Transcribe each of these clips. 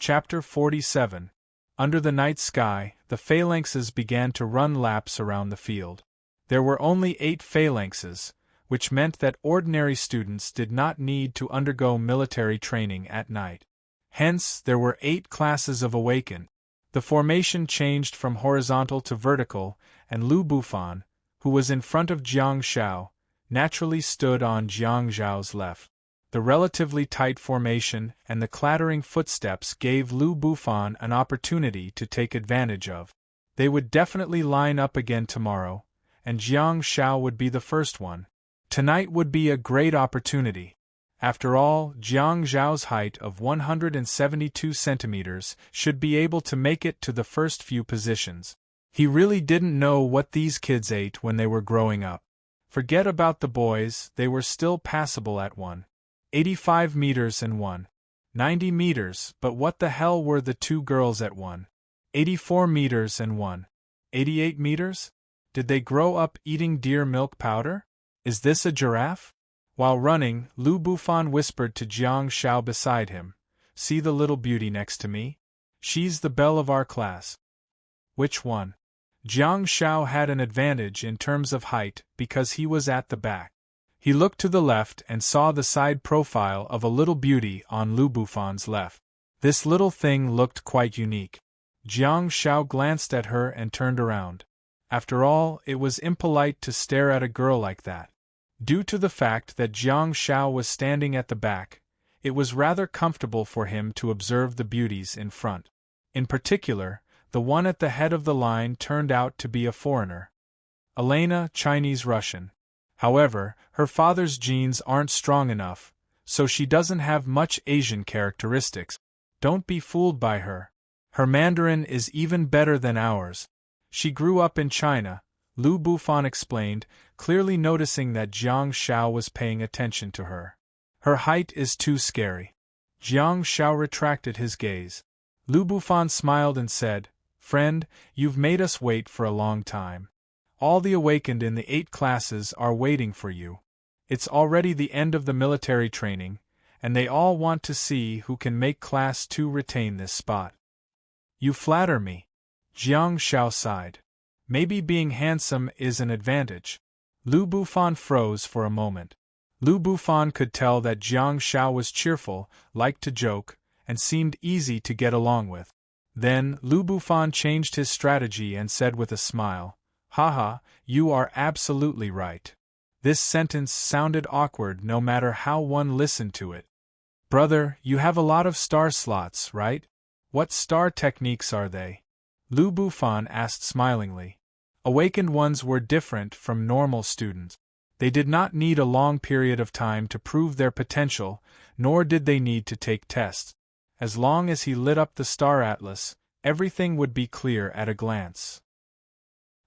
Chapter 47. Under the night sky, the phalanxes began to run laps around the field. There were only 8 phalanxes, which meant that ordinary students did not need to undergo military training at night. Hence, there were 8 classes of awakened. The formation changed from horizontal to vertical, and Lu Bufan, who was in front of Jiang Xiao, naturally stood on Jiang Zhao's left. The relatively tight formation and the clattering footsteps gave Lu Bufan an opportunity to take advantage of. They would definitely line up again tomorrow, and Jiang Xiao would be the first one. Tonight would be a great opportunity. After all, Jiang Zhao's height of 172 centimeters should be able to make it to the first few positions. He really didn't know what these kids ate when they were growing up. Forget about the boys, they were still passable at 185 meters and 190 meters, but what the hell were the 2 girls at 184 meters and 188 meters? Did they grow up eating deer milk powder? Is this a giraffe? While running, Lu Bufan whispered to Jiang Xiao beside him, "See the little beauty next to me? She's the belle of our class." Which one? Jiang Xiao had an advantage in terms of height because he was at the back. He looked to the left and saw the side profile of a little beauty on Lu Bufan's left. This little thing looked quite unique. Jiang Xiao glanced at her and turned around. After all, it was impolite to stare at a girl like that. Due to the fact that Jiang Xiao was standing at the back, it was rather comfortable for him to observe the beauties in front. In particular, the one at the head of the line turned out to be a foreigner. Elena, Chinese-Russian. However, her father's genes aren't strong enough, so she doesn't have much Asian characteristics. Don't be fooled by her. Her Mandarin is even better than ours. She grew up in China, Lu Bufan explained, clearly noticing that Jiang Xiao was paying attention to her. Her height is too scary. Jiang Xiao retracted his gaze. Lu Bufan smiled and said, "Friend, you've made us wait for a long time. All the awakened in the 8 classes are waiting for you. It's already the end of the military training, and they all want to see who can make Class 2 retain this spot." "You flatter me." Jiang Xiao sighed. "Maybe being handsome is an advantage." Lu Bufan froze for a moment. Lu Bufan could tell that Jiang Xiao was cheerful, liked to joke, and seemed easy to get along with. Then, Lu Bufan changed his strategy and said with a smile, "Haha, you are absolutely right." This sentence sounded awkward no matter how one listened to it. "Brother, you have a lot of star slots, right? What star techniques are they?" Lu Bufan asked smilingly. Awakened ones were different from normal students. They did not need a long period of time to prove their potential, nor did they need to take tests. As long as he lit up the star atlas, everything would be clear at a glance.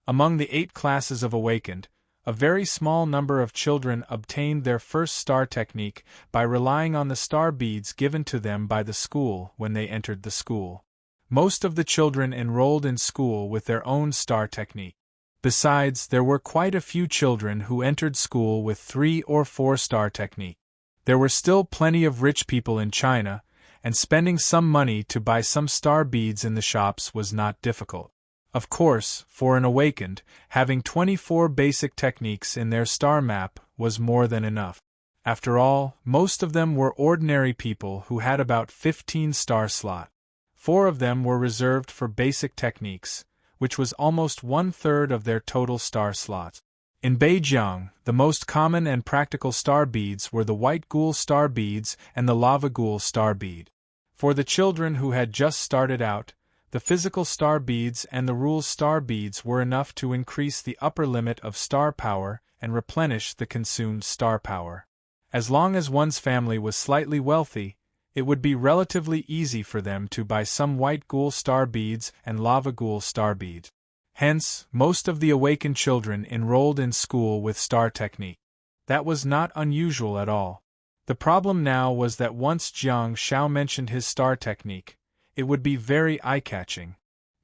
Among the 8 classes of awakened, a very small number of children obtained their first star technique by relying on the star beads given to them by the school when they entered the school. Most of the children enrolled in school with their own star technique. Besides, there were quite a few children who entered school with 3 or 4 star technique. There were still plenty of rich people in China, and spending some money to buy some star beads in the shops was not difficult. Of course, for an awakened, having 24 basic techniques in their star map was more than enough. After all, most of them were ordinary people who had about 15 star slots. 4 of them were reserved for basic techniques, which was almost 1/3 of their total star slots. In Beijing, the most common and practical star beads were the white ghoul star beads and the lava ghoul star bead. For the children who had just started out, the physical star beads and the rules star beads were enough to increase the upper limit of star power and replenish the consumed star power. As long as one's family was slightly wealthy, it would be relatively easy for them to buy some white ghoul star beads and lava ghoul star beads. Hence, most of the awakened children enrolled in school with star technique. That was not unusual at all. The problem now was that once Jiang Xiao mentioned his star technique, it would be very eye-catching.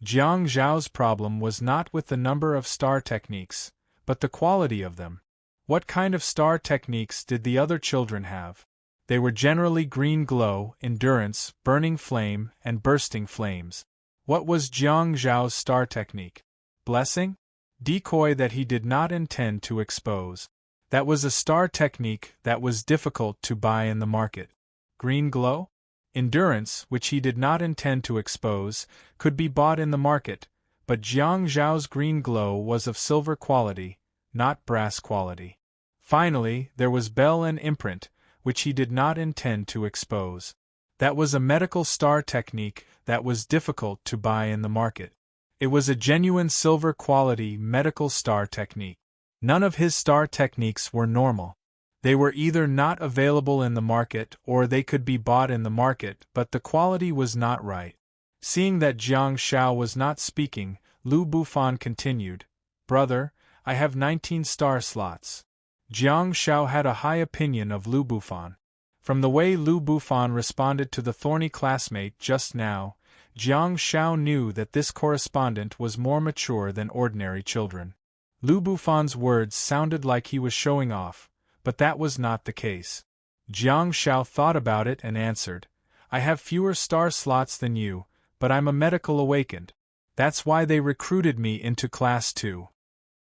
Jiang Zhao's problem was not with the number of star techniques, but the quality of them. What kind of star techniques did the other children have? They were generally green glow, endurance, burning flame, and bursting flames. What was Jiang Zhao's star technique? Blessing? Decoy that he did not intend to expose. That was a star technique that was difficult to buy in the market. Green glow? Endurance, which he did not intend to expose, could be bought in the market, but Jiang Zhao's green glow was of silver quality, not brass quality. Finally, there was bell and imprint, which he did not intend to expose. That was a medical star technique that was difficult to buy in the market. It was a genuine silver quality medical star technique. None of his star techniques were normal. They were either not available in the market or they could be bought in the market, but the quality was not right. Seeing that Jiang Zhao was not speaking, Lu Bufan continued, "Brother, I have 19 star slots." Jiang Zhao had a high opinion of Lu Bufan. From the way Lu Bufan responded to the thorny classmate just now, Jiang Zhao knew that this correspondent was more mature than ordinary children. Lu Bufan's words sounded like he was showing off, but that was not the case. Jiang Zhao thought about it and answered, "I have fewer star slots than you, but I'm a medical awakened. That's why they recruited me into Class 2.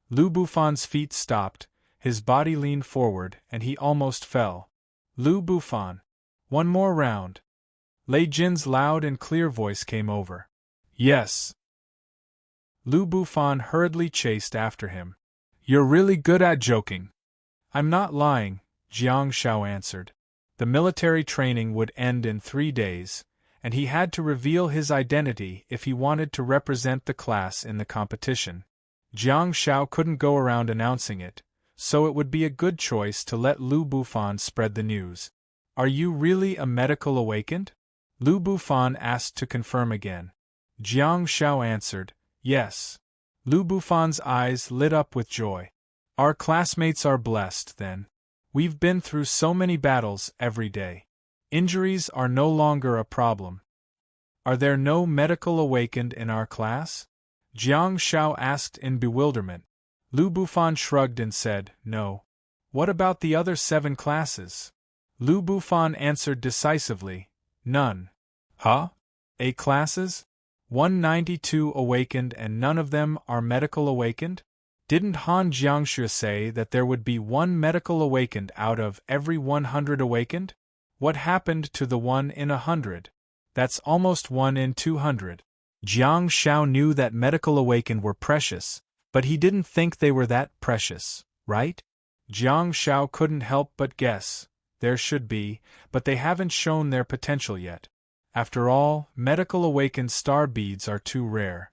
Lu Bufan's feet stopped, his body leaned forward, and he almost fell. "Lu Bufan. One more round." Lei Jin's loud and clear voice came over. "Yes." Lu Bufan hurriedly chased after him. "You're really good at joking." "I'm not lying," Jiang Zhao answered. The military training would end in 3 days, and he had to reveal his identity if he wanted to represent the class in the competition. Jiang Zhao couldn't go around announcing it, so it would be a good choice to let Lu Bufan spread the news. "Are you really a medical awakened?" Lu Bufan asked to confirm again. Jiang Zhao answered, "Yes." Lu Bufan's eyes lit up with joy. "Our classmates are blessed, then. We've been through so many battles every day. Injuries are no longer a problem." "Are there no medical awakened in our class?" Jiang Zhao asked in bewilderment. Lu Bufan shrugged and said, "No." "What about the other 7 classes?" Lu Bufan answered decisively, "None." "Huh? A classes? 192 awakened and none of them are medical awakened? Didn't Han Jiangxue say that there would be 1 medical awakened out of every 100 awakened? What happened to the 1 in 100? That's almost 1 in 200. Jiang Zhao knew that medical awakened were precious, but he didn't think they were that precious, right? Jiang Zhao couldn't help but guess. There should be, but they haven't shown their potential yet. After all, medical awakened star beads are too rare.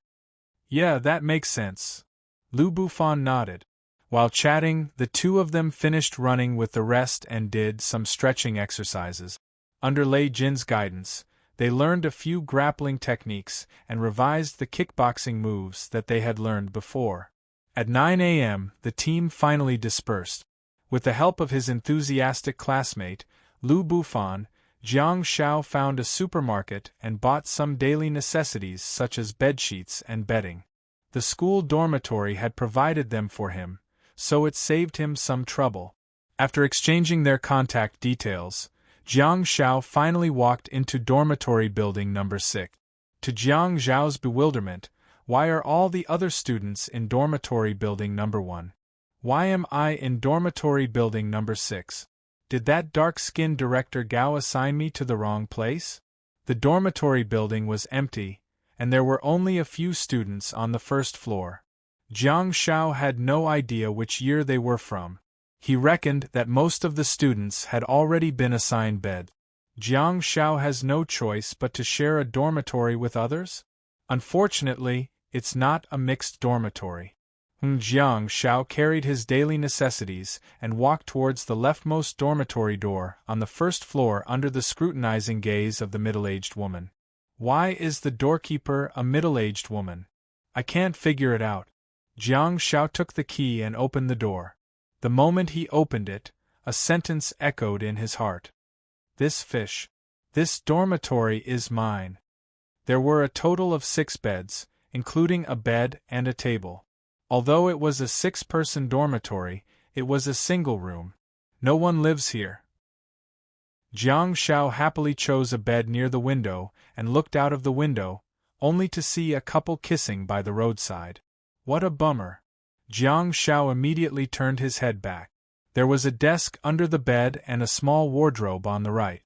"Yeah, that makes sense." Lu Bufan nodded. While chatting, the 2 of them finished running with the rest and did some stretching exercises. Under Lei Jin's guidance, they learned a few grappling techniques and revised the kickboxing moves that they had learned before. At 9 a.m., the team finally dispersed. With the help of his enthusiastic classmate, Lu Bufan, Jiang Zhao found a supermarket and bought some daily necessities such as bedsheets and bedding. The school dormitory had provided them for him, so it saved him some trouble. After exchanging their contact details, Jiang Zhao finally walked into dormitory building number 6. To Jiang Zhao's bewilderment, why are all the other students in dormitory building number 1? Why am I in dormitory building number 6? Did that dark-skinned director Gao assign me to the wrong place? The dormitory building was empty, and there were only a few students on the first floor. Jiang Zhao had no idea which year they were from. He reckoned that most of the students had already been assigned bed. Jiang Zhao has no choice but to share a dormitory with others? Unfortunately, it's not a mixed dormitory. Jiang Zhao carried his daily necessities and walked towards the leftmost dormitory door on the first floor under the scrutinizing gaze of the middle-aged woman. Why is the doorkeeper a middle-aged woman? I can't figure it out. Jiang Zhao took the key and opened the door. The moment he opened it, a sentence echoed in his heart. This dormitory is mine. There were a total of 6 beds, including a bed and a table. Although it was a 6-person dormitory, it was a single room. No one lives here. Jiang Shao happily chose a bed near the window and looked out of the window, only to see a couple kissing by the roadside. What a bummer! Jiang Shao immediately turned his head back. There was a desk under the bed and a small wardrobe on the right.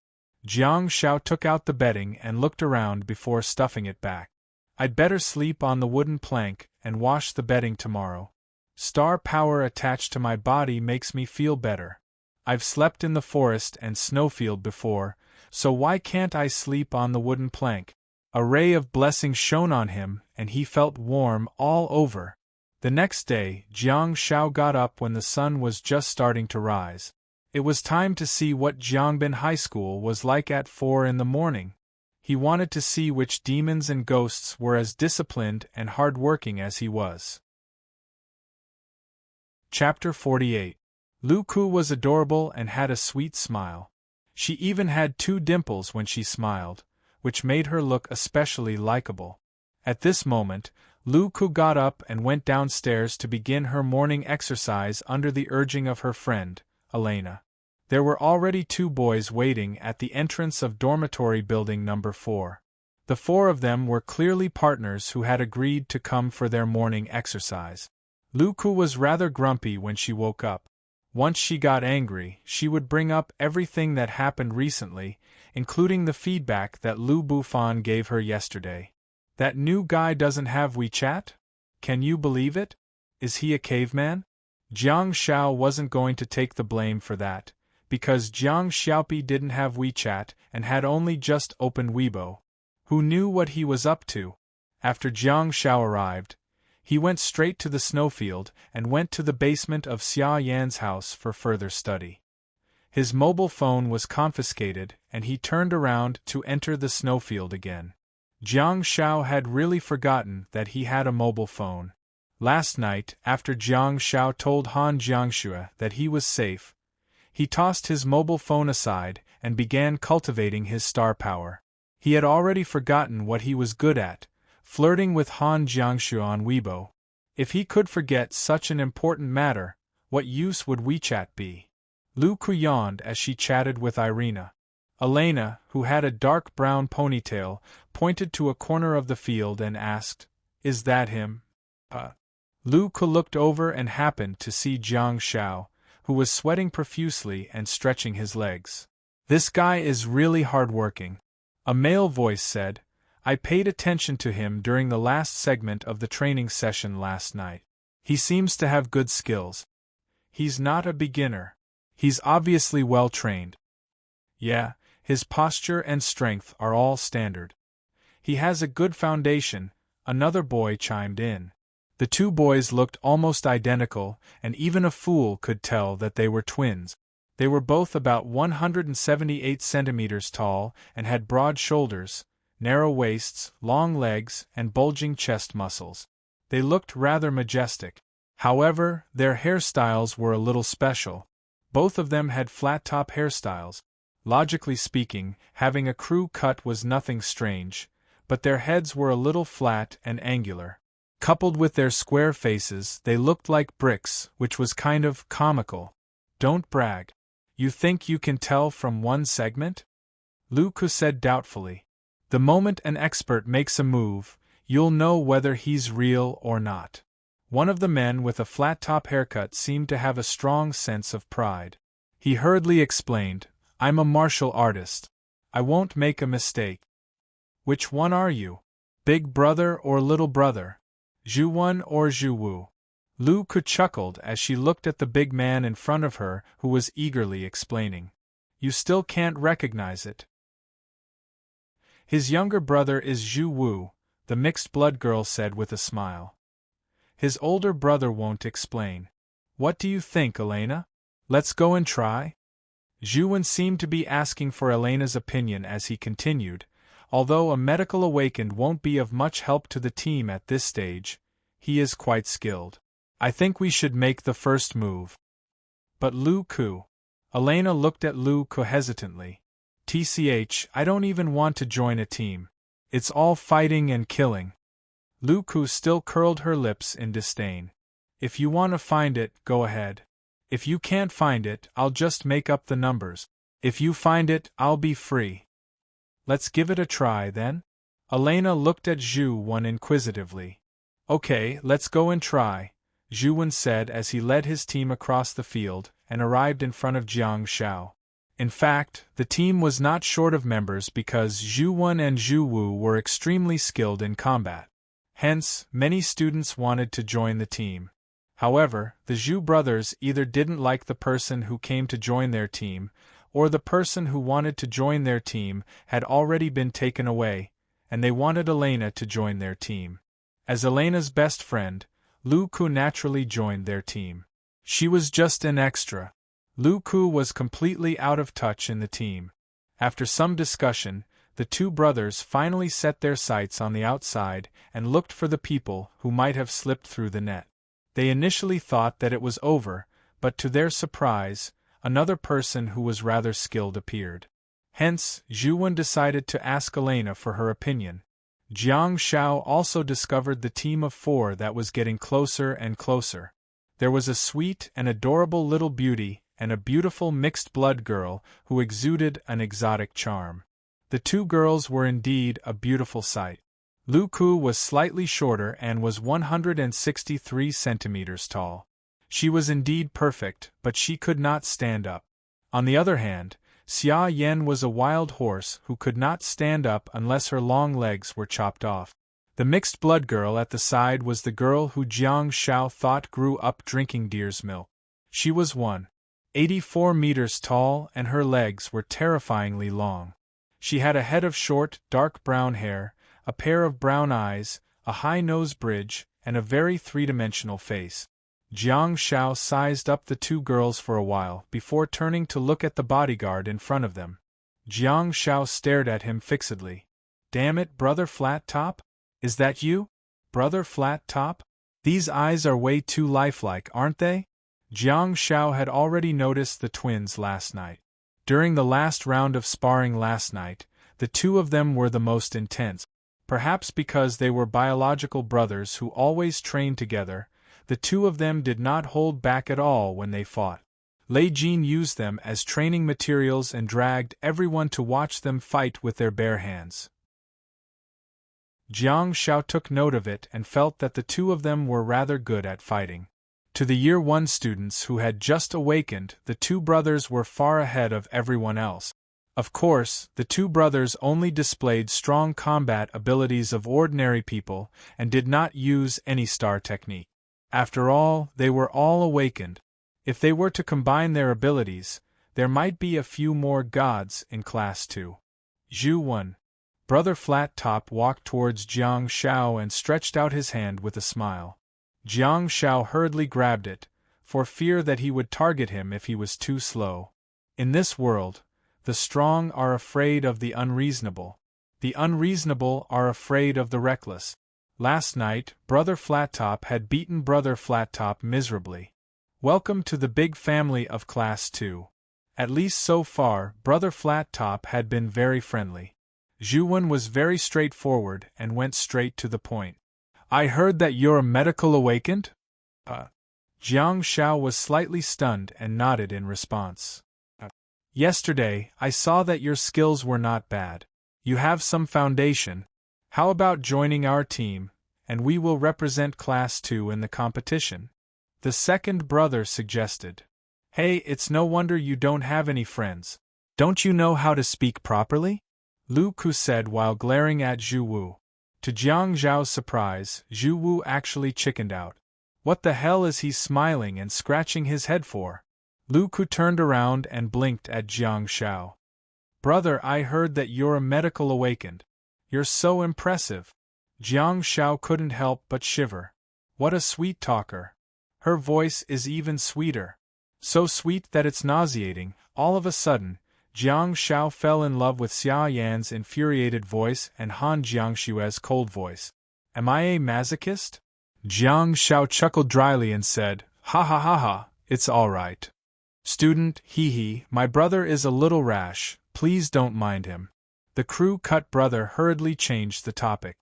Jiang Shao took out the bedding and looked around before stuffing it back. I'd better sleep on the wooden plank and wash the bedding tomorrow. Star power attached to my body makes me feel better. I've slept in the forest and snowfield before, so why can't I sleep on the wooden plank? A ray of blessing shone on him, and he felt warm all over. The next day, Jiang Shao got up when the sun was just starting to rise. It was time to see what Jiangbin High School was like at 4 in the morning. He wanted to see which demons and ghosts were as disciplined and hard-working as he was. Chapter 48. Lu Ku was adorable and had a sweet smile. She even had 2 dimples when she smiled, which made her look especially likable. At this moment, Lu Ku got up and went downstairs to begin her morning exercise under the urging of her friend, Elena. There were already 2 boys waiting at the entrance of dormitory building number 4. The 4 of them were clearly partners who had agreed to come for their morning exercise. Lu Ku was rather grumpy when she woke up. Once she got angry, she would bring up everything that happened recently, including the feedback that Lu Bufan gave her yesterday. That new guy doesn't have WeChat? Can you believe it? Is he a caveman? Jiang Shao wasn't going to take the blame for that, because Jiang Xiaopi didn't have WeChat and had only just opened Weibo. Who knew what he was up to? After Jiang Shao arrived, he went straight to the snowfield and went to the basement of Xia Yan's house for further study. His mobile phone was confiscated and he turned around to enter the snowfield again. Jiang Shao had really forgotten that he had a mobile phone. Last night, after Jiang Shao told Han Jiangxue that he was safe, he tossed his mobile phone aside and began cultivating his star power. He had already forgotten what he was good at, flirting with Han Jiangxue on Weibo. If he could forget such an important matter, what use would WeChat be? Lu Ku yawned as she chatted with Irina. Elena, who had a dark brown ponytail, pointed to a corner of the field and asked, "Is that him?" Lu Ku looked over and happened to see Jiang Shao, who was sweating profusely and stretching his legs. "This guy is really hard-working," a male voice said. "I paid attention to him during the last segment of the training session last night. He seems to have good skills. He's not a beginner. He's obviously well-trained. Yeah, his posture and strength are all standard. He has a good foundation," another boy chimed in. The 2 boys looked almost identical, and even a fool could tell that they were twins. They were both about 178 centimeters tall and had broad shoulders, narrow waists, long legs, and bulging chest muscles. They looked rather majestic. However, their hairstyles were a little special. Both of them had flat-top hairstyles. Logically speaking, having a crew cut was nothing strange, but their heads were a little flat and angular. Coupled with their square faces, they looked like bricks, which was kind of comical. "Don't brag. You think you can tell from one segment?" Lu Ku said doubtfully. "The moment an expert makes a move, you'll know whether he's real or not." One of the men with a flat-top haircut seemed to have a strong sense of pride. He hurriedly explained, "I'm a martial artist. I won't make a mistake." "Which one are you? Big brother or little brother? Zhu-Wen or Zhu-Wu?" Lu Ku chuckled as she looked at the big man in front of her who was eagerly explaining. "You still can't recognize it. His younger brother is Zhu-Wu," the mixed-blood girl said with a smile. "His older brother won't explain. What do you think, Elena? Let's go and try?" Zhu-Wen seemed to be asking for Elena's opinion as he continued, "Although a medical awakened won't be of much help to the team at this stage, he is quite skilled. I think we should make the first move." "But Lu Ku..." Elena looked at Lu Ku hesitantly. "TCH, I don't even want to join a team. It's all fighting and killing." Lu Ku still curled her lips in disdain. "If you want to find it, go ahead. If you can't find it, I'll just make up the numbers." If you find it, I'll be free. Let's give it a try, then? Elena looked at Zhu Wen inquisitively. Okay, let's go and try, Zhu Wen said as he led his team across the field and arrived in front of Jiang Xiao. In fact, the team was not short of members because Zhu Wen and Zhu Wu were extremely skilled in combat. Hence, many students wanted to join the team. However, the Zhu brothers either didn't like the person who came to join their team, or the person who wanted to join their team had already been taken away, and they wanted Elena to join their team. As Elena's best friend, Lu Ku naturally joined their team. She was just an extra. Lu Ku was completely out of touch in the team. After some discussion, the two brothers finally set their sights on the outside and looked for the people who might have slipped through the net. They initially thought that it was over, but to their surprise, another person who was rather skilled appeared. Hence, Zhu Wen decided to ask Elena for her opinion. Jiang Xiao also discovered the team of 4 that was getting closer and closer. There was a sweet and adorable little beauty and a beautiful mixed-blood girl who exuded an exotic charm. The two girls were indeed a beautiful sight. Lu Ku was slightly shorter and was 163 centimeters tall. She was indeed perfect, but she could not stand up. On the other hand, Xia Yan was a wild horse who could not stand up unless her long legs were chopped off. The mixed-blood girl at the side was the girl who Jiang Xiao thought grew up drinking deer's milk. She was 184 meters tall and her legs were terrifyingly long. She had a head of short, dark brown hair, a pair of brown eyes, a high nose bridge, and a very three-dimensional face. Jiang Xiao sized up the two girls for a while before turning to look at the bodyguard in front of them. Jiang Xiao stared at him fixedly. Damn it, Brother Flat Top? Is that you? Brother Flat Top? These eyes are way too lifelike, aren't they? Jiang Xiao had already noticed the twins last night. During the last round of sparring last night, the two of them were the most intense. Perhaps because they were biological brothers who always trained together, the two of them did not hold back at all when they fought. Lei Jin used them as training materials and dragged everyone to watch them fight with their bare hands. Jiang Xiao took note of it and felt that the two of them were rather good at fighting. To the Year 1 students who had just awakened, the two brothers were far ahead of everyone else. Of course, the two brothers only displayed strong combat abilities of ordinary people and did not use any star technique. After all, they were all awakened. If they were to combine their abilities, there might be a few more gods in Class 2. Zhu Wen. Brother Flat Top walked towards Jiang Xiao and stretched out his hand with a smile. Jiang Xiao hurriedly grabbed it, for fear that he would target him if he was too slow. In this world, the strong are afraid of the unreasonable. The unreasonable are afraid of the reckless. Last night, Brother Flat Top had beaten Brother Flat Top miserably. Welcome to the big family of Class 2. At least so far, Brother Flat Top had been very friendly. Zhu Wen was very straightforward and went straight to the point. I heard that you're a medical awakened? Jiang Xiao was slightly stunned and nodded in response. Yesterday, I saw that your skills were not bad. You have some foundation. How about joining our team, and we will represent Class 2 in the competition? The second brother suggested. Hey, it's no wonder you don't have any friends. Don't you know how to speak properly? Lu Ku said while glaring at Zhu Wu. To Jiang Zhao's surprise, Zhu Wu actually chickened out. What the hell is he smiling and scratching his head for? Lu Ku turned around and blinked at Jiang Xiao. Brother, I heard that you're a medical awakened. You're so impressive. Jiang Xiao couldn't help but shiver. What a sweet talker. Her voice is even sweeter. So sweet that it's nauseating. All of a sudden, Jiang Xiao fell in love with Xia Yan's infuriated voice and Han Jiangshue's cold voice. Am I a masochist? Jiang Xiao chuckled dryly and said, Ha ha ha ha, it's all right. Student, hee hee, my brother is a little rash, please don't mind him. The crew-cut brother hurriedly changed the topic.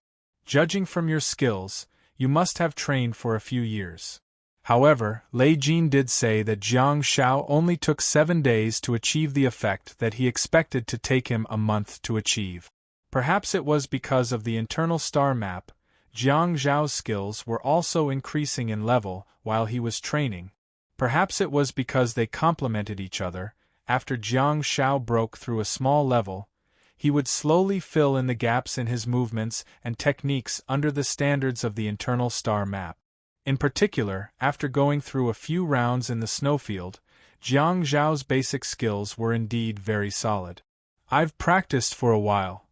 Judging from your skills, you must have trained for a few years. However, Lei Jin did say that Jiang Shao only took 7 days to achieve the effect that he expected to take him a month to achieve. Perhaps it was because of the internal star map. Jiang Zhao's skills were also increasing in level while he was training. Perhaps it was because they complemented each other. After Jiang Shao broke through a small level, he would slowly fill in the gaps in his movements and techniques under the standards of the internal star map. In particular, after going through a few rounds in the snowfield, Jiang Zhao's basic skills were indeed very solid. "I've practiced for a while."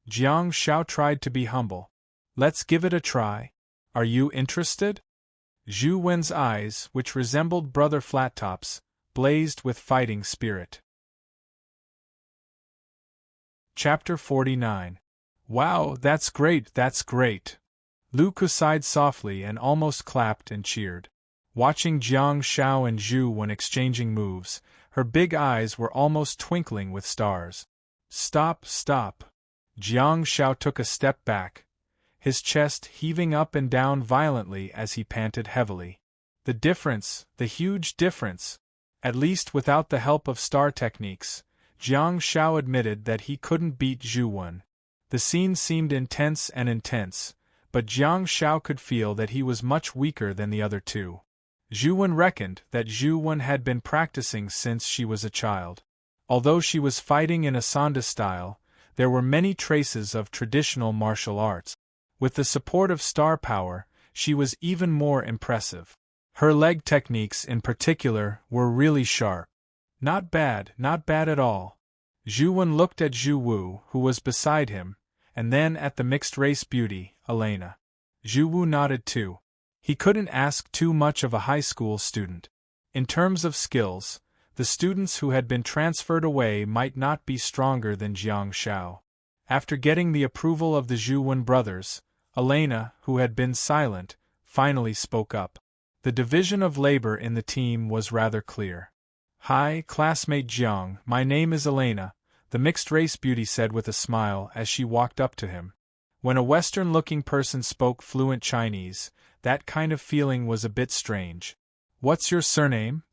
Jiang Shao tried to be humble. "Let's give it a try. Are you interested?" Zhu Wen's eyes, which resembled brother Flattops, blazed with fighting spirit. Chapter 49. "Wow, that's great, that's great." Lu Ku sighed softly and almost clapped and cheered. Watching Jiang Shao and Zhu Wen exchanging moves, her big eyes were almost twinkling with stars. "Stop, stop." Jiang Shao took a step back, his chest heaving up and down violently as he panted heavily. The difference, the huge difference! At least without the help of star techniques, Jiang Shao admitted that he couldn't beat Zhu Wen. The scene seemed intense, but Jiang Shao could feel that he was much weaker than the other two. Zhu Wen reckoned that Zhu Wen had been practicing since she was a child. Although she was fighting in a Sanda style, there were many traces of traditional martial arts. With the support of star power, she was even more impressive. Her leg techniques in particular were really sharp. Not bad at all. Zhu Wen looked at Zhu Wu, who was beside him, and then at the mixed-race beauty, Elena. Zhu Wu nodded too. He couldn't ask too much of a high school student. In terms of skills, the students who had been transferred away might not be stronger than Jiang Shao. After getting the approval of the Zhu Wen brothers, Elena, who had been silent, finally spoke up. The division of labor in the team was rather clear. "Hi, classmate Jiang, my name is Elena," the mixed-race beauty said with a smile as she walked up to him. When a Western-looking person spoke fluent Chinese, that kind of feeling was a bit strange. "What's your surname?"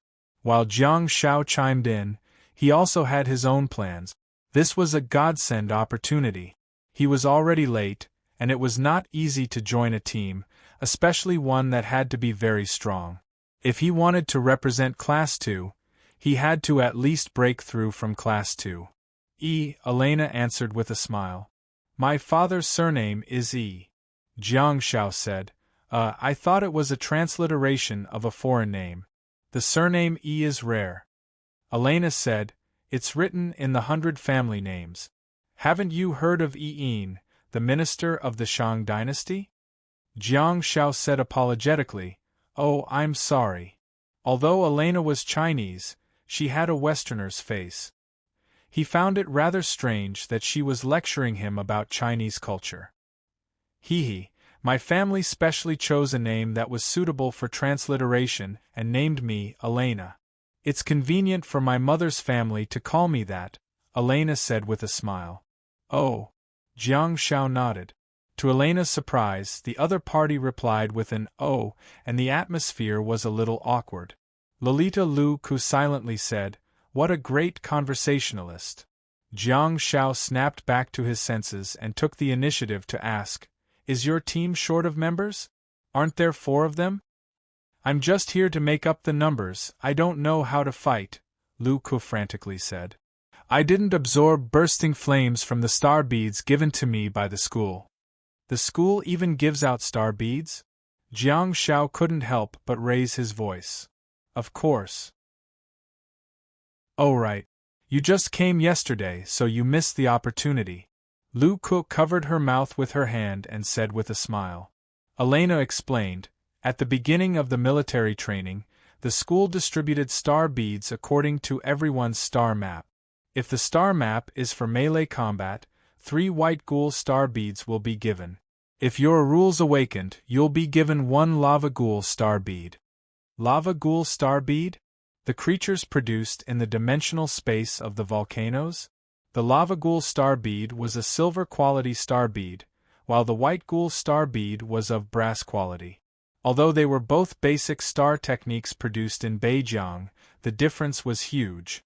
While Jiang Shao chimed in, he also had his own plans. This was a godsend opportunity. He was already late, and it was not easy to join a team, especially one that had to be very strong. If he wanted to represent Class 2, he had to at least break through from Class 2. Elena answered with a smile. "My father's surname is E." Jiang Shao said, I thought it was a transliteration of a foreign name. The surname E is rare." Elena said, "It's written in the 100 family names. Haven't you heard of Yi, the minister of the Shang dynasty?" Jiang Shao said apologetically, "Oh, I'm sorry." Although Elena was Chinese, she had a Westerner's face. He found it rather strange that she was lecturing him about Chinese culture. My family specially chose a name that was suitable for transliteration and named me Elena. It's convenient for my mother's family to call me that," Elena said with a smile. "Oh." Jiang Shao nodded. To Elena's surprise, the other party replied with an "oh," and the atmosphere was a little awkward. Lolita Lu Ku silently said, "What a great conversationalist." Jiang Shao snapped back to his senses and took the initiative to ask, "Is your team short of members? Aren't there 4 of them?" "I'm just here to make up the numbers, I don't know how to fight," Lu Ku frantically said. "I didn't absorb bursting flames from the star beads given to me by the school." "The school even gives out star beads?" Jiang Shao couldn't help but raise his voice. "Of course." "Oh right. You just came yesterday, so you missed the opportunity." Lu Ku covered her mouth with her hand and said with a smile. Elena explained, "At the beginning of the military training, the school distributed star beads according to everyone's star map. If the star map is for melee combat, 3 white ghoul star beads will be given. If your rules awakened, you'll be given 1 lava ghoul star bead." Lava ghoul star bead? The creatures produced in the dimensional space of the volcanoes? The lava ghoul star bead was a silver quality star bead, while the white ghoul star bead was of brass quality. Although they were both basic star techniques produced in Beijing, the difference was huge.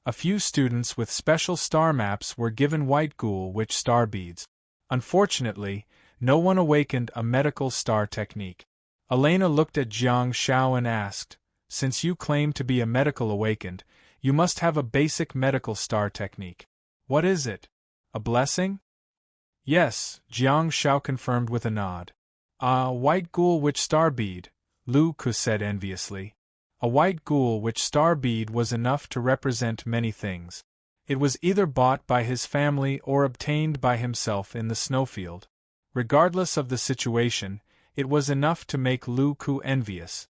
A few students with special star maps were given white ghoul-witch star beads. Unfortunately, no one awakened a medical star technique. Elena looked at Jiang Shao and asked, "Since you claim to be a medical awakened, you must have a basic medical star technique. What is it? A blessing?" "Yes," Jiang Shao confirmed with a nod. "A white ghoul-witch star bead," Lu Ku said enviously. A white ghoul-witch star bead was enough to represent many things. It was either bought by his family or obtained by himself in the snowfield. Regardless of the situation, it was enough to make Lu Ku envious.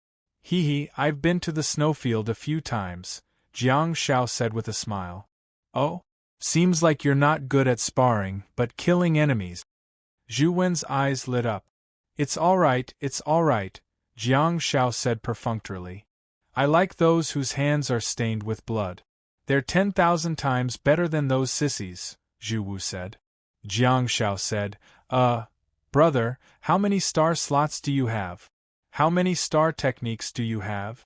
I've been to the snowfield a few times," Jiang Shao said with a smile. "Oh? Seems like you're not good at sparring, but killing enemies." Zhu Wen's eyes lit up. It's all right," Jiang Shao said perfunctorily. "I like those whose hands are stained with blood. They're 10,000 times better than those sissies," Zhu Wu said. Jiang Shao said, Brother, how many star slots do you have? How many star techniques do you have?"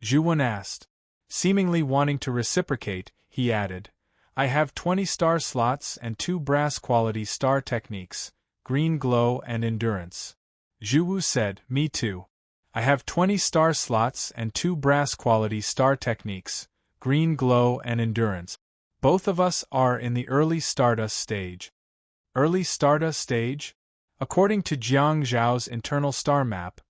Zhu Wen asked. Seemingly wanting to reciprocate, he added, "I have 20 star slots and 2 brass quality star techniques, green glow and endurance." Zhu Wu said, "Me too. I have 20 star slots and 2 brass quality star techniques, green glow and endurance. Both of us are in the early Stardust stage." Early Stardust stage? According to Jiang Zhao's internal star map,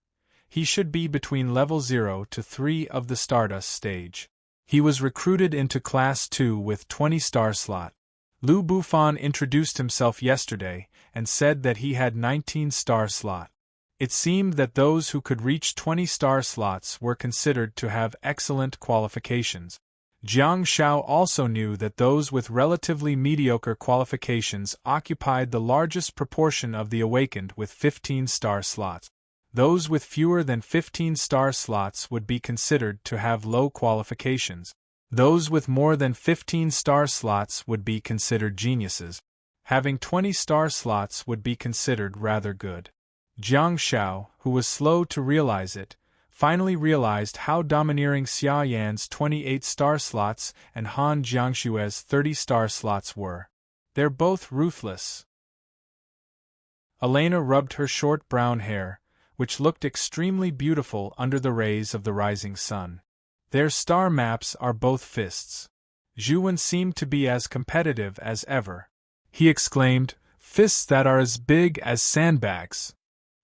he should be between level 0 to 3 of the Stardust stage. He was recruited into Class 2 with 20 star slot. Lu Bufan introduced himself yesterday and said that he had 19 star slot. It seemed that those who could reach 20 star slots were considered to have excellent qualifications. Jiang Shao also knew that those with relatively mediocre qualifications occupied the largest proportion of the awakened with 15 star slots. Those with fewer than 15 star slots would be considered to have low qualifications. Those with more than 15 star slots would be considered geniuses. Having 20 star slots would be considered rather good. Jiang Shao, who was slow to realize it, finally realized how domineering Xia Yan's 28 star slots and Han Jiangshue's 30 star slots were. They're both ruthless. Elena rubbed her short brown hair, which looked extremely beautiful under the rays of the rising sun. Their star maps are both fists. Zhu Wen seemed to be as competitive as ever. He exclaimed, "Fists that are as big as sandbags."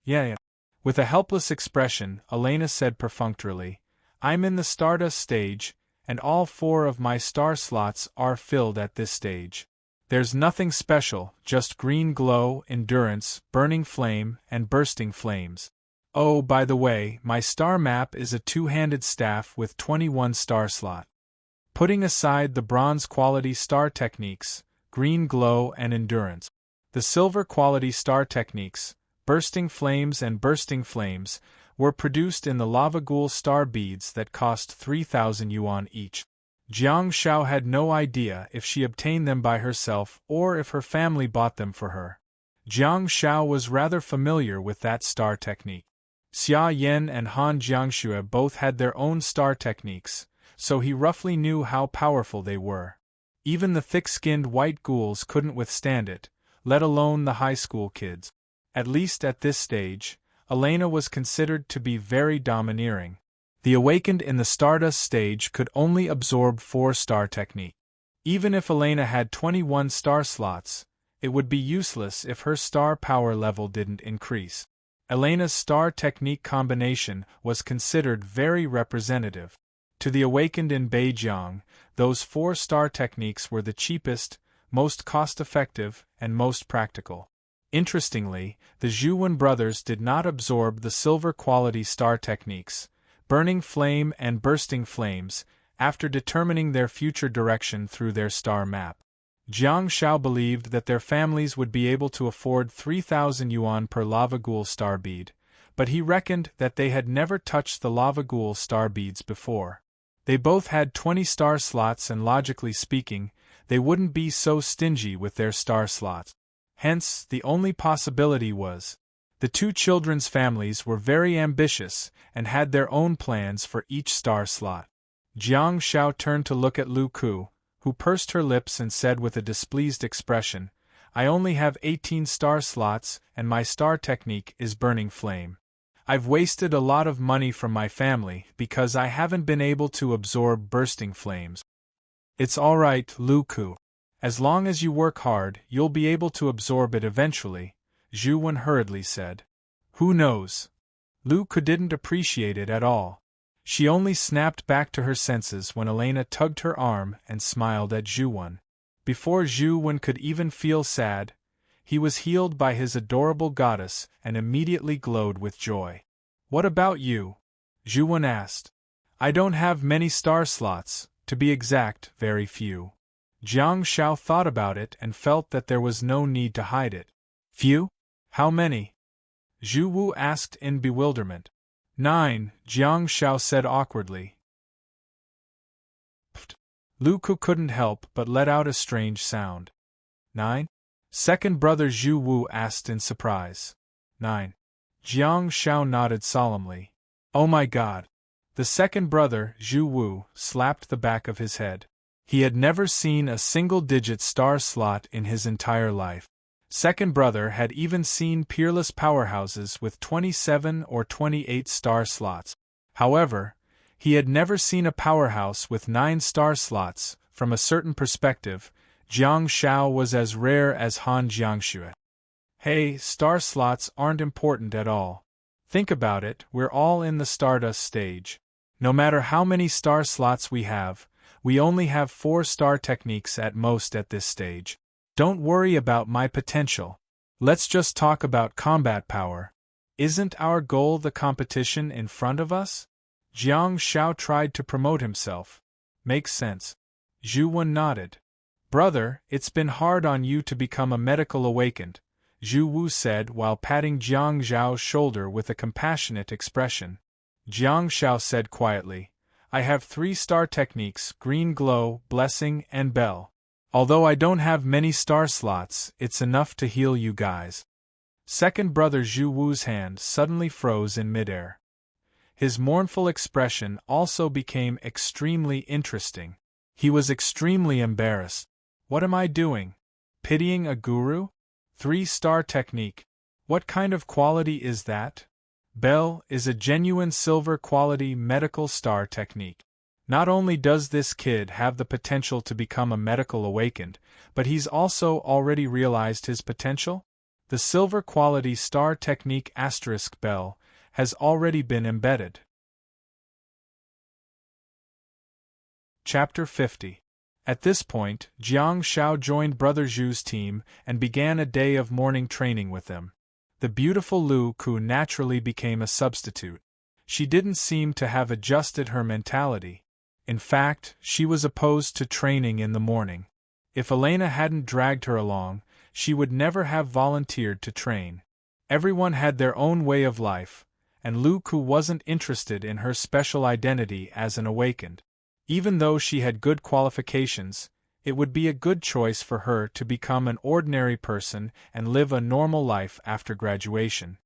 Yeah. With a helpless expression, Elena said perfunctorily, "I'm in the Stardust stage, and all 4 of my star slots are filled at this stage. There's nothing special, just green glow, endurance, burning flame, and bursting flames. Oh, by the way, my star map is a 2-handed staff with 21 star slot. Putting aside the bronze quality star techniques, green glow and endurance, the silver quality star techniques, bursting flames and bursting flames, were produced in the lava ghoul star beads that cost 3,000 yuan each." Jiang Shao had no idea if she obtained them by herself or if her family bought them for her. Jiang Shao was rather familiar with that star technique. Xia Yan and Han Jiangshue both had their own star techniques, so he roughly knew how powerful they were. Even the thick-skinned white ghouls couldn't withstand it, let alone the high school kids. At least at this stage, Elena was considered to be very domineering. The awakened in the Stardust stage could only absorb 4 star technique. Even if Elena had 21 star slots, it would be useless if her star power level didn't increase. Elena's star technique combination was considered very representative. To the awakened in Beijing, those 4 star techniques were the cheapest, most cost-effective, and most practical. Interestingly, the Zhu Wen brothers did not absorb the silver-quality star techniques, burning flame and bursting flames, after determining their future direction through their star map. Jiang Shao believed that their families would be able to afford 3,000 yuan per lava ghoul star bead, but he reckoned that they had never touched the lava ghoul star beads before. They both had 20 star slots and logically speaking, they wouldn't be so stingy with their star slots. Hence, the only possibility was The two children's families were very ambitious and had their own plans for each star slot. Jiang Xiao turned to look at Lu Ku, who pursed her lips and said with a displeased expression, "I only have 18 star slots and my star technique is burning flame. I've wasted a lot of money from my family because I haven't been able to absorb bursting flames." "It's all right, Lu Ku. As long as you work hard, you'll be able to absorb it eventually," Zhu Wen hurriedly said. "Who knows?" Lu Ku didn't appreciate it at all. She only snapped back to her senses when Elena tugged her arm and smiled at Zhu Wen. Before Zhu Wen could even feel sad, he was healed by his adorable goddess and immediately glowed with joy. "What about you?" Zhu Wen asked. "I don't have many star slots, to be exact, very few." Jiang Xiao thought about it and felt that there was no need to hide it. "Few? How many?" Zhu Wu asked in bewilderment. 9, Jiang Xiao said awkwardly. Pfft. Lu Ku couldn't help but let out a strange sound. 9? Second brother Zhu Wu asked in surprise. 9. Jiang Xiao nodded solemnly. "Oh my God!" The second brother, Zhu Wu, slapped the back of his head. He had never seen a single-digit star slot in his entire life. Second brother had even seen peerless powerhouses with 27 or 28 star slots. However, he had never seen a powerhouse with 9 star slots. From a certain perspective, Jiang Xiao was as rare as Han Jiangxue. Hey, star slots aren't important at all. Think about it, we're all in the Stardust stage. No matter how many star slots we have, we only have 4 star techniques at most at this stage. Don't worry about my potential. Let's just talk about combat power. Isn't our goal the competition in front of us? Jiang Xiao tried to promote himself. Makes sense. Zhu Wen nodded. Brother, it's been hard on you to become a medical awakened, Zhu Wu said while patting Jiang Xiao's shoulder with a compassionate expression. Jiang Xiao said quietly, I have 3 star techniques, Green Glow, Blessing, and Bell. Although I don't have many star slots, it's enough to heal you guys. Second brother Zhu Wu's hand suddenly froze in midair. His mournful expression also became extremely interesting. He was extremely embarrassed. What am I doing? Pitying a guru? 3-star technique. What kind of quality is that? Bell is a genuine silver quality medical star technique. Not only does this kid have the potential to become a medical awakened, but he's also already realized his potential. The silver quality star technique * Bell has already been embedded. Chapter 50. At this point, Jiang Xiao joined Brother Zhu's team and began a day of morning training with them. The beautiful Lu Ku naturally became a substitute. She didn't seem to have adjusted her mentality. In fact, she was opposed to training in the morning. If Elena hadn't dragged her along, she would never have volunteered to train. Everyone had their own way of life, and Lu Ku wasn't interested in her special identity as an awakened. Even though she had good qualifications, it would be a good choice for her to become an ordinary person and live a normal life after graduation.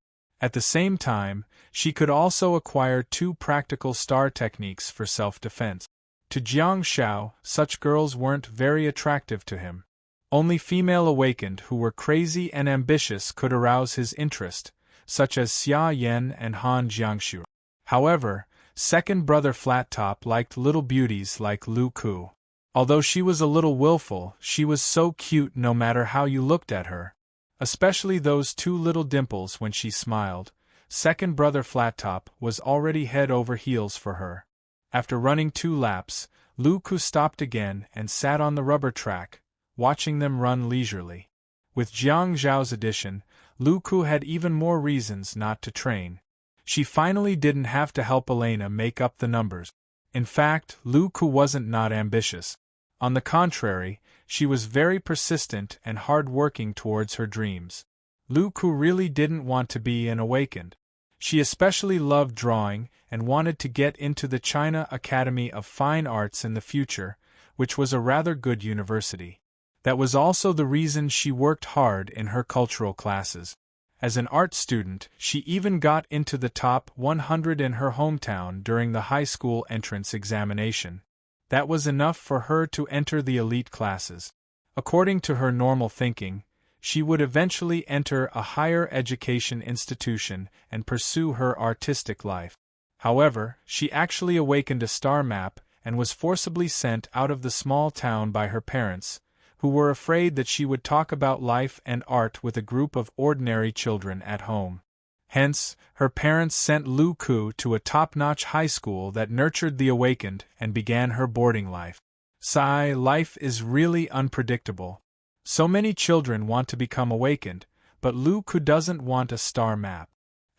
At the same time, she could also acquire 2 practical star techniques for self-defense. To Jiang Xiao, such girls weren't very attractive to him. Only female awakened who were crazy and ambitious could arouse his interest, such as Xia Yan and Han Jiangxue. However, second brother Flat Top liked little beauties like Lu Ku. Although she was a little willful, she was so cute no matter how you looked at her. Especially those 2 little dimples when she smiled. Second brother Flat Top was already head over heels for her. After running 2 laps, Lu Ku stopped again and sat on the rubber track, watching them run leisurely. With Jiang Zhao's addition, Lu Ku had even more reasons not to train. She finally didn't have to help Elena make up the numbers. In fact, Lu Ku wasn't not ambitious. On the contrary, she was very persistent and hard-working towards her dreams. Lu Ku really didn't want to be an awakened. She especially loved drawing and wanted to get into the China Academy of Fine Arts in the future, which was a rather good university. That was also the reason she worked hard in her cultural classes. As an art student, she even got into the top 100 in her hometown during the high school entrance examination. That was enough for her to enter the elite classes. According to her normal thinking, she would eventually enter a higher education institution and pursue her artistic life. However, she actually awakened a star map and was forcibly sent out of the small town by her parents, who were afraid that she would talk about life and art with a group of ordinary children at home. Hence, her parents sent Lu Ku to a top-notch high school that nurtured the awakened and began her boarding life. Sigh, life is really unpredictable. So many children want to become awakened, but Lu Ku doesn't want a star map.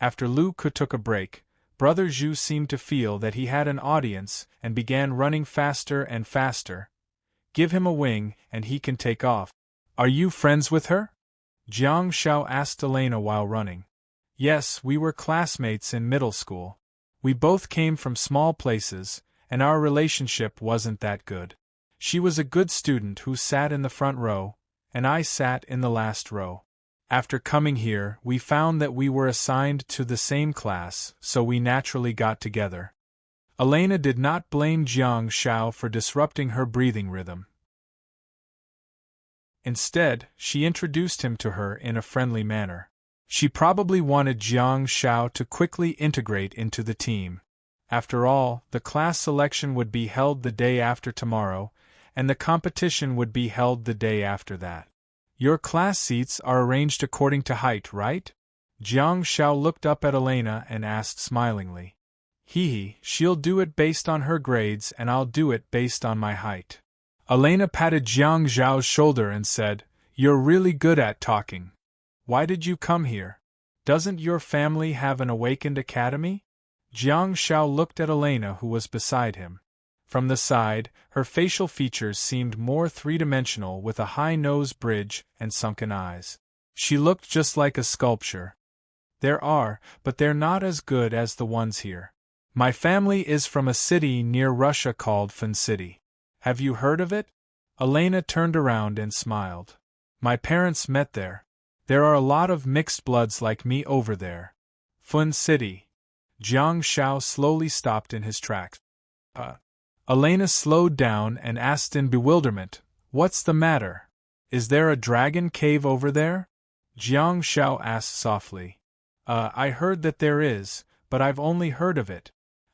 After Lu Ku took a break, Brother Zhu seemed to feel that he had an audience and began running faster and faster. Give him a wing, and he can take off. Are you friends with her? Jiang Shao asked Elena while running. Yes, we were classmates in middle school. We both came from small places, and our relationship wasn't that good. She was a good student who sat in the front row, and I sat in the last row. After coming here, we found that we were assigned to the same class, so we naturally got together. Elena did not blame Jiang Shao for disrupting her breathing rhythm. Instead, she introduced him to her in a friendly manner. She probably wanted Jiang Shao to quickly integrate into the team. After all, the class selection would be held the day after tomorrow, and the competition would be held the day after that. Your class seats are arranged according to height, right? Jiang Shao looked up at Elena and asked smilingly. She'll do it based on her grades and I'll do it based on my height. Elena patted Jiang Zhao's shoulder and said, You're really good at talking. Why did you come here? Doesn't your family have an awakened academy? Jiang Shao looked at Elena, who was beside him. From the side, her facial features seemed more three-dimensional with a high nose bridge and sunken eyes. She looked just like a sculpture. There are, but they're not as good as the ones here. My family is from a city near Russia called Fun City. Have you heard of it? Elena turned around and smiled. My parents met there. There are a lot of mixed bloods like me over there. Fun City. Jiang Shao slowly stopped in his tracks. Elena slowed down and asked in bewilderment, What's the matter? Is there a dragon cave over there? Jiang Shao asked softly. I heard that there is, but I've only heard of it.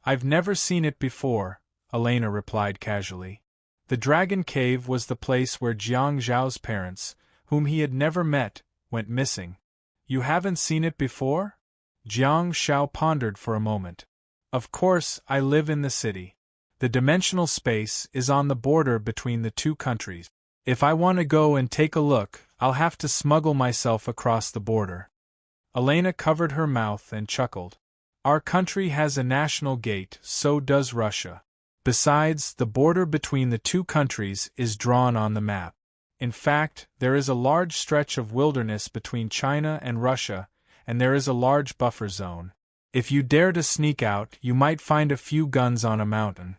I've never seen it before, Elena replied casually. The Dragon Cave was the place where Jiang Zhao's parents, whom he had never met, went missing. You haven't seen it before? Jiang Shao pondered for a moment. Of course, I live in the city. The dimensional space is on the border between the two countries. If I want to go and take a look, I'll have to smuggle myself across the border. Elena covered her mouth and chuckled. Our country has a national gate, so does Russia. Besides, the border between the two countries is drawn on the map. In fact, there is a large stretch of wilderness between China and Russia, and there is a large buffer zone. If you dare to sneak out, you might find a few guns on a mountain.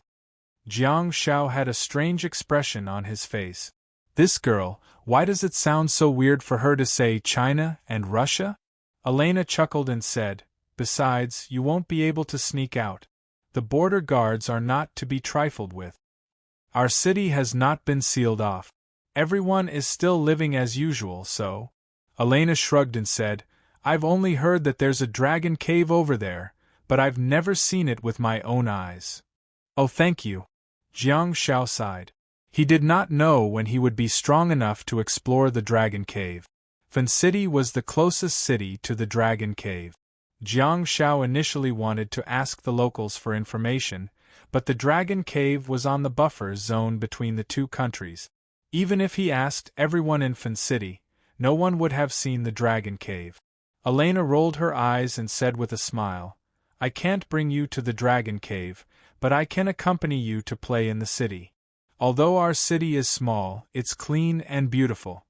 Jiang Shao had a strange expression on his face. This girl, why does it sound so weird for her to say China and Russia? Elena chuckled and said, Besides, you won't be able to sneak out. The border guards are not to be trifled with. Our city has not been sealed off. Everyone is still living as usual, so... Elena shrugged and said, I've only heard that there's a dragon cave over there, but I've never seen it with my own eyes. Oh, thank you. Jiang Shao sighed. He did not know when he would be strong enough to explore the dragon cave. Fun City was the closest city to the dragon cave. Jiang Shao initially wanted to ask the locals for information, but the dragon cave was on the buffer zone between the two countries. Even if he asked everyone in Fun City, no one would have seen the dragon cave. Elena rolled her eyes and said with a smile, I can't bring you to the dragon cave, but I can accompany you to play in the city. Although our city is small, it's clean and beautiful.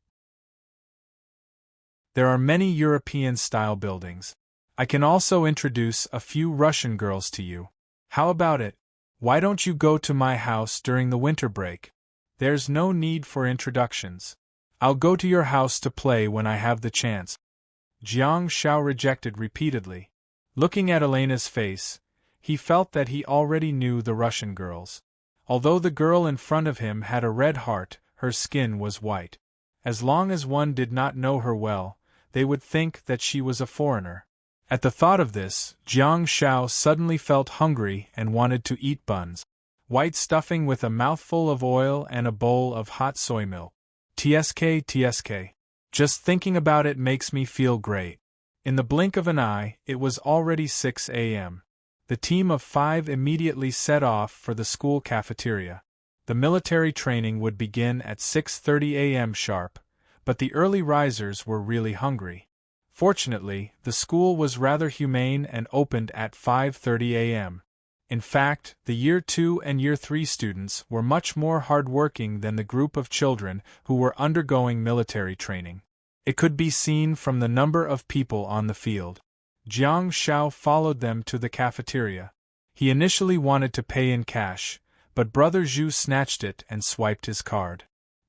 There are many European-style buildings. I can also introduce a few Russian girls to you. How about it? Why don't you go to my house during the winter break? There's no need for introductions. I'll go to your house to play when I have the chance. Jiang Shao rejected repeatedly. Looking at Elena's face, he felt that he already knew the Russian girls. Although the girl in front of him had a red heart, her skin was white. As long as one did not know her well, they would think that she was a foreigner. At the thought of this, Jiang Shao suddenly felt hungry and wanted to eat buns. White stuffing with a mouthful of oil and a bowl of hot soy milk. TSK. Just thinking about it makes me feel great. In the blink of an eye, it was already 6 a.m. The team of 5 immediately set off for the school cafeteria. The military training would begin at 6:30 a.m. sharp, but the early risers were really hungry. Fortunately, the school was rather humane and opened at 5:30 a.m. In fact, the Year 2 and Year 3 students were much more hard-working than the group of children who were undergoing military training. It could be seen from the number of people on the field. Jiang Shao followed them to the cafeteria. He initially wanted to pay in cash, but Brother Zhu snatched it and swiped his card.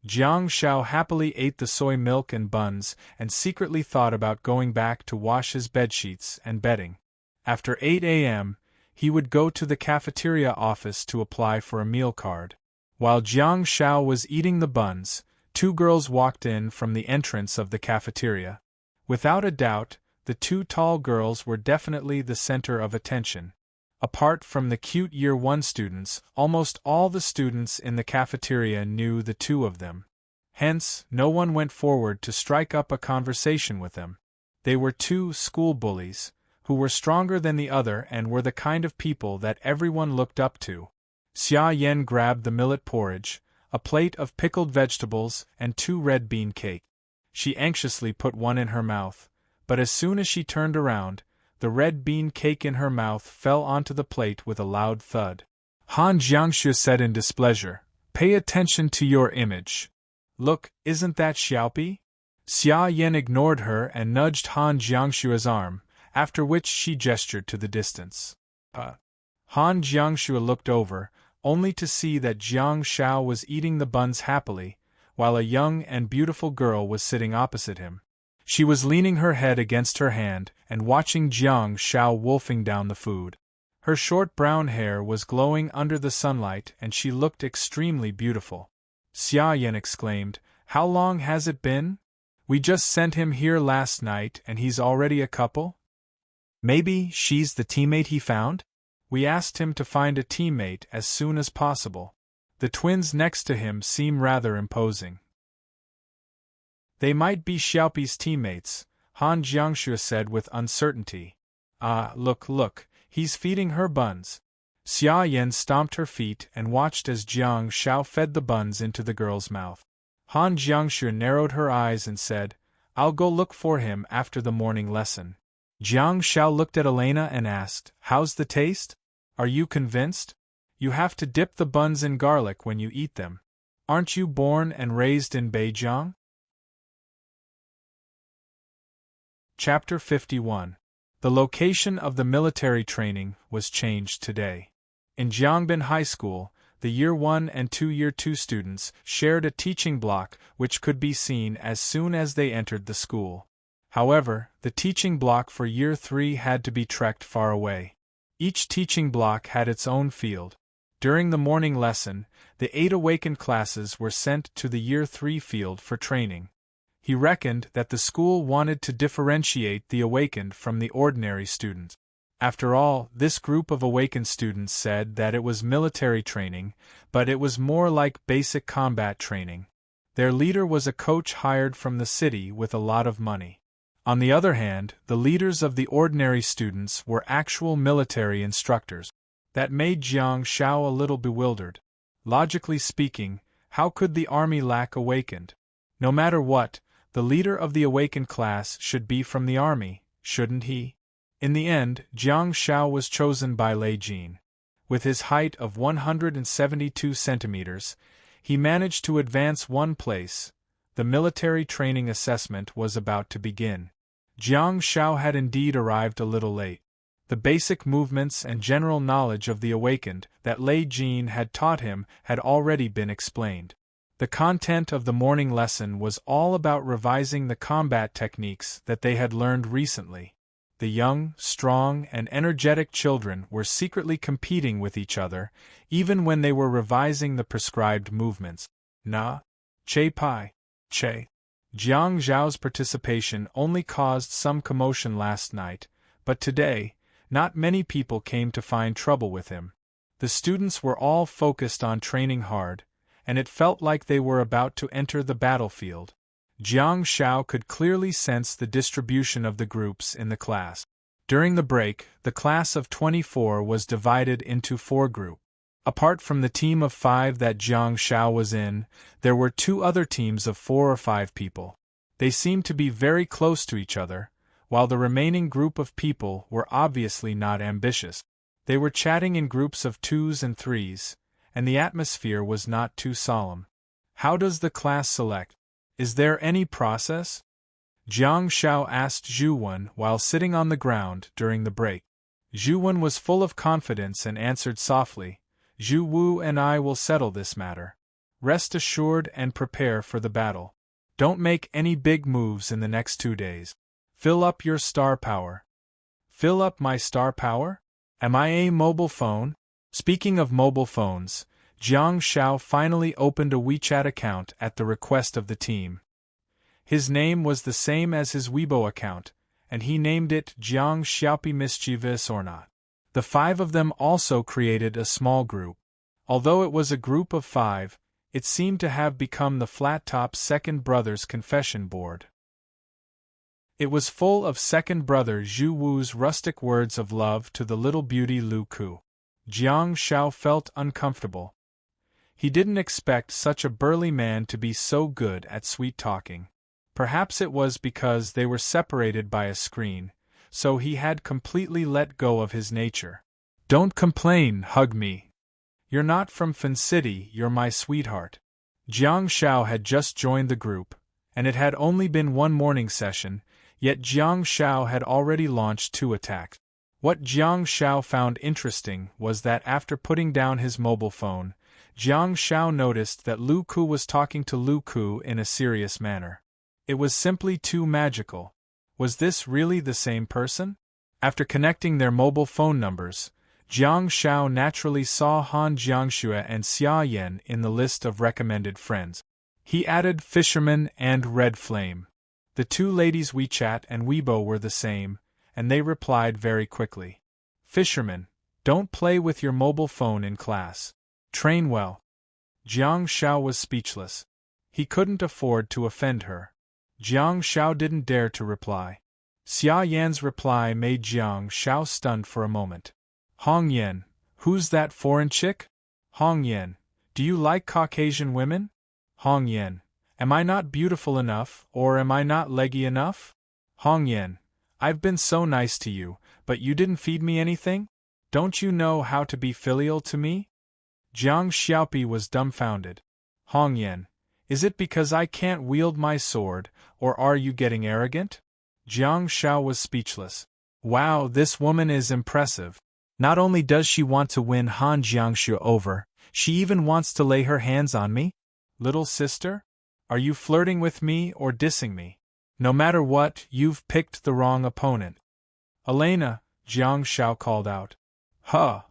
Jiang Shao happily ate the soy milk and buns and secretly thought about going back to wash his bedsheets and bedding. After 8 a.m., he would go to the cafeteria office to apply for a meal card. While Jiang Shao was eating the buns, 2 girls walked in from the entrance of the cafeteria. Without a doubt, the 2 tall girls were definitely the center of attention. Apart from the cute Year 1 students, almost all the students in the cafeteria knew the 2 of them. Hence, no one went forward to strike up a conversation with them. They were 2 school bullies, who were stronger than the other and were the kind of people that everyone looked up to. Xia Yan grabbed the millet porridge, a plate of pickled vegetables, and 2 red bean cake. She anxiously put one in her mouth, but as soon as she turned around, the red bean cake in her mouth fell onto the plate with a loud thud. Han Jiangxue said in displeasure, "Pay attention to your image. Look, isn't that Xiaopi?" Xia Yan ignored her and nudged Han Jiangxue's arm, after which she gestured to the distance. Han Jiangxue looked over, only to see that Jiang Shao was eating the buns happily, while a young and beautiful girl was sitting opposite him. She was leaning her head against her hand and watching Jiang Shao wolfing down the food. Her short brown hair was glowing under the sunlight and she looked extremely beautiful. Xia Yan exclaimed, "How long has it been? We just sent him here last night and he's already a couple? Maybe she's the teammate he found? We asked him to find a teammate as soon as possible. The twins next to him seem rather imposing." "They might be Xiaopi's teammates," Han Jiangxue said with uncertainty. "Ah, look, he's feeding her buns." Xia Yan stomped her feet and watched as Jiang Shao fed the buns into the girl's mouth. Han Jiangxue narrowed her eyes and said, "I'll go look for him after the morning lesson." Jiang Shao looked at Elena and asked, "How's the taste? Are you convinced? You have to dip the buns in garlic when you eat them. Aren't you born and raised in Beijing?" Chapter 51. The location of the military training was changed today. In Jiangbin High School, the Year 1 and Year 2 students shared a teaching block which could be seen as soon as they entered the school. However, the teaching block for Year 3 had to be trekked far away. Each teaching block had its own field. During the morning lesson, the 8 awakened classes were sent to the Year 3 field for training. He reckoned that the school wanted to differentiate the awakened from the ordinary students. After all, this group of awakened students said that it was military training, but it was more like basic combat training. Their leader was a coach hired from the city with a lot of money. On the other hand, the leaders of the ordinary students were actual military instructors. That made Jiang Shao a little bewildered. Logically speaking, how could the army lack awakened? No matter what, the leader of the awakened class should be from the army, shouldn't he? In the end, Jiang Shao was chosen by Lei Jin. With his height of 172 centimeters, he managed to advance 1 place. The military training assessment was about to begin. Jiang Shao had indeed arrived a little late. The basic movements and general knowledge of the awakened that Lei Jin had taught him had already been explained. The content of the morning lesson was all about revising the combat techniques that they had learned recently. The young, strong, and energetic children were secretly competing with each other, even when they were revising the prescribed movements. Na, che pai, che. Jiang Zhao's participation only caused some commotion last night, but today, not many people came to find trouble with him. The students were all focused on training hard, and it felt like they were about to enter the battlefield. Jiang Zhao could clearly sense the distribution of the groups in the class. During the break, the class of 24 was divided into 4 groups. Apart from the team of 5 that Jiang Zhao was in, there were 2 other teams of 4 or 5 people. They seemed to be very close to each other, while the remaining group of people were obviously not ambitious. They were chatting in groups of 2s and 3s, and the atmosphere was not too solemn. How does the class select? Is there any process? Jiang Zhao asked Zhu Wen while sitting on the ground during the break. Zhu Wen was full of confidence and answered softly, "Zhu Wu and I will settle this matter. Rest assured and prepare for the battle. Don't make any big moves in the next 2 days. Fill up your star power." Fill up my star power? Am I a mobile phone? Speaking of mobile phones, Jiang Zhao finally opened a WeChat account at the request of the team. His name was the same as his Weibo account, and he named it Jiang Xiaopi Mischievous or Not. The 5 of them also created a small group. Although it was a group of 5, it seemed to have become the flat-top second brother's confession board. It was full of second brother Zhu Wu's rustic words of love to the little beauty Lu Ku. Jiang Zhao felt uncomfortable. He didn't expect such a burly man to be so good at sweet-talking. Perhaps it was because they were separated by a screen, so he had completely let go of his nature. "Don't complain, hug me. You're not from Fin City, you're my sweetheart." Jiang Zhao had just joined the group, and it had only been 1 morning session, yet Jiang Zhao had already launched 2 attacks. What Jiang Zhao found interesting was that after putting down his mobile phone, Jiang Zhao noticed that Lu Ku was talking to Lu Ku in a serious manner. It was simply too magical. Was this really the same person? After connecting their mobile phone numbers, Jiang Zhao naturally saw Han Jiangxue and Xia Yan in the list of recommended friends. He added Fisherman and Red Flame. The 2 ladies' WeChat and Weibo were the same, and they replied very quickly. "Fisherman, don't play with your mobile phone in class. Train well." Jiang Zhao was speechless. He couldn't afford to offend her. Jiang Zhao didn't dare to reply. Xia Yan's reply made Jiang Zhao stunned for a moment. "Hong Yan, who's that foreign chick? Hong Yan, do you like Caucasian women? Hong Yan, am I not beautiful enough, or am I not leggy enough? Hong Yan, I've been so nice to you, but you didn't feed me anything? Don't you know how to be filial to me?" Jiang Xiaopi was dumbfounded. "Hong Yan, is it because I can't wield my sword, or are you getting arrogant?" Jiang Zhao was speechless. Wow, this woman is impressive. Not only does she want to win Han Jiangxue over, she even wants to lay her hands on me? Little sister? Are you flirting with me or dissing me? No matter what, you've picked the wrong opponent. "Elena," Jiang Zhao called out. "Huh!"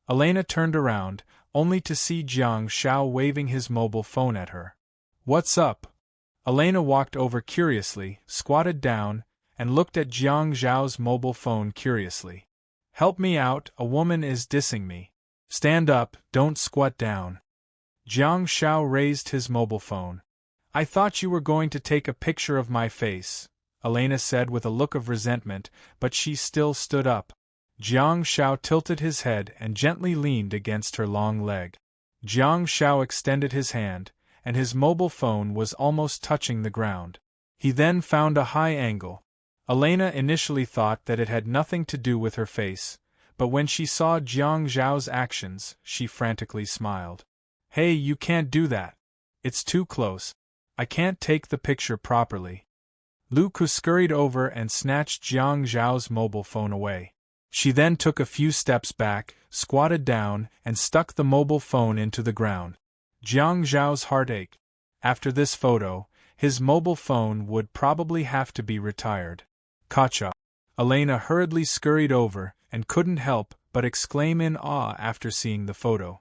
Elena turned around, only to see Jiang Zhao waving his mobile phone at her. "What's up?" Elena walked over curiously, squatted down, and looked at Jiang Zhao's mobile phone curiously. "Help me out, a woman is dissing me. Stand up, don't squat down." Jiang Zhao raised his mobile phone. "I thought you were going to take a picture of my face," Elena said with a look of resentment, but she still stood up. Jiang Zhao tilted his head and gently leaned against her long leg. Jiang Zhao extended his hand, and his mobile phone was almost touching the ground. He then found a high angle. Elena initially thought that it had nothing to do with her face, but when she saw Jiang Zhao's actions, she frantically smiled. "Hey, you can't do that. It's too close. I can't take the picture properly." Lu Ku scurried over and snatched Jiang Zhao's mobile phone away. She then took a few steps back, squatted down, and stuck the mobile phone into the ground. Jiang Zhao's heart ached. After this photo, his mobile phone would probably have to be retired. Gotcha. Elena hurriedly scurried over and couldn't help but exclaim in awe after seeing the photo.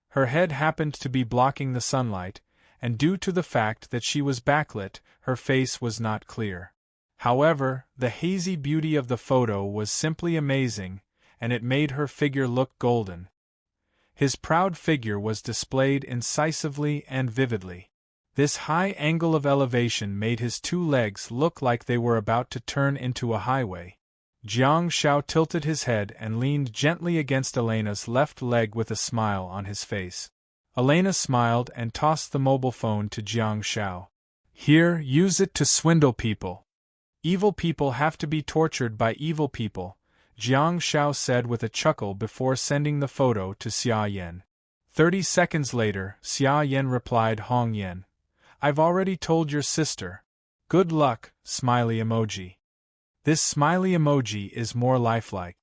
Her head happened to be blocking the sunlight, and due to the fact that she was backlit, her face was not clear. However, the hazy beauty of the photo was simply amazing, and it made her figure look golden. His proud figure was displayed incisively and vividly. This high angle of elevation made his two legs look like they were about to turn into a highway. Jiang Shao tilted his head and leaned gently against Elena's left leg with a smile on his face. Elena smiled and tossed the mobile phone to Jiang Shao. Here, use it to swindle people. Evil people have to be tortured by evil people, Jiang Shao said with a chuckle before sending the photo to Xia Yan. 30 seconds later, Xia Yan replied, Hong Yan. I've already told your sister. Good luck, smiley emoji. This smiley emoji is more lifelike.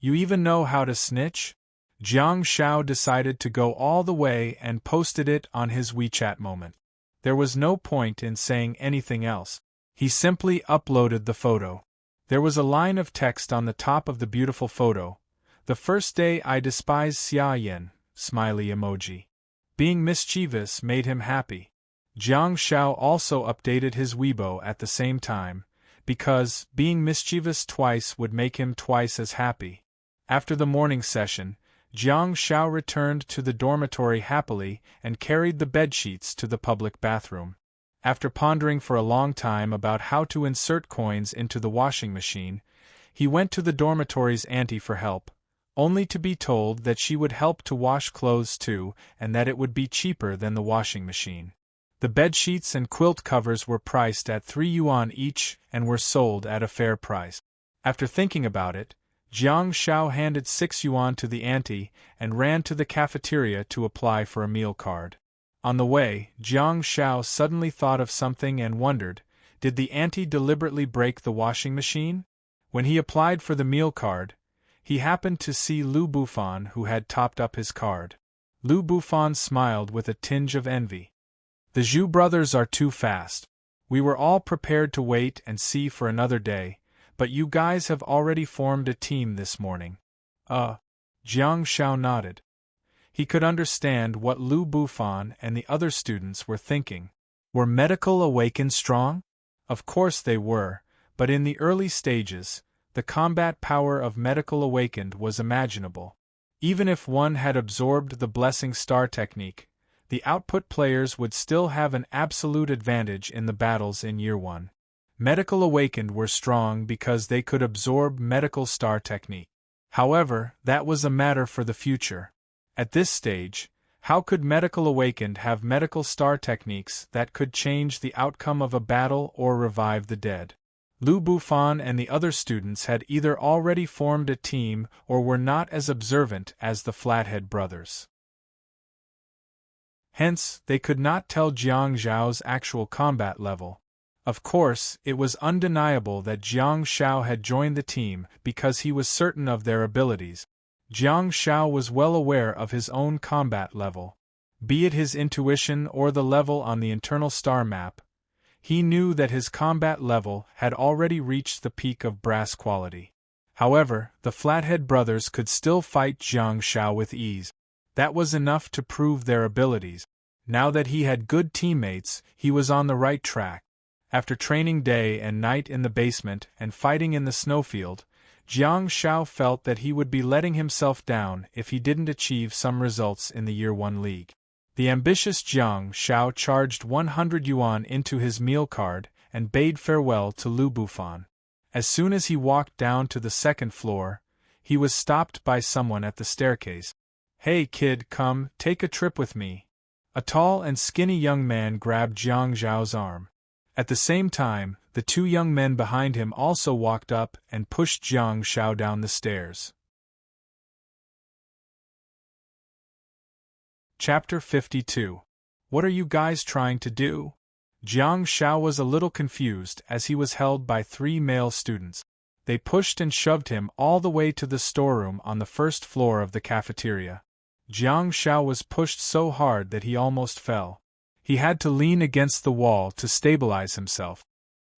You even know how to snitch? Jiang Shao decided to go all the way and posted it on his WeChat moment. There was no point in saying anything else. He simply uploaded the photo. There was a line of text on the top of the beautiful photo. The first day I despised Xia Yan, smiley emoji. Being mischievous made him happy. Jiang Shao also updated his Weibo at the same time, because being mischievous twice would make him twice as happy. After the morning session, Jiang Shao returned to the dormitory happily and carried the bedsheets to the public bathroom. After pondering for a long time about how to insert coins into the washing machine, he went to the dormitory's auntie for help, only to be told that she would help to wash clothes too and that it would be cheaper than the washing machine. The bedsheets and quilt covers were priced at 3 yuan each and were sold at a fair price. After thinking about it, Jiang Shao handed 6 yuan to the auntie and ran to the cafeteria to apply for a meal card. On the way, Jiang Shao suddenly thought of something and wondered, did the auntie deliberately break the washing machine? When he applied for the meal card, he happened to see Lu Bufan who had topped up his card. Lu Bufan smiled with a tinge of envy. The Zhu brothers are too fast. We were all prepared to wait and see for another day, but you guys have already formed a team this morning. Jiang Shao nodded. He could understand what Lu Bufan and the other students were thinking. Were Medical Awakened strong? Of course they were, but in the early stages, the combat power of Medical Awakened was imaginable. Even if one had absorbed the Blessing Star technique, the output players would still have an absolute advantage in the battles in Year 1. Medical Awakened were strong because they could absorb Medical Star technique. However, that was a matter for the future. At this stage, how could Medical Awakened have Medical Star techniques that could change the outcome of a battle or revive the dead? Lu Bufan and the other students had either already formed a team or were not as observant as the Flathead brothers. Hence, they could not tell Jiang Zhao's actual combat level. Of course, it was undeniable that Jiang Shao had joined the team because he was certain of their abilities. Jiang Shao was well aware of his own combat level. Be it his intuition or the level on the internal star map, he knew that his combat level had already reached the peak of brass quality. However, the Flathead brothers could still fight Jiang Shao with ease. That was enough to prove their abilities. Now that he had good teammates, he was on the right track. After training day and night in the basement and fighting in the snowfield, Jiang Shao felt that he would be letting himself down if he didn't achieve some results in the Year 1 league. The ambitious Jiang Shao charged 100 yuan into his meal card and bade farewell to Lu Bufan. As soon as he walked down to the second floor, he was stopped by someone at the staircase. Hey kid, come, take a trip with me. A tall and skinny young man grabbed Jiang Zhao's arm. At the same time, the two young men behind him also walked up and pushed Jiang Shao down the stairs. Chapter 52. What are you guys trying to do? Jiang Shao was a little confused as he was held by 3 male students. They pushed and shoved him all the way to the storeroom on the first floor of the cafeteria. Jiang Shao was pushed so hard that he almost fell. He had to lean against the wall to stabilize himself.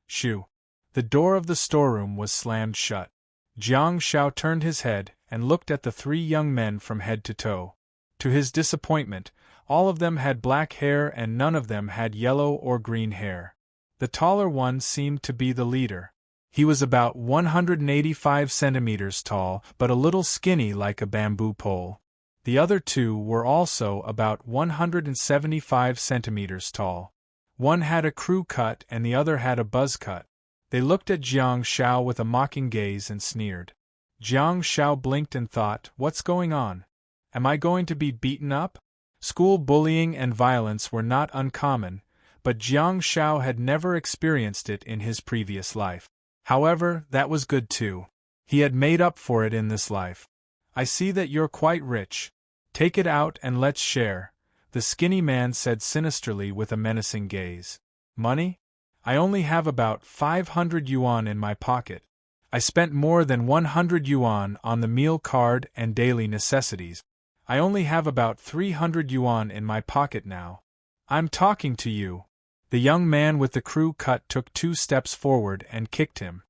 Shoo! The door of the storeroom was slammed shut. Jiang Shao turned his head and looked at the three young men from head to toe. To his disappointment, all of them had black hair and none of them had yellow or green hair. The taller one seemed to be the leader. He was about 185 centimeters tall, but a little skinny like a bamboo pole. The other two were also about 175 centimeters tall. One had a crew cut and the other had a buzz cut. They looked at Jiang Shao with a mocking gaze and sneered. Jiang Shao blinked and thought, what's going on? Am I going to be beaten up? School bullying and violence were not uncommon, but Jiang Shao had never experienced it in his previous life. However, that was good too. He had made up for it in this life. I see that you're quite rich. Take it out and let's share, the skinny man said sinisterly with a menacing gaze. Money? I only have about 500 yuan in my pocket. I spent more than 100 yuan on the meal card and daily necessities. I only have about 300 yuan in my pocket now. I'm talking to you. The young man with the crew cut took 2 steps forward and kicked him.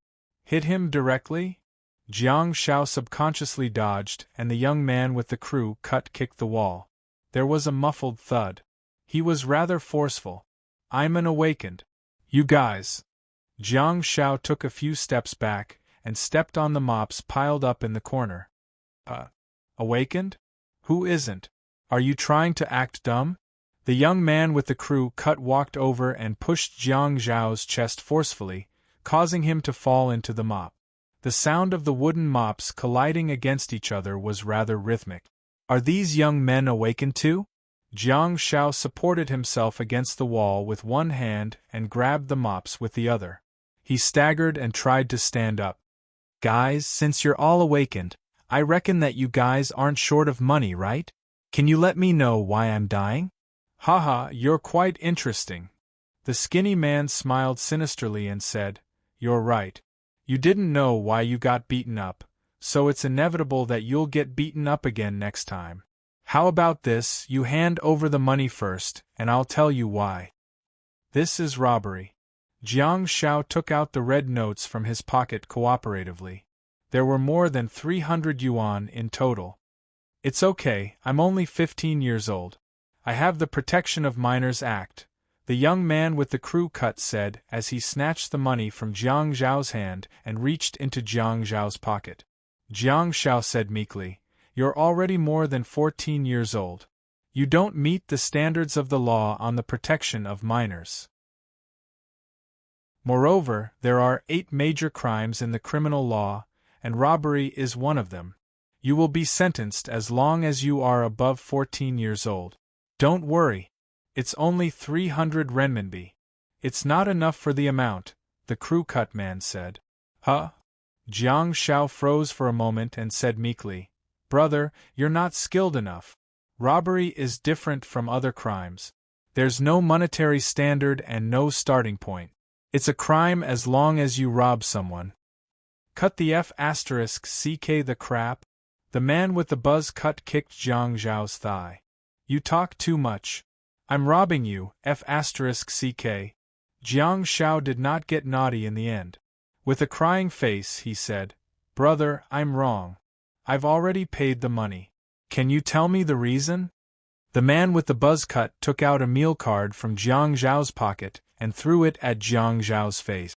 Hit him directly? Jiang Shao subconsciously dodged, and the young man with the crew cut kicked the wall. There was a muffled thud. He was rather forceful. I'm an awakened. You guys. Jiang Shao took a few steps back and stepped on the mops piled up in the corner. Awakened? Who isn't? Are you trying to act dumb? The young man with the crew cut walked over and pushed Jiang Zhao's chest forcefully, causing him to fall into the mop. The sound of the wooden mops colliding against each other was rather rhythmic. Are these young men awakened too? Jiang Shao supported himself against the wall with one hand and grabbed the mops with the other. He staggered and tried to stand up. Guys, since you're all awakened, I reckon that you guys aren't short of money, right? Can you let me know why I'm dying? Haha, you're quite interesting. The skinny man smiled sinisterly and said, You're right. You didn't know why you got beaten up, so it's inevitable that you'll get beaten up again next time. How about this, you hand over the money first, and I'll tell you why. This is robbery. Jiang Shao took out the red notes from his pocket cooperatively. There were more than 300 yuan in total. It's okay, I'm only 15 years old. I have the Protection of Minors Act, the young man with the crew cut said as he snatched the money from Jiang Zhao's hand and reached into Jiang Zhao's pocket. Jiang Zhao said meekly, You're already more than 14 years old. You don't meet the standards of the law on the protection of minors. Moreover, there are 8 major crimes in the criminal law, and robbery is one of them. You will be sentenced as long as you are above 14 years old. Don't worry. It's only 300 renminbi. It's not enough for the amount, the crew cut man said. Huh? Jiang Shao froze for a moment and said meekly, Brother, you're not skilled enough. Robbery is different from other crimes. There's no monetary standard and no starting point. It's a crime as long as you rob someone. Cut the F***ck the crap. The man with the buzz cut kicked Jiang Zhao's thigh. You talk too much. I'm robbing you, F***ck. Jiang Shao did not get naughty in the end. With a crying face, he said, Brother, I'm wrong. I've already paid the money. Can you tell me the reason? The man with the buzz cut took out a meal card from Jiang Zhao's pocket and threw it at Jiang Zhao's face.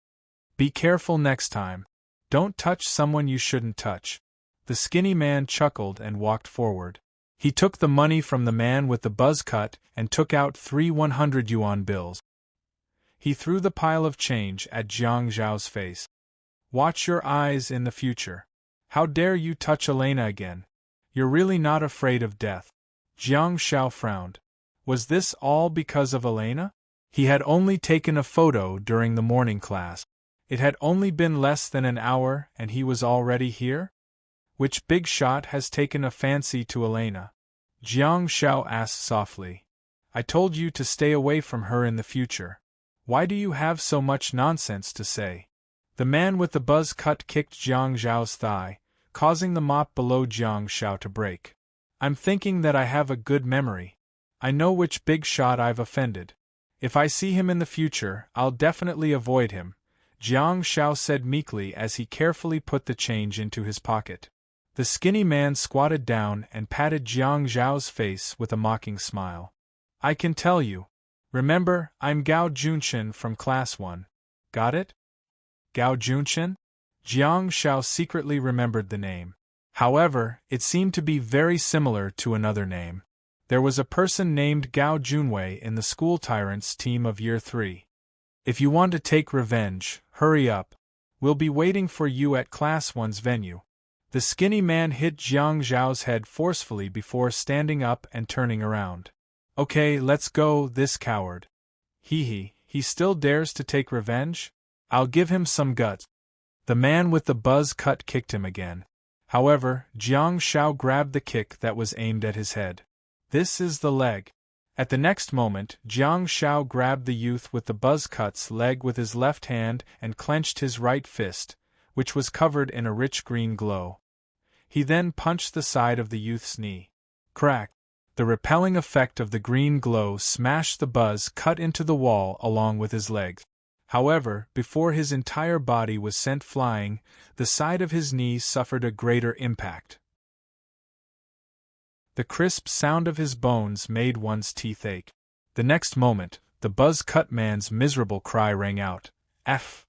Be careful next time. Don't touch someone you shouldn't touch. The skinny man chuckled and walked forward. He took the money from the man with the buzz cut and took out 3 100 yuan bills. He threw the pile of change at Jiang Zhao's face. Watch your eyes in the future. How dare you touch Elena again? You're really not afraid of death. Jiang Shao frowned. Was this all because of Elena? He had only taken a photo during the morning class. It had only been less than an hour and he was already here? Which big shot has taken a fancy to Elena? Jiang Shao asked softly. I told you to stay away from her in the future. Why do you have so much nonsense to say? The man with the buzz cut kicked Jiang Zhao's thigh, causing the mop below Jiang Shao to break. I'm thinking that I have a good memory. I know which big shot I've offended. If I see him in the future, I'll definitely avoid him, Jiang Shao said meekly as he carefully put the change into his pocket. The skinny man squatted down and patted Jiang Zhao's face with a mocking smile. I can tell you. Remember, I'm Gao Junshin from Class 1. Got it? Gao Junshin? Jiang Shao secretly remembered the name. However, it seemed to be very similar to another name. There was a person named Gao Junwei in the School Tyrants team of Year 3. If you want to take revenge, hurry up. We'll be waiting for you at Class 1's venue. The skinny man hit Jiang Zhao's head forcefully before standing up and turning around. Okay, let's go, this coward. He still dares to take revenge? I'll give him some guts. The man with the buzz cut kicked him again. However, Jiang Shao grabbed the kick that was aimed at his head. This is the leg. At the next moment, Jiang Shao grabbed the youth with the buzz cut's leg with his left hand and clenched his right fist, which was covered in a rich green glow. He then punched the side of the youth's knee. Crack! The repelling effect of the green glow smashed the buzz cut into the wall along with his legs. However, before his entire body was sent flying, the side of his knee suffered a greater impact. The crisp sound of his bones made one's teeth ache. The next moment, the buzz-cut man's miserable cry rang out, F.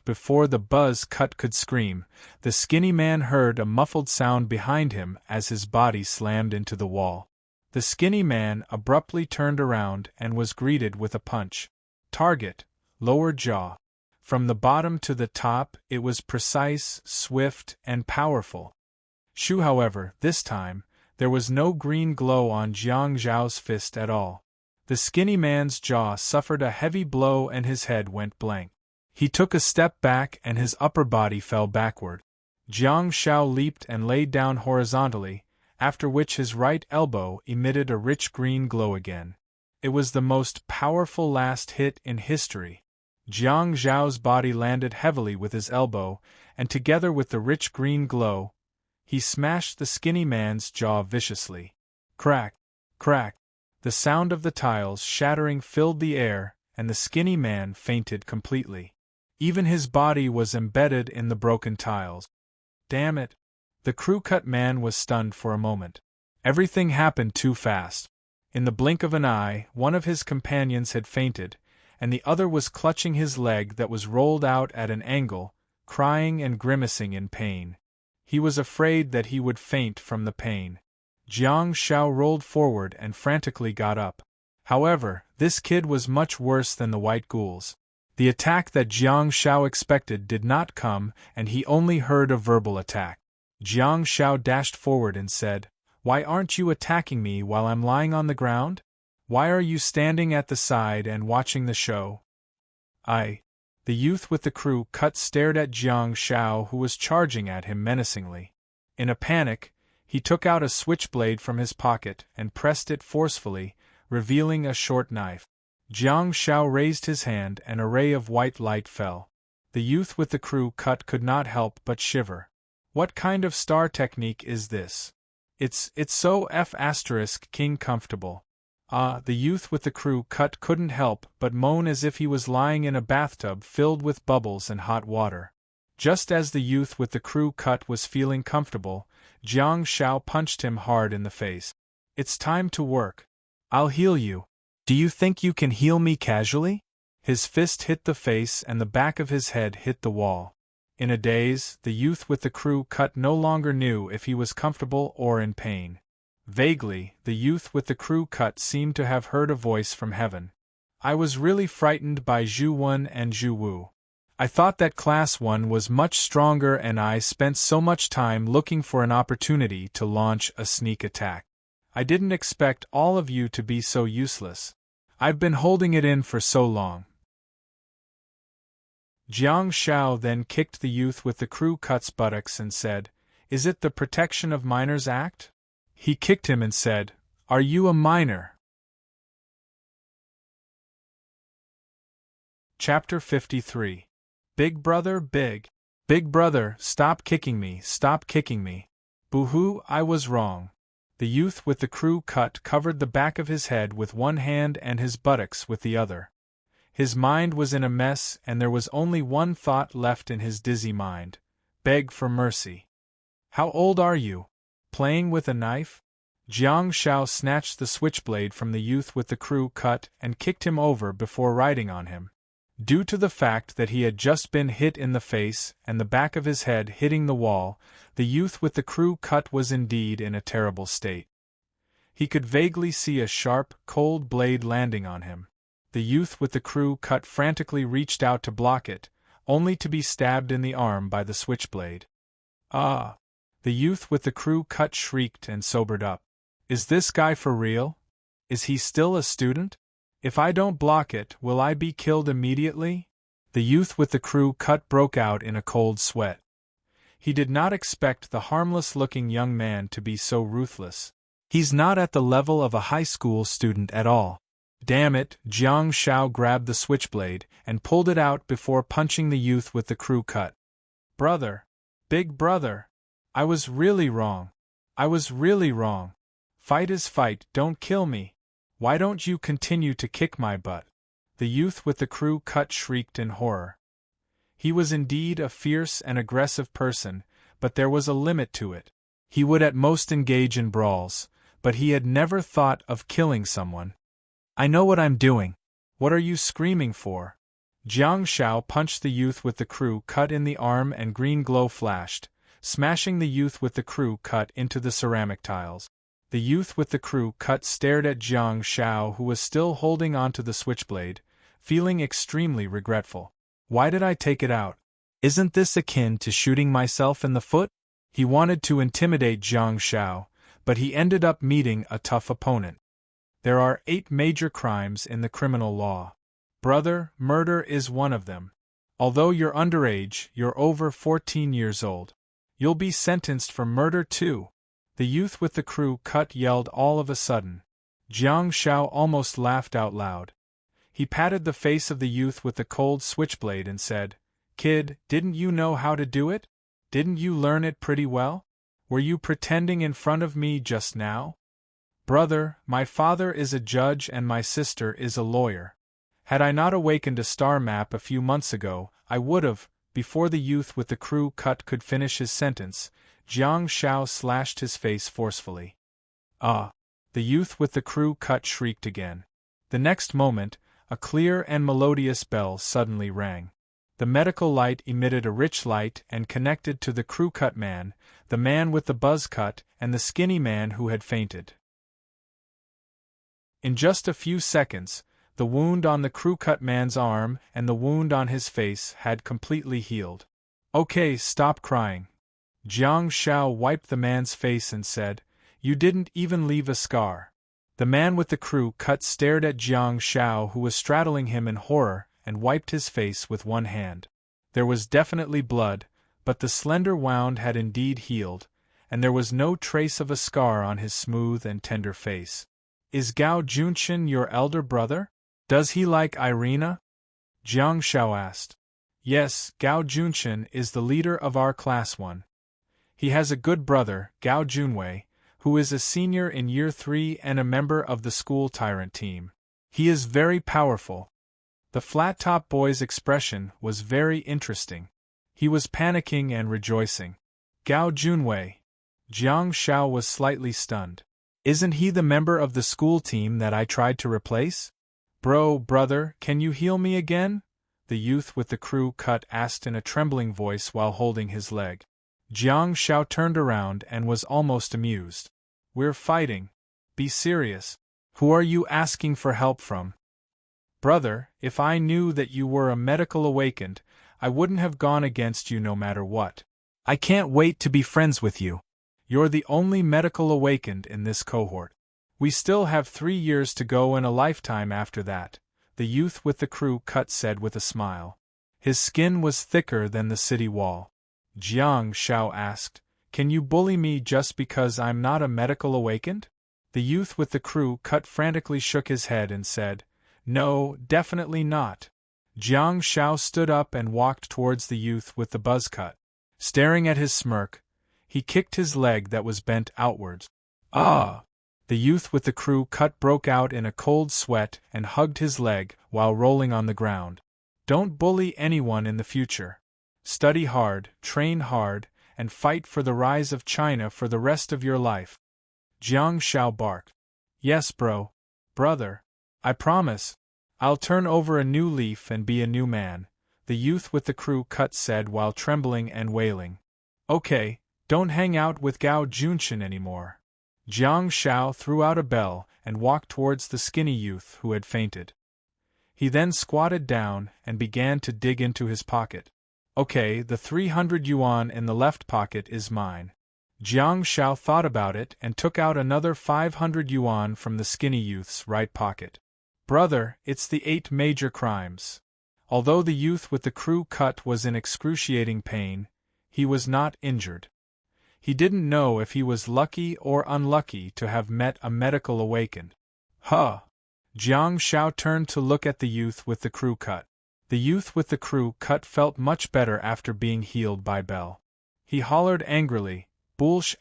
Before the buzz-cut could scream, the skinny man heard a muffled sound behind him as his body slammed into the wall. The skinny man abruptly turned around and was greeted with a punch. Target, lower jaw. From the bottom to the top, it was precise, swift, and powerful. Shoo, however, this time, there was no green glow on Jiang Zhao's fist at all. The skinny man's jaw suffered a heavy blow and his head went blank. He took a step back and his upper body fell backward. Jiang Shao leaped and laid down horizontally, after which his right elbow emitted a rich green glow again. It was the most powerful last hit in history. Jiang Zhao's body landed heavily with his elbow, and together with the rich green glow, he smashed the skinny man's jaw viciously. Crack! Crack! The sound of the tiles shattering filled the air, and the skinny man fainted completely. Even his body was embedded in the broken tiles. Damn it! The crew-cut man was stunned for a moment. Everything happened too fast. In the blink of an eye, one of his companions had fainted, and the other was clutching his leg that was rolled out at an angle, crying and grimacing in pain. He was afraid that he would faint from the pain. Jiang Shao rolled forward and frantically got up. However, this kid was much worse than the white ghouls. The attack that Jiang Shao expected did not come, and he only heard a verbal attack. Jiang Shao dashed forward and said, "Why aren't you attacking me while I'm lying on the ground? Why are you standing at the side and watching the show?" The youth with the crew cut stared at Jiang Shao, who was charging at him menacingly. In a panic, he took out a switchblade from his pocket and pressed it forcefully, revealing a short knife. Jiang Shao raised his hand and a ray of white light fell. The youth with the crew cut could not help but shiver. What kind of star technique is this? It's so King comfortable. The youth with the crew cut couldn't help but moan as if he was lying in a bathtub filled with bubbles and hot water. Just as the youth with the crew cut was feeling comfortable, Jiang Shao punched him hard in the face. "It's time to work. I'll heal you. Do you think you can heal me casually?" His fist hit the face and the back of his head hit the wall. In a daze, the youth with the crew cut no longer knew if he was comfortable or in pain. Vaguely, the youth with the crew cut seemed to have heard a voice from heaven. "I was really frightened by Zhu Wen and Zhu Wu. I thought that Class 1 was much stronger and I spent so much time looking for an opportunity to launch a sneak attack. I didn't expect all of you to be so useless. I've been holding it in for so long." Jiang Shao then kicked the youth with the crew cut's buttocks and said, "Is it the Protection of Minors Act?" He kicked him and said, "Are you a minor?" Chapter 53. Big Brother, Big Brother, stop kicking me, stop kicking me. Boo-hoo, I was wrong. The youth with the crew cut covered the back of his head with one hand and his buttocks with the other. His mind was in a mess and there was only one thought left in his dizzy mind: beg for mercy. How old are you? Playing with a knife? Jiang Shao snatched the switchblade from the youth with the crew cut and kicked him over before riding on him. Due to the fact that he had just been hit in the face and the back of his head hitting the wall, the youth with the crew cut was indeed in a terrible state. He could vaguely see a sharp, cold blade landing on him. The youth with the crew cut frantically reached out to block it, only to be stabbed in the arm by the switchblade. Ah! The youth with the crew cut shrieked and sobered up. Is this guy for real? Is he still a student? If I don't block it, will I be killed immediately? The youth with the crew cut broke out in a cold sweat. He did not expect the harmless-looking young man to be so ruthless. He's not at the level of a high school student at all. Damn it, Jiang Shao grabbed the switchblade and pulled it out before punching the youth with the crew cut. Brother! Big brother! I was really wrong. I was really wrong. Fight is fight, don't kill me. Why don't you continue to kick my butt? The youth with the crew cut shrieked in horror. He was indeed a fierce and aggressive person, but there was a limit to it. He would at most engage in brawls, but he had never thought of killing someone. I know what I'm doing. What are you screaming for? Jiang Shao punched the youth with the crew cut in the arm and green glow flashed, smashing the youth with the crew cut into the ceramic tiles. The youth with the crew cut stared at Jiang Shao, who was still holding onto the switchblade, feeling extremely regretful. Why did I take it out? Isn't this akin to shooting myself in the foot? He wanted to intimidate Jiang Shao, but he ended up meeting a tough opponent. There are 8 major crimes in the criminal law. Brother, murder is one of them. Although you're underage, you're over 14 years old. You'll be sentenced for murder too. The youth with the crew cut yelled all of a sudden. Jiang Shao almost laughed out loud. He patted the face of the youth with the cold switchblade and said, "Kid, didn't you know how to do it? Didn't you learn it pretty well? Were you pretending in front of me just now? Brother, my father is a judge and my sister is a lawyer. Had I not awakened a star map a few months ago, I would have." Before the youth with the crew cut could finish his sentence, Jiang Shao slashed his face forcefully. Ah! The youth with the crew cut shrieked again. The next moment, a clear and melodious bell suddenly rang. The medical light emitted a rich light and connected to the crew cut man, the man with the buzz cut, and the skinny man who had fainted. In just a few seconds, the wound on the crew cut man's arm and the wound on his face had completely healed. Okay, stop crying. Jiang Shao wiped the man's face and said, "You didn't even leave a scar." The man with the crew cut stared at Jiang Shao, who was straddling him in horror, and wiped his face with one hand. There was definitely blood, but the slender wound had indeed healed, and there was no trace of a scar on his smooth and tender face. Is Gao Junshin your elder brother? Does he like Irina? Jiang Shao asked. Yes, Gao Junshin is the leader of our class 1. He has a good brother, Gao Junwei, who is a senior in Year 3 and a member of the school tyrant team. He is very powerful. The flat-top boy's expression was very interesting. He was panicking and rejoicing. Gao Junwei. Jiang Shao was slightly stunned. Isn't he the member of the school team that I tried to replace? Brother, can you heal me again? The youth with the crew cut asked in a trembling voice while holding his leg. Jiang Shao turned around and was almost amused. We're fighting. Be serious. Who are you asking for help from? Brother, if I knew that you were a medical awakened, I wouldn't have gone against you no matter what. I can't wait to be friends with you. You're the only medical awakened in this cohort. We still have 3 years to go and a lifetime after that, the youth with the crew cut said with a smile. His skin was thicker than the city wall. Jiang Shao asked, Can you bully me just because I'm not a medical awakened? The youth with the crew cut frantically shook his head and said, No, definitely not. Jiang Shao stood up and walked towards the youth with the buzz cut. Staring at his smirk, He kicked his leg that was bent outwards. Ah! The youth with the crew cut broke out in a cold sweat and hugged his leg while rolling on the ground. Don't bully anyone in the future. Study hard, train hard, and fight for the rise of China for the rest of your life. Jiang Shao barked. Yes, brother. I promise. I'll turn over a new leaf and be a new man, the youth with the crew cut said while trembling and wailing. Okay, don't hang out with Gao Junshin anymore. Jiang Shao threw out a bell and walked towards the skinny youth who had fainted. He then squatted down and began to dig into his pocket. Okay, the 300 yuan in the left pocket is mine. Jiang Shao thought about it and took out another 500 yuan from the skinny youth's right pocket. Brother, it's the 8 major crimes. Although the youth with the crew cut was in excruciating pain, he was not injured. He didn't know if he was lucky or unlucky to have met a medical awakened. Huh! Jiang Shao turned to look at the youth with the crew cut. The youth with the crew cut felt much better after being healed by Bell. He hollered angrily, Bullsh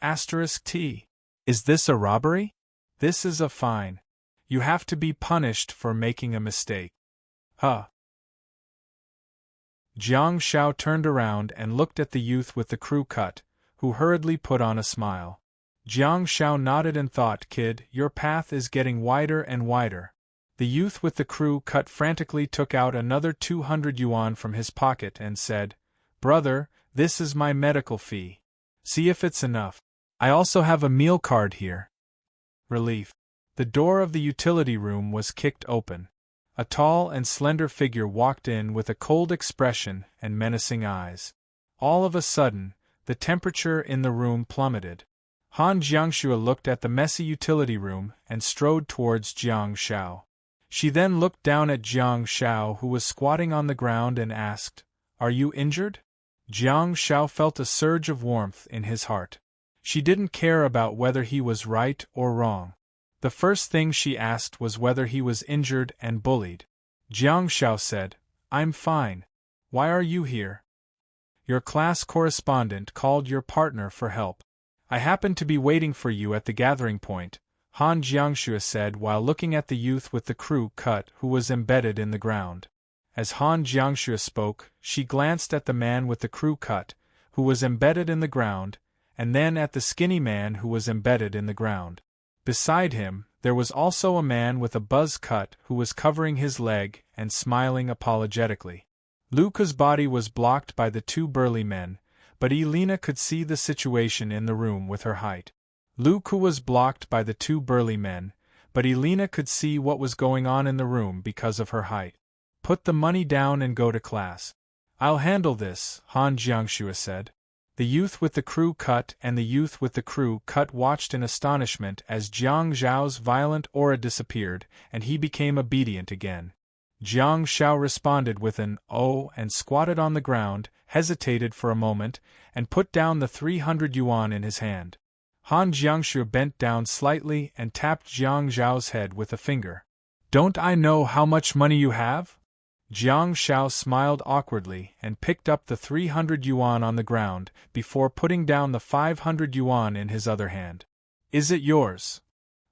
*T. Is this a robbery? This is a fine. You have to be punished for making a mistake. Huh. Jiang Shao turned around and looked at the youth with the crew cut, who hurriedly put on a smile. Jiang Shao nodded and thought, Kid, your path is getting wider and wider. The youth with the crew cut frantically took out another 200 yuan from his pocket and said, Brother, this is my medical fee. See if it's enough. I also have a meal card here. Relief. The door of the utility room was kicked open. A tall and slender figure walked in with a cold expression and menacing eyes. All of a sudden, the temperature in the room plummeted. Han Jiangxue looked at the messy utility room and strode towards Jiang Shao. She then looked down at Jiang Shao, who was squatting on the ground, and asked, Are you injured? Jiang Shao felt a surge of warmth in his heart. She didn't care about whether he was right or wrong. The first thing she asked was whether he was injured and bullied. Jiang Shao said, I'm fine. Why are you here? Your class correspondent called your partner for help. I happened to be waiting for you at the gathering point, Han Jiangxue said while looking at the youth with the crew cut who was embedded in the ground. As Han Jiangxue spoke, she glanced at the man with the crew cut, who was embedded in the ground, and then at the skinny man who was embedded in the ground. Beside him, there was also a man with a buzz cut who was covering his leg and smiling apologetically. Luca's body was blocked by the 2 burly men, but Elena could see the situation in the room with her height. Luca was blocked by the 2 burly men, but Elena could see what was going on in the room because of her height. Put the money down and go to class. I'll handle this, Han Jiangxue said. The youth with the crew cut and the youth with the crew cut watched in astonishment as Jiang Zhao's violent aura disappeared and he became obedient again. Jiang Shao responded with an "oh" and squatted on the ground, hesitated for a moment, and put down the 300 yuan in his hand. Han Jiangxue bent down slightly and tapped Jiang Zhao's head with a finger. Don't I know how much money you have? Jiang Shao smiled awkwardly and picked up the 300 yuan on the ground before putting down the 500 yuan in his other hand. Is it yours?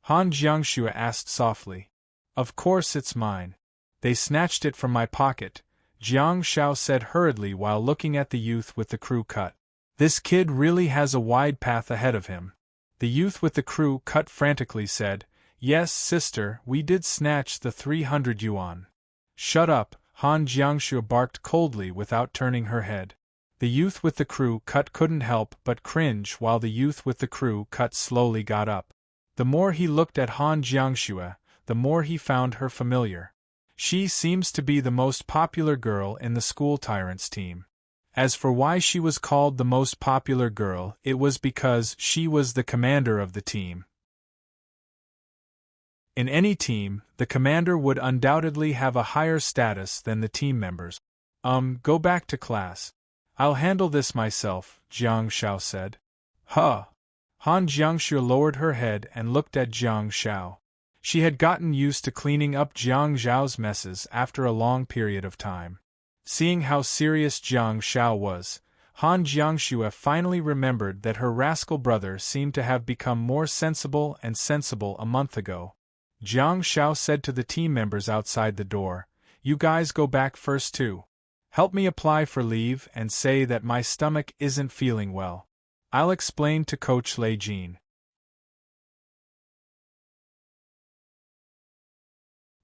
Han Jiangxue asked softly. Of course it's mine. They snatched it from my pocket, Jiang Shao said hurriedly while looking at the youth with the crew cut. This kid really has a wide path ahead of him. The youth with the crew cut frantically said, Yes, sister, we did snatch the 300 yuan. Shut up, Han Jiangxue barked coldly without turning her head. The youth with the crew cut couldn't help but cringe while the youth with the crew cut slowly got up. The more he looked at Han Jiangxue, the more he found her familiar. She seems to be the most popular girl in the school tyrants team. As for why she was called the most popular girl, it was because she was the commander of the team. In any team, the commander would undoubtedly have a higher status than the team members. Go back to class. I'll handle this myself, Jiang Shao said. Huh. Han Jiangxue lowered her head and looked at Jiang Shao. She had gotten used to cleaning up Jiang Zhao's messes after a long period of time. Seeing how serious Jiang Shao was, Han Jiangxue finally remembered that her rascal brother seemed to have become more sensible and sensible a month ago. Jiang Shao said to the team members outside the door, "You guys go back first too. Help me apply for leave and say that my stomach isn't feeling well. I'll explain to Coach Lei Jin."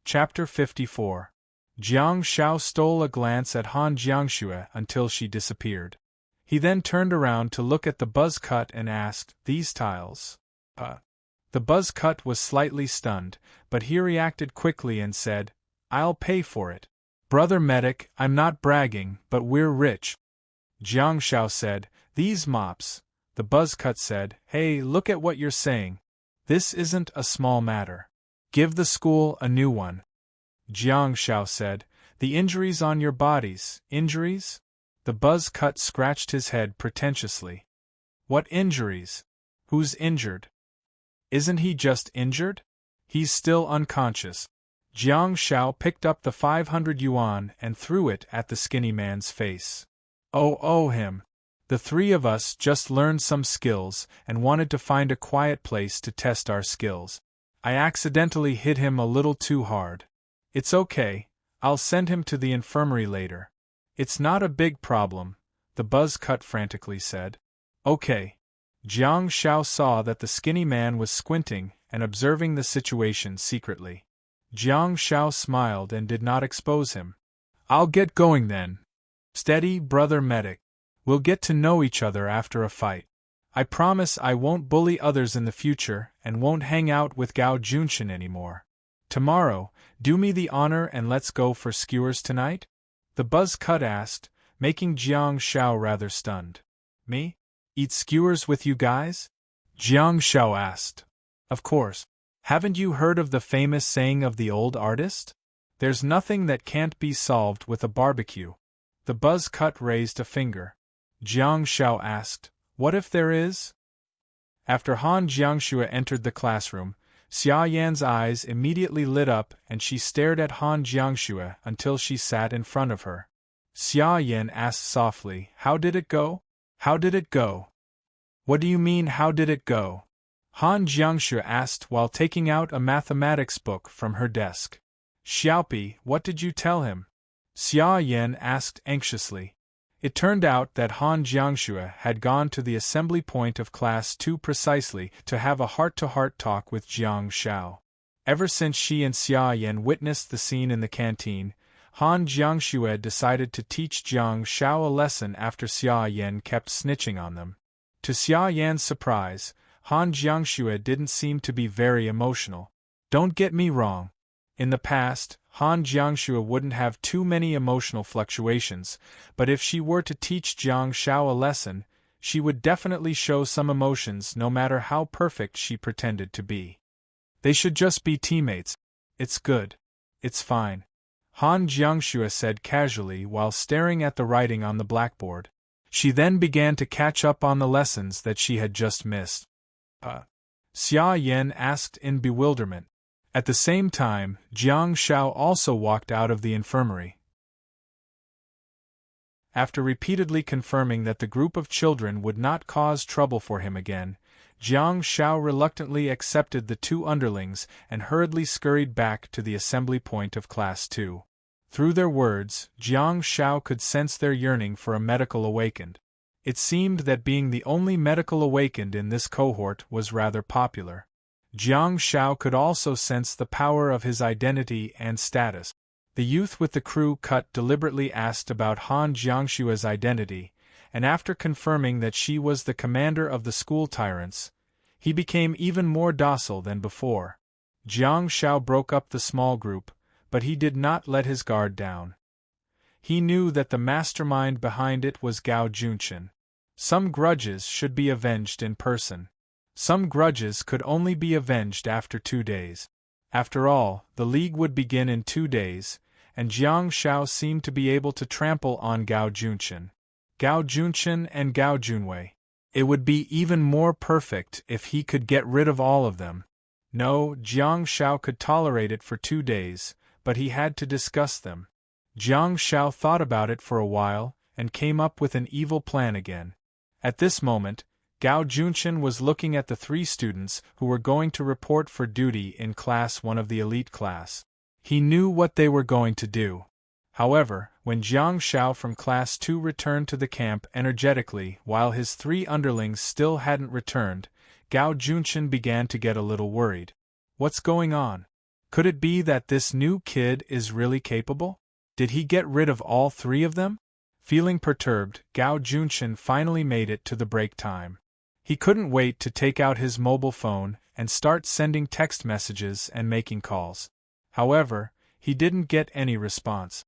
Chapter 54. Jiang Shao stole a glance at Han Jiangxue until she disappeared. He then turned around to look at the buzz cut and asked, "These tiles?" The buzz cut was slightly stunned, but he reacted quickly and said, "I'll pay for it. Brother Medic, I'm not bragging, but we're rich." Jiang Shao said, "These mops." The buzz cut said, "Hey, look at what you're saying. This isn't a small matter. Give the school a new one." Jiang Shao said, "The injuries on your bodies, injuries?" The buzz cut scratched his head pretentiously. "What injuries? Who's injured? Isn't he just injured? He's still unconscious." Jiang Shao picked up the 500 yuan and threw it at the skinny man's face. Oh, him. The three of us just learned some skills and wanted to find a quiet place to test our skills. I accidentally hit him a little too hard. It's okay, I'll send him to the infirmary later. It's not a big problem, the buzz cut frantically said. Okay. Jiang Shao saw that the skinny man was squinting and observing the situation secretly. Jiang Shao smiled and did not expose him. "I'll get going then. Steady, brother medic. We'll get to know each other after a fight. I promise I won't bully others in the future and won't hang out with Gao Junshin anymore. Tomorrow, do me the honor and let's go for skewers tonight?" The buzz cut asked, making Jiang Shao rather stunned. "Me? Eat skewers with you guys?" Jiang Shao asked. "Of course. Haven't you heard of the famous saying of the old artist? There's nothing that can't be solved with a barbecue." The buzz cut raised a finger. Jiang Shao asked, "What if there is?" After Han Jiangxue entered the classroom, Xia Yan's eyes immediately lit up and she stared at Han Jiangxue until she sat in front of her. Xia Yan asked softly, "How did it go? How did it go?" "What do you mean, how did it go?" Han Jiangxue asked while taking out a mathematics book from her desk. "Xiaopi, what did you tell him?" Xia Yan asked anxiously. It turned out that Han Jiangxue had gone to the assembly point of Class 2 precisely to have a heart-to-heart talk with Jiang Shao. Ever since she and Xia Yan witnessed the scene in the canteen, Han Jiangxue decided to teach Jiang Shao a lesson after Xia Yan kept snitching on them. To Xia Yan's surprise, Han Jiangxue didn't seem to be very emotional. Don't get me wrong. In the past, Han Jiangxue wouldn't have too many emotional fluctuations, but if she were to teach Jiang Shao a lesson, she would definitely show some emotions no matter how perfect she pretended to be. They should just be teammates. It's good. It's fine. Han Jiangxue said casually while staring at the writing on the blackboard. She then began to catch up on the lessons that she had just missed. Xia Yan asked in bewilderment. At the same time, Jiang Shao also walked out of the infirmary. After repeatedly confirming that the group of children would not cause trouble for him again, Jiang Shao reluctantly accepted the two underlings and hurriedly scurried back to the assembly point of Class 2. Through their words, Jiang Shao could sense their yearning for a medical awakened. It seemed that being the only medical awakened in this cohort was rather popular. Jiang Shao could also sense the power of his identity and status. The youth with the crew cut deliberately asked about Han Jiangxue's identity, and after confirming that she was the commander of the school tyrants, he became even more docile than before. Jiang Shao broke up the small group, but he did not let his guard down. He knew that the mastermind behind it was Gao Junshin. Some grudges should be avenged in person. Some grudges could only be avenged after 2 days. After all, the league would begin in 2 days, and Jiang Shao seemed to be able to trample on Gao Junshin. Gao Junshin and Gao Junwei. It would be even more perfect if he could get rid of all of them. No, Jiang Shao could tolerate it for 2 days, but he had to discuss them. Jiang Shao thought about it for a while, and came up with an evil plan again. At this moment, Gao Junshin was looking at the 3 students who were going to report for duty in Class 1 of the elite class. He knew what they were going to do. However, when Jiang Xiao from Class 2 returned to the camp energetically while his 3 underlings still hadn't returned, Gao Junshin began to get a little worried. What's going on? Could it be that this new kid is really capable? Did he get rid of all 3 of them? Feeling perturbed, Gao Junshin finally made it to the break time. He couldn't wait to take out his mobile phone and start sending text messages and making calls. However, he didn't get any response.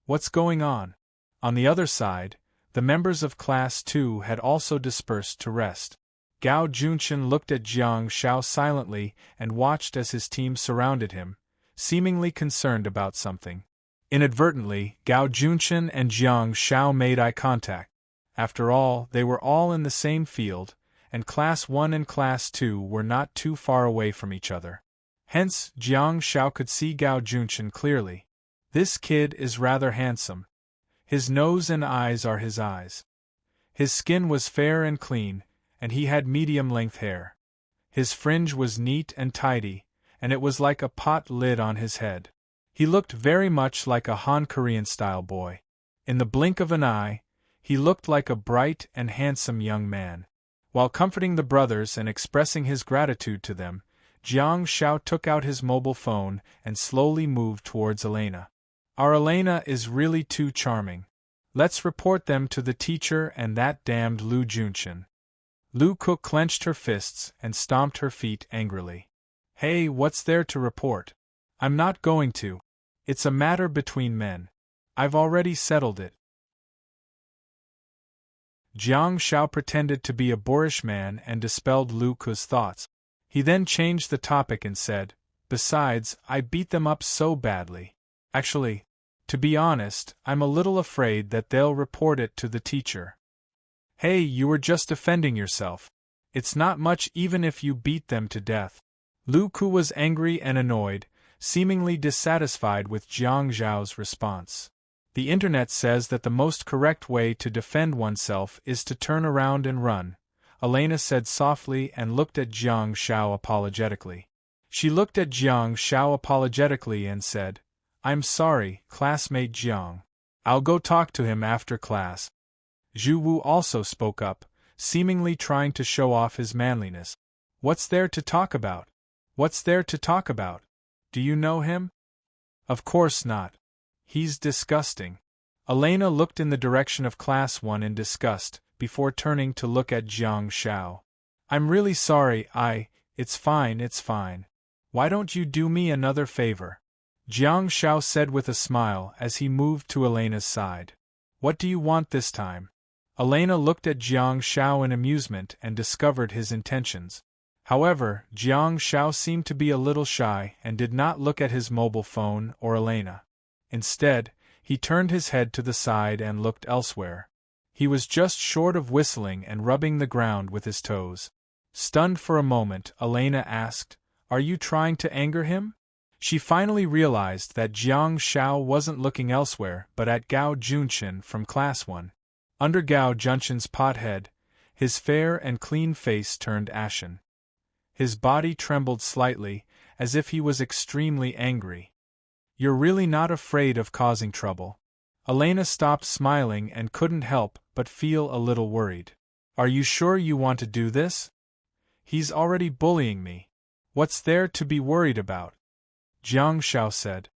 What's going on? On the other side, the members of Class 2 had also dispersed to rest. Gao Junshin looked at Jiang Xiao silently and watched as his team surrounded him, seemingly concerned about something. Inadvertently, Gao Junshin and Jiang Xiao made eye contact. After all, they were all in the same field, and Class 1 and Class 2 were not too far away from each other. Hence, Jiang Xiao could see Gao Junshin clearly. This kid is rather handsome. His nose and eyes are his eyes. His skin was fair and clean, and he had medium-length hair. His fringe was neat and tidy, and it was like a pot lid on his head. He looked very much like a Han Korean-style boy. In the blink of an eye, he looked like a bright and handsome young man. While comforting the brothers and expressing his gratitude to them, Jiang Xiao took out his mobile phone and slowly moved towards Elena. Our Elena is really too charming. Let's report them to the teacher and that damned Lu Junshin. Lu Cook clenched her fists and stomped her feet angrily. Hey, what's there to report? I'm not going to. It's a matter between men. I've already settled it. Jiang Xiao pretended to be a boorish man and dispelled Lu Cook's thoughts. He then changed the topic and said, Besides, I beat them up so badly. Actually, to be honest, I'm a little afraid that they'll report it to the teacher. Hey, you were just defending yourself. It's not much even if you beat them to death. Lu Ku was angry and annoyed, seemingly dissatisfied with Jiang Xiao's response. The internet says that the most correct way to defend oneself is to turn around and run, Elena said softly and looked at Jiang Xiao apologetically. She looked at Jiang Xiao apologetically and said, I'm sorry, classmate Jiang. I'll go talk to him after class. Zhu Wu also spoke up, seemingly trying to show off his manliness. What's there to talk about? What's there to talk about? Do you know him? Of course not. He's disgusting. Elena looked in the direction of Class 1 in disgust, before turning to look at Jiang Xiao. I'm really sorry, it's fine, it's fine. Why don't you do me another favor? Jiang Xiao said with a smile as he moved to Elena's side. What do you want this time? Elena looked at Jiang Xiao in amusement and discovered his intentions. However, Jiang Xiao seemed to be a little shy and did not look at his mobile phone or Elena. Instead, he turned his head to the side and looked elsewhere. He was just short of whistling and rubbing the ground with his toes. Stunned for a moment, Elena asked, Are you trying to anger him? She finally realized that Jiang Xiao wasn't looking elsewhere but at Gao Junshin from Class 1. Under Gao Junshin's pot head, his fair and clean face turned ashen. His body trembled slightly, as if he was extremely angry. You're really not afraid of causing trouble? Elena stopped smiling and couldn't help but feel a little worried. Are you sure you want to do this? He's already bullying me. What's there to be worried about? Jiang Xiao said.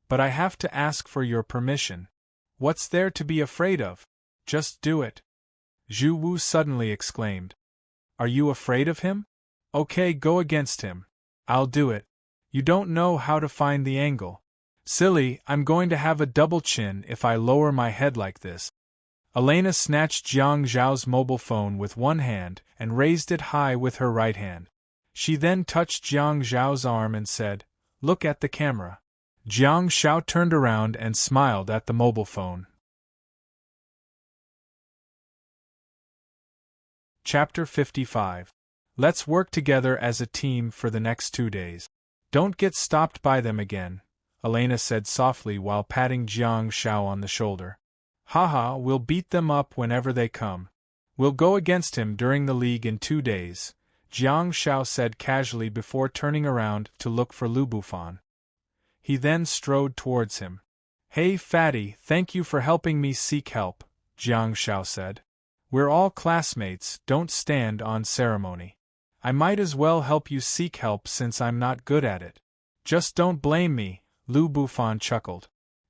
But I have to ask for your permission. What's there to be afraid of? Just do it. Zhu Wu suddenly exclaimed. Are you afraid of him? Okay, go against him. I'll do it. You don't know how to find the angle. Silly, I'm going to have a double chin if I lower my head like this. Elena snatched Jiang Xiao's mobile phone with one hand and raised it high with her right hand. She then touched Jiang Xiao's arm and said, Look at the camera. Jiang Xiao turned around and smiled at the mobile phone. Chapter 55. Let's work together as a team for the next 2 days. Don't get stopped by them again, Elena said softly while patting Jiang Xiao on the shoulder. Haha, we'll beat them up whenever they come. We'll go against him during the league in 2 days, Jiang Shao said casually before turning around to look for Lu Bufan. He then strode towards him. Hey fatty, thank you for helping me seek help, Jiang Shao said. We're all classmates, don't stand on ceremony. I might as well help you seek help since I'm not good at it. Just don't blame me, Lu Bufan chuckled.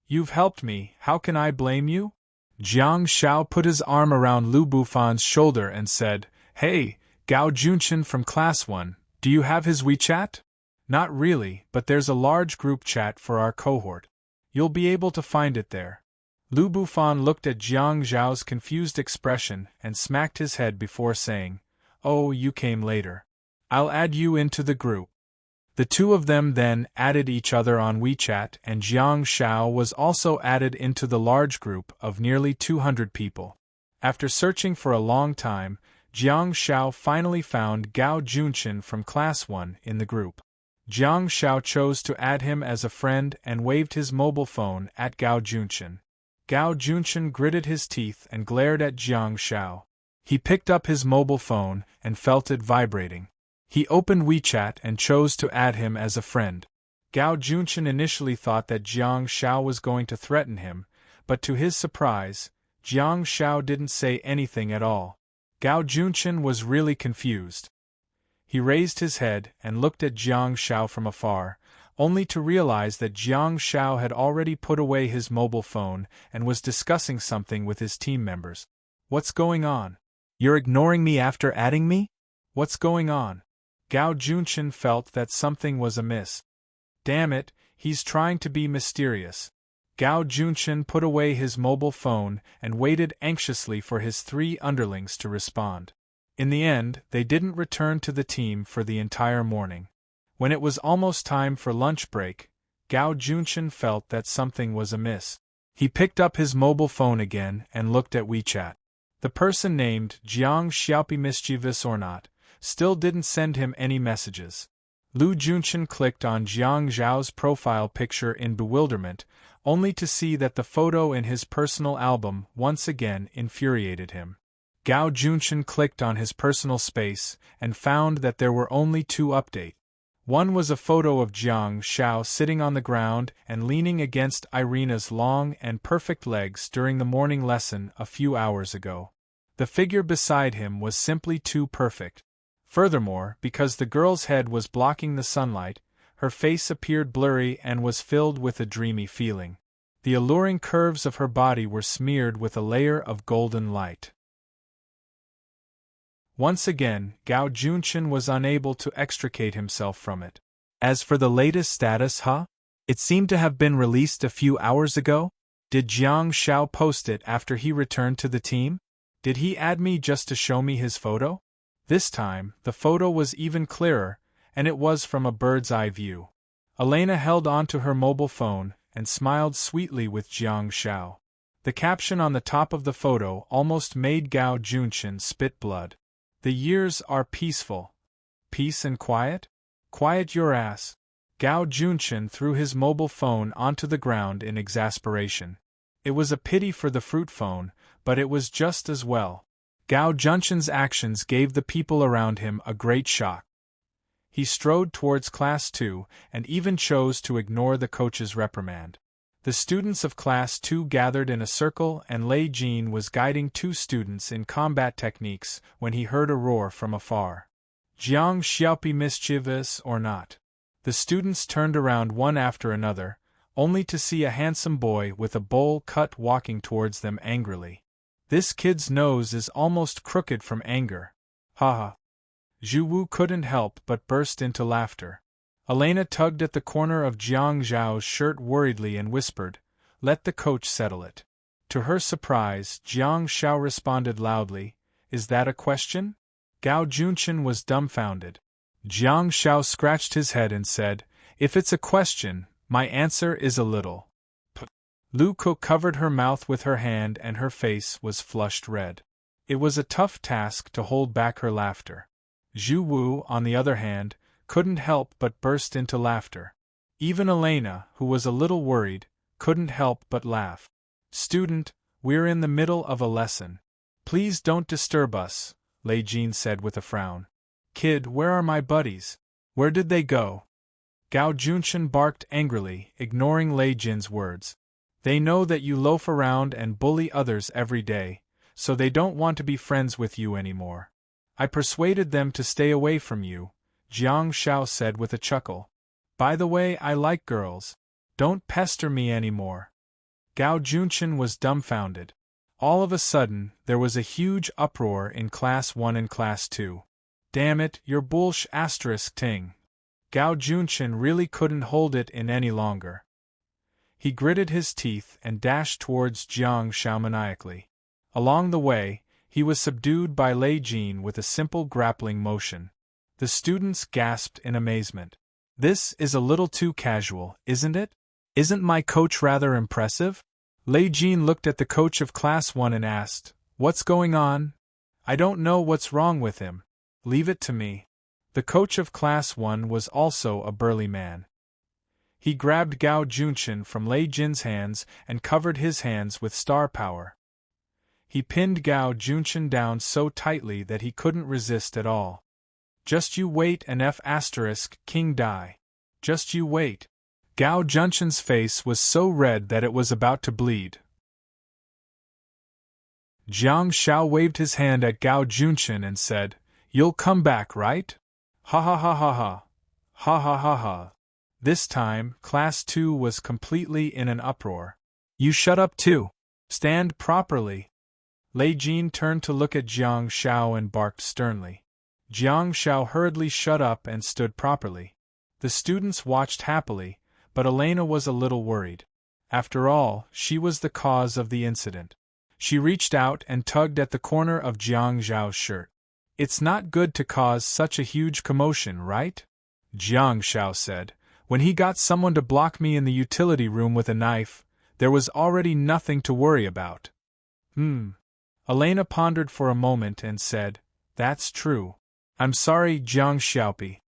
You've helped me, how can I blame you? Jiang Shao put his arm around Lu Bufan's shoulder and said, Hey, Gao Junshin from Class 1, do you have his WeChat? Not really, but there's a large group chat for our cohort. You'll be able to find it there. Lu Bufan looked at Jiang Zhao's confused expression and smacked his head before saying, Oh, you came later. I'll add you into the group. The two of them then added each other on WeChat, and Jiang Shao was also added into the large group of nearly 200 people. After searching for a long time, Jiang Shao finally found Gao Junshin from Class 1 in the group. Jiang Shao chose to add him as a friend and waved his mobile phone at Gao Junshin. Gao Junshin gritted his teeth and glared at Jiang Shao. He picked up his mobile phone and felt it vibrating. He opened WeChat and chose to add him as a friend. Gao Junshin initially thought that Jiang Shao was going to threaten him, but to his surprise, Jiang Shao didn't say anything at all. Gao Junshin was really confused. He raised his head and looked at Jiang Shao from afar, only to realize that Jiang Shao had already put away his mobile phone and was discussing something with his team members. What's going on? You're ignoring me after adding me? What's going on? Gao Junshin felt that something was amiss. Damn it, he's trying to be mysterious. Gao Junshin put away his mobile phone and waited anxiously for his 3 underlings to respond. In the end, they didn't return to the team for the entire morning. When it was almost time for lunch break, Gao Junshin felt that something was amiss. He picked up his mobile phone again and looked at WeChat. The person named Jiang Xiaopi, mischievous or not, still didn't send him any messages. Lu Junshin clicked on Jiang Zhao's profile picture in bewilderment, only to see that the photo in his personal album once again infuriated him. Gao Junshin clicked on his personal space and found that there were only 2 updates. One was a photo of Jiang Shao sitting on the ground and leaning against Irina's long and perfect legs during the morning lesson a few hours ago. The figure beside him was simply too perfect. Furthermore, because the girl's head was blocking the sunlight, her face appeared blurry and was filled with a dreamy feeling. The alluring curves of her body were smeared with a layer of golden light. Once again, Gao Junshin was unable to extricate himself from it. As for the latest status, it seemed to have been released a few hours ago? Did Jiang Shao post it after he returned to the team? Did he add me just to show me his photo? This time, the photo was even clearer, and it was from a bird's-eye view. Elena held onto her mobile phone and smiled sweetly with Jiang Shao. The caption on the top of the photo almost made Gao Junshin spit blood. The years are peaceful. Peace and quiet? Quiet your ass. Gao Junshin threw his mobile phone onto the ground in exasperation. It was a pity for the fruit phone, but it was just as well. Gao Junshin's actions gave the people around him a great shock. He strode towards Class 2 and even chose to ignore the coach's reprimand. The students of Class 2 gathered in a circle and Lei Jin was guiding 2 students in combat techniques when he heard a roar from afar. Jiang Xiaopi, mischievous or not? The students turned around one after another, only to see a handsome boy with a bowl cut walking towards them angrily. This kid's nose is almost crooked from anger. Haha. Zhu Wu couldn't help but burst into laughter. Elena tugged at the corner of Jiang Zhao's shirt worriedly and whispered, "Let the coach settle it." To her surprise, Jiang Shao responded loudly, "Is that a question?" Gao Junshin was dumbfounded. Jiang Shao scratched his head and said, "If it's a question, my answer is a little." Lu Ko covered her mouth with her hand and her face was flushed red. It was a tough task to hold back her laughter. Zhu Wu, on the other hand, couldn't help but burst into laughter. Even Elena, who was a little worried, couldn't help but laugh. "Student, We're in the middle of a lesson. Please don't disturb us, Lei Jin said with a frown. Kid, where are my buddies? Where did they go? Gao Junshan barked angrily, ignoring Lei Jin's words. They know that you loaf around and bully others every day, so they don't want to be friends with you anymore. I persuaded them to stay away from you, Jiang Shao said with a chuckle. By the way, I like girls. Don't pester me anymore. Gao Junshan was dumbfounded. All of a sudden, there was a huge uproar in Class 1 and Class 2. Damn it, you're bullsh**** ting. Gao Junshan really couldn't hold it in any longer. He gritted his teeth and dashed towards Jiang Shao maniacally. Along the way, he was subdued by Lei Jin with a simple grappling motion. The students gasped in amazement. This is a little too casual, isn't it? Isn't my coach rather impressive? Lei Jin looked at the coach of Class 1 and asked, What's going on? I don't know what's wrong with him. Leave it to me. The coach of Class 1 was also a burly man. He grabbed Gao Junshan from Lei Jin's hands and covered his hands with star power. He pinned Gao Junshan down so tightly that he couldn't resist at all. Just you wait and King die. Just you wait. Gao Junshan's face was so red that it was about to bleed. Jiang Shao waved his hand at Gao Junshan and said, You'll come back, right? Ha ha ha ha ha. Ha ha ha ha. This time, Class 2 was completely in an uproar. You shut up too. Stand properly. Lei Jin turned to look at Jiang Shao and barked sternly. Jiang Shao hurriedly shut up and stood properly. The students watched happily, but Elena was a little worried. After all, she was the cause of the incident. She reached out and tugged at the corner of Jiang Zhao's shirt. It's not good to cause such a huge commotion, right? Jiang Shao said. When he got someone to block me in the utility room with a knife, there was already nothing to worry about. Elena pondered for a moment and said, That's true. I'm sorry, Jiang Xiaopi.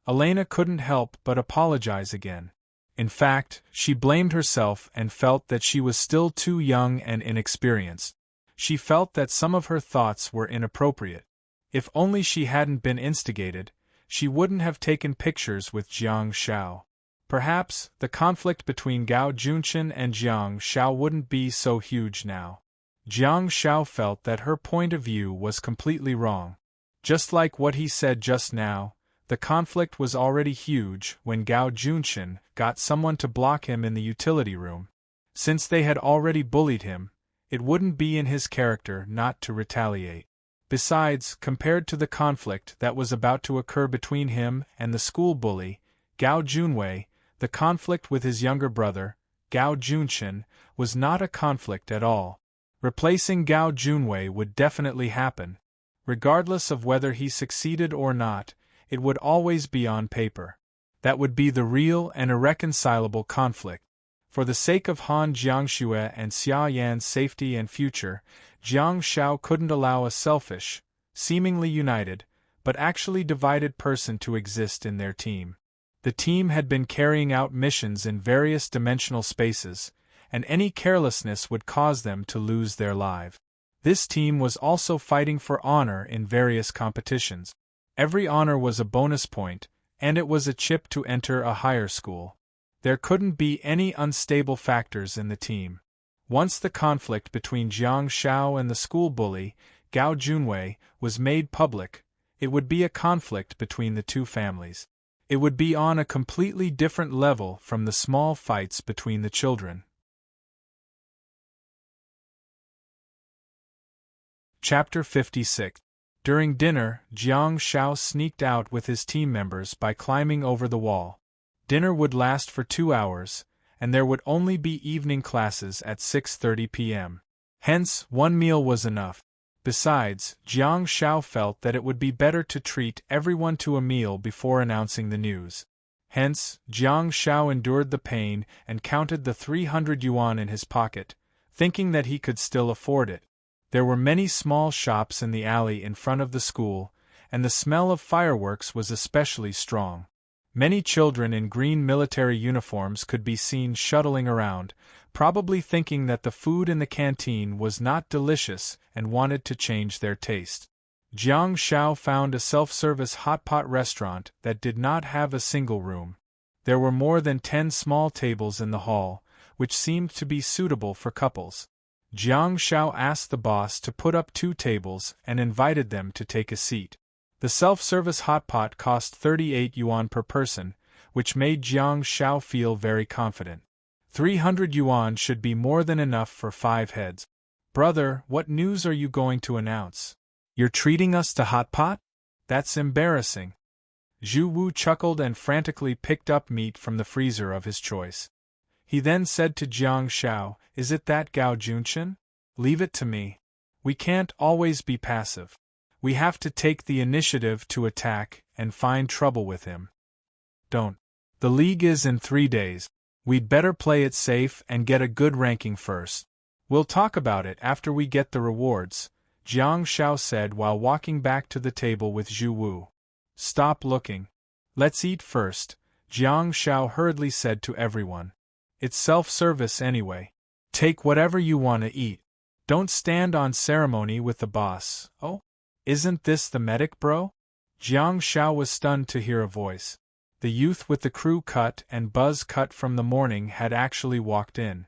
Elena couldn't help but apologize again. In fact, she blamed herself and felt that she was still too young and inexperienced. She felt that some of her thoughts were inappropriate. If only she hadn't been instigated, she wouldn't have taken pictures with Jiang Shao. Perhaps, the conflict between Gao Junshan and Jiang Shao wouldn't be so huge now. Jiang Shao felt that her point of view was completely wrong. Just like what he said just now, the conflict was already huge when Gao Junshan got someone to block him in the utility room. Since they had already bullied him, it wouldn't be in his character not to retaliate. Besides, compared to the conflict that was about to occur between him and the school bully, Gao Junwei, the conflict with his younger brother, Gao Junshan, was not a conflict at all. Replacing Gao Junwei would definitely happen. Regardless of whether he succeeded or not, it would always be on paper. That would be the real and irreconcilable conflict. For the sake of Han Jiangxue and Xia Yan's safety and future, Jiang Shao couldn't allow a selfish, seemingly united, but actually divided person to exist in their team. The team had been carrying out missions in various dimensional spaces, and any carelessness would cause them to lose their life. This team was also fighting for honor in various competitions. Every honor was a bonus point, and it was a chip to enter a higher school. There couldn't be any unstable factors in the team. Once the conflict between Jiang Shao and the school bully, Gao Junwei, was made public, it would be a conflict between the two families. It would be on a completely different level from the small fights between the children. Chapter 56. During dinner, Jiang Shao sneaked out with his team members by climbing over the wall. Dinner would last for 2 hours, and there would only be evening classes at 6:30 p.m. Hence, one meal was enough. Besides, Jiang Shao felt that it would be better to treat everyone to a meal before announcing the news. Hence, Jiang Shao endured the pain and counted the 300 yuan in his pocket, thinking that he could still afford it. There were many small shops in the alley in front of the school, and the smell of fireworks was especially strong. Many children in green military uniforms could be seen shuttling around, probably thinking that the food in the canteen was not delicious and wanted to change their taste. Jiang Shao found a self-service hot pot restaurant that did not have a single room. There were more than 10 small tables in the hall, which seemed to be suitable for couples. Jiang Shao asked the boss to put up 2 tables and invited them to take a seat. The self-service hot pot cost 38 yuan per person, which made Jiang Shao feel very confident. 300 yuan should be more than enough for 5 heads. Brother, what news are you going to announce? You're treating us to hot pot? That's embarrassing. Zhu Wu chuckled and frantically picked up meat from the freezer of his choice. He then said to Jiang Shao, "Is it that Gao Junchen? Leave it to me. We can't always be passive. We have to take the initiative to attack and find trouble with him." Don't. The league is in 3 days. We'd better play it safe and get a good ranking first. We'll talk about it after we get the rewards, Jiang Shao said while walking back to the table with Zhu Wu. Stop looking. Let's eat first, Jiang Shao hurriedly said to everyone. It's self-service anyway. Take whatever you want to eat. Don't stand on ceremony with the boss. Oh? Isn't this the medic, bro? Jiang Shao was stunned to hear a voice. The youth with the crew cut and buzz cut from the morning had actually walked in.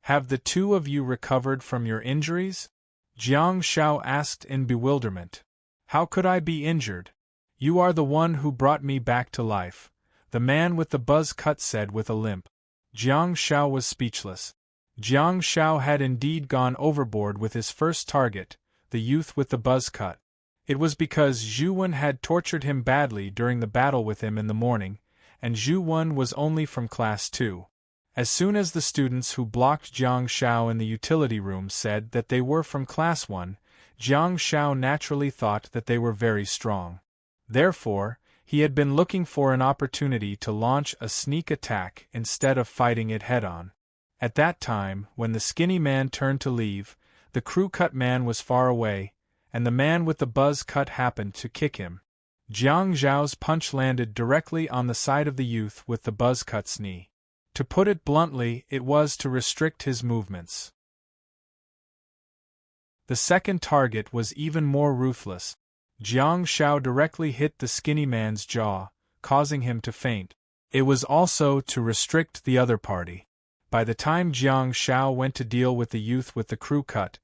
Have the 2 of you recovered from your injuries? Jiang Shao asked in bewilderment. How could I be injured? You are the one who brought me back to life, the man with the buzz cut said with a limp. Jiang Shao was speechless. Jiang Shao had indeed gone overboard with his first target, the youth with the buzz cut. It was because Zhu Wen had tortured him badly during the battle with him in the morning, and Zhu Wen was only from Class 2. As soon as the students who blocked Jiang Shao in the utility room said that they were from Class 1, Jiang Shao naturally thought that they were very strong. Therefore, he had been looking for an opportunity to launch a sneak attack instead of fighting it head-on. At that time, when the skinny man turned to leave, the crew-cut man was far away, and the man with the buzz cut happened to kick him. Jiang Zhao's punch landed directly on the side of the youth with the buzz cut's knee. To put it bluntly, it was to restrict his movements. The second target was even more ruthless. Jiang Shao directly hit the skinny man's jaw, causing him to faint. It was also to restrict the other party. By the time Jiang Shao went to deal with the youth with the crew cut,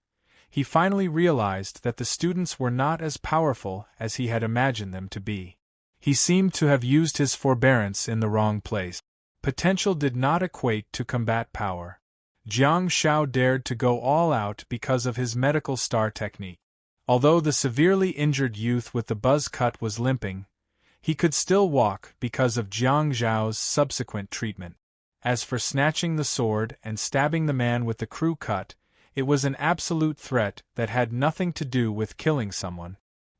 he finally realized that the students were not as powerful as he had imagined them to be. He seemed to have used his forbearance in the wrong place. Potential did not equate to combat power. Jiang Shao dared to go all out because of his medical star technique. Although the severely injured youth with the buzz cut was limping, he could still walk because of Jiang Zhao's subsequent treatment. As for snatching the sword and stabbing the man with the crew cut, it was an absolute threat that had nothing to do with killing someone.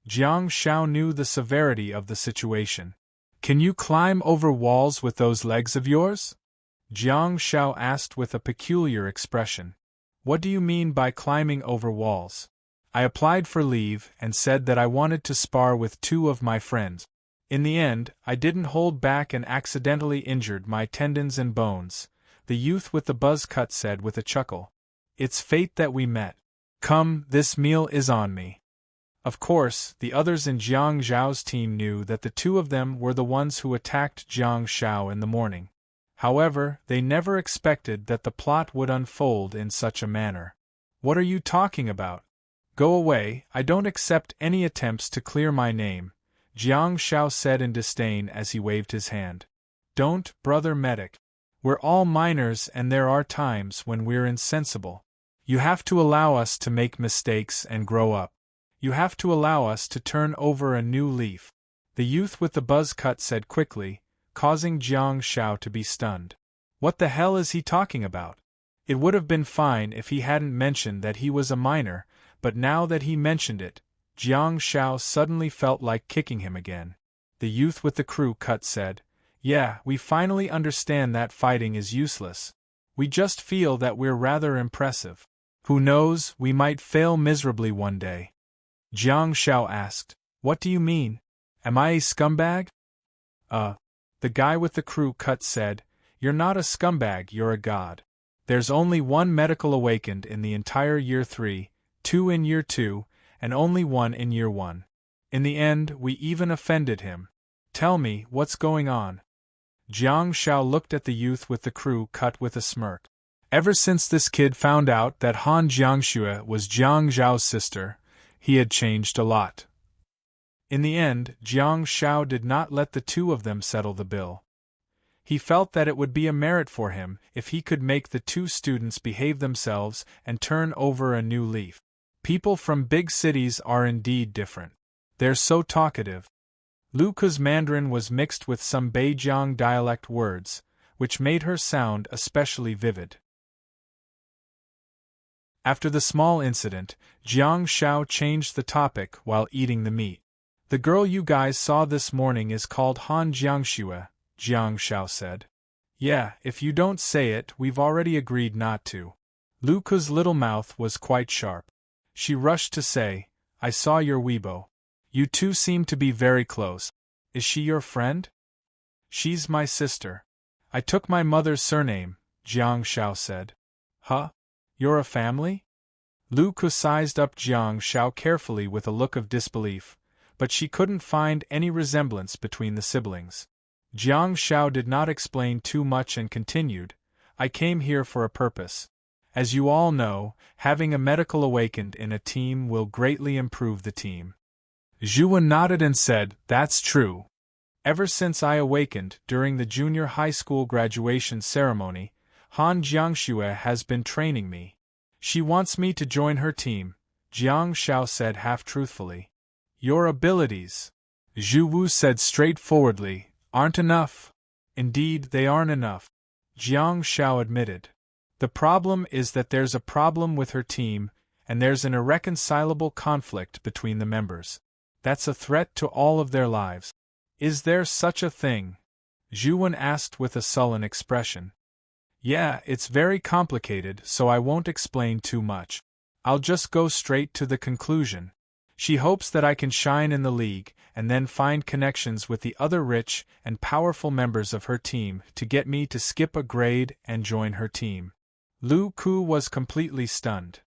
Jiang Shao knew the severity of the situation. Can you climb over walls with those legs of yours? Jiang Shao asked with a peculiar expression. What do you mean by climbing over walls? I applied for leave and said that I wanted to spar with 2 of my friends. In the end, I didn't hold back and accidentally injured my tendons and bones, the youth with the buzz cut said with a chuckle. It's fate that we met. Come, this meal is on me. Of course, the others in Jiang Zhao's team knew that the 2 of them were the ones who attacked Jiang Shao in the morning. However, they never expected that the plot would unfold in such a manner. What are you talking about? Go away, I don't accept any attempts to clear my name, Jiang Shao said in disdain as he waved his hand. Don't, brother medic. We're all minors and there are times when we're insensible. You have to allow us to make mistakes and grow up. You have to allow us to turn over a new leaf. The youth with the buzz cut said quickly, causing Jiang Shao to be stunned. What the hell is he talking about? It would have been fine if he hadn't mentioned that he was a minor, but now that he mentioned it, Jiang Shao suddenly felt like kicking him again. The youth with the crew cut said, Yeah, we finally understand that fighting is useless. We just feel that we're rather impressive. Who knows, we might fail miserably one day. Jiang Shao asked, What do you mean? Am I a scumbag? The guy with the crew cut said, "You're not a scumbag, you're a god. There's only one medical awakened in the entire year 3, 2 in year 2, and only 1 in year 1. In the end, we even offended him. Tell me, what's going on?" Jiang Shao looked at the youth with the crew cut with a smirk. Ever since this kid found out that Han Jiangxue was Jiang Zhao's sister, he had changed a lot. In the end, Jiang Shao did not let the two of them settle the bill. He felt that it would be a merit for him if he could make the two students behave themselves and turn over a new leaf. People from big cities are indeed different. They're so talkative. Lu Ku's Mandarin was mixed with some Beijiang dialect words, which made her sound especially vivid. After the small incident, Jiang Shao changed the topic while eating the meat. "The girl you guys saw this morning is called Han Jiangxue," Jiang Shao said. "Yeah, if you don't say it, we've already agreed not to." Lu Ku's little mouth was quite sharp. She rushed to say, "I saw your Weibo. You two seem to be very close. Is she your friend?" "She's my sister. I took my mother's surname," Jiang Shao said. "Huh? You're a family?" Lu Ku sized up Jiang Shao carefully with a look of disbelief, but she couldn't find any resemblance between the siblings. Jiang Shao did not explain too much and continued, "I came here for a purpose. As you all know, having a medical awakened in a team will greatly improve the team." Zhuwen nodded and said, "That's true. Ever since I awakened during the junior high school graduation ceremony, Han Jiangxue has been training me. She wants me to join her team," Jiang Shao said half-truthfully. "Your abilities," Zhu Wu said straightforwardly, "aren't enough." "Indeed, they aren't enough," Jiang Shao admitted. "The problem is that there's a problem with her team, and there's an irreconcilable conflict between the members. That's a threat to all of their lives." "Is there such a thing?" Zhuwen asked with a sullen expression. "Yeah, it's very complicated, so I won't explain too much. I'll just go straight to the conclusion. She hopes that I can shine in the league, and then find connections with the other rich and powerful members of her team to get me to skip a grade and join her team." Lu Ku was completely stunned.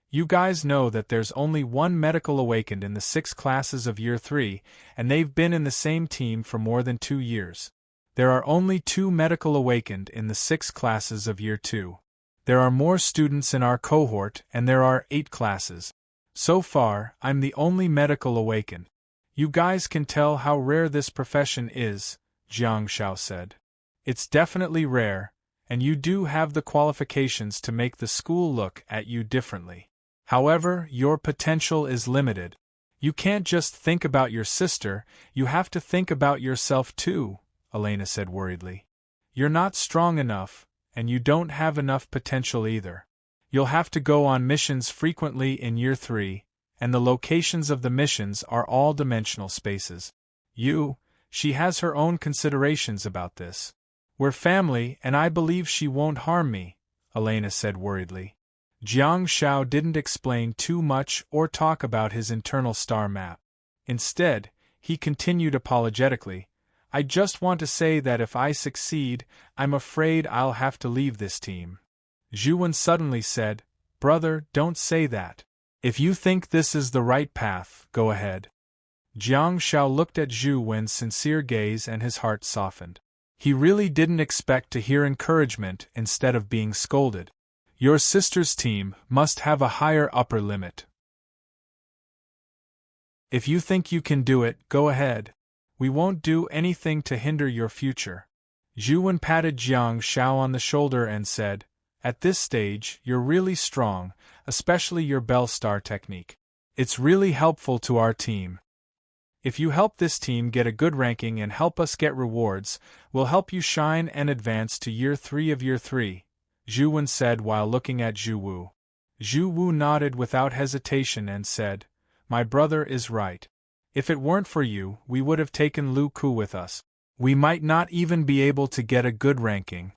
You guys know that there's only one medical awakened in the 6 classes of year 3, and they've been in the same team for more than 2 years. There are only 2 medical awakened in the 6 classes of year 2. There are more students in our cohort and there are 8 classes. So far, I'm the only medical awakened. You guys can tell how rare this profession is, Jiang Shao said. It's definitely rare, and you do have the qualifications to make the school look at you differently. However, your potential is limited. You can't just think about your sister, you have to think about yourself too, Elena said worriedly. You're not strong enough, and you don't have enough potential either. You'll have to go on missions frequently in year 3, and the locations of the missions are all dimensional spaces. She has her own considerations about this. We're family, and I believe she won't harm me, Elena said worriedly. Jiang Shao didn't explain too much or talk about his internal star map. Instead, he continued apologetically, I just want to say that if I succeed, I'm afraid I'll have to leave this team. Zhuwen suddenly said, Brother, don't say that. If you think this is the right path, go ahead. Jiang Shao looked at Zhuwen's sincere gaze and his heart softened. He really didn't expect to hear encouragement instead of being scolded. Your sister's team must have a higher upper limit. If you think you can do it, go ahead. We won't do anything to hinder your future. Zhuwen patted Jiang Shao on the shoulder and said, At this stage, you're really strong, especially your bell star technique. It's really helpful to our team. If you help this team get a good ranking and help us get rewards, we'll help you shine and advance to year 3 of year 3, Zhuwen said while looking at Zhu Wu. Zhu Wu nodded without hesitation and said, My brother is right. If it weren't for you, we would have taken Lu Ku with us. We might not even be able to get a good ranking.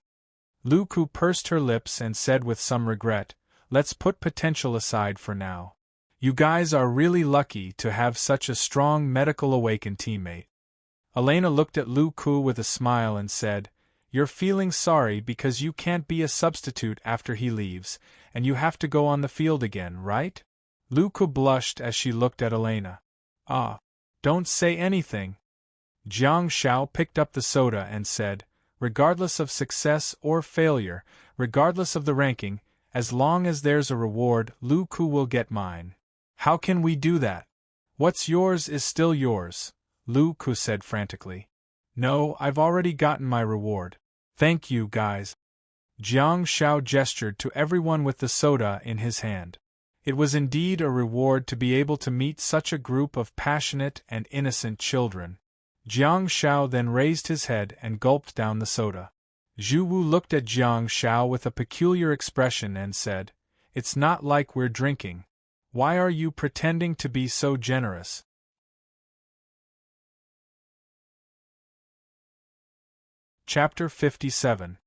Lu Ku pursed her lips and said with some regret, Let's put potential aside for now. You guys are really lucky to have such a strong medical awakened teammate. Elena looked at Lu Ku with a smile and said, "You're feeling sorry because you can't be a substitute after he leaves, and you have to go on the field again, right?" Lu Ku blushed as she looked at Elena. "Ah, don't say anything." Jiang Shao picked up the soda and said, "Regardless of success or failure, regardless of the ranking, as long as there's a reward, Lu Ku will get mine." "How can we do that?" "What's yours is still yours," Lu Ku said frantically. "No, I've already gotten my reward. Thank you, guys." Jiang Shao gestured to everyone with the soda in his hand. It was indeed a reward to be able to meet such a group of passionate and innocent children. Jiang Shao then raised his head and gulped down the soda. Zhu Wu looked at Jiang Shao with a peculiar expression and said, "It's not like we're drinking. Why are you pretending to be so generous?" Chapter 57.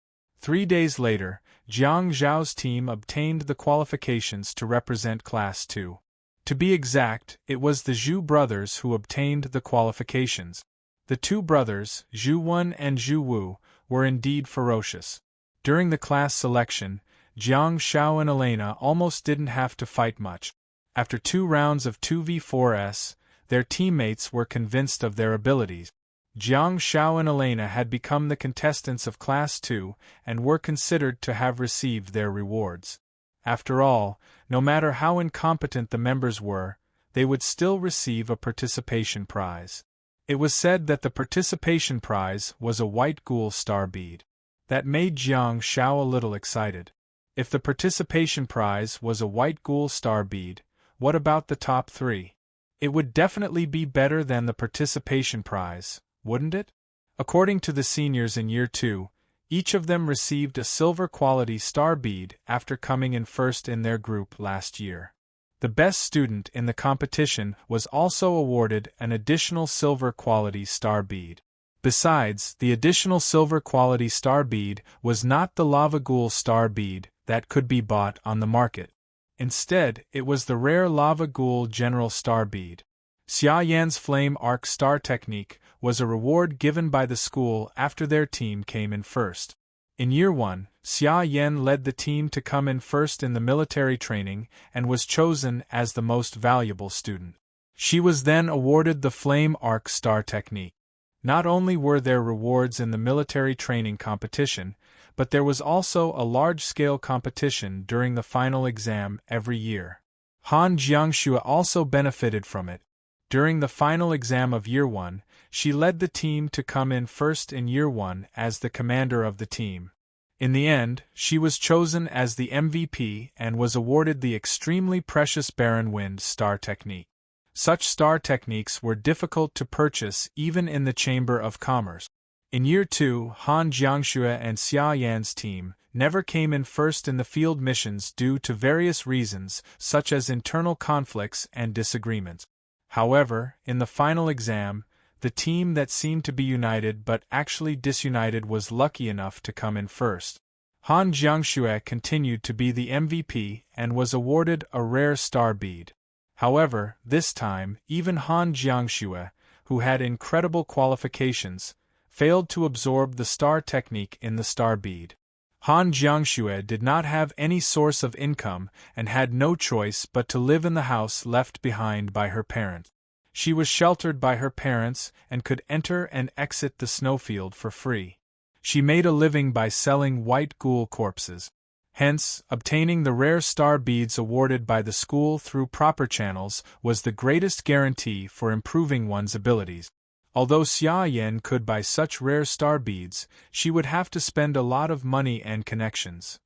3 days later, Jiang Zhao's team obtained the qualifications to represent Class 2. To be exact, it was the Zhu brothers who obtained the qualifications. The two brothers, Zhu Wen and Zhu Wu, were indeed ferocious. During the class selection, Jiang Shao and Elena almost didn't have to fight much. After 2 rounds of 2v4s, their teammates were convinced of their abilities. Jiang Shao and Elena had become the contestants of Class 2 and were considered to have received their rewards. After all, no matter how incompetent the members were, they would still receive a participation prize. It was said that the participation prize was a white ghoul star bead. That made Jiang Shao a little excited. If the participation prize was a white ghoul star bead, what about the top 3? It would definitely be better than the participation prize, wouldn't it? According to the seniors in Year 2, each of them received a silver quality star bead after coming in first in their group last year. The best student in the competition was also awarded an additional silver quality star bead. Besides, the additional silver quality star bead was not the lava ghoul star bead that could be bought on the market. Instead, it was the rare lava ghoul general star bead. Xia Yan's flame arc star technique was a reward given by the school after their team came in first. In Year 1, Xia Yan led the team to come in first in the military training and was chosen as the most valuable student. She was then awarded the Flame Arc Star Technique. Not only were there rewards in the military training competition, but there was also a large-scale competition during the final exam every year. Han Jiangxue also benefited from it. During the final exam of Year 1, she led the team to come in first in Year 1 as the commander of the team. In the end, she was chosen as the MVP and was awarded the extremely precious Baron Wind Star Technique. Such star techniques were difficult to purchase even in the Chamber of Commerce. In Year 2, Han Jiangxue and Xia Yan's team never came in first in the field missions due to various reasons such as internal conflicts and disagreements. However, in the final exam, the team that seemed to be united but actually disunited was lucky enough to come in first. Han Jiangxue continued to be the MVP and was awarded a rare star bead. However, this time, even Han Jiangxue, who had incredible qualifications, failed to absorb the star technique in the star bead. Han Jiangxue did not have any source of income and had no choice but to live in the house left behind by her parents. She was sheltered by her parents and could enter and exit the snowfield for free. She made a living by selling white ghoul corpses. Hence, obtaining the rare star beads awarded by the school through proper channels was the greatest guarantee for improving one's abilities. Although Xia Yan could buy such rare star beads, she would have to spend a lot of money and connections.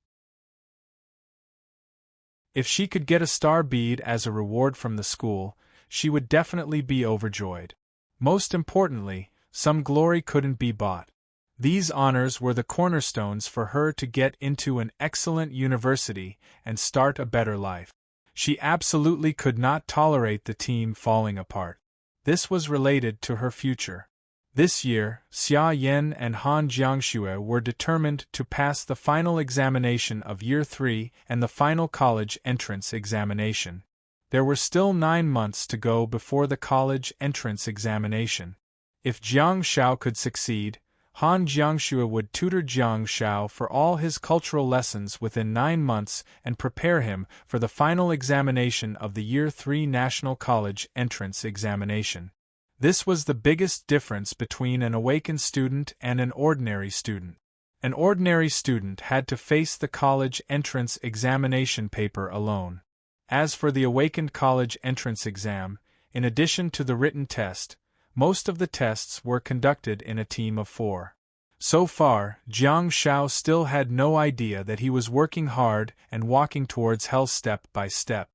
If she could get a star bead as a reward from the school, she would definitely be overjoyed. Most importantly, some glory couldn't be bought. These honors were the cornerstones for her to get into an excellent university and start a better life. She absolutely could not tolerate the team falling apart. This was related to her future. This year, Xia Yan and Han Jiangxue were determined to pass the final examination of Year 3 and the final college entrance examination. There were still 9 months to go before the college entrance examination. If Jiang Shao could succeed, Han Jiangxue would tutor Jiang Shao for all his cultural lessons within 9 months and prepare him for the final examination of the Year 3 National College entrance examination. This was the biggest difference between an awakened student and an ordinary student. An ordinary student had to face the college entrance examination paper alone. As for the awakened college entrance exam, in addition to the written test, most of the tests were conducted in a team of 4. So far, Jiang Shao still had no idea that he was working hard and walking towards hell step by step.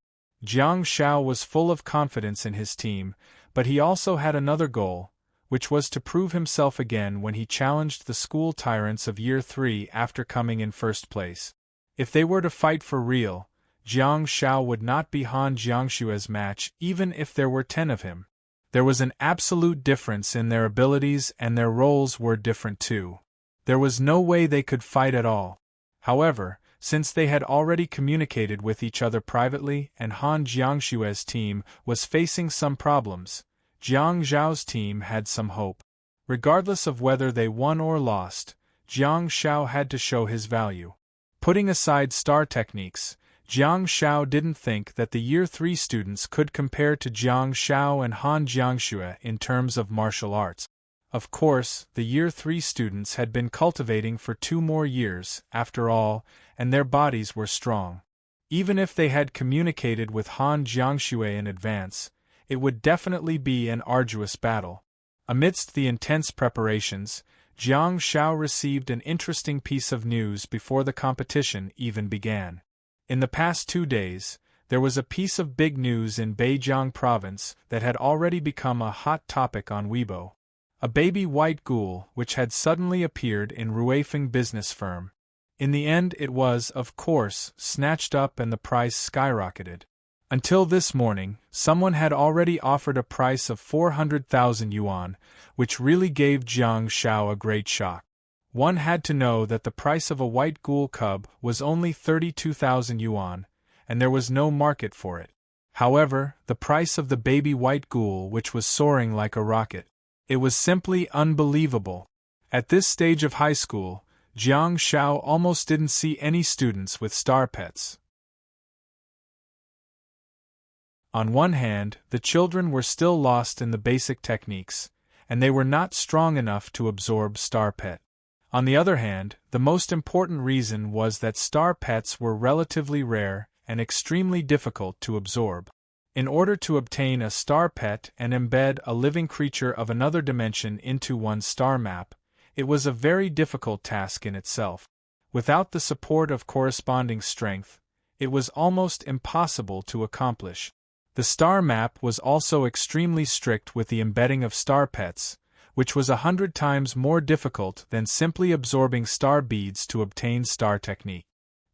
Jiang Shao was full of confidence in his team, but he also had another goal, which was to prove himself again when he challenged the school tyrants of Year 3 after coming in first place. If they were to fight for real, Jiang Shao would not be Han Jiangshue's match even if there were 10 of him. There was an absolute difference in their abilities and their roles were different too. There was no way they could fight at all. However, since they had already communicated with each other privately and Han Jiangshue's team was facing some problems, Jiang Zhao's team had some hope. Regardless of whether they won or lost, Jiang Shao had to show his value. Putting aside star techniques, Jiang Shao didn't think that the Year 3 students could compare to Jiang Shao and Han Jiangxue in terms of martial arts. Of course, the Year 3 students had been cultivating for 2 more years, after all, and their bodies were strong. Even if they had communicated with Han Jiangxue in advance, it would definitely be an arduous battle. Amidst the intense preparations, Jiang Shao received an interesting piece of news before the competition even began. In the past 2 days, there was a piece of big news in Beijiang province that had already become a hot topic on Weibo. A baby white ghoul which had suddenly appeared in Ruifeng business firm. In the end it was, of course, snatched up and the price skyrocketed. Until this morning, someone had already offered a price of 400,000 yuan, which really gave Jiang Shao a great shock. One had to know that the price of a white ghoul cub was only 32,000 yuan, and there was no market for it. However, the price of the baby white ghoul which was soaring like a rocket. It was simply unbelievable. At this stage of high school, Jiang Shao almost didn't see any students with star pets. On one hand, the children were still lost in the basic techniques, and they were not strong enough to absorb star pet. On the other hand, the most important reason was that star pets were relatively rare and extremely difficult to absorb. In order to obtain a star pet and embed a living creature of another dimension into one's star map, it was a very difficult task in itself. Without the support of corresponding strength, it was almost impossible to accomplish. The star map was also extremely strict with the embedding of star pets, which was 100 times more difficult than simply absorbing star beads to obtain star technique.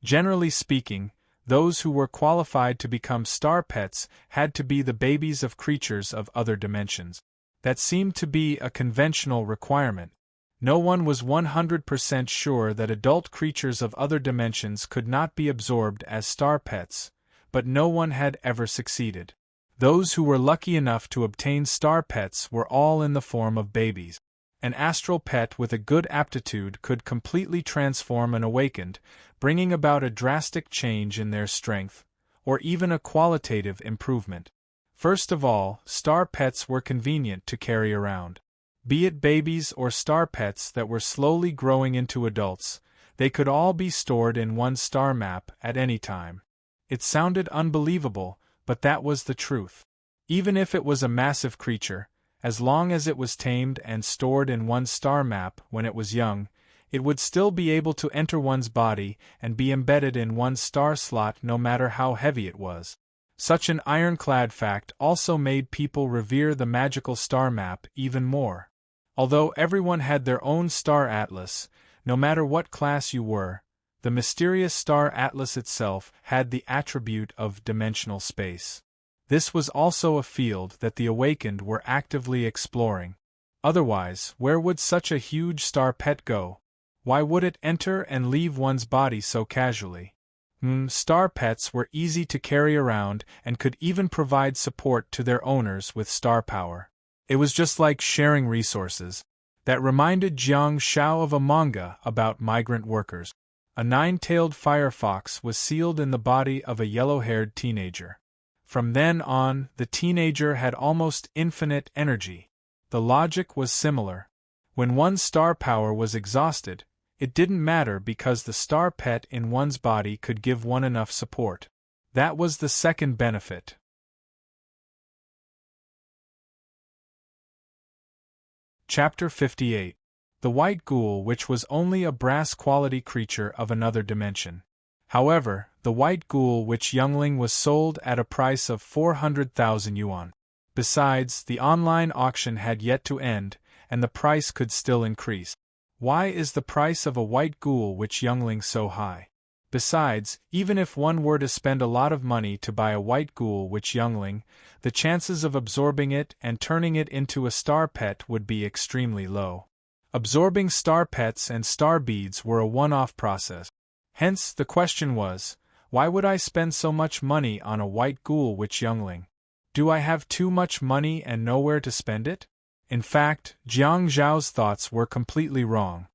Generally speaking, those who were qualified to become star pets had to be the babies of creatures of other dimensions. That seemed to be a conventional requirement. No one was 100% sure that adult creatures of other dimensions could not be absorbed as star pets, but no one had ever succeeded. Those who were lucky enough to obtain star pets were all in the form of babies. An astral pet with a good aptitude could completely transform an awakened, bringing about a drastic change in their strength, or even a qualitative improvement. First of all, star pets were convenient to carry around. Be it babies or star pets that were slowly growing into adults, they could all be stored in one star map at any time. It sounded unbelievable, but that was the truth. Even if it was a massive creature, as long as it was tamed and stored in one star map when it was young, it would still be able to enter one's body and be embedded in one star slot no matter how heavy it was. Such an ironclad fact also made people revere the magical star map even more. Although everyone had their own star atlas, no matter what class you were, the mysterious star atlas itself had the attribute of dimensional space. This was also a field that the awakened were actively exploring. Otherwise, where would such a huge star pet go? Why would it enter and leave one's body so casually? Star pets were easy to carry around and could even provide support to their owners with star power. It was just like sharing resources. That reminded Jiang Shao of a manga about migrant workers. A nine-tailed firefox was sealed in the body of a yellow-haired teenager. From then on, the teenager had almost infinite energy. The logic was similar. When one's star power was exhausted, it didn't matter because the star pet in one's body could give one enough support. That was the second benefit. Chapter 58. The White Ghoul, which was only a brass-quality creature of another dimension. However, the White Ghoul which youngling was sold at a price of 400,000 yuan. Besides, the online auction had yet to end, and the price could still increase. Why is the price of a White Ghoul which youngling so high? Besides, even if one were to spend a lot of money to buy a White Ghoul which youngling, the chances of absorbing it and turning it into a star pet would be extremely low. Absorbing star pets and star beads were a one-off process. Hence, the question was, why would I spend so much money on a White Ghoul which youngling? Do I have too much money and nowhere to spend it? In fact, Jiang Zhao's thoughts were completely wrong.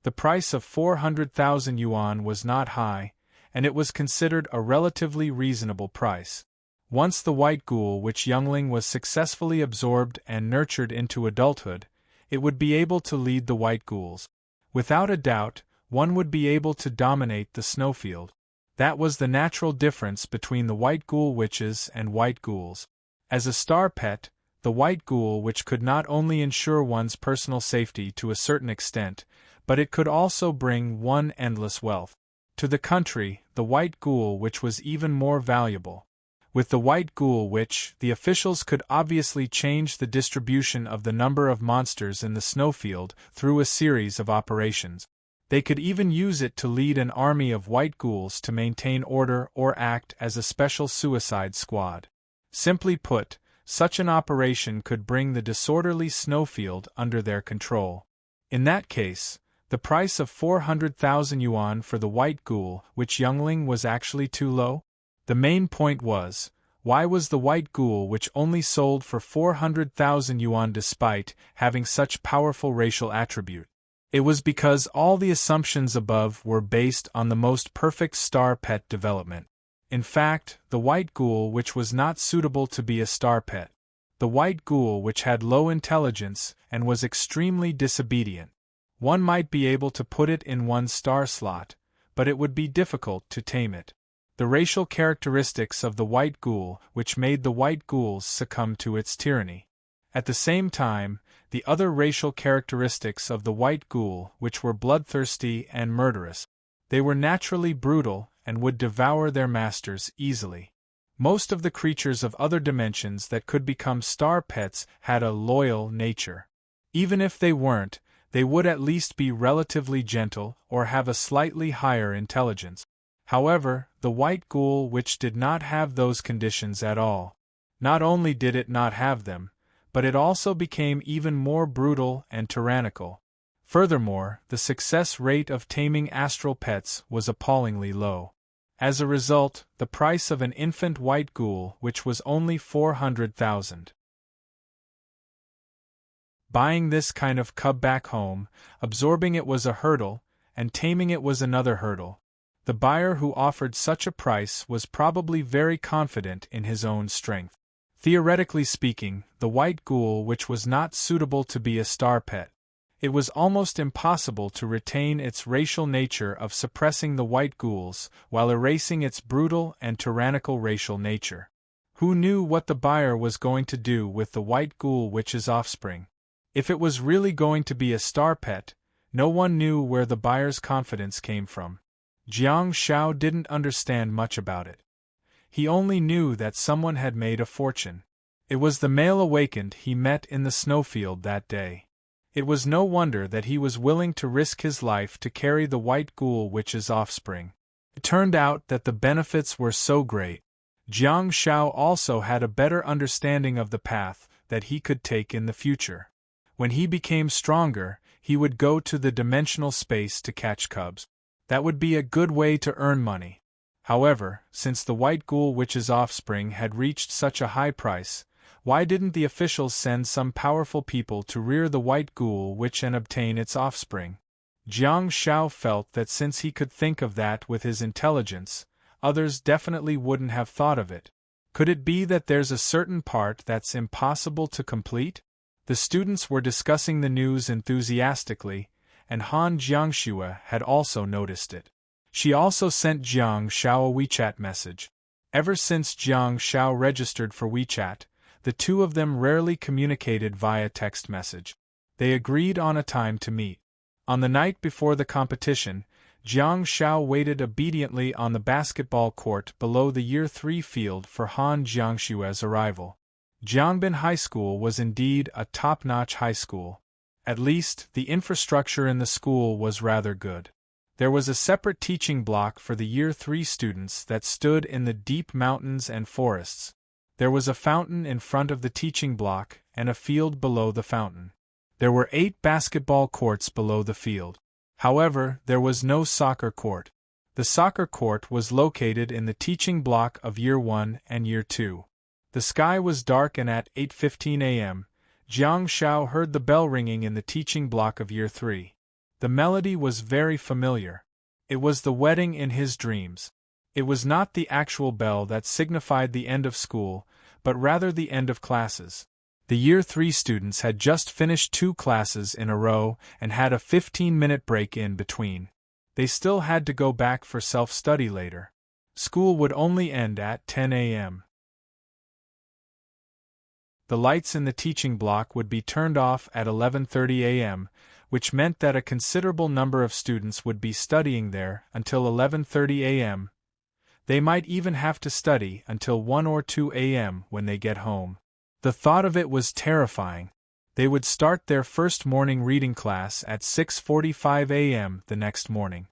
The price of 400,000 yuan was not high, and it was considered a relatively reasonable price. Once the White Ghoul which youngling was successfully absorbed and nurtured into adulthood, it would be able to lead the White Ghouls. Without a doubt, one would be able to dominate the snowfield. That was the natural difference between the White Ghoul witches and White Ghouls. As a star pet, the White Ghoul which could not only ensure one's personal safety to a certain extent, but it could also bring one endless wealth. To the country, the White Ghoul which was even more valuable. With the White Ghoul which, the officials could obviously change the distribution of the number of monsters in the snowfield through a series of operations. They could even use it to lead an army of White Ghouls to maintain order or act as a special suicide squad. Simply put, such an operation could bring the disorderly snowfield under their control. In that case, the price of 400,000 yuan for the White Ghoul which youngling was actually too low? The main point was, why was the White Ghoul which only sold for 400,000 yuan despite having such powerful racial attribute? It was because all the assumptions above were based on the most perfect star pet development. In fact, the White Ghoul which was not suitable to be a star pet. The White Ghoul which had low intelligence and was extremely disobedient. One might be able to put it in one's star slot, but it would be difficult to tame it. The racial characteristics of the White Ghoul which made the White Ghouls succumb to its tyranny. At the same time, the other racial characteristics of the White Ghoul which were bloodthirsty and murderous. They were naturally brutal and would devour their masters easily. Most of the creatures of other dimensions that could become star pets had a loyal nature. Even if they weren't, they would at least be relatively gentle or have a slightly higher intelligence. However, the White Ghoul which did not have those conditions at all. Not only did it not have them, but it also became even more brutal and tyrannical. Furthermore, the success rate of taming astral pets was appallingly low. As a result, the price of an infant White Ghoul which was only 400,000. Buying this kind of cub back home, absorbing it was a hurdle, and taming it was another hurdle. The buyer who offered such a price was probably very confident in his own strength. Theoretically speaking, the White Ghoul which was not suitable to be a star pet. It was almost impossible to retain its racial nature of suppressing the White Ghouls while erasing its brutal and tyrannical racial nature. Who knew what the buyer was going to do with the White Ghoul witch's offspring? If it was really going to be a star pet, no one knew where the buyer's confidence came from. Jiang Shao didn't understand much about it. He only knew that someone had made a fortune. It was the male awakened he met in the snowfield that day. It was no wonder that he was willing to risk his life to carry the White Ghoul witch's offspring. It turned out that the benefits were so great. Jiang Shao also had a better understanding of the path that he could take in the future. When he became stronger, he would go to the dimensional space to catch cubs. That would be a good way to earn money. However, since the White Ghoul witch's offspring had reached such a high price, Why didn't the officials send some powerful people to rear the white ghoul witch and obtain its offspring? Jiang Shao felt that since he could think of that with his intelligence, others definitely wouldn't have thought of it. Could it be that there's a certain part that's impossible to complete? The students were discussing the news enthusiastically, and Han Jiangxue had also noticed it. She also sent Jiang Shao a WeChat message. Ever since Jiang Shao registered for WeChat, the two of them rarely communicated via text message. They agreed on a time to meet. On the night before the competition, Jiang Shao waited obediently on the basketball court below the Year 3 field for Han Jiangxue's arrival. Jiangbin High School was indeed a top-notch high school. At least, the infrastructure in the school was rather good. There was a separate teaching block for the Year 3 students that stood in the deep mountains and forests. There was a fountain in front of the teaching block and a field below the fountain. There were 8 basketball courts below the field. However, there was no soccer court. The soccer court was located in the teaching block of Year 1 and Year 2. The sky was dark, and at 8:15 a.m., Jiang Shao heard the bell ringing in the teaching block of Year 3. The melody was very familiar. It was the wedding in his dreams. It was not the actual bell that signified the end of school, but rather the end of classes. The Year 3 students had just finished 2 classes in a row and had a 15-minute break in between. They still had to go back for self-study later. School would only end at 10 a.m. The lights in the teaching block would be turned off at 11:30 a.m., which meant that a considerable number of students would be studying there until 11:30 a.m. They might even have to study until 1 or 2 a.m. when they get home. The thought of it was terrifying. They would start their first morning reading class at 6:45 a.m. the next morning.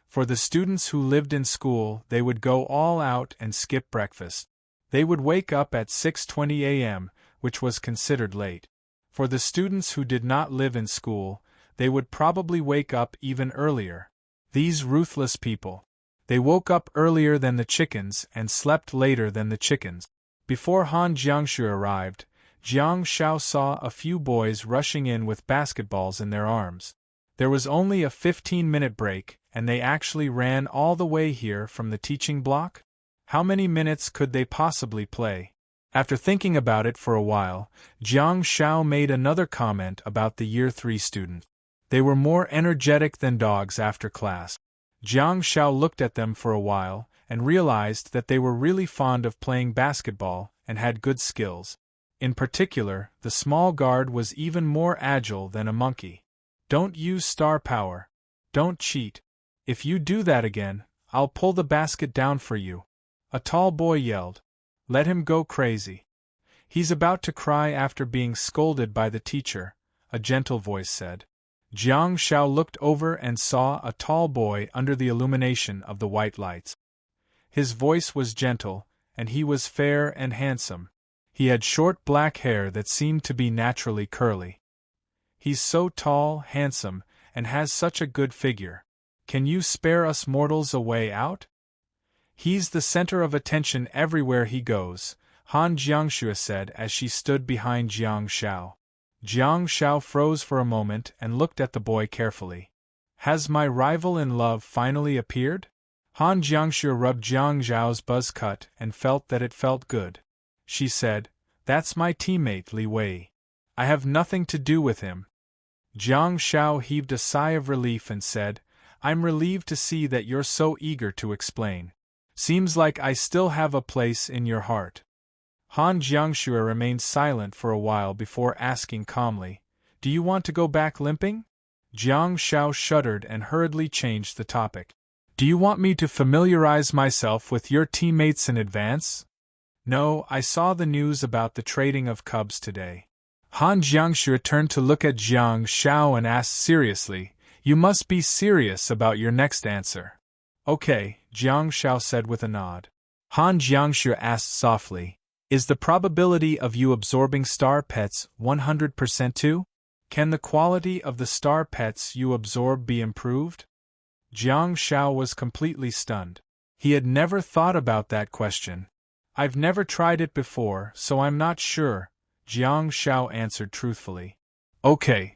For the students who lived in school, they would go all out and skip breakfast. They would wake up at 6:20 a.m., which was considered late. For the students who did not live in school, they would probably wake up even earlier. These ruthless people. They woke up earlier than the chickens and slept later than the chickens. Before Han Jiangxue arrived, Jiang Shao saw a few boys rushing in with basketballs in their arms. There was only a 15-minute break, and they actually ran all the way here from the teaching block? How many minutes could they possibly play? After thinking about it for a while, Jiang Shao made another comment about the Year 3 students. They were more energetic than dogs after class. Jiang Shao looked at them for a while and realized that they were really fond of playing basketball and had good skills. In particular, the small guard was even more agile than a monkey. Don't use star power. Don't cheat. If you do that again, I'll pull the basket down for you. A tall boy yelled. Let him go crazy. He's about to cry after being scolded by the teacher, a gentle voice said. Jiang Shao looked over and saw a tall boy under the illumination of the white lights. His voice was gentle, and he was fair and handsome. He had short black hair that seemed to be naturally curly. He's so tall, handsome, and has such a good figure. Can you spare us mortals a way out? He's the center of attention everywhere he goes, Han Jiangxue said as she stood behind Jiang Shao. Jiang Shao froze for a moment and looked at the boy carefully. Has my rival in love finally appeared? Han Jiangxue rubbed Jiang Zhao's buzz cut and felt that it felt good. She said, That's my teammate Li Wei. I have nothing to do with him. Jiang Shao heaved a sigh of relief and said, I'm relieved to see that you're so eager to explain. Seems like I still have a place in your heart. Han Jiangxue remained silent for a while before asking calmly, Do you want to go back limping? Jiang Shao shuddered and hurriedly changed the topic. Do you want me to familiarize myself with your teammates in advance? No, I saw the news about the trading of cubs today. Han Jiangxue turned to look at Jiang Shao and asked seriously, You must be serious about your next answer. Okay, Jiang Shao said with a nod. Han Jiangxue asked softly, Is the probability of you absorbing star pets 100% too? Can the quality of the star pets you absorb be improved? Jiang Shao was completely stunned. He had never thought about that question. I've never tried it before, so I'm not sure, Jiang Shao answered truthfully. Okay.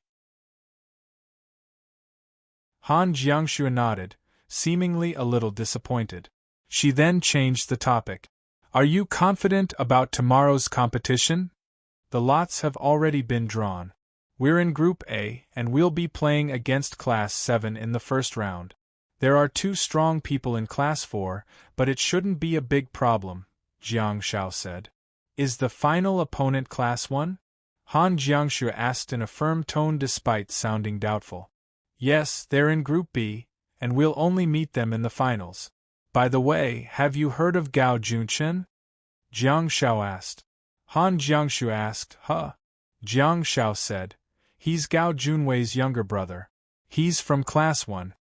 Han Jiangxue nodded, seemingly a little disappointed. She then changed the topic. Are you confident about tomorrow's competition? The lots have already been drawn. We're in Group A, and we'll be playing against Class 7 in the first round. There are 2 strong people in Class 4, but it shouldn't be a big problem, Jiang Shao said. Is the final opponent Class 1? Han Jiangxue asked in a firm tone despite sounding doubtful. Yes, they're in Group B, and we'll only meet them in the finals. By the way, have you heard of Gao Junchen? Jiang Shao asked. Han Jiangxue asked, Huh? Jiang Shao said, he's Gao Junwei's younger brother. He's from Class 1.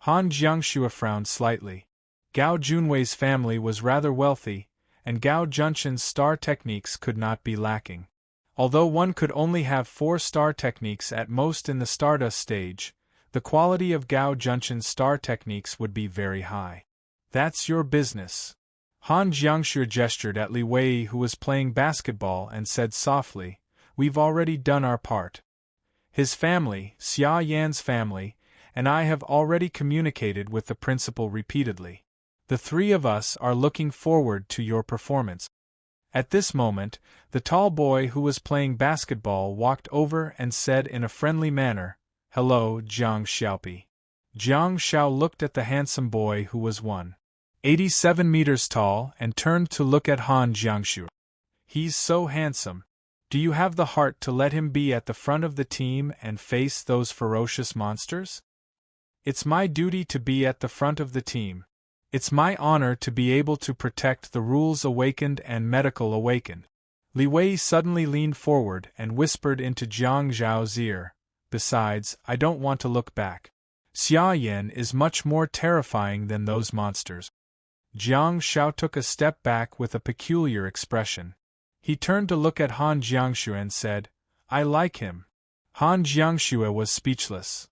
Han Jiangxue frowned slightly. Gao Junwei's family was rather wealthy, and Gao Junchen's star techniques could not be lacking. Although one could only have 4 star techniques at most in the Stardust stage, the quality of Gao Junchen's star techniques would be very high. That's your business. Han Jiangxue gestured at Li Wei, who was playing basketball, and said softly, We've already done our part. His family, Xia Yan's family, and I have already communicated with the principal repeatedly. The 3 of us are looking forward to your performance. At this moment, the tall boy who was playing basketball walked over and said in a friendly manner, Hello, Jiang Xiaopi. Jiang Shao looked at the handsome boy who was 187 meters tall and turned to look at Han Jiangxue. He's so handsome. Do you have the heart to let him be at the front of the team and face those ferocious monsters? It's my duty to be at the front of the team. It's my honor to be able to protect the Rules Awakened and Medical Awakened. Li Wei suddenly leaned forward and whispered into Jiang Zhao's ear, Besides, I don't want to look back. Xia Yan is much more terrifying than those monsters. Jiang Shao took a step back with a peculiar expression. He turned to look at Han Jiangxue and said, I like him. Han Jiangxue was speechless.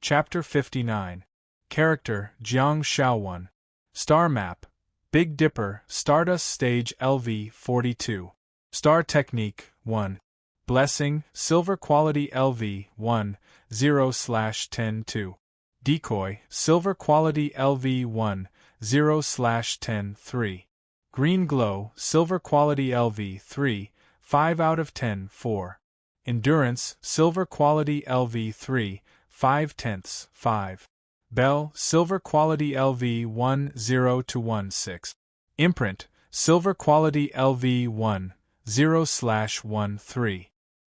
Chapter 59. Character, Jiang Shao 1. Star Map, Big Dipper, Stardust Stage LV 42. Star Technique, 1. Blessing, Silver Quality LV, 1, 0/10-2. Decoy, Silver Quality LV, 1, 0/10-3. Green Glow, Silver Quality LV, 3, 5 out of 10, 4. Endurance, Silver Quality LV, 3, 5/10, 5. Bell, Silver Quality LV, 1, 0/16. Imprint, Silver Quality LV, 1, 0/13.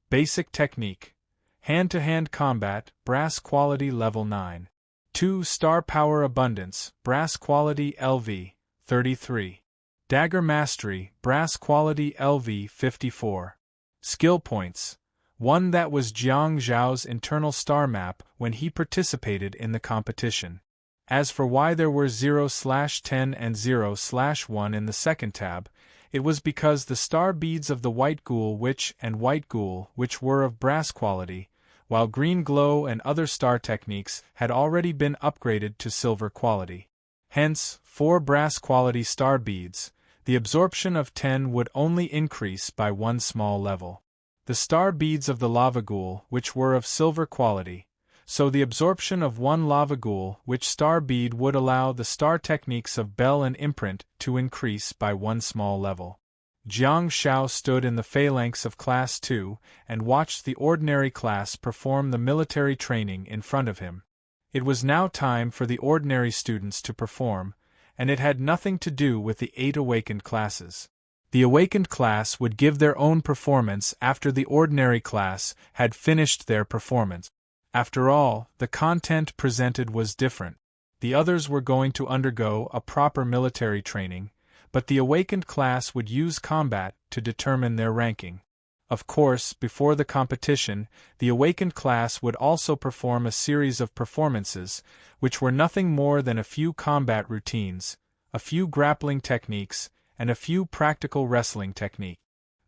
Basic Technique. Hand-to-hand Combat, Brass Quality Level 9. 2 Star Power Abundance, Brass Quality LV, 33. Dagger Mastery, Brass Quality LV, 54. Skill Points. 1 That was Jiang Zhao's internal star map when he participated in the competition. As for why there were 0/10 and 0/1 in the second tab, it was because the star beads of the White Ghoul Witch and White Ghoul Witch were of brass quality, while Green Glow and other star techniques had already been upgraded to silver quality. Hence, 4 brass quality star beads, the absorption of 10 would only increase by 1 small level. The star beads of the Lava Ghoul Witch were of silver quality, so the absorption of 1 Lava Ghoul Witch star bead would allow the star techniques of Bell and Imprint to increase by 1 small level. Jiang Shao stood in the phalanx of Class 2 and watched the ordinary class perform the military training in front of him. It was now time for the ordinary students to perform, and it had nothing to do with the 8 awakened classes. The awakened class would give their own performance after the ordinary class had finished their performance. After all, the content presented was different. The others were going to undergo a proper military training, but the awakened class would use combat to determine their ranking. Of course, before the competition, the awakened class would also perform a series of performances, which were nothing more than a few combat routines, a few grappling techniques, and a few practical wrestling techniques.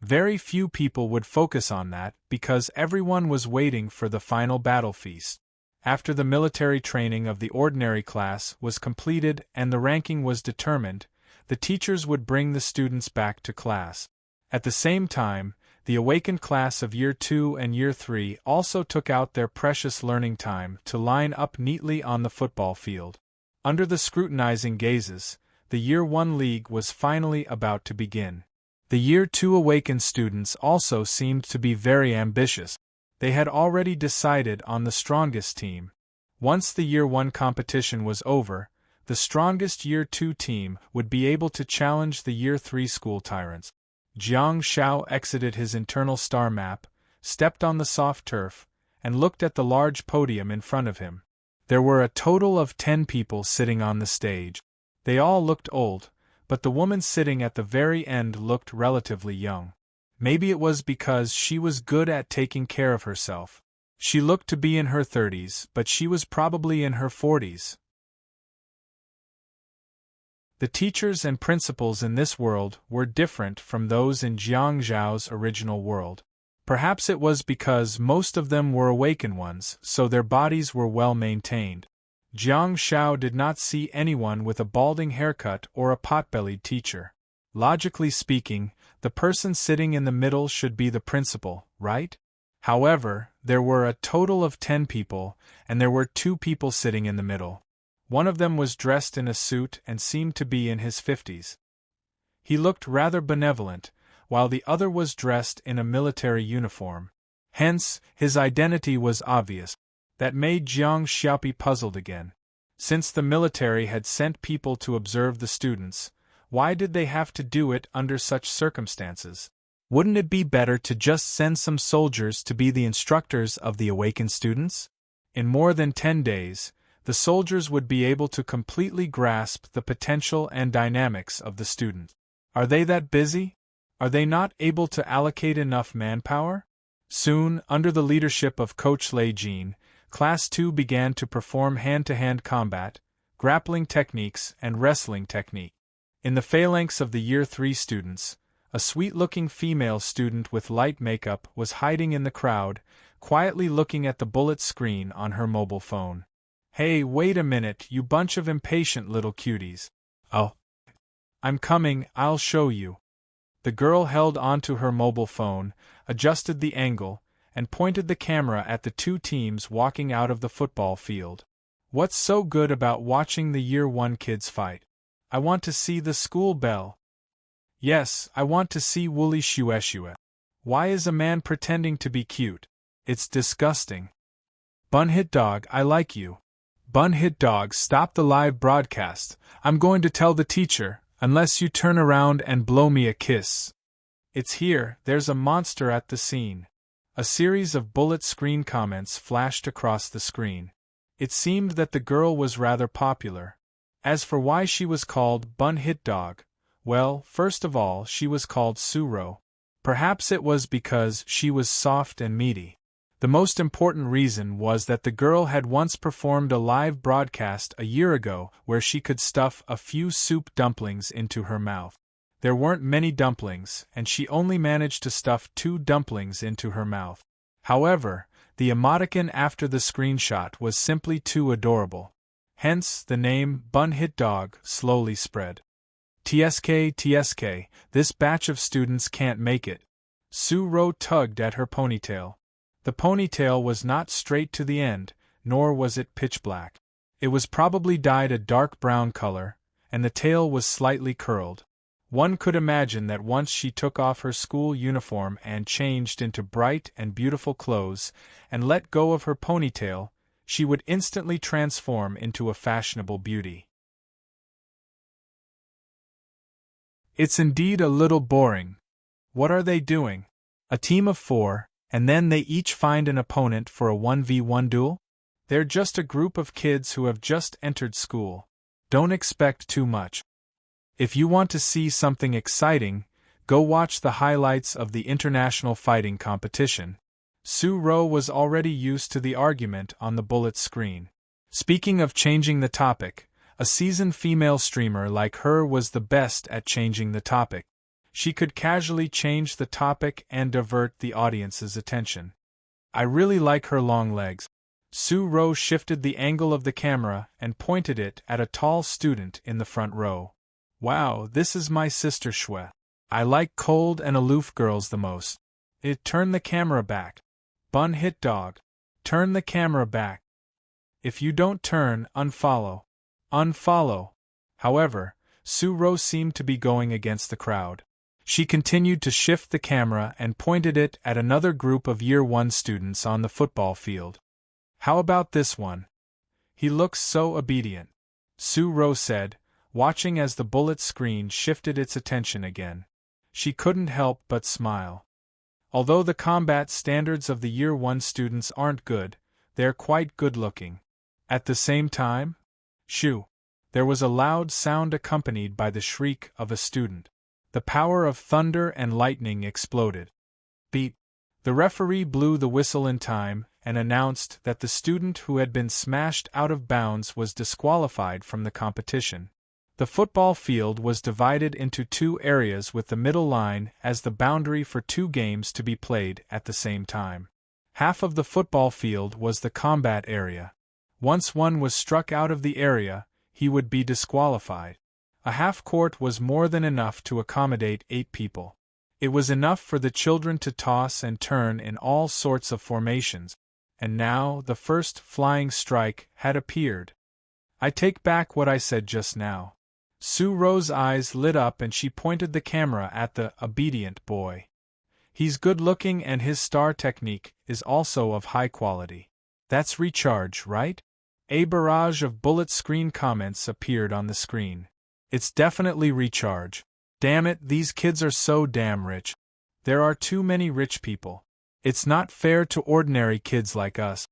Very few people would focus on that because everyone was waiting for the final battle feast. After the military training of the ordinary class was completed and the ranking was determined, the teachers would bring the students back to class. At the same time, the awakened class of Year 2 and Year 3 also took out their precious learning time to line up neatly on the football field. Under the scrutinizing gazes, the Year 1 league was finally about to begin. The Year 2 awakened students also seemed to be very ambitious. They had already decided on the strongest team. Once the Year 1 competition was over, the strongest Year 2 team would be able to challenge the Year 3 school tyrants. Jiang Xiao exited his internal star map, stepped on the soft turf, and looked at the large podium in front of him. There were a total of 10 people sitting on the stage. They all looked old, but the woman sitting at the very end looked relatively young. Maybe it was because she was good at taking care of herself. She looked to be in her 30s, but she was probably in her 40s. The teachers and principals in this world were different from those in Jiang Zhao's original world. Perhaps it was because most of them were awakened ones, so their bodies were well maintained. Jiang Xiao did not see anyone with a balding haircut or a pot-bellied teacher. Logically speaking, the person sitting in the middle should be the principal, right? However, there were a total of 10 people, and there were 2 people sitting in the middle. One of them was dressed in a suit and seemed to be in his 50s. He looked rather benevolent, while the other was dressed in a military uniform. Hence, his identity was obvious. That made Jiang Xiaopi puzzled again. Since the military had sent people to observe the students, why did they have to do it under such circumstances? Wouldn't it be better to just send some soldiers to be the instructors of the awakened students? In more than 10 days, the soldiers would be able to completely grasp the potential and dynamics of the student. Are they that busy? Are they not able to allocate enough manpower? Soon, under the leadership of Coach Lei Jin, Class 2 began to perform hand-to-hand combat, grappling techniques, and wrestling technique. In the phalanx of the Year 3 students, a sweet-looking female student with light makeup was hiding in the crowd, quietly looking at the bullet screen on her mobile phone. "Hey, wait a minute, you bunch of impatient little cuties. Oh, I'm coming, I'll show you." The girl held onto her mobile phone, adjusted the angle, and pointed the camera at the 2 teams walking out of the football field. "What's so good about watching the Year 1 kids fight? I want to see the school bell. Yes, I want to see woolly shue. Why is a man pretending to be cute? It's disgusting. Bun Hit Dog, I like you. Bun Hit Dog, stop the live broadcast. I'm going to tell the teacher, unless you turn around and blow me a kiss. It's here, there's a monster at the scene." A series of bullet screen comments flashed across the screen. It seemed that the girl was rather popular. As for why she was called Bun Hit Dog, well, first of all, she was called Suro. Perhaps it was because she was soft and meaty. The most important reason was that the girl had once performed a live broadcast a year ago where she could stuff a few soup dumplings into her mouth. There weren't many dumplings, and she only managed to stuff 2 dumplings into her mouth. However, the emoticon after the screenshot was simply too adorable. Hence, the name Bun Hit Dog slowly spread. TSK, this batch of students can't make it. Su-ro tugged at her ponytail. The ponytail was not straight to the end, nor was it pitch black. It was probably dyed a dark brown color, and the tail was slightly curled. One could imagine that once she took off her school uniform and changed into bright and beautiful clothes, and let go of her ponytail, she would instantly transform into a fashionable beauty. It's indeed a little boring. What are they doing? A team of 4, and then they each find an opponent for a 1v1 duel? They're just a group of kids who have just entered school. Don't expect too much. If you want to see something exciting, go watch the highlights of the international fighting competition. Su-ro was already used to the argument on the bullet screen. Speaking of changing the topic, a seasoned female streamer like her was the best at changing the topic. She could casually change the topic and divert the audience's attention. I really like her long legs. Su Ro shifted the angle of the camera and pointed it at a tall student in the front row. Wow, this is my sister Shui. I like cold and aloof girls the most. Turn the camera back. Bun hit dog. Turn the camera back. If you don't turn, unfollow. Unfollow. However, Su Ro seemed to be going against the crowd. She continued to shift the camera and pointed it at another group of Year 1 students on the football field. How about this one? He looks so obedient, Su Ro said, watching as the bullet screen shifted its attention again. She couldn't help but smile. Although the combat standards of the Year 1 students aren't good, they're quite good-looking. At the same time, shoo! There was a loud sound accompanied by the shriek of a student. The power of thunder and lightning exploded. Beep! The referee blew the whistle in time and announced that the student who had been smashed out of bounds was disqualified from the competition. The football field was divided into 2 areas with the middle line as the boundary for 2 games to be played at the same time. Half of the football field was the combat area. Once one was struck out of the area, he would be disqualified. A half-court was more than enough to accommodate 8 people. It was enough for the children to toss and turn in all sorts of formations, and now the first flying strike had appeared. I take back what I said just now. Su Ro's eyes lit up and she pointed the camera at the obedient boy. He's good-looking and his star technique is also of high quality. That's recharge, right? A barrage of bullet screen comments appeared on the screen. It's definitely recharge. Damn it, these kids are so damn rich. There are too many rich people. It's not fair to ordinary kids like us.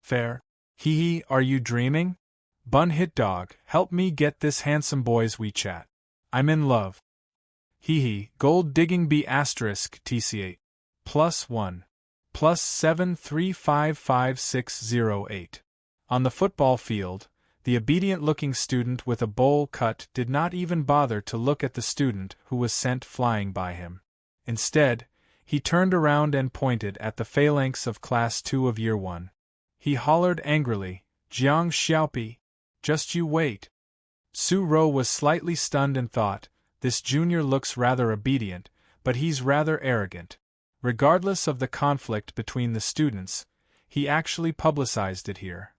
Fair? Hee hee, are you dreaming? Bun hit dog, help me get this handsome boy's WeChat. I'm in love. Hee hee, gold digging B asterisk TC8. +1. +7355608. On the football field, the obedient-looking student with a bowl cut did not even bother to look at the student who was sent flying by him. Instead, he turned around and pointed at the phalanx of Class 2 of Year 1. He hollered angrily, "Jiang Xiaopi, just you wait." Su Ro was slightly stunned and thought, this junior looks rather obedient, but he's rather arrogant. Regardless of the conflict between the students, he actually publicized it here.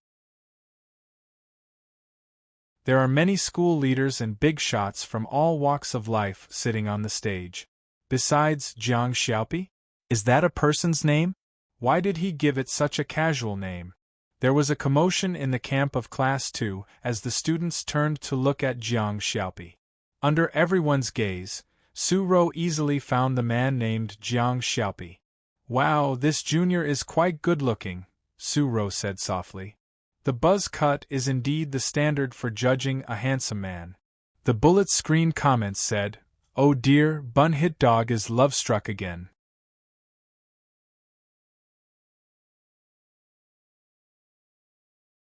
There are many school leaders and big shots from all walks of life sitting on the stage. Besides Jiang Xiaopi? Is that a person's name? Why did he give it such a casual name? There was a commotion in the camp of Class 2 as the students turned to look at Jiang Xiaopi. Under everyone's gaze, Su Ro easily found the man named Jiang Xiaopi. Wow, this junior is quite good-looking, Su Ro said softly. The buzz cut is indeed the standard for judging a handsome man. The bullet screen comments said, "Oh dear, Bun Hit Dog is love-struck again."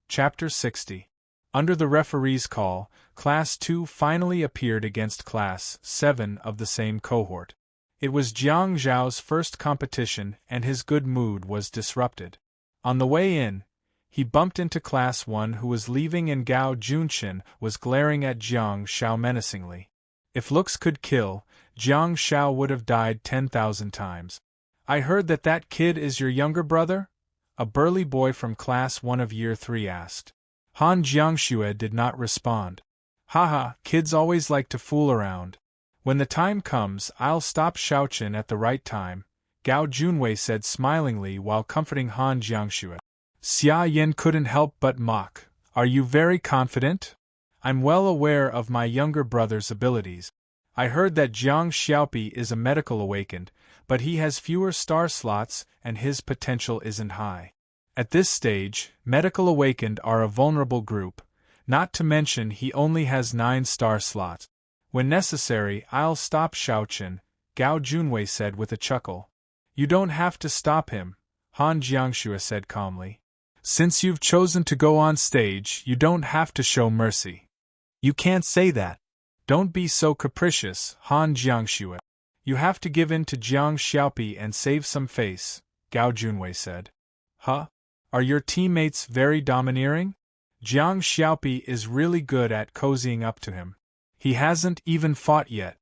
Chapter 60. Under the referee's call, Class 2 finally appeared against Class 7 of the same cohort. It was Jiang Zhao's first competition and his good mood was disrupted. On the way in, he bumped into Class 1 who was leaving and Gao Junqin was glaring at Jiang Xiao menacingly. If looks could kill, Jiang Xiao would have died 10,000 times. "I heard that kid is your younger brother?" a burly boy from Class 1 of Year 3 asked. Han Jiangxue did not respond. "Haha, kids always like to fool around. When the time comes, I'll stop Shaoqin at the right time," Gao Junwei said smilingly while comforting Han Jiangxue. Xia Yin couldn't help but mock. "Are you very confident?" "I'm well aware of my younger brother's abilities. I heard that Jiang Xiaopi is a medical awakened, but he has fewer star slots and his potential isn't high. At this stage, medical awakened are a vulnerable group, not to mention he only has 9 star slots. When necessary, I'll stop Shaoqin," Gao Junwei said with a chuckle. "You don't have to stop him," Han Jiangxue said calmly. "Since you've chosen to go on stage, you don't have to show mercy." "You can't say that. Don't be so capricious, Han Jiangxue. You have to give in to Jiang Xiaopi and save some face," Gao Junwei said. "Huh? Are your teammates very domineering? Jiang Xiaopi is really good at cozying up to him. He hasn't even fought yet.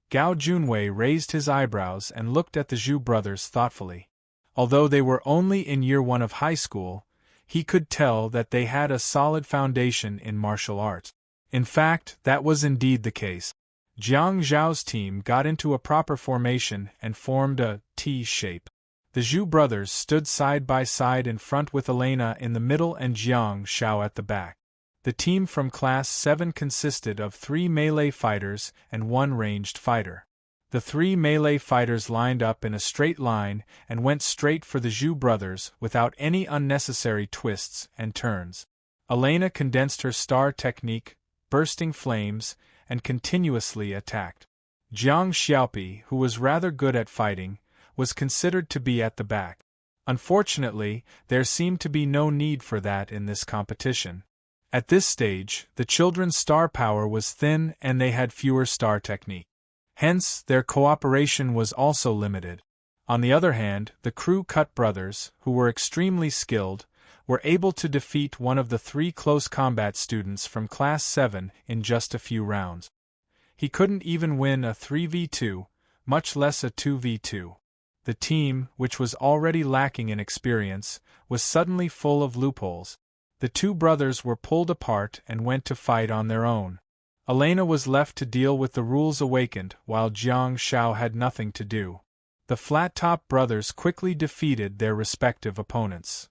Gao Junwei raised his eyebrows and looked at the Zhu brothers thoughtfully. Although they were only in year 1 of high school, he could tell that they had a solid foundation in martial arts. In fact, that was indeed the case. Jiang Zhao's team got into a proper formation and formed a T shape. The Zhu brothers stood side by side in front with Elena in the middle and Jiang Xiao at the back. The team from Class 7 consisted of 3 melee fighters and 1 ranged fighter. The 3 melee fighters lined up in a straight line and went straight for the Zhu brothers without any unnecessary twists and turns. Elena condensed her star technique, bursting flames, and continuously attacked. Jiang Xiaopi, who was rather good at fighting, was considered to be at the back. Unfortunately, there seemed to be no need for that in this competition. At this stage, the children's star power was thin and they had fewer star technique. Hence, their cooperation was also limited. On the other hand, the Crew Cut brothers, who were extremely skilled, were able to defeat one of the 3 close combat students from Class 7 in just a few rounds. He couldn't even win a 3v2, much less a 2v2. The team, which was already lacking in experience, was suddenly full of loopholes. The 2 brothers were pulled apart and went to fight on their own. Elena was left to deal with the rules awakened, while Jiang Xiao had nothing to do. The Flat-Top brothers quickly defeated their respective opponents.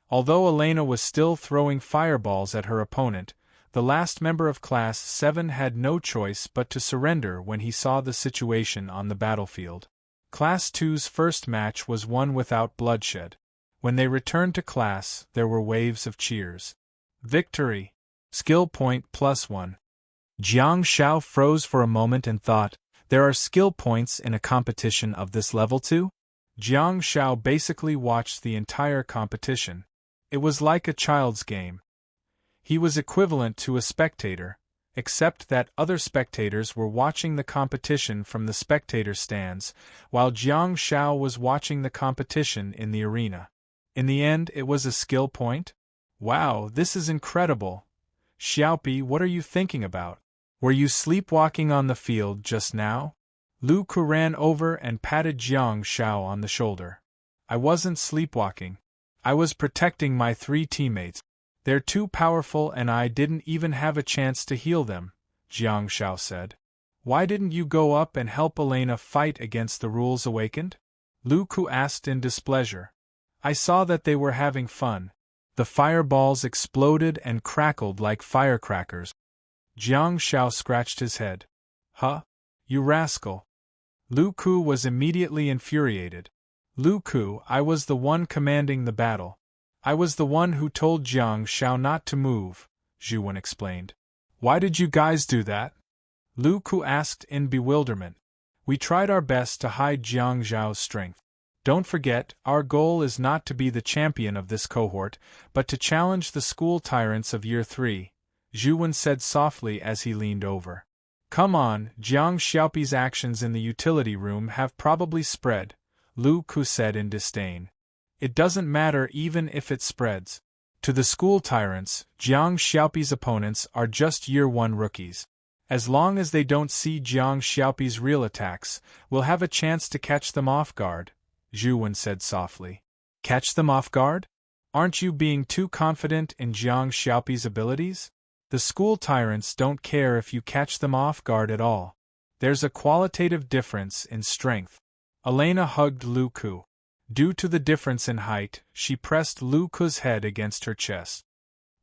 Although Elena was still throwing fireballs at her opponent, the last member of Class 7 had no choice but to surrender when he saw the situation on the battlefield. Class 2's first match was won without bloodshed. When they returned to class, there were waves of cheers. Victory! Skill point +1. Jiang Xiao froze for a moment and thought, there are skill points in a competition of this level too? Jiang Xiao basically watched the entire competition. It was like a child's game. He was equivalent to a spectator, except that other spectators were watching the competition from the spectator stands, while Jiang Xiao was watching the competition in the arena. In the end, it was a skill point? Wow, this is incredible! Xiaopi, what are you thinking about? Were you sleepwalking on the field just now? Lu Ku ran over and patted Jiang Xiao on the shoulder. I wasn't sleepwalking. I was protecting my 3 teammates. They're too powerful and I didn't even have a chance to heal them, Jiang Xiao said. Why didn't you go up and help Elena fight against the rules awakened? Lu Ku asked in displeasure. I saw that they were having fun. The fireballs exploded and crackled like firecrackers. Jiang Xiao scratched his head. Huh? You rascal. Lu Ku was immediately infuriated. Lu Ku, I was the one commanding the battle. I was the one who told Jiang Xiao not to move, Zhu Wen explained. Why did you guys do that? Lu Ku asked in bewilderment. We tried our best to hide Jiang Zhao's strength. Don't forget, our goal is not to be the champion of this cohort, but to challenge the school tyrants of Year 3, Zhu Wen said softly as he leaned over. Come on, Jiang Xiaopi's actions in the utility room have probably spread, Lu Ku said in disdain. It doesn't matter even if it spreads. To the school tyrants, Jiang Xiaopi's opponents are just Year 1 rookies. As long as they don't see Jiang Xiaopi's real attacks, we'll have a chance to catch them off guard, Zhu Wen said softly. Catch them off guard? Aren't you being too confident in Jiang Xiaopi's abilities? The school tyrants don't care if you catch them off guard at all. There's a qualitative difference in strength. Elena hugged Lu Ku. Due to the difference in height, she pressed Lu Ku's head against her chest.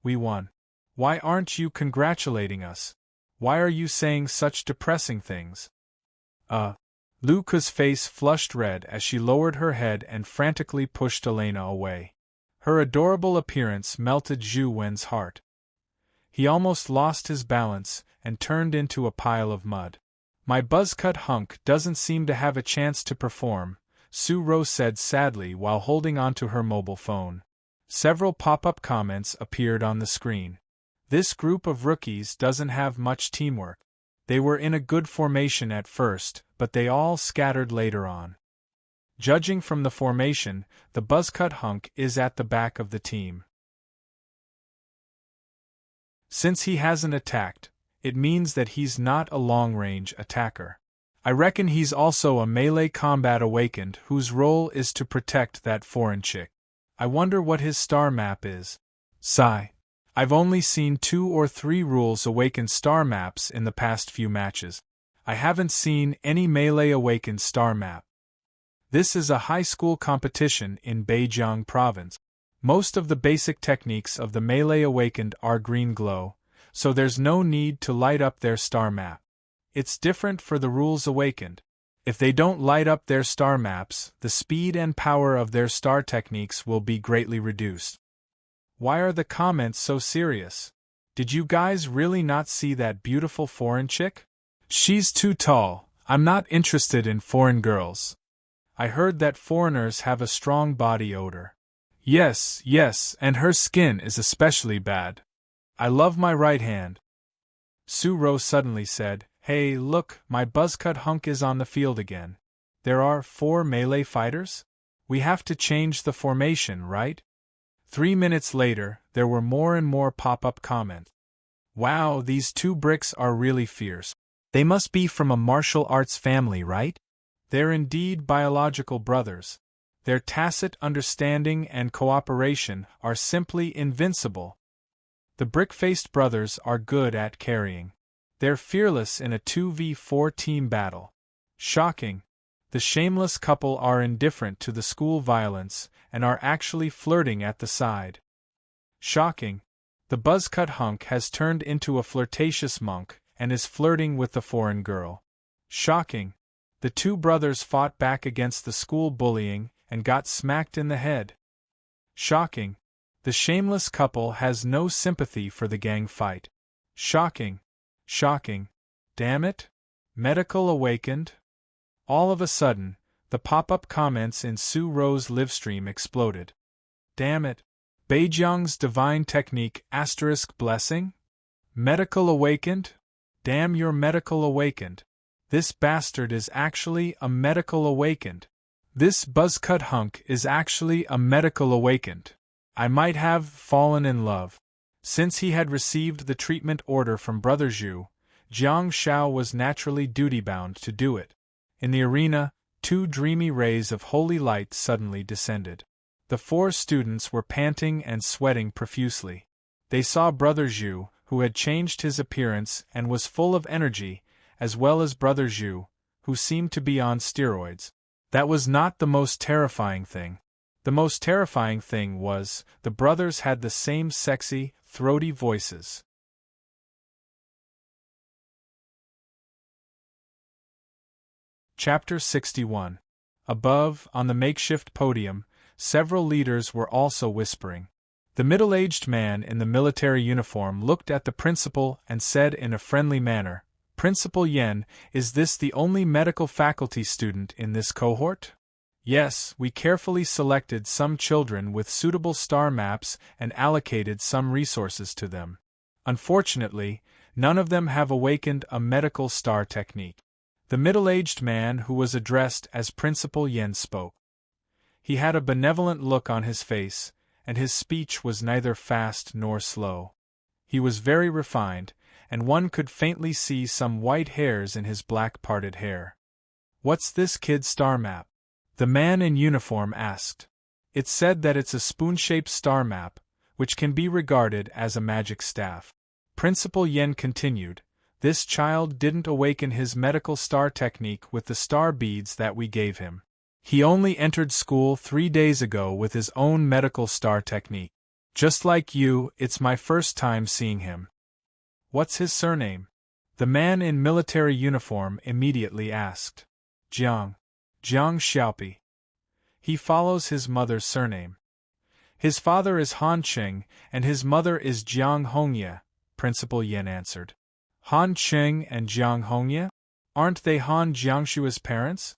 We won. Why aren't you congratulating us? Why are you saying such depressing things? Lu Ku's face flushed red as she lowered her head and frantically pushed Elena away. Her adorable appearance melted Zhu Wen's heart. He almost lost his balance and turned into a pile of mud. My buzzcut hunk doesn't seem to have a chance to perform, Su Ro said sadly while holding onto her mobile phone. Several pop-up comments appeared on the screen. This group of rookies doesn't have much teamwork. They were in a good formation at first, but they all scattered later on. Judging from the formation, the buzzcut hunk is at the back of the team. Since he hasn't attacked, it means that he's not a long-range attacker. I reckon he's also a melee combat awakened whose role is to protect that foreign chick. I wonder what his star map is. Sigh. I've only seen 2 or 3 rules awakened star maps in the past few matches. I haven't seen any melee awakened star map. This is a high school competition in Beijiang province. Most of the basic techniques of the melee awakened are green glow, so there's no need to light up their star map. It's different for the rules awakened. If they don't light up their star maps, the speed and power of their star techniques will be greatly reduced. Why are the comments so serious? Did you guys really not see that beautiful foreign chick? She's too tall. I'm not interested in foreign girls. I heard that foreigners have a strong body odor. Yes, and her skin is especially bad. I love my right hand. Su-ro suddenly said, Hey, look, my buzzcut hunk is on the field again. There are 4 melee fighters? We have to change the formation, right? 3 minutes later, there were more and more pop-up comments. Wow, these 2 bricks are really fierce. They must be from a martial arts family, right? They're indeed biological brothers. Their tacit understanding and cooperation are simply invincible. The brick-faced brothers are good at carrying. They're fearless in a 2v4 team battle. Shocking. The shameless couple are indifferent to the school violence and are actually flirting at the side. Shocking. The buzzcut hunk has turned into a flirtatious monk and is flirting with the foreign girl. Shocking. The 2 brothers fought back against the school bullying and got smacked in the head. Shocking. The shameless couple has no sympathy for the gang fight. Shocking. Shocking. Damn it. Medical awakened? All of a sudden, the pop-up comments in Su-ro's livestream exploded. Damn it. Beijiang's divine technique * blessing? Medical awakened? Damn your medical awakened. This bastard is actually a medical awakened. This buzzcut hunk is actually a medical awakened. I might have fallen in love. Since he had received the treatment order from Brother Zhu, Jiang Shao was naturally duty-bound to do it. In the arena, 2 dreamy rays of holy light suddenly descended. The 4 students were panting and sweating profusely. They saw Brother Zhu, who had changed his appearance and was full of energy, as well as Brother Zhu, who seemed to be on steroids. That was not the most terrifying thing. The most terrifying thing was, the brothers had the same sexy, throaty voices. Chapter 61. Above, on the makeshift podium, several leaders were also whispering. The middle-aged man in the military uniform looked at the principal and said in a friendly manner, Principal Yen, is this the only medical faculty student in this cohort? Yes, we carefully selected some children with suitable star maps and allocated some resources to them. Unfortunately, none of them have awakened a medical star technique. The middle-aged man who was addressed as Principal Yen spoke. He had a benevolent look on his face, and his speech was neither fast nor slow. He was very refined, and one could faintly see some white hairs in his black parted hair. What's this kid's star map? The man in uniform asked. It's said that it's a spoon-shaped star map, which can be regarded as a magic staff. Principal Yen continued, This child didn't awaken his medical star technique with the star beads that we gave him. He only entered school 3 days ago with his own medical star technique. Just like you, it's my first time seeing him. What's his surname? The man in military uniform immediately asked. Jiang Xiaopi. He follows his mother's surname. His father is Han Cheng, and his mother is Jiang Hongye, Principal Yen answered. Han Cheng and Jiang Hongye? Aren't they Han Jiangshua's parents?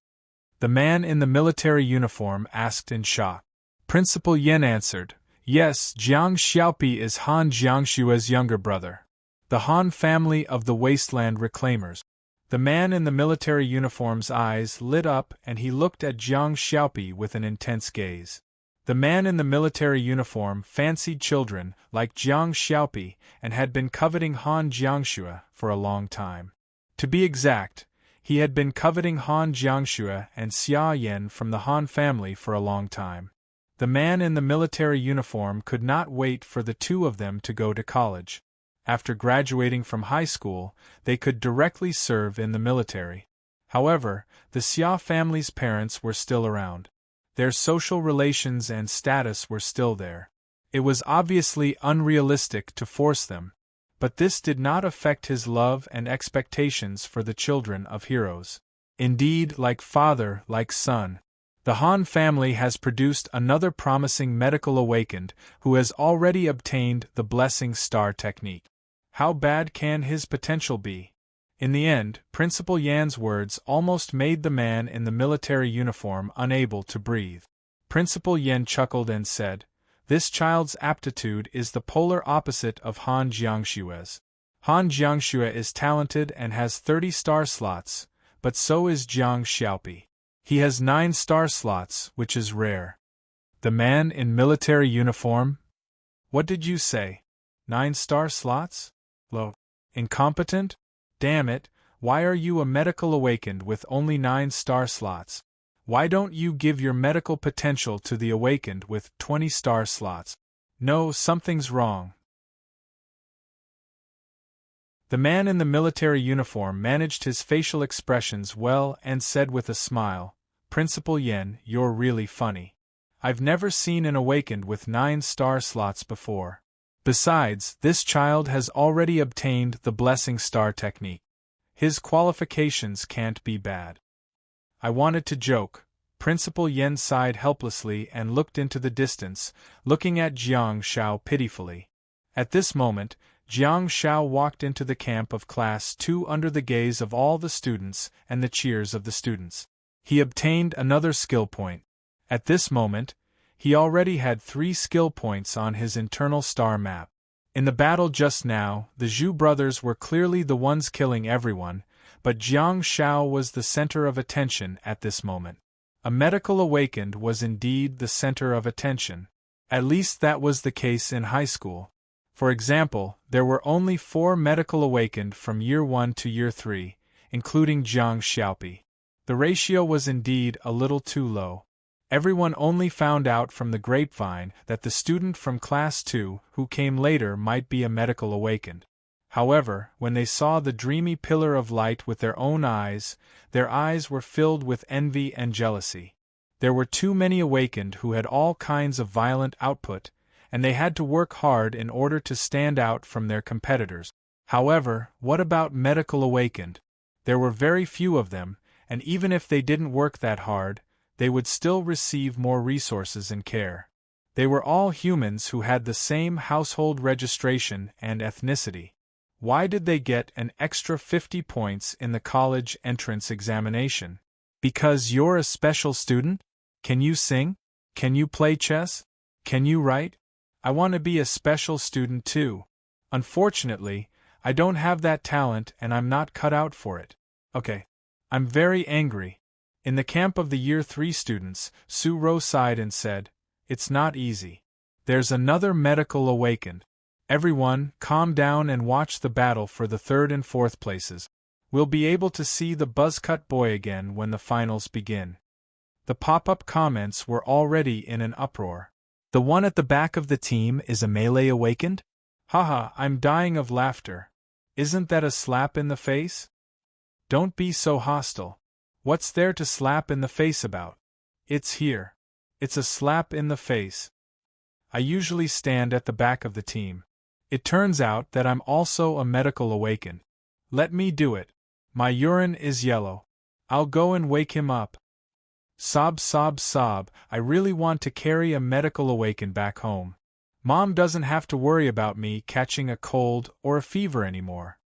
The man in the military uniform asked in shock. Principal Yen answered, Yes, Jiang Xiaopi is Han Jiangshua's younger brother. The Han family of the Wasteland Reclaimers. The man in the military uniform's eyes lit up and he looked at Jiang Xiaopi with an intense gaze. The man in the military uniform fancied children like Jiang Xiaopi and had been coveting Han Jiangxue for a long time. To be exact, he had been coveting Han Jiangxue and Xia Yan from the Han family for a long time. The man in the military uniform could not wait for the two of them to go to college. After graduating from high school, they could directly serve in the military. However, the Xia family's parents were still around. Their social relations and status were still there. It was obviously unrealistic to force them, but this did not affect his love and expectations for the children of heroes. Indeed, like father, like son. The Han family has produced another promising medical awakened who has already obtained the blessing star technique. How bad can his potential be? In the end, Principal Yan's words almost made the man in the military uniform unable to breathe. Principal Yan chuckled and said, "This child's aptitude is the polar opposite of Han Jiangxue's. Han Jiangxue is talented and has 30 star slots, but so is Jiang Xiaopi. He has 9 star slots, which is rare." The man in military uniform? What did you say? 9 star slots? Lo, incompetent? Damn it, why are you a medical awakened with only 9 star slots? Why don't you give your medical potential to the awakened with 20 star slots? No, something's wrong. The man in the military uniform managed his facial expressions well and said with a smile, "Principal Yan, you're really funny. I've never seen an awakened with 9 star slots before. Besides, this child has already obtained the blessing star technique. His qualifications can't be bad." I wanted to joke. Principal Yan sighed helplessly and looked into the distance, looking at Jiang Shao pitifully. At this moment, Jiang Shao walked into the camp of Class 2 under the gaze of all the students and the cheers of the students. He obtained another skill point. At this moment, he already had 3 skill points on his internal star map. In the battle just now, the Zhu brothers were clearly the ones killing everyone, but Jiang Shao was the center of attention at this moment. A medical awakened was indeed the center of attention. At least that was the case in high school. For example, there were only 4 medical awakened from year 1 to year 3, including Jiang Xiaopi. The ratio was indeed a little too low. Everyone only found out from the grapevine that the student from Class 2 who came later might be a medical awakened. However, when they saw the dreamy pillar of light with their own eyes, their eyes were filled with envy and jealousy. There were too many awakened who had all kinds of violent output, and they had to work hard in order to stand out from their competitors. However, what about medical awakened? There were very few of them, and even if they didn't work that hard, they would still receive more resources and care. They were all humans who had the same household registration and ethnicity. Why did they get an extra 50 points in the college entrance examination? Because you're a special student? Can you sing? Can you play chess? Can you write? I want to be a special student too. Unfortunately, I don't have that talent and I'm not cut out for it. Okay. I'm very angry. In the camp of the year 3 students, Su Ro sighed and said, "It's not easy. There's another medical awakened. Everyone, calm down and watch the battle for the 3rd and 4th places. We'll be able to see the buzzcut boy again when the finals begin." The pop-up comments were already in an uproar. "The one at the back of the team is a melee awakened? Haha, I'm dying of laughter. Isn't that a slap in the face? Don't be so hostile. What's there to slap in the face about? It's here. It's a slap in the face. I usually stand at the back of the team. It turns out that I'm also a medical awakened. Let me do it. My urine is yellow. I'll go and wake him up. Sob, sob, sob, I really want to carry a medical awakened back home. Mom doesn't have to worry about me catching a cold or a fever anymore.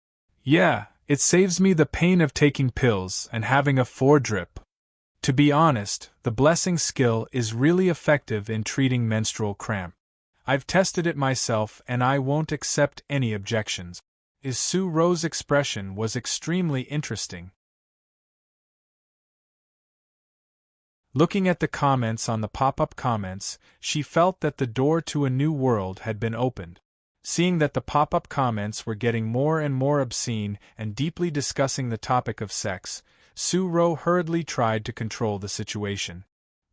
Yeah, it saves me the pain of taking pills and having a foredrip. To be honest, the blessing skill is really effective in treating menstrual cramp. I've tested it myself and I won't accept any objections." Su Ro's expression was extremely interesting. Looking at the comments on the pop-up comments, she felt that the door to a new world had been opened. Seeing that the pop-up comments were getting more and more obscene and deeply discussing the topic of sex, Su-ro hurriedly tried to control the situation.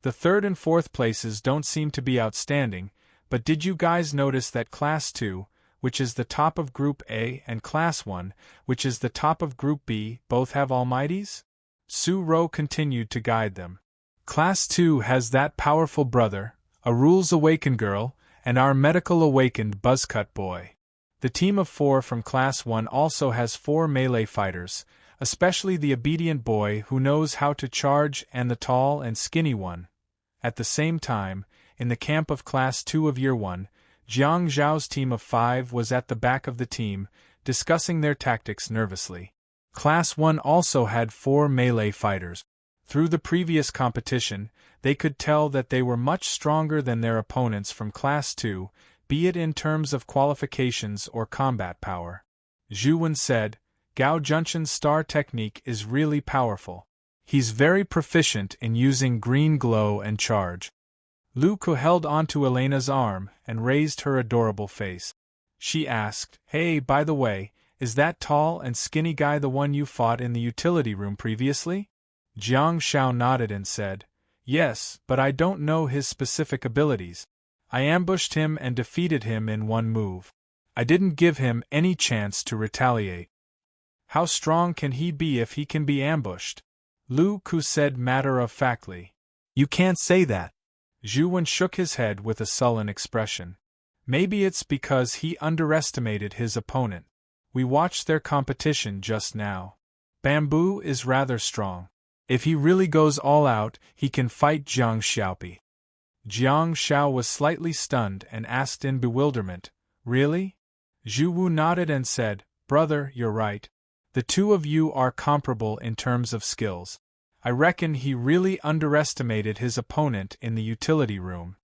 The third and fourth places don't seem to be outstanding, but did you guys notice that Class 2, which is the top of Group A, and Class 1, which is the top of Group B, both have almighties? Su-ro continued to guide them. Class 2 has that powerful brother, a rules awakened girl, and our medical awakened buzzcut boy. The team of 4 from Class 1 also has 4 melee fighters, especially the obedient boy who knows how to charge and the tall and skinny one. At the same time, in the camp of Class 2 of Year 1, Jiang Zhao's team of 5 was at the back of the team, discussing their tactics nervously. Class 1 also had 4 melee fighters. Through the previous competition, they could tell that they were much stronger than their opponents from Class 2, be it in terms of qualifications or combat power. Zhu Wen said, Gao Junshan's star technique is really powerful. He's very proficient in using green glow and charge. Lu Ku held onto Elena's arm and raised her adorable face. She asked, Hey, by the way, is that tall and skinny guy the one you fought in the utility room previously? Jiang Xiao nodded and said, Yes, but I don't know his specific abilities. I ambushed him and defeated him in one move. I didn't give him any chance to retaliate. How strong can he be if he can be ambushed? Lu Ku said matter-of-factly. You can't say that. Zhu Wen shook his head with a sullen expression. Maybe it's because he underestimated his opponent. We watched their competition just now. Bamboo is rather strong. If he really goes all out, he can fight Jiang Xiaopi. Jiang Xiao was slightly stunned and asked in bewilderment, Really? Zhu Wu nodded and said, Brother, you're right. The two of you are comparable in terms of skills. I reckon he really underestimated his opponent in the utility room.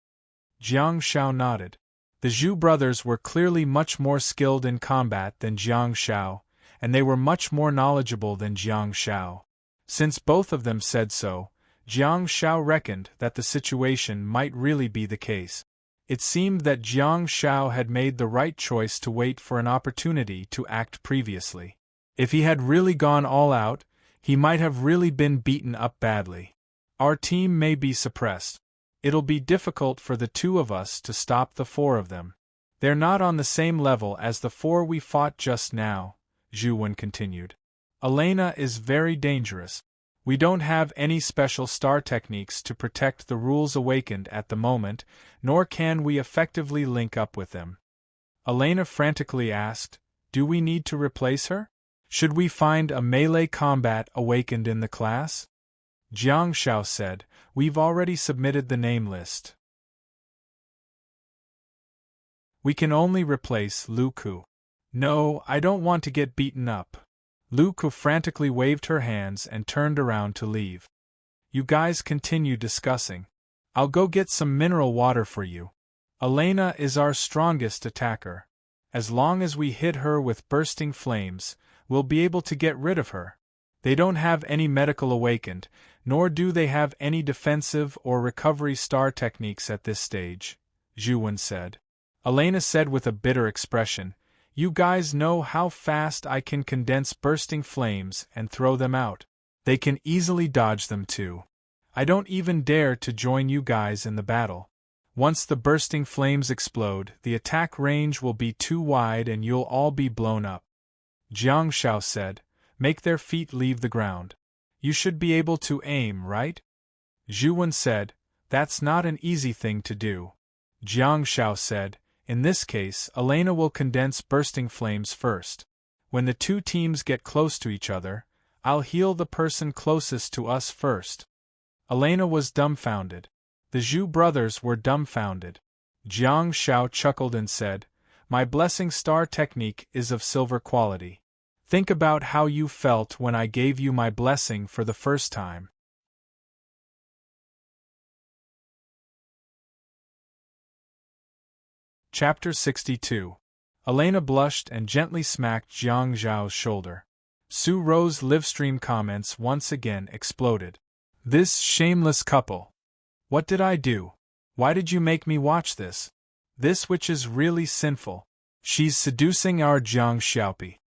Jiang Xiao nodded. The Zhu brothers were clearly much more skilled in combat than Jiang Xiao, and they were much more knowledgeable than Jiang Xiao. Since both of them said so, Jiang Xiao reckoned that the situation might really be the case. It seemed that Jiang Xiao had made the right choice to wait for an opportunity to act previously. If he had really gone all out, he might have really been beaten up badly. Our team may be suppressed. It'll be difficult for the 2 of us to stop the 4 of them. They're not on the same level as the 4 we fought just now, Zhu Wen continued. Elena is very dangerous. We don't have any special star techniques to protect the rules awakened at the moment, nor can we effectively link up with them. Elena frantically asked, Do we need to replace her? Should we find a melee combat awakened in the class? Jiang Xiao said, We've already submitted the name list. We can only replace Lu Ku. No, I don't want to get beaten up. Lu Ku frantically waved her hands and turned around to leave. You guys continue discussing. I'll go get some mineral water for you. Elena is our strongest attacker. As long as we hit her with bursting flames, we'll be able to get rid of her. They don't have any medical awakened, nor do they have any defensive or recovery star techniques at this stage, Zhu Wen said. Elena said with a bitter expression, You guys know how fast I can condense bursting flames and throw them out. They can easily dodge them too. I don't even dare to join you guys in the battle. Once the bursting flames explode, the attack range will be too wide and you'll all be blown up. Jiang Xiao said, Make their feet leave the ground. You should be able to aim, right? Zhu Wen said, That's not an easy thing to do. Jiang Xiao said, In this case, Elena will condense bursting flames first. When the 2 teams get close to each other, I'll heal the person closest to us first. Elena was dumbfounded. The Zhu brothers were dumbfounded. Jiang Xiao chuckled and said, My blessing star technique is of silver quality. Think about how you felt when I gave you my blessing for the first time. Chapter 62. Elena blushed and gently smacked Jiang Zhao's shoulder. Su Ro's livestream comments once again exploded. This shameless couple. What did I do? Why did you make me watch this? This which is really sinful. She's seducing our Jiang Xiaopi.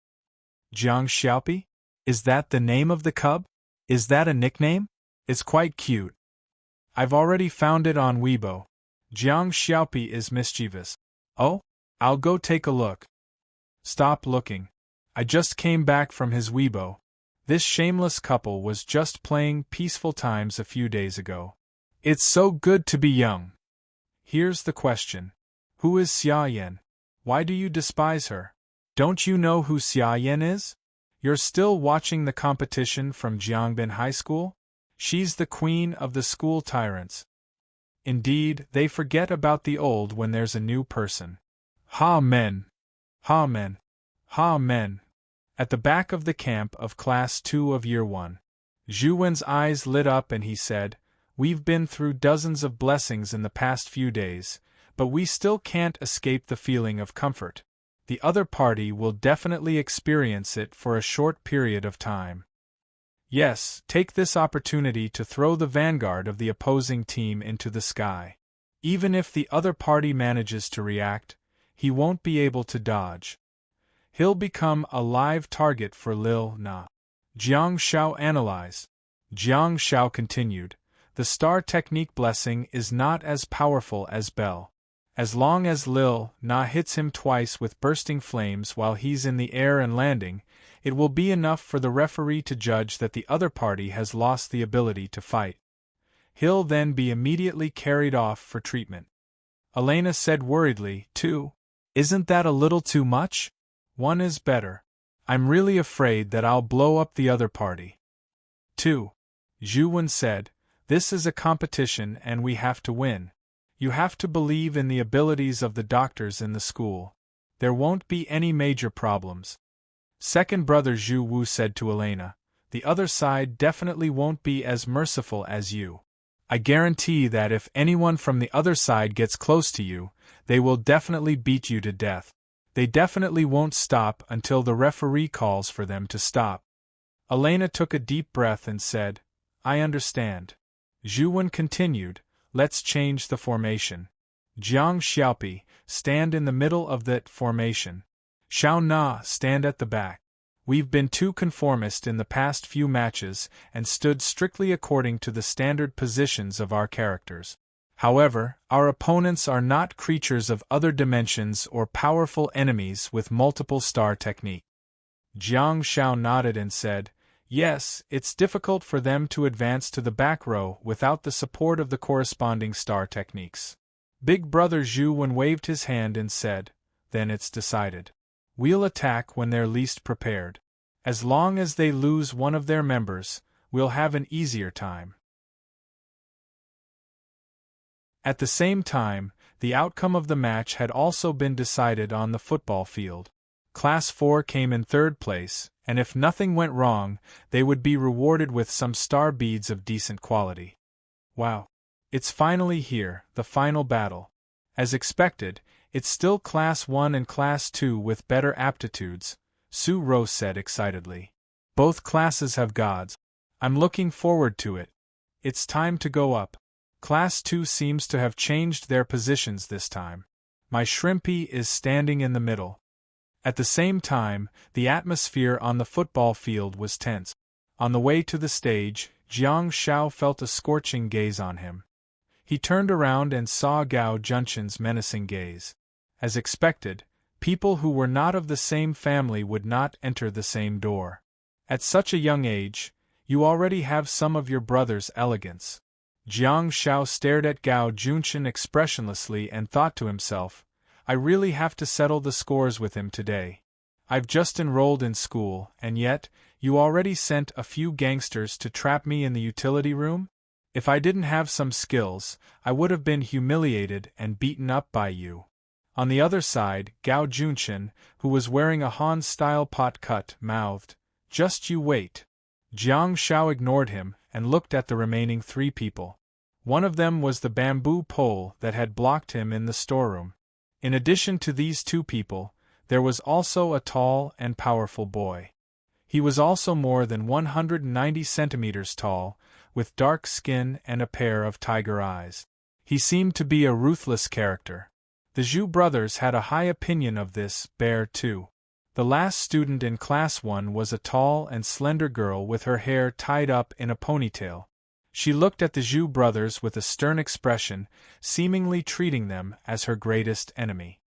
Jiang Xiaopi? Is that the name of the cub? Is that a nickname? It's quite cute. I've already found it on Weibo. Jiang Xiaopi is mischievous. Oh? I'll go take a look. Stop looking. I just came back from his Weibo. This shameless couple was just playing Peaceful Times a few days ago. It's so good to be young. Here's the question. Who is Xia Yan? Why do you despise her? Don't you know who Xia Yan is? You're still watching the competition from Jiangbin High School? She's the queen of the school tyrants. Indeed, they forget about the old when there's a new person. Ha men! Ha men! Ha men! At the back of the camp of Class 2 of Year 1. Zhu Wen's eyes lit up and he said, "We've been through dozens of blessings in the past few days, but we still can't escape the feeling of comfort. The other party will definitely experience it for a short period of time. Yes, take this opportunity to throw the vanguard of the opposing team into the sky. Even if the other party manages to react, he won't be able to dodge. He'll become a live target for Lil Na." Jiang Xiao analyzed. Jiang Xiao continued, "The star technique blessing is not as powerful as Bell. As long as Lil Na hits him twice with bursting flames while he's in the air and landing, it will be enough for the referee to judge that the other party has lost the ability to fight. He'll then be immediately carried off for treatment." Elena said worriedly, "2. Isn't that a little too much? 1 is better. I'm really afraid that I'll blow up the other party." 2. Zhu Wen said, "This is a competition and we have to win. You have to believe in the abilities of the doctors in the school. There won't be any major problems." Second brother Zhu Wu said to Elena, "The other side definitely won't be as merciful as you. I guarantee that if anyone from the other side gets close to you, they will definitely beat you to death. They definitely won't stop until the referee calls for them to stop." Elena took a deep breath and said, "I understand." Zhu Wen continued, "Let's change the formation. Jiang Xiaopi, stand in the middle of that formation. Xiao Na, stand at the back. We've been too conformist in the past few matches and stood strictly according to the standard positions of our characters. However, our opponents are not creatures of other dimensions or powerful enemies with multiple star technique." Jiang Xiao nodded and said, "Yes, it's difficult for them to advance to the back row without the support of the corresponding star techniques." Big brother Zhu Wen waved his hand and said, "Then it's decided. We'll attack when they're least prepared. As long as they lose one of their members, we'll have an easier time." At the same time, the outcome of the match had also been decided on the football field. Class 4 came in third place, and if nothing went wrong, they would be rewarded with some star beads of decent quality. Wow! It's finally here, the final battle. As expected, it's still Class 1 and Class 2 with better aptitudes, Su Rose said excitedly. Both classes have gods. I'm looking forward to it. It's time to go up. Class 2 seems to have changed their positions this time. My shrimpy is standing in the middle. At the same time, the atmosphere on the football field was tense. On the way to the stage, Jiang Xiao felt a scorching gaze on him. He turned around and saw Gao Junshin's menacing gaze. As expected, people who were not of the same family would not enter the same door. At such a young age, you already have some of your brother's elegance. Jiang Xiao stared at Gao Junshin expressionlessly and thought to himself, "I really have to settle the scores with him today. I've just enrolled in school, and yet, you already sent a few gangsters to trap me in the utility room? If I didn't have some skills, I would have been humiliated and beaten up by you." On the other side, Gao Junshin, who was wearing a Han-style pot-cut, mouthed, "Just you wait." Jiang Xiao ignored him and looked at the remaining 3 people. One of them was the bamboo pole that had blocked him in the storeroom. In addition to these 2 people, there was also a tall and powerful boy. He was also more than 190 centimeters tall, with dark skin and a pair of tiger eyes. He seemed to be a ruthless character. The Zhu brothers had a high opinion of this bear too. The last student in Class 1 was a tall and slender girl with her hair tied up in a ponytail. She looked at the Zhu brothers with a stern expression, seemingly treating them as her greatest enemy.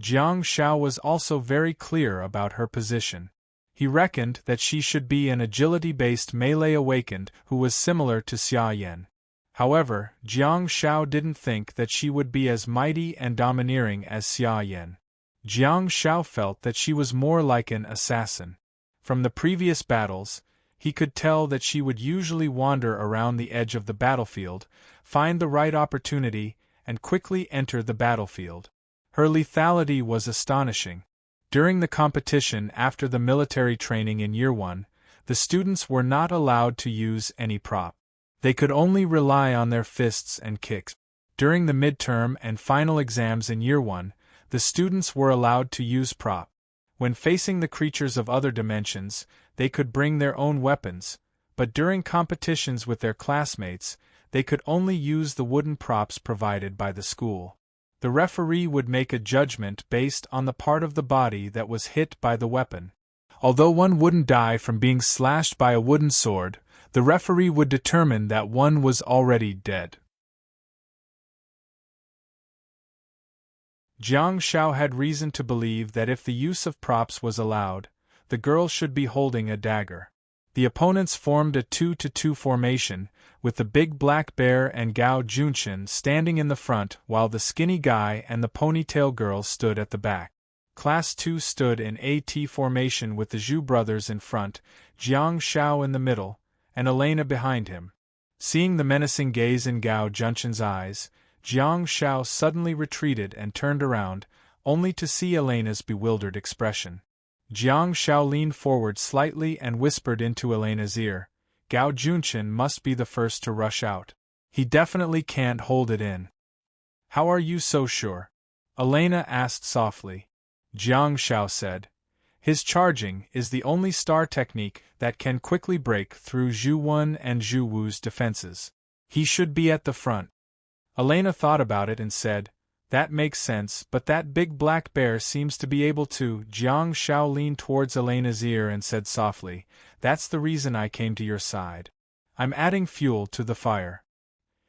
Jiang Xiao was also very clear about her position. He reckoned that she should be an agility-based melee awakened who was similar to Xia Yan. However, Jiang Xiao didn't think that she would be as mighty and domineering as Xia Yan. Jiang Xiao felt that she was more like an assassin. From the previous battles, he could tell that she would usually wander around the edge of the battlefield, find the right opportunity, and quickly enter the battlefield. Her lethality was astonishing. During the competition after the military training in Year 1, the students were not allowed to use any prop. They could only rely on their fists and kicks. During the midterm and final exams in Year 1, the students were allowed to use prop. When facing the creatures of other dimensions, they could bring their own weapons, but during competitions with their classmates, they could only use the wooden props provided by the school. The referee would make a judgment based on the part of the body that was hit by the weapon. Although one wouldn't die from being slashed by a wooden sword, the referee would determine that one was already dead. Jiang Xiao had reason to believe that if the use of props was allowed, the girl should be holding a dagger. The opponents formed a 2-to-2 formation, with the big black bear and Gao Junshin standing in the front while the skinny guy and the ponytail girl stood at the back. Class 2 stood in AT formation with the Zhu brothers in front, Jiang Xiao in the middle, and Elena behind him. Seeing the menacing gaze in Gao Junshin's eyes, Jiang Xiao suddenly retreated and turned around, only to see Elena's bewildered expression. Jiang Xiao leaned forward slightly and whispered into Elena's ear, "Gao Junshin must be the first to rush out. He definitely can't hold it in." "How are you so sure?" Elena asked softly. Jiang Xiao said, "His charging is the only star technique that can quickly break through Zhu Wen and Zhu Wu's defenses. He should be at the front." Elena thought about it and said, "That makes sense, but that big black bear seems to be able to." Jiang Xiao leaned towards Elena's ear and said softly, "That's the reason I came to your side. I'm adding fuel to the fire.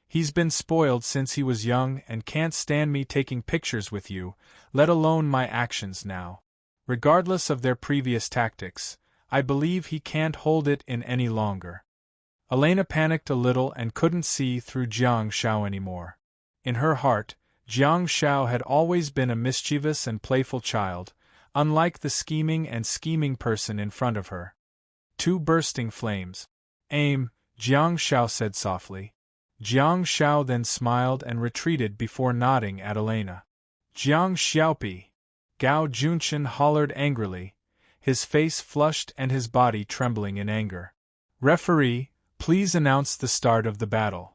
He's been spoiled since he was young and can't stand me taking pictures with you, let alone my actions now. Regardless of their previous tactics, I believe he can't hold it in any longer." Elena panicked a little and couldn't see through Jiang Xiao anymore. In her heart, Jiang Xiao had always been a mischievous and playful child, unlike the scheming person in front of her. Two bursting flames. "Aim," Jiang Xiao said softly. Jiang Xiao then smiled and retreated before nodding at Elena. "Jiang Xiaopi!" Gao Junshin hollered angrily, his face flushed and his body trembling in anger. "Referee, please announce the start of the battle."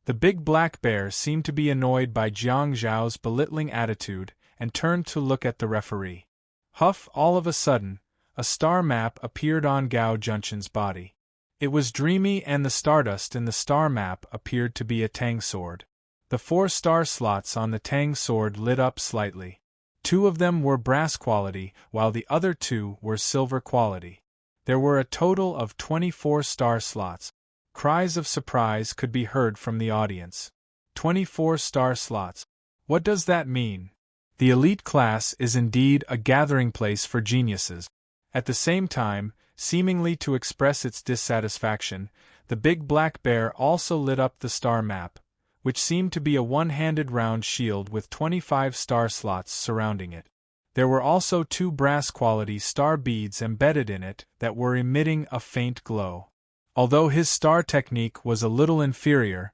The big black bear seemed to be annoyed by Jiang Xiao's belittling attitude and turned to look at the referee. Huff! All of a sudden, a star map appeared on Gao Junshin's body. It was dreamy and the stardust in the star map appeared to be a Tang sword. The 4 star slots on the Tang sword lit up slightly. 2 of them were brass quality, while the other 2 were silver quality. There were a total of 24 star slots. Cries of surprise could be heard from the audience. 24 star slots. What does that mean? The elite class is indeed a gathering place for geniuses. At the same time, seemingly to express its dissatisfaction, the big black bear also lit up the star map, which seemed to be a one-handed round shield with 25 star slots surrounding it. There were also 2 brass-quality star beads embedded in it that were emitting a faint glow. Although his star technique was a little inferior,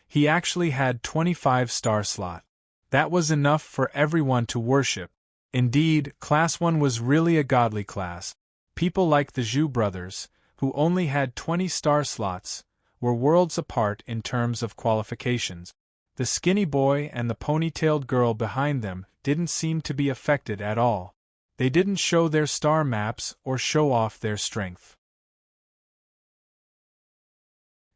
he actually had 25 star slot. That was enough for everyone to worship. Indeed, Class 1 was really a godly class. People like the Zhu brothers, who only had 20 star slots, were worlds apart in terms of qualifications. The skinny boy and the ponytailed girl behind them didn't seem to be affected at all. They didn't show their star maps or show off their strength.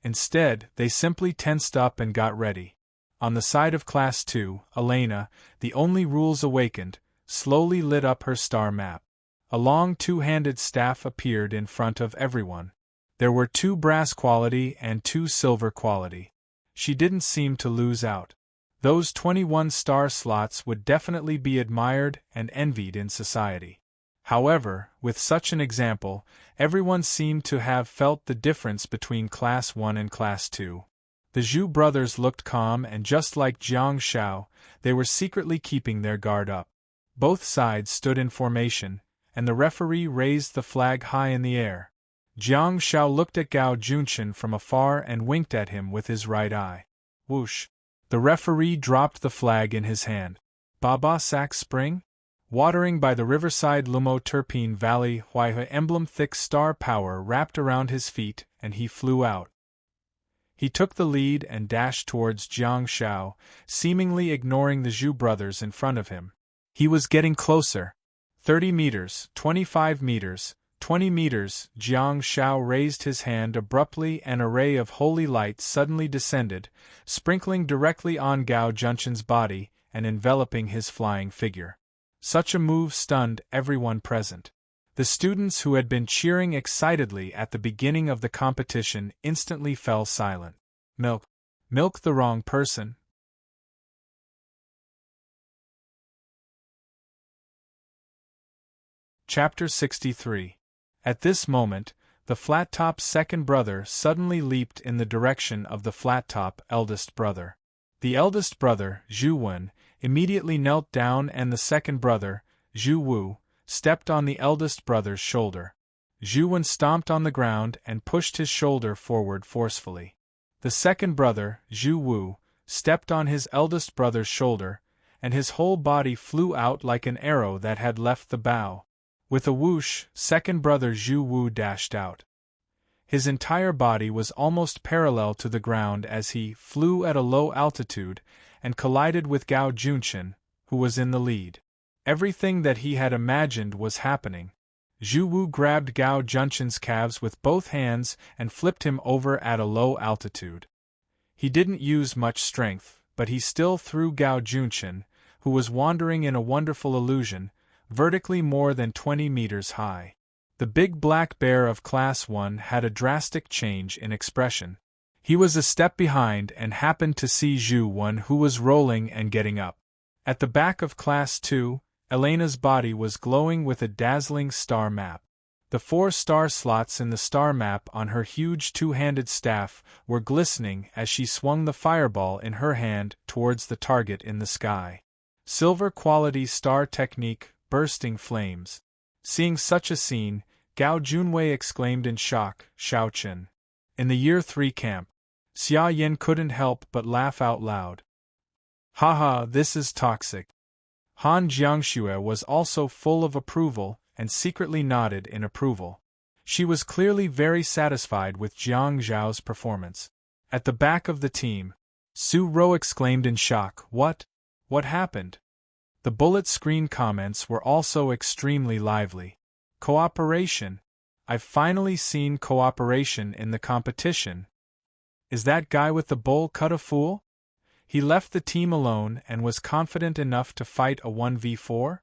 Instead, they simply tensed up and got ready. On the side of Class 2, Elena, the only rules awakened, slowly lit up her star map. A long two-handed staff appeared in front of everyone. There were 2 brass quality and 2 silver quality. She didn't seem to lose out. Those 21 star slots would definitely be admired and envied in society. However, with such an example, everyone seemed to have felt the difference between Class 1 and Class 2. The Zhu brothers looked calm, and just like Jiang Shao, they were secretly keeping their guard up. Both sides stood in formation, and the referee raised the flag high in the air. Jiang Shao looked at Gao Junchen from afar and winked at him with his right eye. Whoosh! The referee dropped the flag in his hand. Baba Sac Spring? Watering by the riverside Lumo Terpene Valley, Huaihe emblem thick star power wrapped around his feet, and he flew out. He took the lead and dashed towards Jiang Shao, seemingly ignoring the Zhu brothers in front of him. He was getting closer. 30 meters, 25 meters, 20 meters. Jiang Shao raised his hand abruptly, and a ray of holy light suddenly descended, sprinkling directly on Gao Junchen's body and enveloping his flying figure. Such a move stunned everyone present. The students who had been cheering excitedly at the beginning of the competition instantly fell silent. Milk the wrong person. Chapter 63. At this moment, the flat-top second brother suddenly leaped in the direction of the flat-top eldest brother. The eldest brother, Zhu Wen, immediately knelt down, and the second brother, Zhu Wu, stepped on the eldest brother's shoulder. Zhu Wen stomped on the ground and pushed his shoulder forward forcefully. The second brother, Zhu Wu, stepped on his eldest brother's shoulder, and his whole body flew out like an arrow that had left the bow. With a whoosh, second brother Zhu Wu dashed out. His entire body was almost parallel to the ground as he flew at a low altitude and collided with Gao Junchen, who was in the lead. Everything that he had imagined was happening. Zhu Wu grabbed Gao Junchen's calves with both hands and flipped him over at a low altitude. He didn't use much strength, but he still threw Gao Junchen, who was wandering in a wonderful illusion, vertically more than 20 meters high. The big black bear of Class 1 had a drastic change in expression. He was a step behind and happened to see Zhu Wen, who was rolling and getting up. At the back of Class 2, Elena's body was glowing with a dazzling star map. The 4 star slots in the star map on her huge two-handed staff were glistening as she swung the fireball in her hand towards the target in the sky. Silver quality star technique, bursting flames. Seeing such a scene, Gao Junwei exclaimed in shock, Shaochen. In the Year 3 camp, Xia Yin couldn't help but laugh out loud. Haha, this is toxic. Han Jiangxue was also full of approval and secretly nodded in approval. She was clearly very satisfied with Jiang Zhao's performance. At the back of the team, Su Ro exclaimed in shock, What? What happened? The bullet screen comments were also extremely lively. Cooperation. I've finally seen cooperation in the competition. Is that guy with the bowl cut a fool? He left the team alone and was confident enough to fight a 1v4?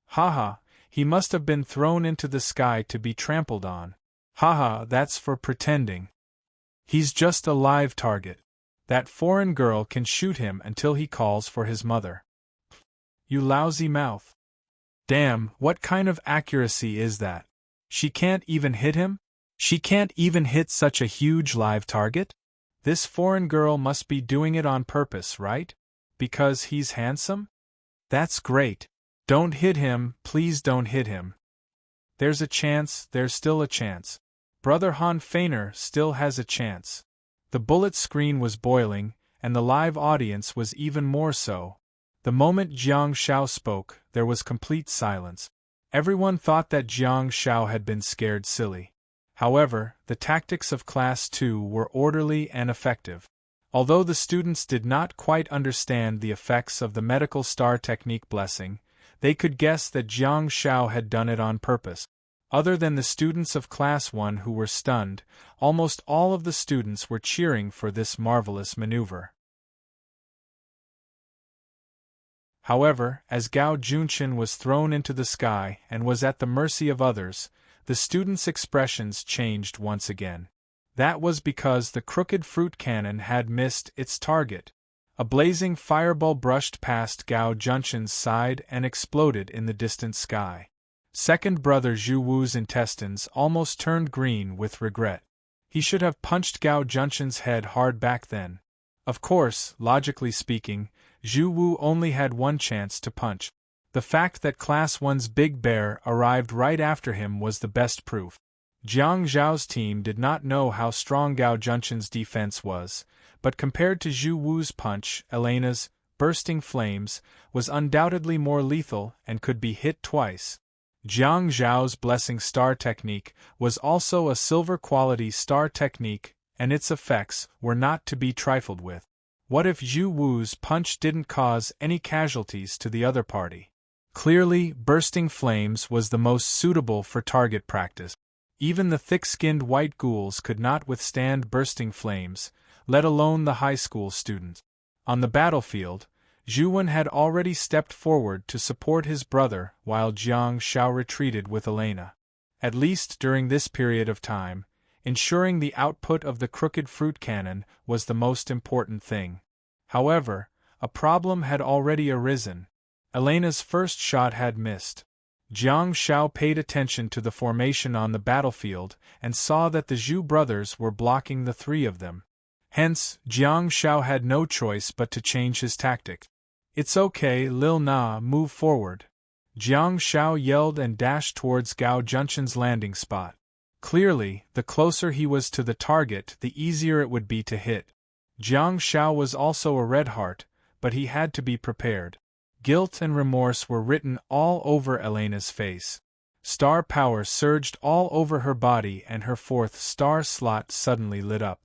Haha, he must have been thrown into the sky to be trampled on. Haha, that's for pretending. He's just a live target. That foreign girl can shoot him until he calls for his mother. You lousy mouth. Damn, what kind of accuracy is that? She can't even hit him? She can't even hit such a huge live target? This foreign girl must be doing it on purpose, right? Because he's handsome? That's great. Don't hit him, please don't hit him. There's a chance, there's still a chance. Brother Han Feiner still has a chance. The bullet screen was boiling, and the live audience was even more so. The moment Jiang Shao spoke, there was complete silence. Everyone thought that Jiang Shao had been scared silly. However, the tactics of Class 2 were orderly and effective. Although the students did not quite understand the effects of the medical star technique blessing, they could guess that Jiang Shao had done it on purpose. Other than the students of Class 1 who were stunned, almost all of the students were cheering for this marvelous maneuver. However, as Gao Junshin was thrown into the sky and was at the mercy of others, the students' expressions changed once again. That was because the crooked fruit cannon had missed its target. A blazing fireball brushed past Gao Junshin's side and exploded in the distant sky. Second brother Zhu Wu's intestines almost turned green with regret. He should have punched Gao Junshin's head hard back then. Of course, logically speaking, Zhu Wu only had one chance to punch. The fact that Class 1's Big Bear arrived right after him was the best proof. Jiang Zhao's team did not know how strong Gao Junshin's defense was, but compared to Zhu Wu's punch, Elena's bursting flames was undoubtedly more lethal and could be hit twice. Jiang Zhao's blessing star technique was also a silver-quality star technique, and its effects were not to be trifled with. What if Zhu Wu's punch didn't cause any casualties to the other party? Clearly, bursting flames was the most suitable for target practice. Even the thick-skinned white ghouls could not withstand bursting flames, let alone the high school students. On the battlefield, Zhu Wen had already stepped forward to support his brother while Jiang Zhao retreated with Elena. At least during this period of time, ensuring the output of the crooked fruit cannon was the most important thing. However, a problem had already arisen. Elena's first shot had missed. Jiang Zhao paid attention to the formation on the battlefield and saw that the Zhu brothers were blocking the three of them. Hence, Jiang Zhao had no choice but to change his tactic. "It's okay, Lil Na, move forward." Jiang Zhao yelled and dashed towards Gao Junshin's landing spot. Clearly, the closer he was to the target, the easier it would be to hit. Jiang Zhao was also a red heart, but he had to be prepared. Guilt and remorse were written all over Elena's face. Star power surged all over her body and her fourth star slot suddenly lit up.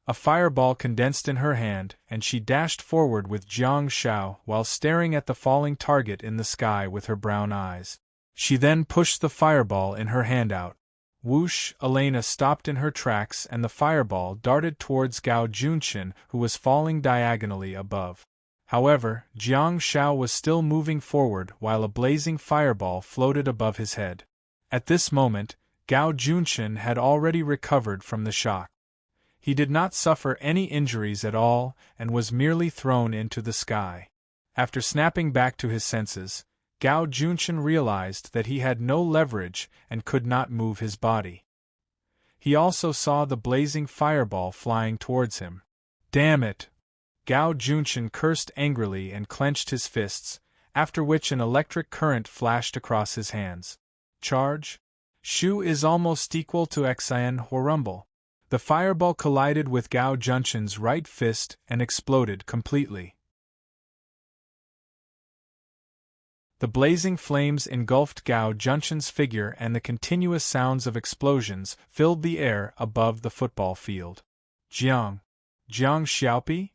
A fireball condensed in her hand, and she dashed forward with Jiang Zhao while staring at the falling target in the sky with her brown eyes. She then pushed the fireball in her hand out. Whoosh! Elena stopped in her tracks and the fireball darted towards Gao Junshin, who was falling diagonally above. However, Jiang Zhao was still moving forward while a blazing fireball floated above his head. At this moment, Gao Junshin had already recovered from the shock. He did not suffer any injuries at all and was merely thrown into the sky. After snapping back to his senses, Gao Junshin realized that he had no leverage and could not move his body. He also saw the blazing fireball flying towards him. "Damn it!" Gao Junshin cursed angrily and clenched his fists, after which an electric current flashed across his hands. Charge? Shu is almost equal to Xian Horumble. The fireball collided with Gao Junshin's right fist and exploded completely. The blazing flames engulfed Gao Junshin's figure and the continuous sounds of explosions filled the air above the football field. Jiang Xiaopi?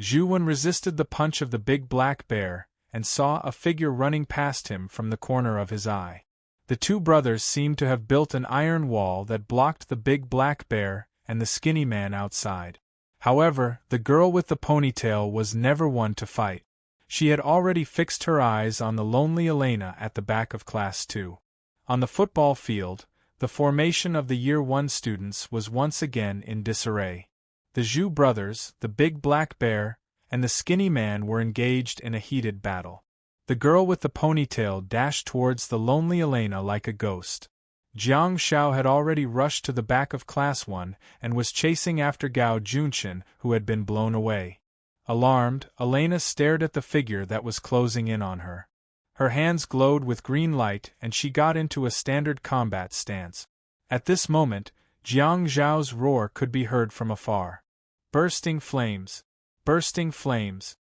Zhu Wen resisted the punch of the big black bear and saw a figure running past him from the corner of his eye. The two brothers seemed to have built an iron wall that blocked the big black bear and the skinny man outside. However, the girl with the ponytail was never one to fight. She had already fixed her eyes on the lonely Elena at the back of Class 2. On the football field, the formation of the Year 1 students was once again in disarray. The Zhu brothers, the big black bear, and the skinny man were engaged in a heated battle. The girl with the ponytail dashed towards the lonely Elena like a ghost. Jiang Zhao had already rushed to the back of Class 1 and was chasing after Gao Junshin, who had been blown away. Alarmed, Elena stared at the figure that was closing in on her. Her hands glowed with green light and she got into a standard combat stance. At this moment, Jiang Zhao's roar could be heard from afar. Bursting flames! Bursting flames!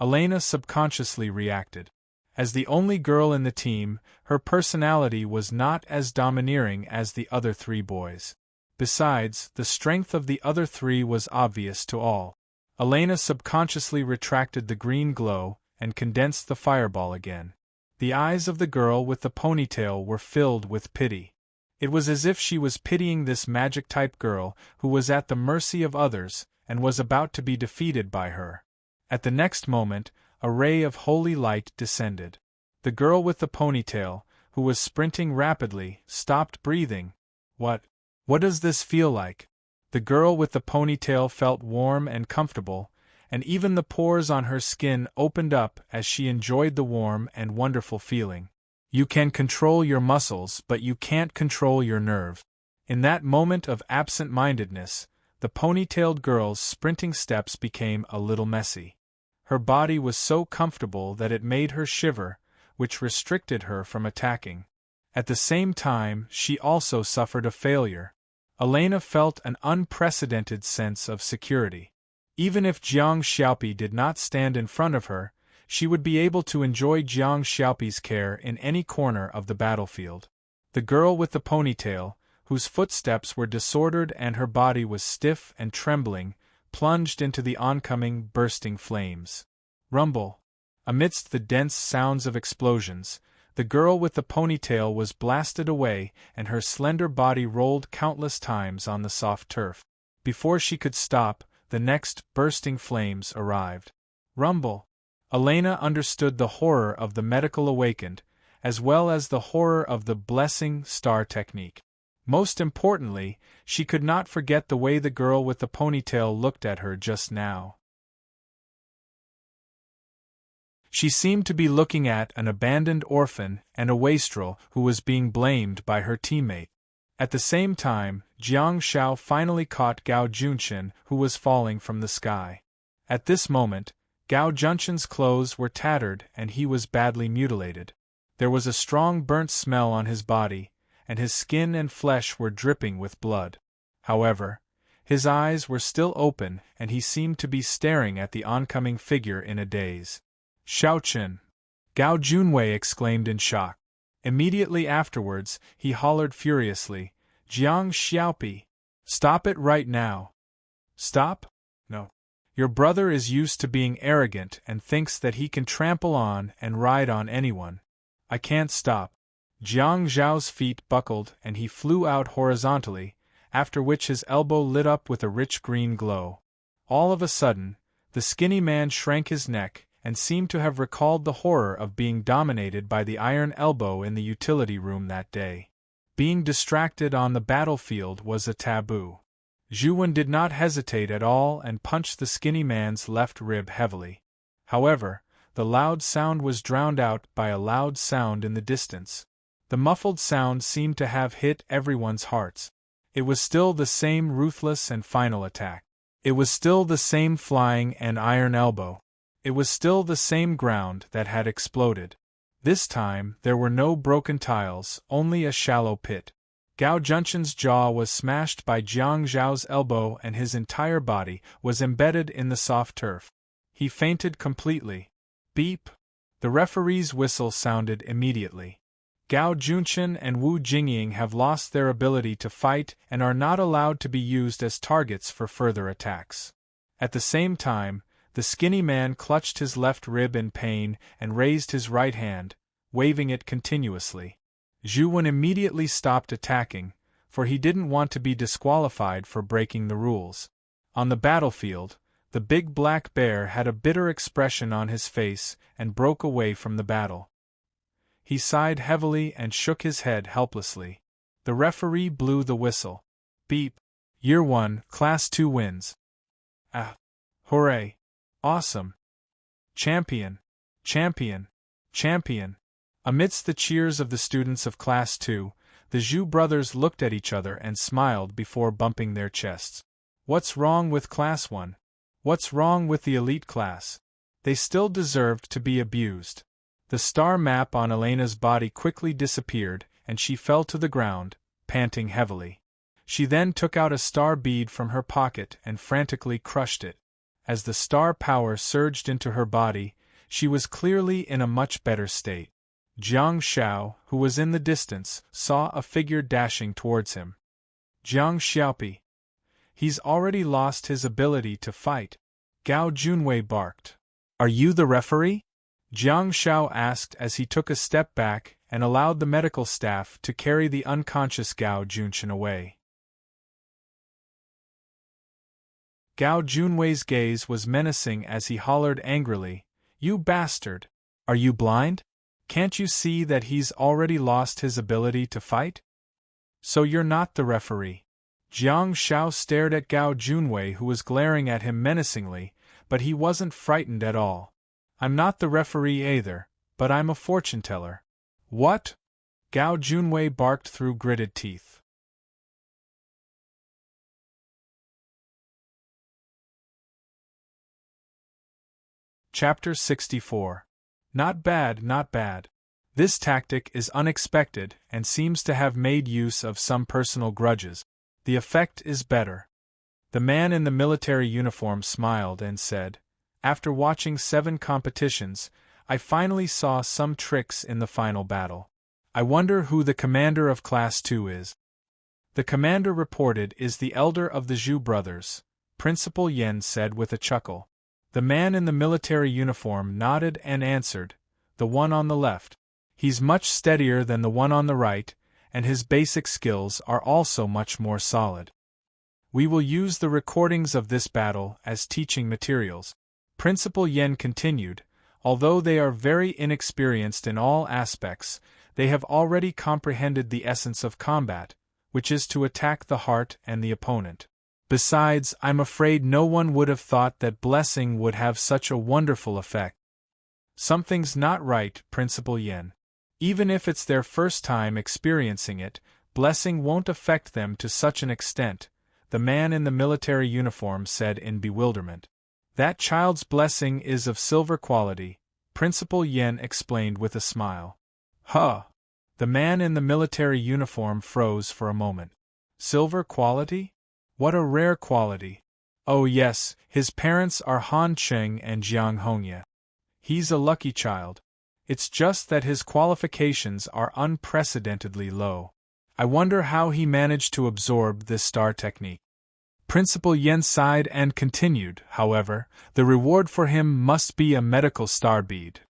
Elena subconsciously reacted. As the only girl in the team, her personality was not as domineering as the other three boys. Besides, the strength of the other three was obvious to all. Elena subconsciously retracted the green glow and condensed the fireball again. The eyes of the girl with the ponytail were filled with pity. It was as if she was pitying this magic-type girl who was at the mercy of others and was about to be defeated by her. At the next moment, a ray of holy light descended. The girl with the ponytail, who was sprinting rapidly, stopped breathing. What does this feel like? The girl with the ponytail felt warm and comfortable, and even the pores on her skin opened up as she enjoyed the warm and wonderful feeling. You can control your muscles, but you can't control your nerve. In that moment of absent-mindedness, the ponytailed girl's sprinting steps became a little messy. Her body was so comfortable that it made her shiver, which restricted her from attacking. At the same time, she also suffered a failure. Elena felt an unprecedented sense of security. Even if Jiang Xiaopi did not stand in front of her, she would be able to enjoy Jiang Xiaopi's care in any corner of the battlefield. The girl with the ponytail, whose footsteps were disordered and her body was stiff and trembling, plunged into the oncoming, bursting flames. Rumble. Amidst the dense sounds of explosions, the girl with the ponytail was blasted away and her slender body rolled countless times on the soft turf. Before she could stop, the next bursting flames arrived. Rumble. Elena understood the horror of the medical awakened, as well as the horror of the blessing star technique. Most importantly, she could not forget the way the girl with the ponytail looked at her just now. She seemed to be looking at an abandoned orphan and a wastrel who was being blamed by her teammate. At the same time, Jiang Xiao finally caught Gao Junchen, who was falling from the sky. At this moment, Gao Junchen's clothes were tattered and he was badly mutilated. There was a strong burnt smell on his body, and his skin and flesh were dripping with blood. However, his eyes were still open and he seemed to be staring at the oncoming figure in a daze. Xiaochen! Gao Junwei exclaimed in shock. Immediately afterwards, he hollered furiously, Jiang Xiaopi! Stop it right now! Stop? No. Your brother is used to being arrogant and thinks that he can trample on and ride on anyone. I can't stop. Jiang Zhao's feet buckled and he flew out horizontally, after which his elbow lit up with a rich green glow. All of a sudden, the skinny man shrank his neck and seemed to have recalled the horror of being dominated by the iron elbow in the utility room that day. Being distracted on the battlefield was a taboo. Zhu Wen did not hesitate at all and punched the skinny man's left rib heavily. However, the loud sound was drowned out by a loud sound in the distance. The muffled sound seemed to have hit everyone's hearts. It was still the same ruthless and final attack. It was still the same flying and iron elbow. It was still the same ground that had exploded. This time, there were no broken tiles, only a shallow pit. Gao Junchen's jaw was smashed by Jiang Zhao's elbow and his entire body was embedded in the soft turf. He fainted completely. Beep! The referee's whistle sounded immediately. Gao Junchen and Wu Jingying have lost their ability to fight and are not allowed to be used as targets for further attacks. At the same time, the skinny man clutched his left rib in pain and raised his right hand, waving it continuously. Zhu Wen immediately stopped attacking, for he didn't want to be disqualified for breaking the rules. On the battlefield, the big black bear had a bitter expression on his face and broke away from the battle. He sighed heavily and shook his head helplessly. The referee blew the whistle. Beep! Year 1, Class 2 wins. Ah! Hooray! Awesome! Champion! Champion! Champion! Amidst the cheers of the students of Class 2, the Zhu brothers looked at each other and smiled before bumping their chests. What's wrong with Class 1? What's wrong with the elite class? They still deserved to be abused. The star map on Elena's body quickly disappeared, and she fell to the ground, panting heavily. She then took out a star bead from her pocket and frantically crushed it. As the star power surged into her body, she was clearly in a much better state. Jiang Xiao, who was in the distance, saw a figure dashing towards him. Jiang Xiaopi. He's already lost his ability to fight. Gao Junwei barked. Are you the referee? Jiang Xiao asked as he took a step back and allowed the medical staff to carry the unconscious Gao Junchen away. Gao Junwei's gaze was menacing as he hollered angrily, "You bastard! Are you blind? Can't you see that he's already lost his ability to fight? So you're not the referee." Jiang Xiao stared at Gao Junwei, who was glaring at him menacingly, but he wasn't frightened at all. "I'm not the referee either, but I'm a fortune teller." "What?" Gao Junwei barked through gritted teeth. Chapter 64. Not bad, not bad. This tactic is unexpected and seems to have made use of some personal grudges. The effect is better. The man in the military uniform smiled and said, "After watching 7 competitions, I finally saw some tricks in the final battle. I wonder who the commander of Class 2 is." The commander reported is the elder of the Zhu brothers, Principal Yen said with a chuckle. The man in the military uniform nodded and answered, "The one on the left. He's much steadier than the one on the right, and his basic skills are also much more solid. We will use the recordings of this battle as teaching materials." Principal Yen continued, "Although they are very inexperienced in all aspects, they have already comprehended the essence of combat, which is to attack the heart and the opponent. Besides, I'm afraid no one would have thought that blessing would have such a wonderful effect." "Something's not right, Principal Yen. Even if it's their first time experiencing it, blessing won't affect them to such an extent," the man in the military uniform said in bewilderment. "That child's blessing is of silver quality," Principal Yen explained with a smile. "Huh!" The man in the military uniform froze for a moment. "Silver quality? What a rare quality. Oh yes, his parents are Han Cheng and Jiang Hongye. He's a lucky child. It's just that his qualifications are unprecedentedly low. I wonder how he managed to absorb this star technique." Principal Yen sighed and continued, "However, the reward for him must be a medical star bead.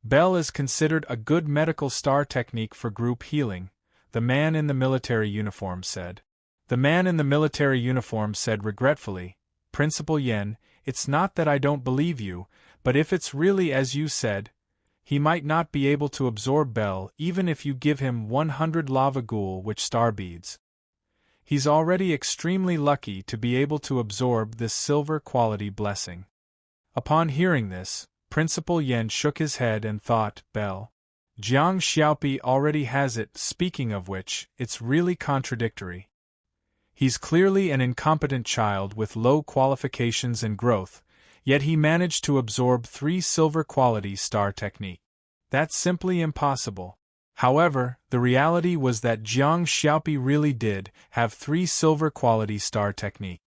Bell is considered a good medical star technique for group healing," the man in the military uniform said. The man in the military uniform said regretfully, "Principal Yen, it's not that I don't believe you, but if it's really as you said, he might not be able to absorb Bell even if you give him 100 lava ghoul witch star beads. He's already extremely lucky to be able to absorb this silver quality blessing." Upon hearing this, Principal Yen shook his head and thought, "Bell. Jiang Xiaopi already has it, speaking of which, it's really contradictory. He's clearly an incompetent child with low qualifications and growth, yet he managed to absorb 3 silver quality star technique. That's simply impossible." However, the reality was that Jiang Xiaopi really did have 3 silver quality star technique.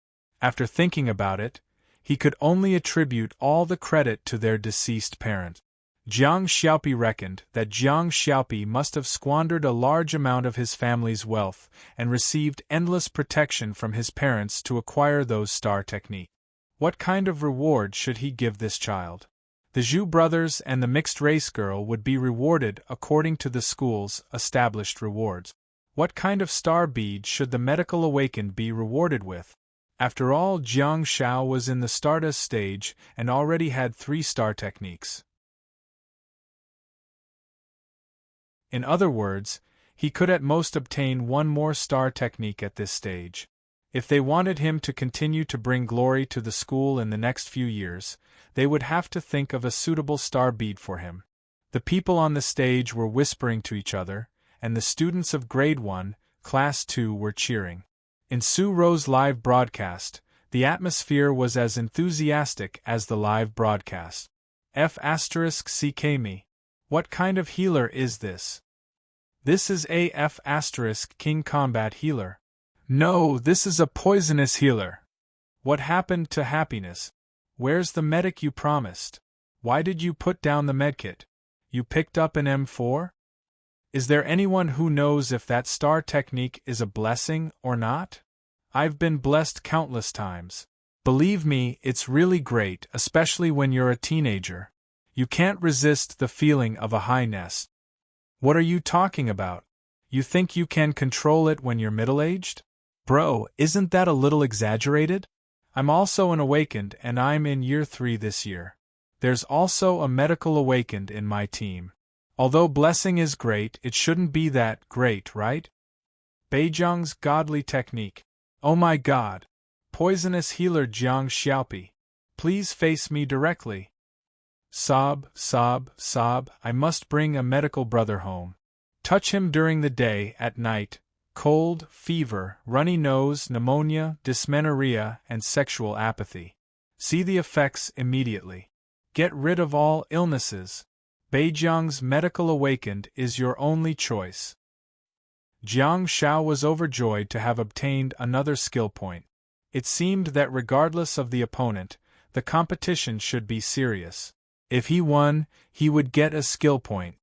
After thinking about it, he could only attribute all the credit to their deceased parent. Jiang Xiaopi reckoned that Jiang Xiaopi must have squandered a large amount of his family's wealth and received endless protection from his parents to acquire those star technique. What kind of reward should he give this child? The Zhu brothers and the mixed-race girl would be rewarded according to the school's established rewards. What kind of star bead should the medical awakened be rewarded with? After all, Jiang Xiao was in the Stardust stage and already had 3 star techniques. In other words, he could at most obtain 1 more star technique at this stage. If they wanted him to continue to bring glory to the school in the next few years, they would have to think of a suitable star bead for him. The people on the stage were whispering to each other, and the students of Grade 1, Class 2 were cheering. In Su Ro's live broadcast, the atmosphere was as enthusiastic as the live broadcast. F*CK. What kind of healer is this? This is a F*King combat healer. No, this is a poisonous healer. What happened to happiness? Where's the medic you promised? Why did you put down the medkit? You picked up an M4? Is there anyone who knows if that star technique is a blessing or not? I've been blessed countless times. Believe me, it's really great, especially when you're a teenager. You can't resist the feeling of a high nest. What are you talking about? You think you can control it when you're middle-aged? Bro, isn't that a little exaggerated? I'm also an awakened and I'm in year 3 this year. There's also a medical awakened in my team. Although blessing is great, it shouldn't be that great, right? Beijiang's godly technique. Oh my god. Poisonous healer Jiang Xiaopi. Please face me directly. Sob, sob, sob, I must bring a medical brother home. Touch him during the day, at night. Cold, fever, runny nose, pneumonia, dysmenorrhea, and sexual apathy. See the effects immediately. Get rid of all illnesses. Beijiang's medical awakened is your only choice. Jiang Shao was overjoyed to have obtained another skill point. It seemed that regardless of the opponent, the competition should be serious. If he won, he would get a skill point.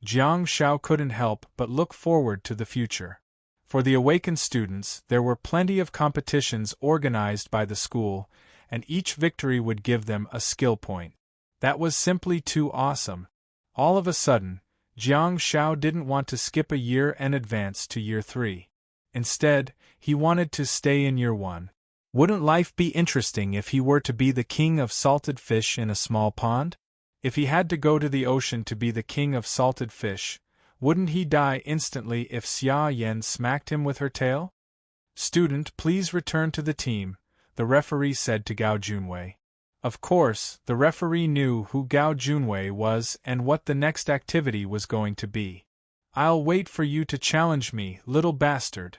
Jiang Shao couldn't help but look forward to the future. For the awakened students, there were plenty of competitions organized by the school, and each victory would give them a skill point. That was simply too awesome. All of a sudden, Jiang Shao didn't want to skip a year and advance to year 3. Instead, he wanted to stay in year 1. Wouldn't life be interesting if he were to be the king of salted fish in a small pond? If he had to go to the ocean to be the king of salted fish, wouldn't he die instantly if Xia Yan smacked him with her tail? Student, please return to the team, the referee said to Gao Junwei. Of course, the referee knew who Gao Junwei was and what the next activity was going to be. I'll wait for you to challenge me, little bastard,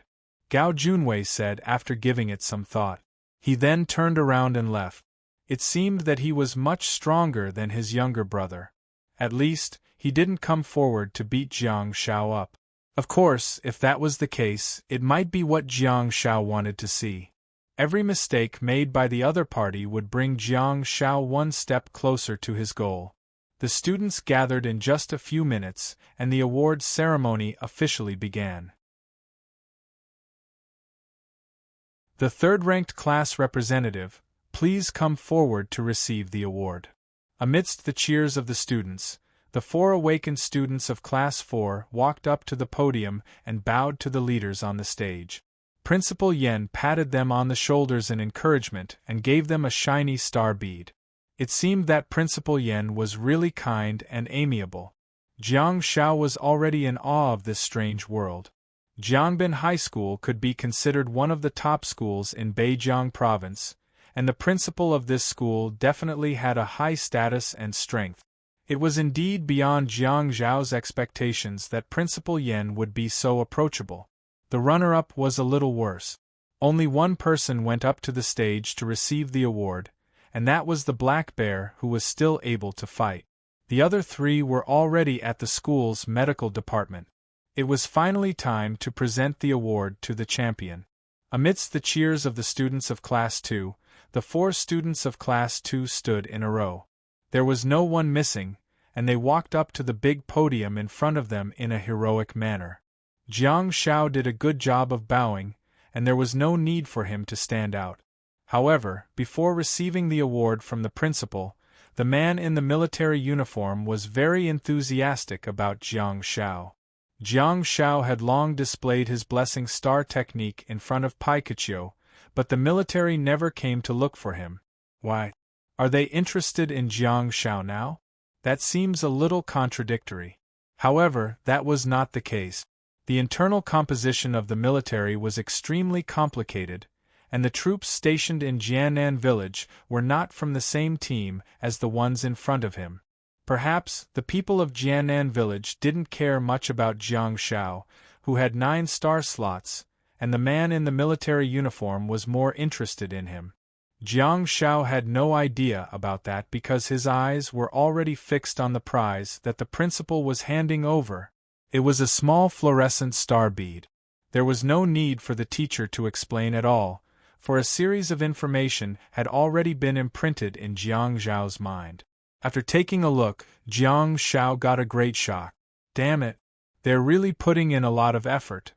Gao Junwei said after giving it some thought. He then turned around and left. It seemed that he was much stronger than his younger brother. At least, he didn't come forward to beat Jiang Shao up. Of course, if that was the case, it might be what Jiang Shao wanted to see. Every mistake made by the other party would bring Jiang Shao one step closer to his goal. The students gathered in just a few minutes, and the awards ceremony officially began. The third-ranked class representative, please come forward to receive the award. Amidst the cheers of the students, the 4 awakened students of Class 4 walked up to the podium and bowed to the leaders on the stage. Principal Yen patted them on the shoulders in encouragement and gave them a shiny star bead. It seemed that Principal Yen was really kind and amiable. Jiang Shao was already in awe of this strange world. Jiangbin High School could be considered one of the top schools in Beijiang Province, and the principal of this school definitely had a high status and strength. It was indeed beyond Jiang Zhao's expectations that Principal Yen would be so approachable. The runner-up was a little worse. Only one person went up to the stage to receive the award, and that was the black bear who was still able to fight. The other 3 were already at the school's medical department. It was finally time to present the award to the champion. Amidst the cheers of the students of Class 2, the 4 students of Class 2 stood in a row. There was no one missing, and they walked up to the big podium in front of them in a heroic manner. Jiang Shao did a good job of bowing, and there was no need for him to stand out. However, before receiving the award from the principal, the man in the military uniform was very enthusiastic about Jiang Shao. Jiang Shao had long displayed his blessing star technique in front of Pikachu, but the military never came to look for him. Why? Are they interested in Jiang Shao now? That seems a little contradictory. However, that was not the case. The internal composition of the military was extremely complicated, and the troops stationed in Jiannan village were not from the same team as the ones in front of him. Perhaps the people of Jiannan village didn't care much about Jiang Shao, who had 9 star slots, and the man in the military uniform was more interested in him. Jiang Shao had no idea about that because his eyes were already fixed on the prize that the principal was handing over. It was a small fluorescent star bead. There was no need for the teacher to explain at all, for a series of information had already been imprinted in Jiang Zhao's mind. After taking a look, Jiang Shao got a great shock. Damn it! They're really putting in a lot of effort.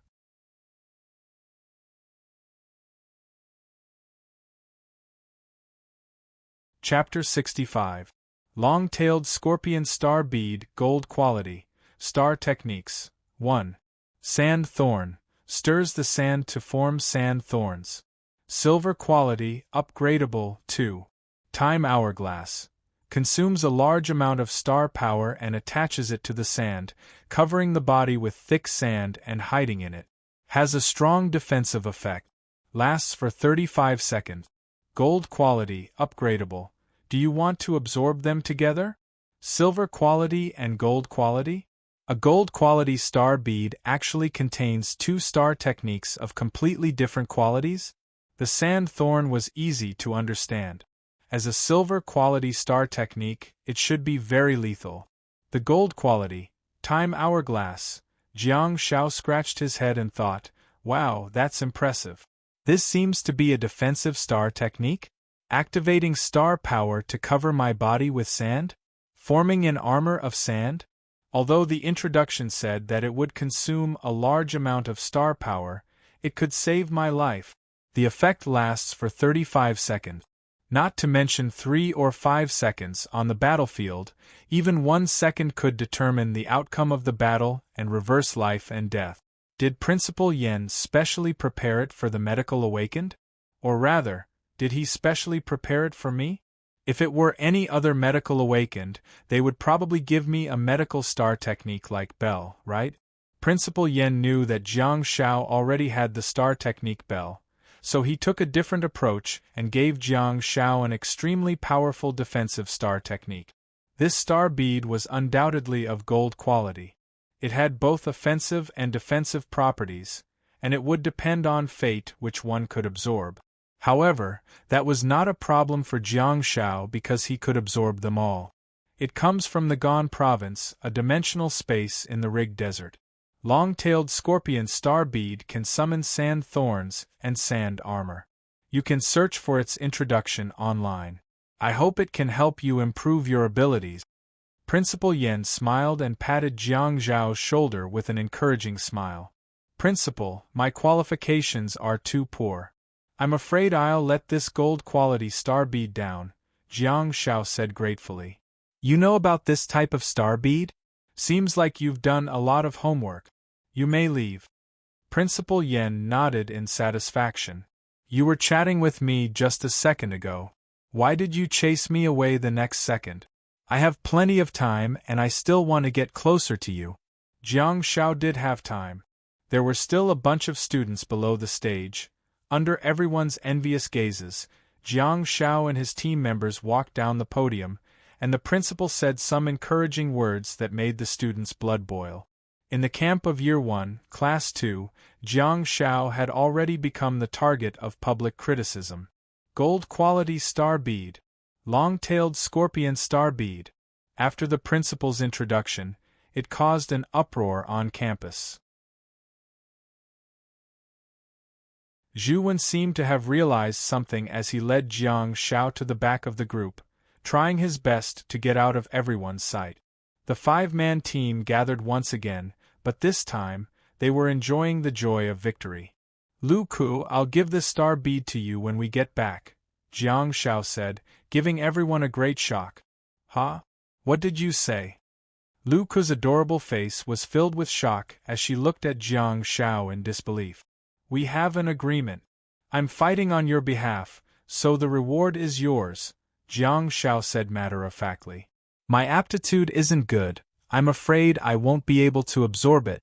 Chapter 65. Long-tailed scorpion star bead, gold quality, Star techniques. 1. Sand thorn. Stirs the sand to form sand thorns. Silver quality, upgradable. 2. Time hourglass. Consumes a large amount of star power and attaches it to the sand, covering the body with thick sand and hiding in it. Has a strong defensive effect. Lasts for 35 seconds. Gold quality, upgradable. Do you want to absorb them together? Silver quality and gold quality? A gold quality star bead actually contains 2 star techniques of completely different qualities. The sand thorn was easy to understand. As a silver quality star technique, it should be very lethal. The gold quality, time hourglass. Jiang Shao scratched his head and thought, wow, that's impressive. This seems to be a defensive star technique? Activating star power to cover my body with sand? Forming an armor of sand? Although the introduction said that it would consume a large amount of star power, it could save my life. The effect lasts for 35 seconds. Not to mention 3 or 5 seconds on the battlefield, even 1 second could determine the outcome of the battle and reverse life and death. Did Principal Yen specially prepare it for the medical awakened? Or rather, did he specially prepare it for me? If it were any other medical awakened, they would probably give me a medical star technique like Bell, right? Principal Yen knew that Jiang Shao already had the star technique Bell, so he took a different approach and gave Jiang Shao an extremely powerful defensive star technique. This star bead was undoubtedly of gold quality. It had both offensive and defensive properties, and it would depend on fate which one could absorb. However, that was not a problem for Jiang Shao because he could absorb them all. It comes from the Gan province, a dimensional space in the Rig Desert. Long-tailed scorpion star bead can summon sand thorns and sand armor. You can search for its introduction online. I hope it can help you improve your abilities. Principal Yen smiled and patted Jiang Zhao's shoulder with an encouraging smile. Principal, my qualifications are too poor. I'm afraid I'll let this gold-quality star bead down, Jiang Shao said gratefully. You know about this type of star bead? Seems like you've done a lot of homework. You may leave. Principal Yen nodded in satisfaction. You were chatting with me just a second ago. Why did you chase me away the next second? I have plenty of time and I still want to get closer to you. Jiang Shao did have time. There were still a bunch of students below the stage. Under everyone's envious gazes, Jiang Shao and his team members walked down the podium, and the principal said some encouraging words that made the students' blood boil. In the camp of Year 1, Class 2, Jiang Shao had already become the target of public criticism. Gold-quality star bead. Long-tailed scorpion star bead. After the principal's introduction, it caused an uproar on campus. Zhu Wen seemed to have realized something as he led Jiang Shao to the back of the group, trying his best to get out of everyone's sight. The 5-man team gathered once again, but this time, they were enjoying the joy of victory. Lu Ku, I'll give this star bead to you when we get back, Jiang Shao said, giving everyone a great shock. Huh? What did you say? Lu Ku's adorable face was filled with shock as she looked at Jiang Shao in disbelief. We have an agreement. I'm fighting on your behalf, so the reward is yours, Jiang Shao said matter-of-factly. My aptitude isn't good, I'm afraid I won't be able to absorb it.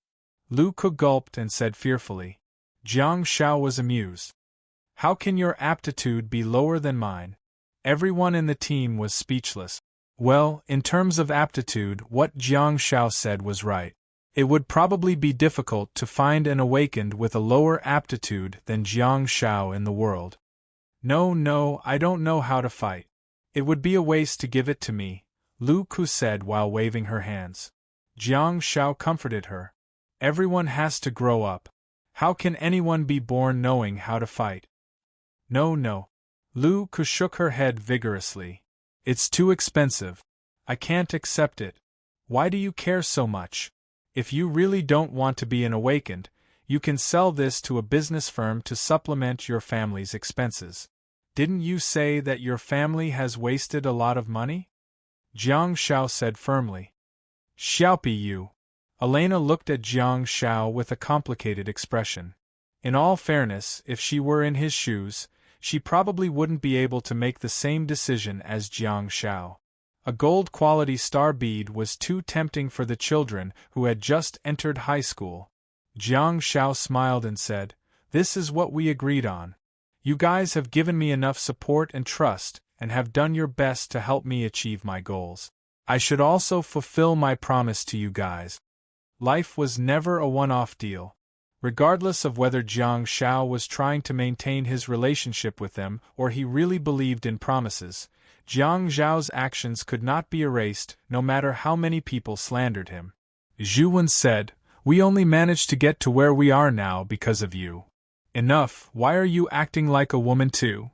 Lu Ku gulped and said fearfully. Jiang Shao was amused. How can your aptitude be lower than mine? Everyone in the team was speechless. Well, in terms of aptitude, what Jiang Shao said was right. It would probably be difficult to find an awakened with a lower aptitude than Jiang Shao in the world. No, I don't know how to fight. It would be a waste to give it to me, Lu Ku said while waving her hands. Jiang Shao comforted her. Everyone has to grow up. How can anyone be born knowing how to fight? No. Lu Ku shook her head vigorously. It's too expensive. I can't accept it. Why do you care so much? If you really don't want to be an awakened, you can sell this to a business firm to supplement your family's expenses. Didn't you say that your family has wasted a lot of money? Jiang Shao said firmly. Xiaopi you. Elena looked at Jiang Shao with a complicated expression. In all fairness, if she were in his shoes, she probably wouldn't be able to make the same decision as Jiang Shao. A gold-quality star bead was too tempting for the children who had just entered high school. Jiang Shao smiled and said, "This is what we agreed on. You guys have given me enough support and trust, and have done your best to help me achieve my goals. I should also fulfill my promise to you guys." Life was never a one-off deal. Regardless of whether Jiang Shao was trying to maintain his relationship with them or he really believed in promises, Jiang Zhao's actions could not be erased, no matter how many people slandered him. Zhu Wen said, "We only managed to get to where we are now because of you. Enough, why are you acting like a woman too?"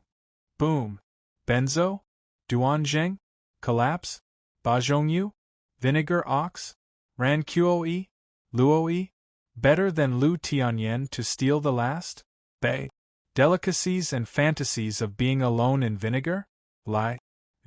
Boom. Benzo? Duanzheng? Collapse? Bajongyu? Vinegar Ox? Ran Kuo-yi? Luo-yi? Better than Lu Tianyan to steal the last? Bei. Delicacies and fantasies of being alone in vinegar? Lai.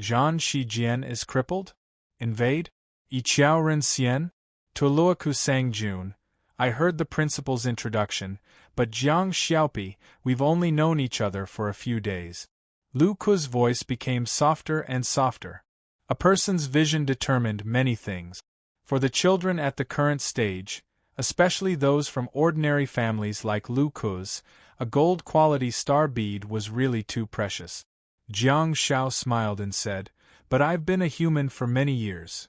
Zhan Shijian is crippled? Invade? Yiqiao Ren Xian? Toluaku Sang Jun. I heard the principal's introduction, but Jiang Xiaopi, we've only known each other for a few days. Lu Ku's voice became softer and softer. A person's vision determined many things. For the children at the current stage, especially those from ordinary families like Lu Ku's, a gold-quality star bead was really too precious. Jiang Shao smiled and said, "But I've been a human for many years.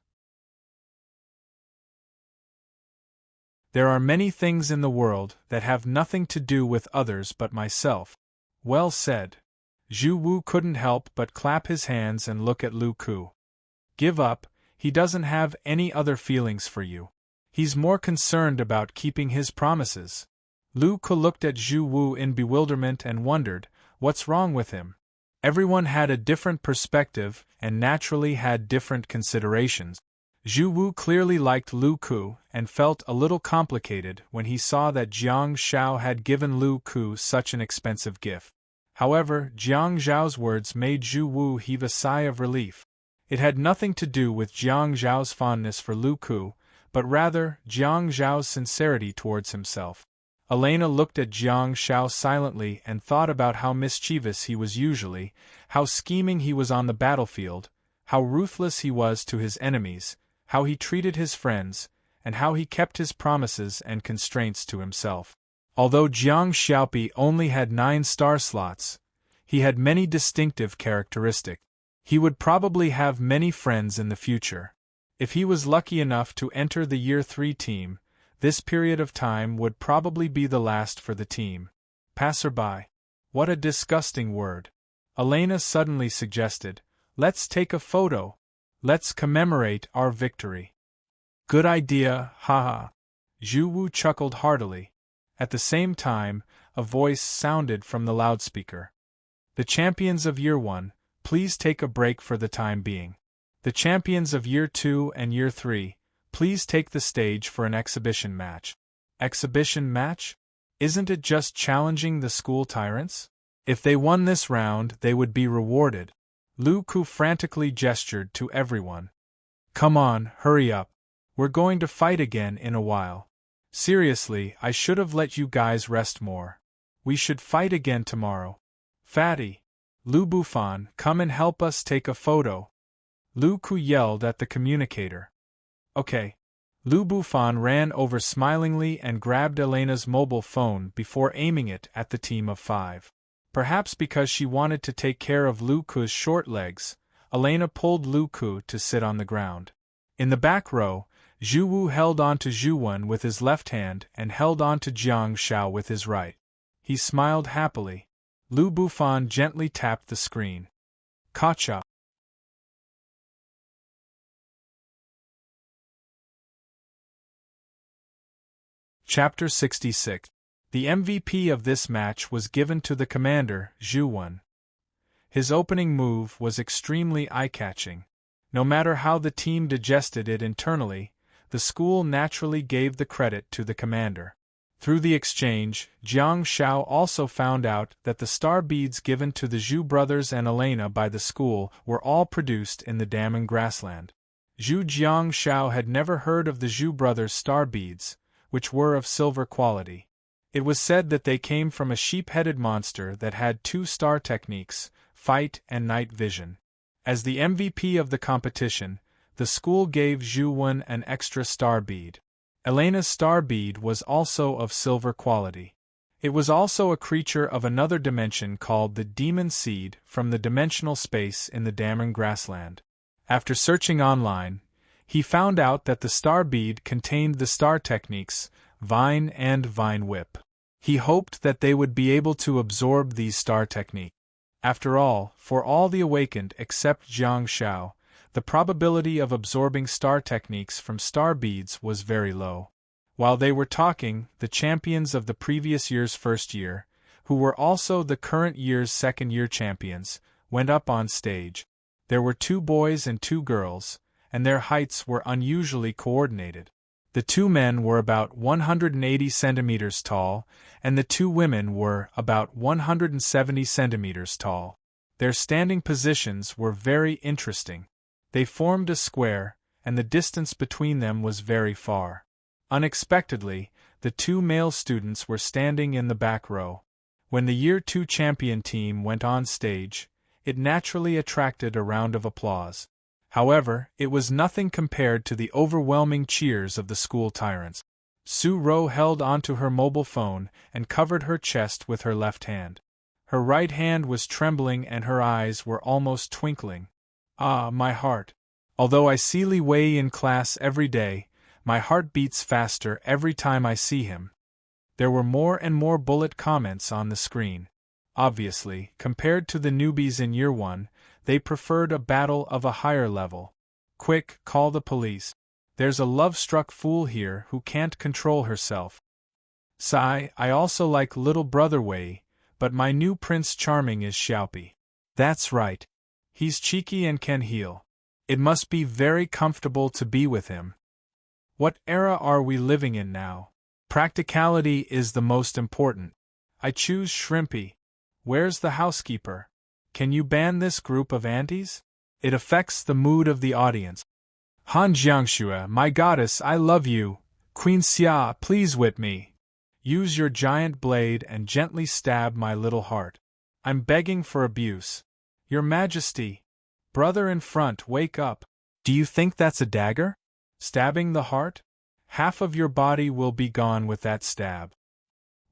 There are many things in the world that have nothing to do with others but myself." Well said. Zhu Wu couldn't help but clap his hands and look at Lu Ku. Give up, he doesn't have any other feelings for you. He's more concerned about keeping his promises. Lu Ku looked at Zhu Wu in bewilderment and wondered, what's wrong with him? Everyone had a different perspective and naturally had different considerations. Zhu Wu clearly liked Lu Ku and felt a little complicated when he saw that Jiang Shao had given Lu Ku such an expensive gift. However, Jiang Zhao's words made Zhu Wu heave a sigh of relief. It had nothing to do with Jiang Zhao's fondness for Lu Ku, but rather Jiang Zhao's sincerity towards himself. Elena looked at Jiang Shao silently and thought about how mischievous he was usually, how scheming he was on the battlefield, how ruthless he was to his enemies, how he treated his friends, and how he kept his promises and constraints to himself. Although Jiang Xiaopi only had 9 star slots, he had many distinctive characteristics. He would probably have many friends in the future. If he was lucky enough to enter the Year 3 team, this period of time would probably be the last for the team. Passerby. What a disgusting word. Elena suddenly suggested, "Let's take a photo. Let's commemorate our victory." Good idea, haha. Zhu Wu chuckled heartily. At the same time, a voice sounded from the loudspeaker. "The champions of Year 1, please take a break for the time being. The champions of Year 2 and Year 3, please take the stage for an exhibition match." Exhibition match? Isn't it just challenging the school tyrants? If they won this round, they would be rewarded. Lu Ku frantically gestured to everyone. "Come on, hurry up. We're going to fight again in a while. Seriously, I should have let you guys rest more. We should fight again tomorrow. Fatty! Lu Bufan, come and help us take a photo." Lu Ku yelled at the communicator. "Okay." Lu Bufan ran over smilingly and grabbed Elena's mobile phone before aiming it at the team of 5. Perhaps because she wanted to take care of Lu Ku's short legs, Elena pulled Lu Ku to sit on the ground. In the back row, Zhu Wu held on to Zhu Wen with his left hand and held on to Jiang Shao with his right. He smiled happily. Lu Bufan gently tapped the screen. Kacha. Chapter 66. The MVP of this match was given to the commander, Zhu Wen. His opening move was extremely eye-catching. No matter how the team digested it internally, the school naturally gave the credit to the commander. Through the exchange, Jiang Shao also found out that the star beads given to the Zhu brothers and Elena by the school were all produced in the Damen grassland. Zhu Jiangshao had never heard of the Zhu brothers' star beads, which were of silver quality. It was said that they came from a sheep-headed monster that had 2 star techniques, fight and night vision. As the MVP of the competition, the school gave Zhu Wen an extra star bead. Elena's star bead was also of silver quality. It was also a creature of another dimension called the Demon Seed from the dimensional space in the Damron grassland. After searching online, he found out that the star bead contained the star techniques, Vine and Vine Whip. He hoped that they would be able to absorb these star techniques. After all, for all the awakened except Jiang Shao, the probability of absorbing star techniques from star beads was very low. While they were talking, the champions of the previous year's first year, who were also the current year's second-year champions, went up on stage. There were 2 boys and 2 girls, and their heights were unusually coordinated. The 2 men were about 180 centimeters tall, and the 2 women were about 170 centimeters tall. Their standing positions were very interesting. They formed a square, and the distance between them was very far. Unexpectedly, the 2 male students were standing in the back row. When the Year 2 champion team went on stage, it naturally attracted a round of applause. However, it was nothing compared to the overwhelming cheers of the school tyrants. Su Ro held onto her mobile phone and covered her chest with her left hand. Her right hand was trembling and her eyes were almost twinkling. Ah, my heart! Although I see Li Wei in class every day, my heart beats faster every time I see him. There were more and more bullet comments on the screen. Obviously, compared to the newbies in Year 1, they preferred a battle of a higher level. Quick, call the police. There's a love-struck fool here who can't control herself. Sigh, I also like little brother Wei, but my new Prince Charming is Xiaopi. That's right. He's cheeky and can heal. It must be very comfortable to be with him. What era are we living in now? Practicality is the most important. I choose Shrimpy. Where's the housekeeper? Can you ban this group of aunties? It affects the mood of the audience. Han Jiangxue, my goddess, I love you. Queen Xia, please whip me. Use your giant blade and gently stab my little heart. I'm begging for abuse. Your Majesty. Brother in front, wake up. Do you think that's a dagger? Stabbing the heart? Half of your body will be gone with that stab.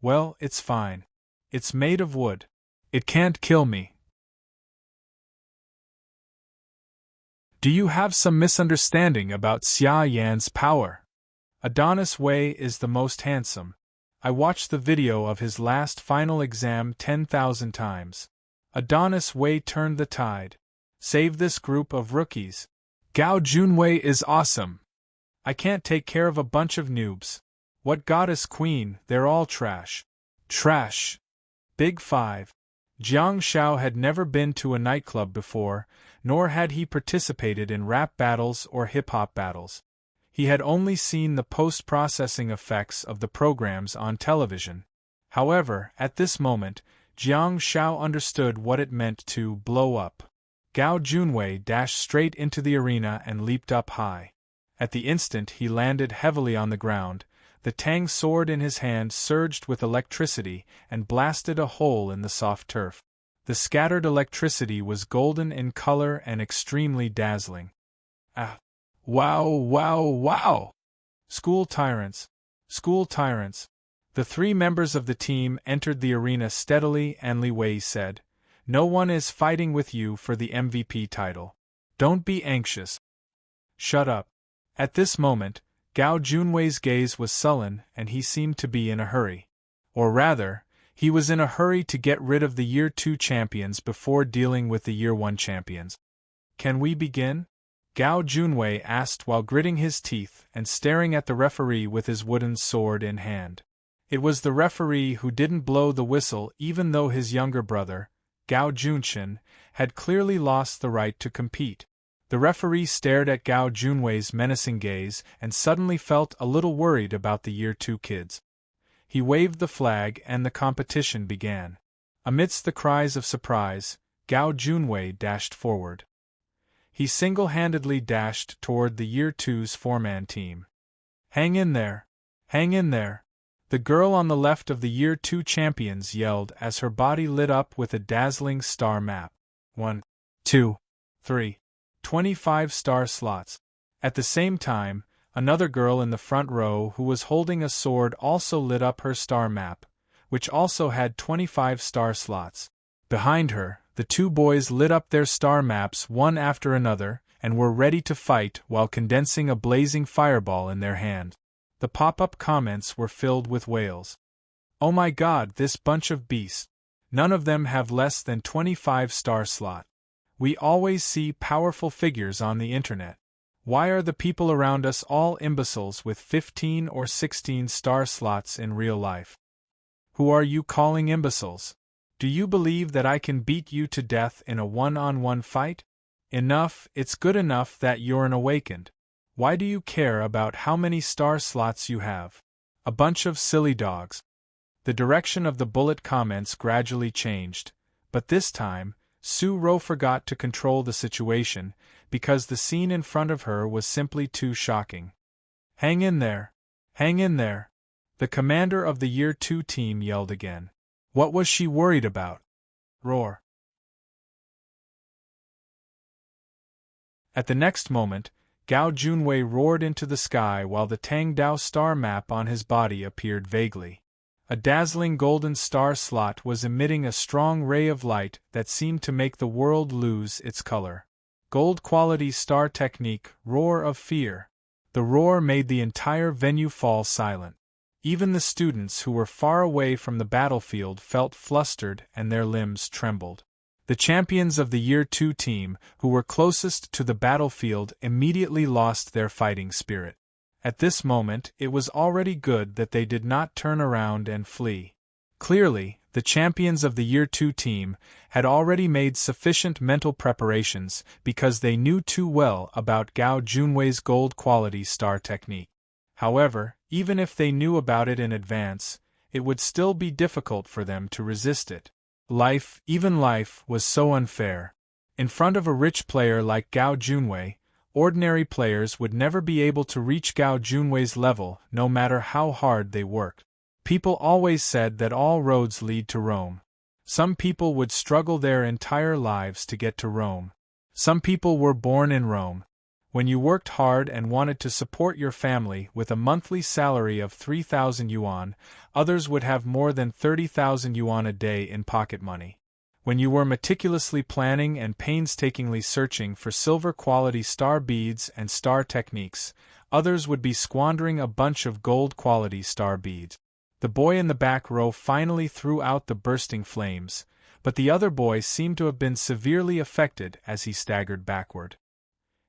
Well, it's fine. It's made of wood. It can't kill me. Do you have some misunderstanding about Xia Yan's power? Adonis Wei is the most handsome. I watched the video of his last final exam 10,000 times. Adonis Wei turned the tide. Save this group of rookies. Gao Junwei is awesome. I can't take care of a bunch of noobs. What goddess queen, they're all trash. Trash. Big Five. Jiang Shao had never been to a nightclub before, nor had he participated in rap battles or hip-hop battles. He had only seen the post-processing effects of the programs on television. However, at this moment, Jiang Shao understood what it meant to blow up. Gao Junwei dashed straight into the arena and leaped up high. At the instant he landed heavily on the ground, the Tang sword in his hand surged with electricity and blasted a hole in the soft turf. The scattered electricity was golden in color and extremely dazzling. Ah! Wow, wow, wow! School tyrants! School tyrants! The 3 members of the team entered the arena steadily and Li Wei said, "No one is fighting with you for the MVP title. Don't be anxious. Shut up." At this moment, Gao Junwei's gaze was sullen and he seemed to be in a hurry. Or rather, he was in a hurry to get rid of the Year 2 champions before dealing with the Year 1 champions. Can we begin? Gao Junwei asked while gritting his teeth and staring at the referee with his wooden sword in hand. It was the referee who didn't blow the whistle even though his younger brother, Gao Junchen, had clearly lost the right to compete. The referee stared at Gao Junwei's menacing gaze and suddenly felt a little worried about the Year 2 kids. He waved the flag and the competition began. Amidst the cries of surprise, Gao Junwei dashed forward. he single-handedly dashed toward the Year 2's four-man team. "Hang in there! Hang in there!" the girl on the left of the Year 2 champions yelled as her body lit up with a dazzling star map. 1, 2, 3. 25 star slots. At the same time, another girl in the front row who was holding a sword also lit up her star map, which also had 25 star slots. Behind her, the two boys lit up their star maps one after another and were ready to fight while condensing a blazing fireball in their hand. The pop-up comments were filled with wails. "Oh my god, this bunch of beasts. None of them have less than 25 star slot. We always see powerful figures on the internet. Why are the people around us all imbeciles with 15 or 16 star slots in real life? Who are you calling imbeciles? Do you believe that I can beat you to death in a one-on-one fight? Enough, it's good enough that you're an awakened. Why do you care about how many star slots you have? A bunch of silly dogs." The direction of the bullet comments gradually changed, but this time, Su-ro forgot to control the situation, because the scene in front of her was simply too shocking. "Hang in there! Hang in there!" the commander of the Year 2 team yelled again. What was she worried about? Roar. At the next moment, Gao Junwei roared into the sky while the Tangdao star map on his body appeared vaguely. A dazzling golden star slot was emitting a strong ray of light that seemed to make the world lose its color. Gold quality star technique, roar of fear. The roar made the entire venue fall silent. Even the students who were far away from the battlefield felt flustered and their limbs trembled. The champions of the Year 2 team, who were closest to the battlefield, immediately lost their fighting spirit. At this moment, it was already good that they did not turn around and flee. Clearly, the champions of the Year 2 team had already made sufficient mental preparations because they knew too well about Gao Junwei's gold-quality star technique. However, even if they knew about it in advance, it would still be difficult for them to resist it. Life, even life, was so unfair. In front of a rich player like Gao Junwei, ordinary players would never be able to reach Gao Junwei's level no matter how hard they worked. People always said that all roads lead to Rome. Some people would struggle their entire lives to get to Rome. Some people were born in Rome. When you worked hard and wanted to support your family with a monthly salary of 3,000 yuan, others would have more than 30,000 yuan a day in pocket money. When you were meticulously planning and painstakingly searching for silver-quality star beads and star techniques, others would be squandering a bunch of gold-quality star beads. The boy in the back row finally threw out the bursting flames, but the other boy seemed to have been severely affected as he staggered backward.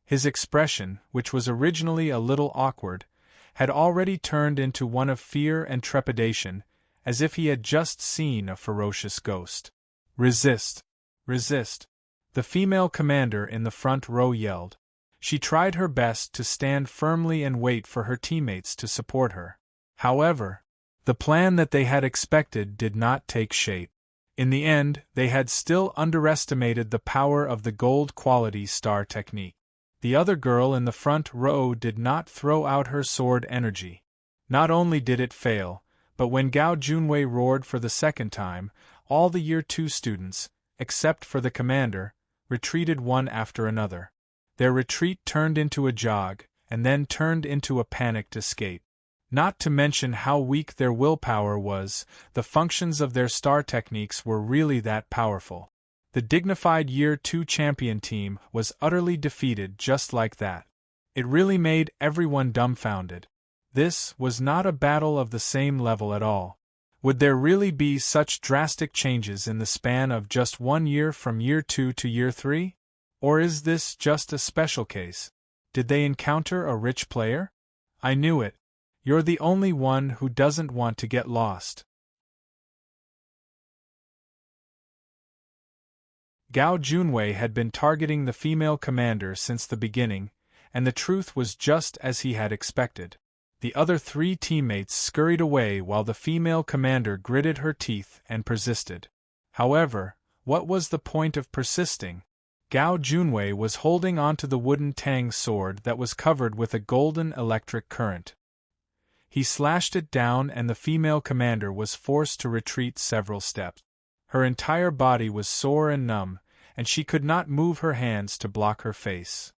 His expression, which was originally a little awkward, had already turned into one of fear and trepidation, as if he had just seen a ferocious ghost. "Resist! Resist!" the female commander in the front row yelled. She tried her best to stand firmly and wait for her teammates to support her. However, the plan that they had expected did not take shape. In the end, they had still underestimated the power of the gold-quality star technique. The other girl in the front row did not throw out her sword energy. Not only did it fail, but when Gao Junwei roared for the second time, all the Year 2 students, except for the commander, retreated one after another. Their retreat turned into a jog, and then turned into a panicked escape. Not to mention how weak their willpower was, the functions of their star techniques were really that powerful. The dignified Year 2 champion team was utterly defeated just like that. It really made everyone dumbfounded. This was not a battle of the same level at all. Would there really be such drastic changes in the span of just 1 year from Year 2 to Year 3? Or is this just a special case? Did they encounter a rich player? I knew it. You're the only one who doesn't want to get lost. Gao Junwei had been targeting the female commander since the beginning, and the truth was just as he had expected. The other 3 teammates scurried away while the female commander gritted her teeth and persisted. However, what was the point of persisting? Gao Junwei was holding onto the wooden tang sword that was covered with a golden electric current. He slashed it down and the female commander was forced to retreat several steps. Her entire body was sore and numb, and she could not move her hands to block her face.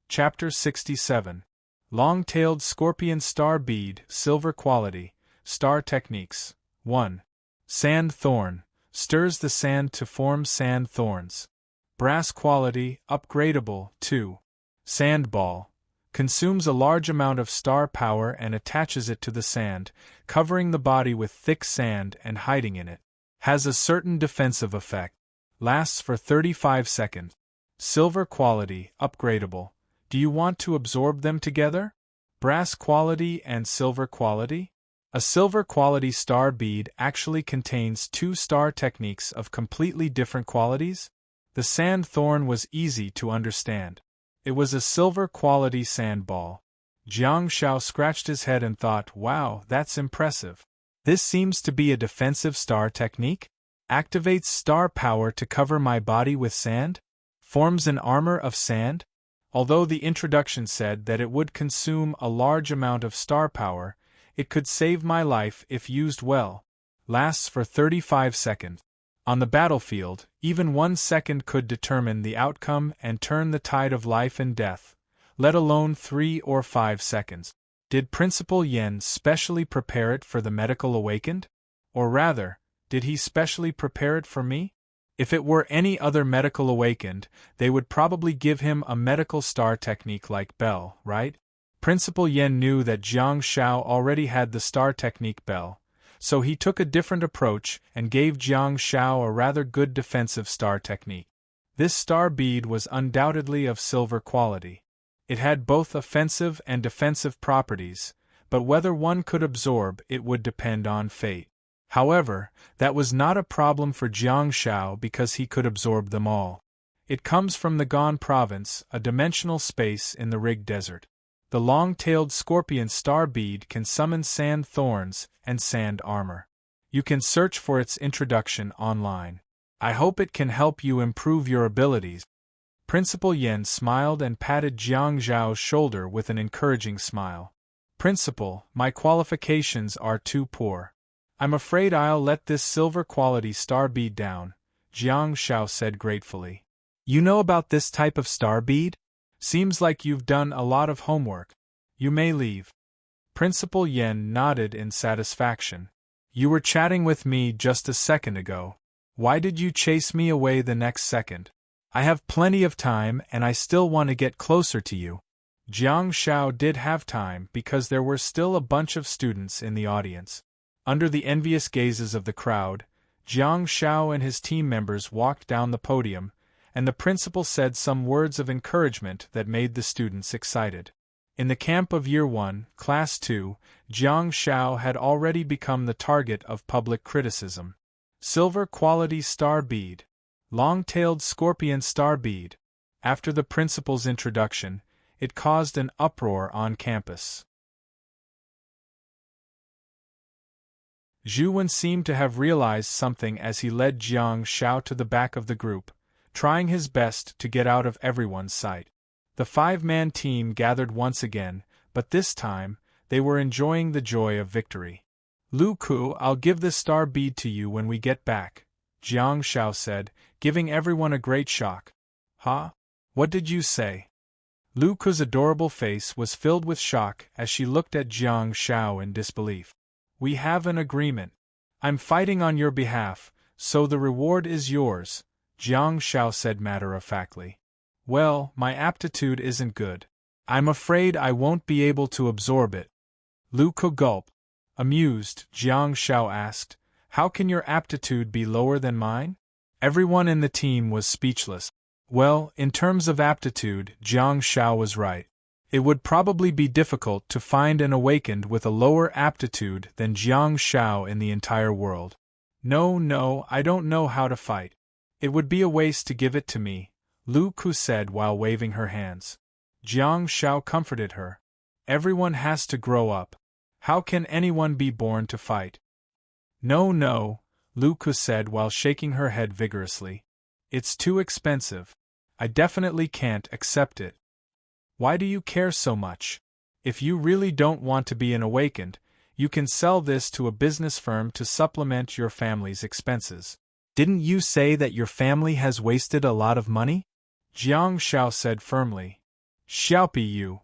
Chapter 67. Long-tailed scorpion star bead, silver quality, star techniques. 1. Sand thorn, stirs the sand to form sand thorns. Brass quality, upgradable. 2. Sand ball, consumes a large amount of star power and attaches it to the sand, covering the body with thick sand and hiding in it. Has a certain defensive effect. Lasts for 35 seconds. Silver quality, upgradable. Do you want to absorb them together? Brass quality and silver quality? A silver quality star bead actually contains 2 star techniques of completely different qualities? The sand thorn was easy to understand. It was a silver quality sand ball. Jiang Shao scratched his head and thought, wow, that's impressive. This seems to be a defensive star technique? Activates star power to cover my body with sand? Forms an armor of sand? Although the introduction said that it would consume a large amount of star power, it could save my life if used well. Lasts for 35 seconds. On the battlefield, even 1 second could determine the outcome and turn the tide of life and death, let alone 3 or 5 seconds. Did Principal Yen specially prepare it for the medical awakened? Or rather, did he specially prepare it for me? If it were any other medical awakened, they would probably give him a medical star technique like Bell, right? Principal Yen knew that Jiang Shao already had the star technique Bell, so he took a different approach and gave Jiang Shao a rather good defensive star technique. This star bead was undoubtedly of silver quality. It had both offensive and defensive properties, but whether one could absorb it would depend on fate. However, that was not a problem for Jiang Shao because he could absorb them all. It comes from the Gan province, a dimensional space in the Rig Desert. The long-tailed scorpion star bead can summon sand thorns and sand armor. You can search for its introduction online. I hope it can help you improve your abilities. Principal Yen smiled and patted Jiang Zhao's shoulder with an encouraging smile. Principal, my qualifications are too poor. I'm afraid I'll let this silver quality star bead down, Jiang Shao said gratefully. You know about this type of star bead? Seems like you've done a lot of homework. You may leave. Principal Yen nodded in satisfaction. You were chatting with me just a second ago. Why did you chase me away the next second? I have plenty of time and I still want to get closer to you. Jiang Shao did have time because there were still a bunch of students in the audience. Under the envious gazes of the crowd, Jiang Shao and his team members walked down the podium, and the principal said some words of encouragement that made the students excited. In the camp of Year 1, Class 2, Jiang Shao had already become the target of public criticism. Silver quality star bead. Long-tailed scorpion star bead. After the principal's introduction, it caused an uproar on campus. Zhu Wen seemed to have realized something as he led Jiang Shao to the back of the group, trying his best to get out of everyone's sight. The 5-man team gathered once again, but this time, they were enjoying the joy of victory. Lu Ku, I'll give this star bead to you when we get back, Jiang Shao said, giving everyone a great shock. Huh? What did you say? Lu Ku's adorable face was filled with shock as she looked at Jiang Shao in disbelief. We have an agreement. I'm fighting on your behalf, so the reward is yours, Jiang Shao said matter-of-factly. Well, my aptitude isn't good. I'm afraid I won't be able to absorb it. Lu Ku gulped. Amused, Jiang Shao asked, how can your aptitude be lower than mine? Everyone in the team was speechless. Well, in terms of aptitude, Jiang Shao was right. It would probably be difficult to find an awakened with a lower aptitude than Jiang Shao in the entire world. No, I don't know how to fight. It would be a waste to give it to me, Lu Ku said while waving her hands. Jiang Shao comforted her. Everyone has to grow up. How can anyone be born to fight? No, no, Lu Ku said while shaking her head vigorously. It's too expensive. I definitely can't accept it. Why do you care so much? If you really don't want to be an awakened, you can sell this to a business firm to supplement your family's expenses. Didn't you say that your family has wasted a lot of money? Jiang Shao said firmly. Xiaopi you.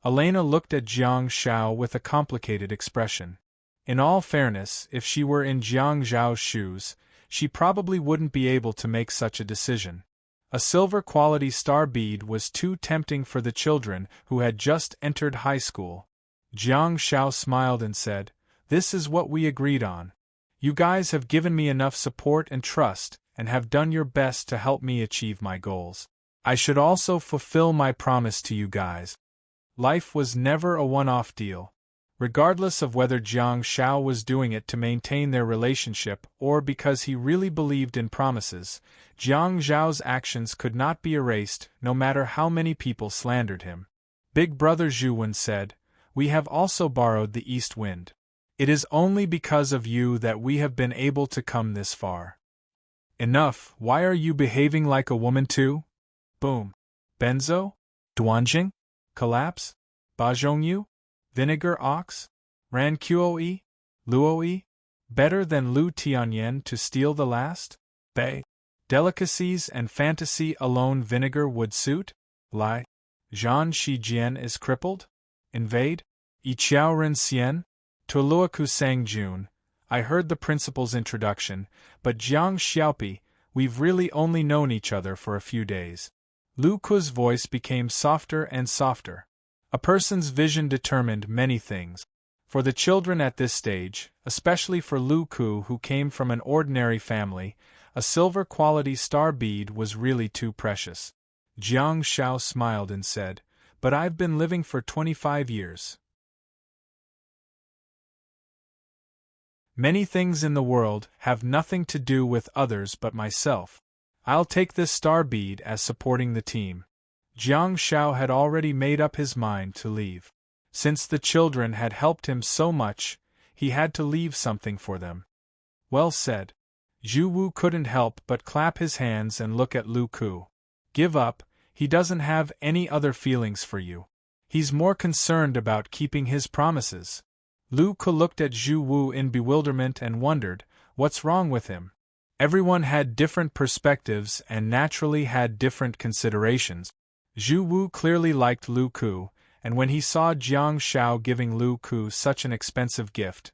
Elena looked at Jiang Shao with a complicated expression. In all fairness, if she were in Jiang Zhao's shoes, she probably wouldn't be able to make such a decision. A silver-quality star bead was too tempting for the children who had just entered high school. Jiang Shao smiled and said, "This is what we agreed on. You guys have given me enough support and trust, and have done your best to help me achieve my goals. I should also fulfill my promise to you guys." Life was never a one-off deal. Regardless of whether Jiang Shao was doing it to maintain their relationship or because he really believed in promises, Jiang Zhao's actions could not be erased no matter how many people slandered him. Big brother Zhuwen said, "We have also borrowed the east wind. It is only because of you that we have been able to come this far." Enough, why are you behaving like a woman too? Boom. Benzo? Duanjing? Collapse? Bajongyu? Vinegar ox? Ran Kuo-yi? Luo-yi? Better than Lu Tianyan to steal the last? Bei. Delicacies and fantasy alone vinegar would suit? Lai. Zhan Shijian is crippled? Invade? Yiqiao Ren Xian? Toluaku Sang Jun. I heard the principal's introduction, but Jiang Xiaopi, we've really only known each other for a few days. Lu Ku's voice became softer and softer. A person's vision determined many things. For the children at this stage, especially for Lu Ku who came from an ordinary family, a silver-quality star bead was really too precious. Jiang Shao smiled and said, "But I've been living for 25 years. Many things in the world have nothing to do with others but myself. I'll take this star bead as supporting the team." Jiang Shao had already made up his mind to leave. Since the children had helped him so much, he had to leave something for them. Well said. Zhu Wu couldn't help but clap his hands and look at Lu Ku. Give up, he doesn't have any other feelings for you. He's more concerned about keeping his promises. Lu Ku looked at Zhu Wu in bewilderment and wondered, what's wrong with him? Everyone had different perspectives and naturally had different considerations. Zhu Wu clearly liked Lu Ku, and when he saw Jiang Shao giving Lu Ku such an expensive gift,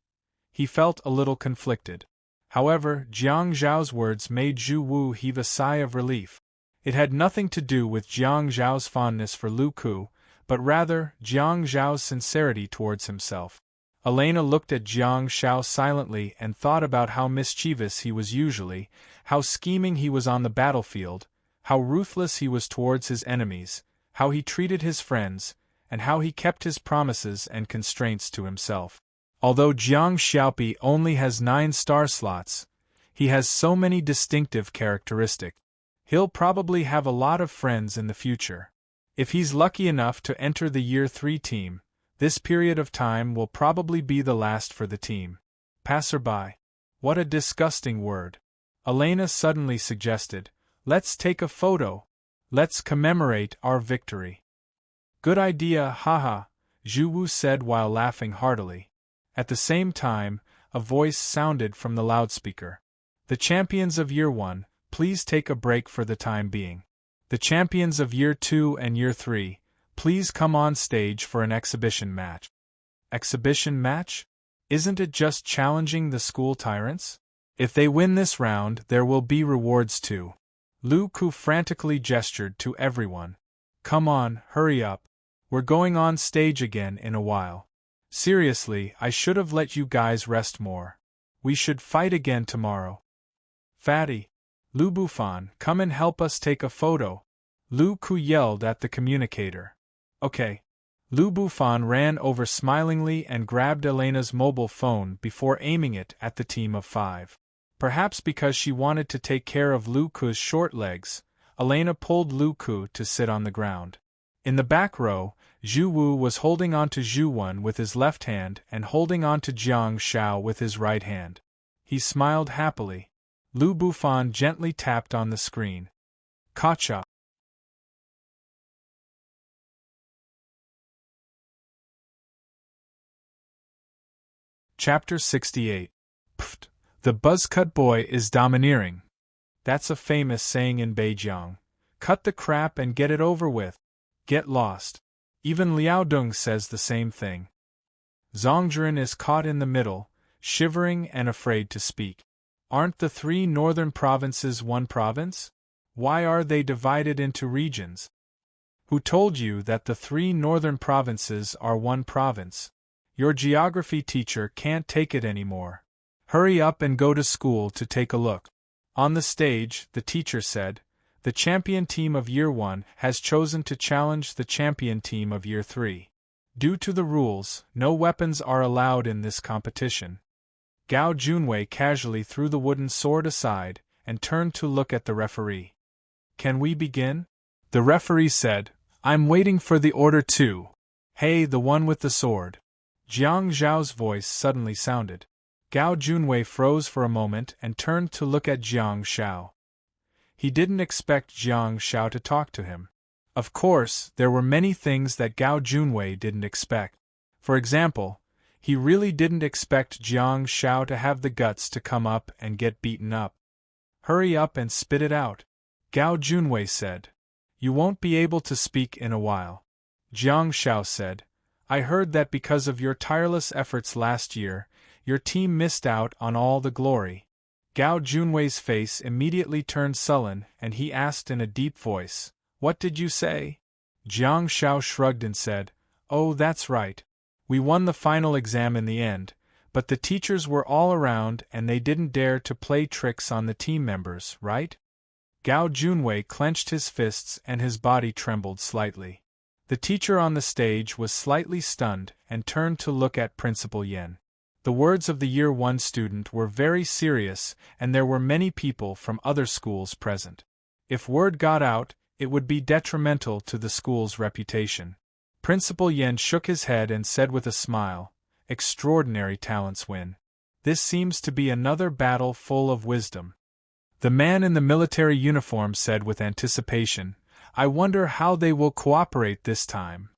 he felt a little conflicted. However, Jiang Zhao's words made Zhu Wu heave a sigh of relief. It had nothing to do with Jiang Zhao's fondness for Lu Ku, but rather Jiang Zhao's sincerity towards himself. Elena looked at Jiang Shao silently and thought about how mischievous he was usually, how scheming he was on the battlefield, how ruthless he was towards his enemies, how he treated his friends, and how he kept his promises and constraints to himself. Although Jiang Xiaopi only has 9 star slots, he has so many distinctive characteristics. He'll probably have a lot of friends in the future. If he's lucky enough to enter the Year 3 team, this period of time will probably be the last for the team. Passerby. What a disgusting word. Elena suddenly suggested, let's take a photo. Let's commemorate our victory. Good idea, haha, Zhu Wu said while laughing heartily. At the same time, a voice sounded from the loudspeaker. The champions of Year 1, please take a break for the time being. The champions of Year 2 and Year 3, please come on stage for an exhibition match. Exhibition match? Isn't it just challenging the school tyrants? If they win this round, there will be rewards too. Lu Ku frantically gestured to everyone. Come on, hurry up. We're going on stage again in a while. Seriously, I should have let you guys rest more. We should fight again tomorrow. Fatty. Lu Bufan, come and help us take a photo. Lu Ku yelled at the communicator. Okay. Lu Bufan ran over smilingly and grabbed Elena's mobile phone before aiming it at the team of 5. Perhaps because she wanted to take care of Lu Ku's short legs, Elena pulled Lu Ku to sit on the ground. In the back row, Zhu Wu was holding on to Zhu Wen with his left hand and holding on to Jiang Shao with his right hand. He smiled happily. Lu Bufan gently tapped on the screen. Kacha. Chapter 68. Pfft, the buzzcut boy is domineering. That's a famous saying in Beijing. Cut the crap and get it over with. Get lost. Even Liao Dong says the same thing. Zhongzhen is caught in the middle, shivering and afraid to speak. Aren't the 3 northern provinces one province? Why are they divided into regions? Who told you that the 3 northern provinces are one province? Your geography teacher can't take it anymore. Hurry up and go to school to take a look. On the stage, the teacher said, the champion team of Year 1 has chosen to challenge the champion team of Year 3. Due to the rules, no weapons are allowed in this competition. Gao Junwei casually threw the wooden sword aside and turned to look at the referee. Can we begin? The referee said, I'm waiting for the order too. Hey, the one with the sword. Jiang Zhao's voice suddenly sounded. Gao Junwei froze for a moment and turned to look at Jiang Shao. He didn't expect Jiang Shao to talk to him. Of course, there were many things that Gao Junwei didn't expect. For example, he really didn't expect Jiang Shao to have the guts to come up and get beaten up. Hurry up and spit it out, Gao Junwei said. You won't be able to speak in a while. Jiang Shao said, I heard that because of your tireless efforts last year, your team missed out on all the glory. Gao Junwei's face immediately turned sullen and he asked in a deep voice, What did you say? Jiang Shao shrugged and said, Oh, that's right. We won the final exam in the end, but the teachers were all around and they didn't dare to play tricks on the team members, right? Gao Junwei clenched his fists and his body trembled slightly. The teacher on the stage was slightly stunned and turned to look at Principal Yen. The words of the Year 1 student were very serious and there were many people from other schools present. If word got out, it would be detrimental to the school's reputation. Principal Yen shook his head and said with a smile, Extraordinary talents win. This seems to be another battle full of wisdom. The man in the military uniform said with anticipation, I wonder how they will cooperate this time.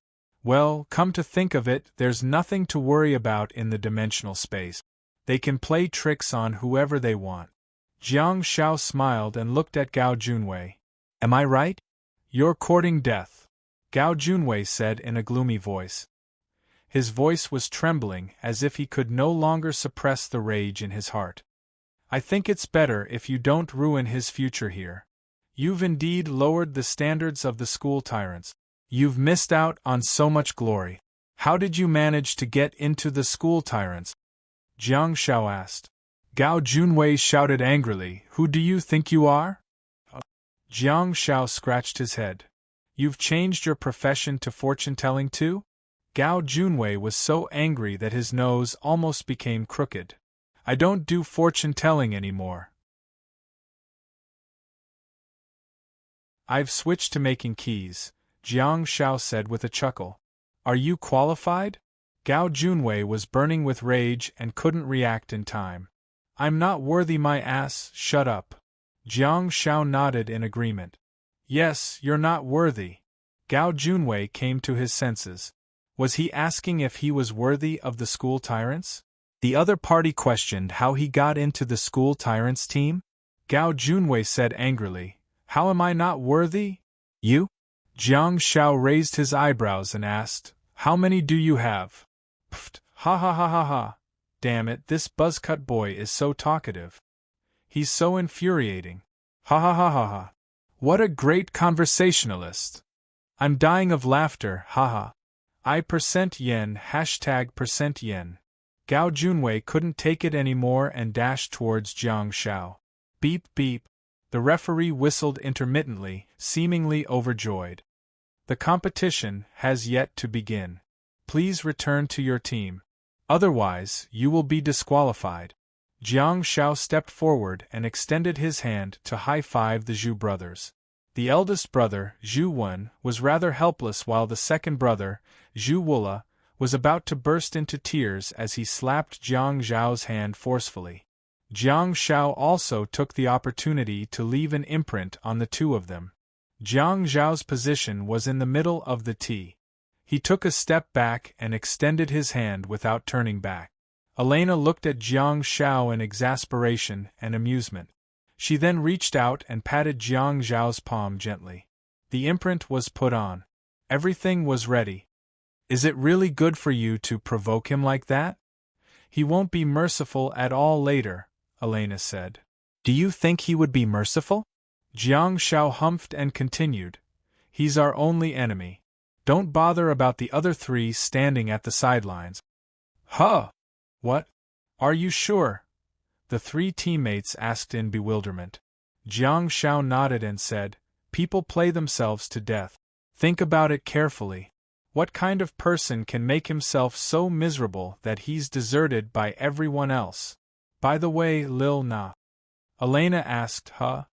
Well, come to think of it, there's nothing to worry about in the dimensional space. They can play tricks on whoever they want. Jiang Shao smiled and looked at Gao Junwei. Am I right? You're courting death, Gao Junwei said in a gloomy voice. His voice was trembling as if he could no longer suppress the rage in his heart. I think it's better if you don't ruin his future here. You've indeed lowered the standards of the school tyrants. You've missed out on so much glory. How did you manage to get into the school tyrants? Jiang Shao asked. Gao Junwei shouted angrily, Who do you think you are? Jiang Shao scratched his head. You've changed your profession to fortune-telling too? Gao Junwei was so angry that his nose almost became crooked. I don't do fortune-telling anymore. I've switched to making keys, Jiang Shao said with a chuckle. Are you qualified? Gao Junwei was burning with rage and couldn't react in time. I'm not worthy my ass, shut up. Jiang Shao nodded in agreement. Yes, you're not worthy. Gao Junwei came to his senses. Was he asking if he was worthy of the school tyrants? The other party questioned how he got into the school tyrants team. Gao Junwei said angrily, How am I not worthy? You? Jiang Shao raised his eyebrows and asked, How many do you have? Pfft, ha ha ha ha ha. Damn it, this buzzcut boy is so talkative. He's so infuriating. Ha ha ha ha ha. What a great conversationalist. I'm dying of laughter, haha. I%yen, #%yen. Gao Junwei couldn't take it anymore and dashed towards Jiang Shao. Beep beep. The referee whistled intermittently, seemingly overjoyed. The competition has yet to begin. Please return to your team. Otherwise, you will be disqualified. Jiang Shao stepped forward and extended his hand to high-five the Zhu brothers. The eldest brother, Zhu Wen, was rather helpless while the second brother, Zhu Wula, was about to burst into tears as he slapped Jiang Zhao's hand forcefully. Jiang Zhao also took the opportunity to leave an imprint on the two of them. Jiang Zhao's position was in the middle of the T. He took a step back and extended his hand without turning back. Elena looked at Jiang Zhao in exasperation and amusement. She then reached out and patted Jiang Zhao's palm gently. The imprint was put on. Everything was ready. Is it really good for you to provoke him like that? He won't be merciful at all later, Elena said. Do you think he would be merciful? Jiang Zhao humphed and continued. He's our only enemy. Don't bother about the other three standing at the sidelines. Huh! What? Are you sure? The three teammates asked in bewilderment. Jiang Zhao nodded and said, People play themselves to death. Think about it carefully. What kind of person can make himself so miserable that he's deserted by everyone else? By the way, Lil Na. Elena asked, Huh?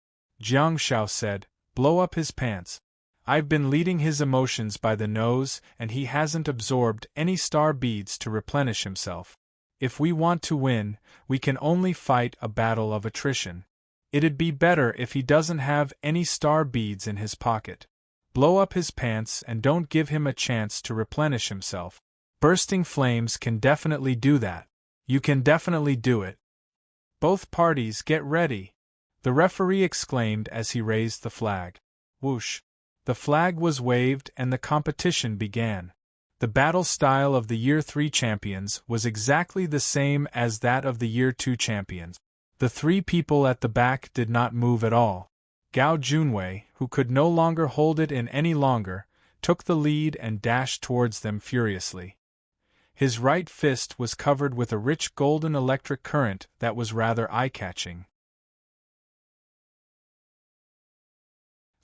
Jiang Zhao said, Blow up his pants. I've been leading his emotions by the nose and he hasn't absorbed any star beads to replenish himself. If we want to win, we can only fight a battle of attrition. It'd be better if he doesn't have any star beads in his pocket. Blow up his pants and don't give him a chance to replenish himself. Bursting flames can definitely do that. You can definitely do it. Both parties get ready, the referee exclaimed as he raised the flag. Whoosh! The flag was waved and the competition began. The battle style of the Year 3 champions was exactly the same as that of the Year 2 champions. The three people at the back did not move at all. Gao Junwei, who could no longer hold it in any longer, took the lead and dashed towards them furiously. His right fist was covered with a rich golden electric current that was rather eye-catching.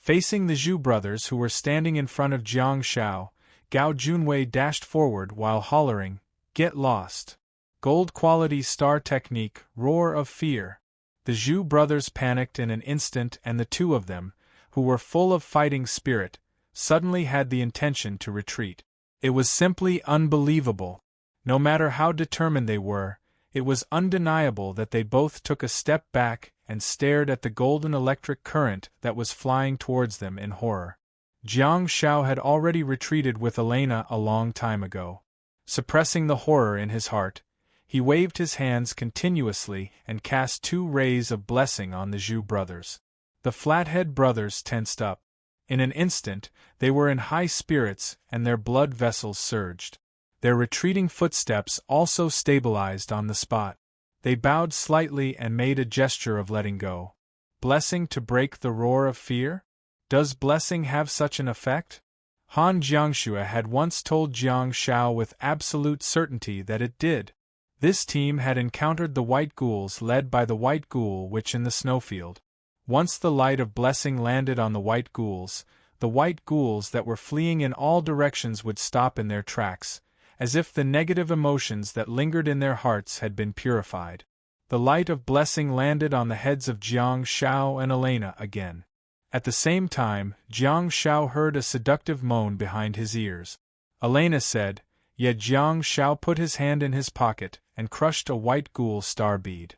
Facing the Zhu brothers who were standing in front of Jiang Zhao, Gao Junwei dashed forward while hollering, Get lost! Gold quality star technique, roar of fear. The Zhu brothers panicked in an instant and the two of them, who were full of fighting spirit, suddenly had the intention to retreat. It was simply unbelievable. No matter how determined they were, it was undeniable that they both took a step back and stared at the golden electric current that was flying towards them in horror. Jiang Zhao had already retreated with Elena a long time ago. Suppressing the horror in his heart, he waved his hands continuously and cast 2 rays of blessing on the Zhu brothers. The Flathead brothers tensed up. In an instant, they were in high spirits and their blood vessels surged. Their retreating footsteps also stabilized on the spot. They bowed slightly and made a gesture of letting go. Blessing to break the roar of fear? Does blessing have such an effect? Han Jiangxue had once told Jiang Zhao with absolute certainty that it did. This team had encountered the White Ghouls led by the White Ghoul Witch in the snowfield. Once the light of blessing landed on the White Ghouls, the White Ghouls that were fleeing in all directions would stop in their tracks, as if the negative emotions that lingered in their hearts had been purified. The light of blessing landed on the heads of Jiang Zhao and Elena again. At the same time, Jiang Zhao heard a seductive moan behind his ears. Elena said, yet Jiang Zhao put his hand in his pocket and crushed a white ghoul star bead.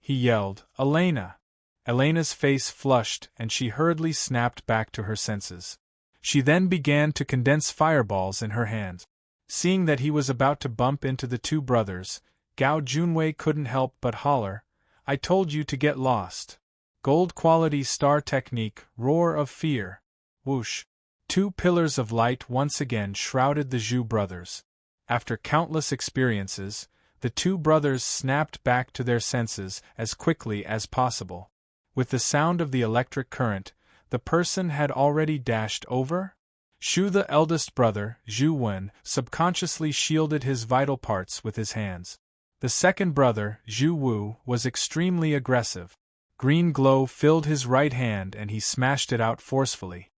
He yelled, Elena! Elena's face flushed and she hurriedly snapped back to her senses. She then began to condense fireballs in her hands. Seeing that he was about to bump into the two brothers, Gao Junwei couldn't help but holler, I told you to get lost. Gold quality star technique, roar of fear. Whoosh. 2 pillars of light once again shrouded the Zhu brothers. After countless experiences, the 2 brothers snapped back to their senses as quickly as possible. With the sound of the electric current, the person had already dashed over? Shu, the eldest brother, Zhu Wen, subconsciously shielded his vital parts with his hands. The second brother, Zhu Wu, was extremely aggressive. Green glow filled his right hand and he smashed it out forcefully.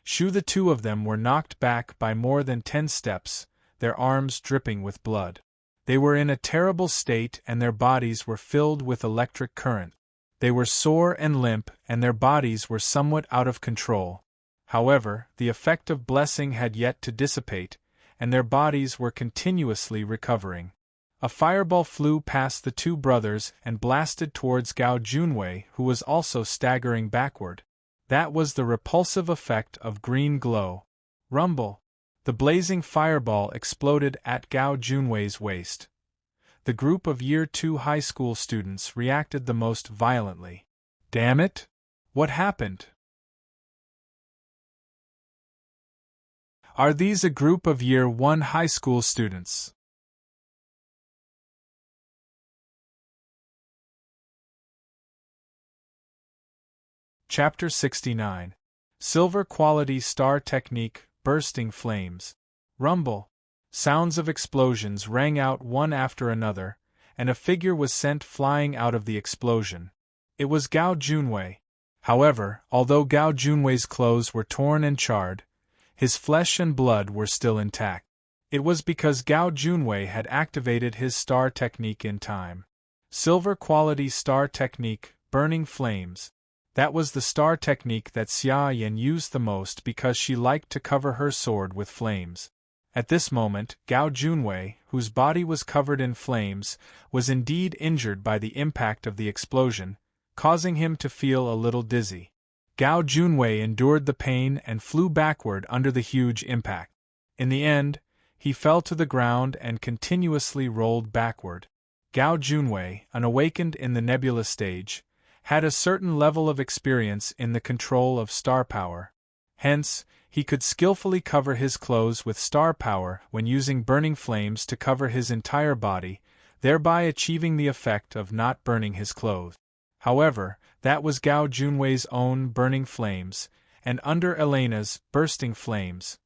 Shu, the 2 of them were knocked back by more than 10 steps, their arms dripping with blood. They were in a terrible state and their bodies were filled with electric current. They were sore and limp, and their bodies were somewhat out of control. However, the effect of blessing had yet to dissipate, and their bodies were continuously recovering. A fireball flew past the two brothers and blasted towards Gao Junwei, who was also staggering backward. That was the repulsive effect of green glow. Rumble! The blazing fireball exploded at Gao Junwei's waist. The group of Year 2 high school students reacted the most violently. Damn it! What happened? Are these a group of Year 1 high school students? Chapter 69. Silver Quality Star Technique, Bursting Flames. Rumble. Sounds of explosions rang out one after another, and a figure was sent flying out of the explosion. It was Gao Junwei. However, although Gao Junwei's clothes were torn and charred, his flesh and blood were still intact. It was because Gao Junwei had activated his star technique in time. Silver Quality Star Technique, Burning Flames. That was the star technique that Xia Yan used the most because she liked to cover her sword with flames. At this moment, Gao Junwei, whose body was covered in flames, was indeed injured by the impact of the explosion, causing him to feel a little dizzy. Gao Junwei endured the pain and flew backward under the huge impact. In the end, he fell to the ground and continuously rolled backward. Gao Junwei, unawakened in the nebula stage, had a certain level of experience in the control of star power. Hence, he could skillfully cover his clothes with star power when using burning flames to cover his entire body, thereby achieving the effect of not burning his clothes. However, that was Gao Junwei's own burning flames, and under Elena's bursting flames,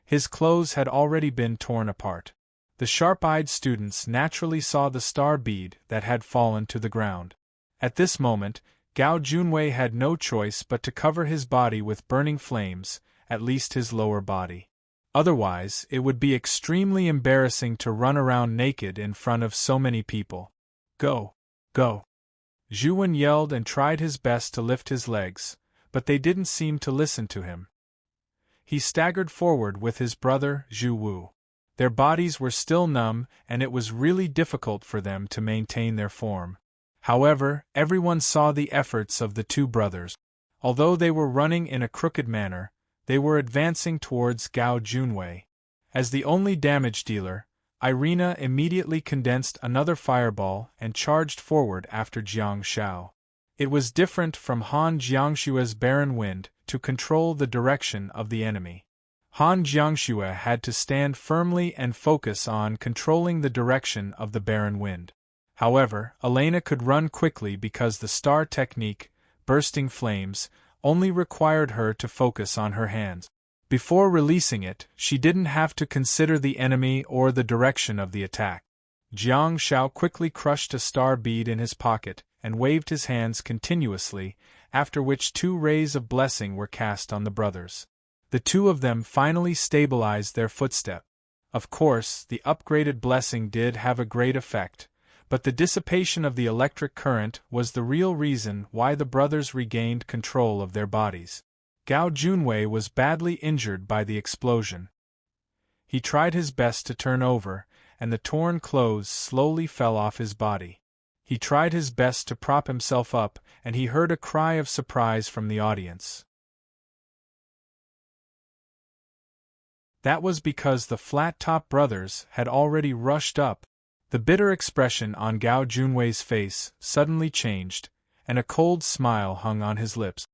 his clothes had already been torn apart. The sharp-eyed students naturally saw the star bead that had fallen to the ground. At this moment, Gao Junwei had no choice but to cover his body with burning flames, at least his lower body. Otherwise, it would be extremely embarrassing to run around naked in front of so many people. Go! Go! Zhu Wen yelled and tried his best to lift his legs, but they didn't seem to listen to him. He staggered forward with his brother, Zhu Wu. Their bodies were still numb, and it was really difficult for them to maintain their form. However, everyone saw the efforts of the two brothers. Although they were running in a crooked manner, they were advancing towards Gao Junwei. As the only damage dealer, Irina immediately condensed another fireball and charged forward after Jiang Shao. It was different from Han Jiangshue's barren wind to control the direction of the enemy. Han Jiangshue had to stand firmly and focus on controlling the direction of the barren wind. However, Elena could run quickly because the star technique, bursting flames, only required her to focus on her hands. Before releasing it, she didn't have to consider the enemy or the direction of the attack. Jiang Shao quickly crushed a star bead in his pocket and waved his hands continuously, after which 2 rays of blessing were cast on the brothers. The two of them finally stabilized their footstep. Of course, the upgraded blessing did have a great effect, but the dissipation of the electric current was the real reason why the brothers regained control of their bodies. Gao Junwei was badly injured by the explosion. He tried his best to turn over, and the torn clothes slowly fell off his body. He tried his best to prop himself up, and he heard a cry of surprise from the audience. That was because the flat-top brothers had already rushed up. The bitter expression on Gao Junwei's face suddenly changed, and a cold smile hung on his lips.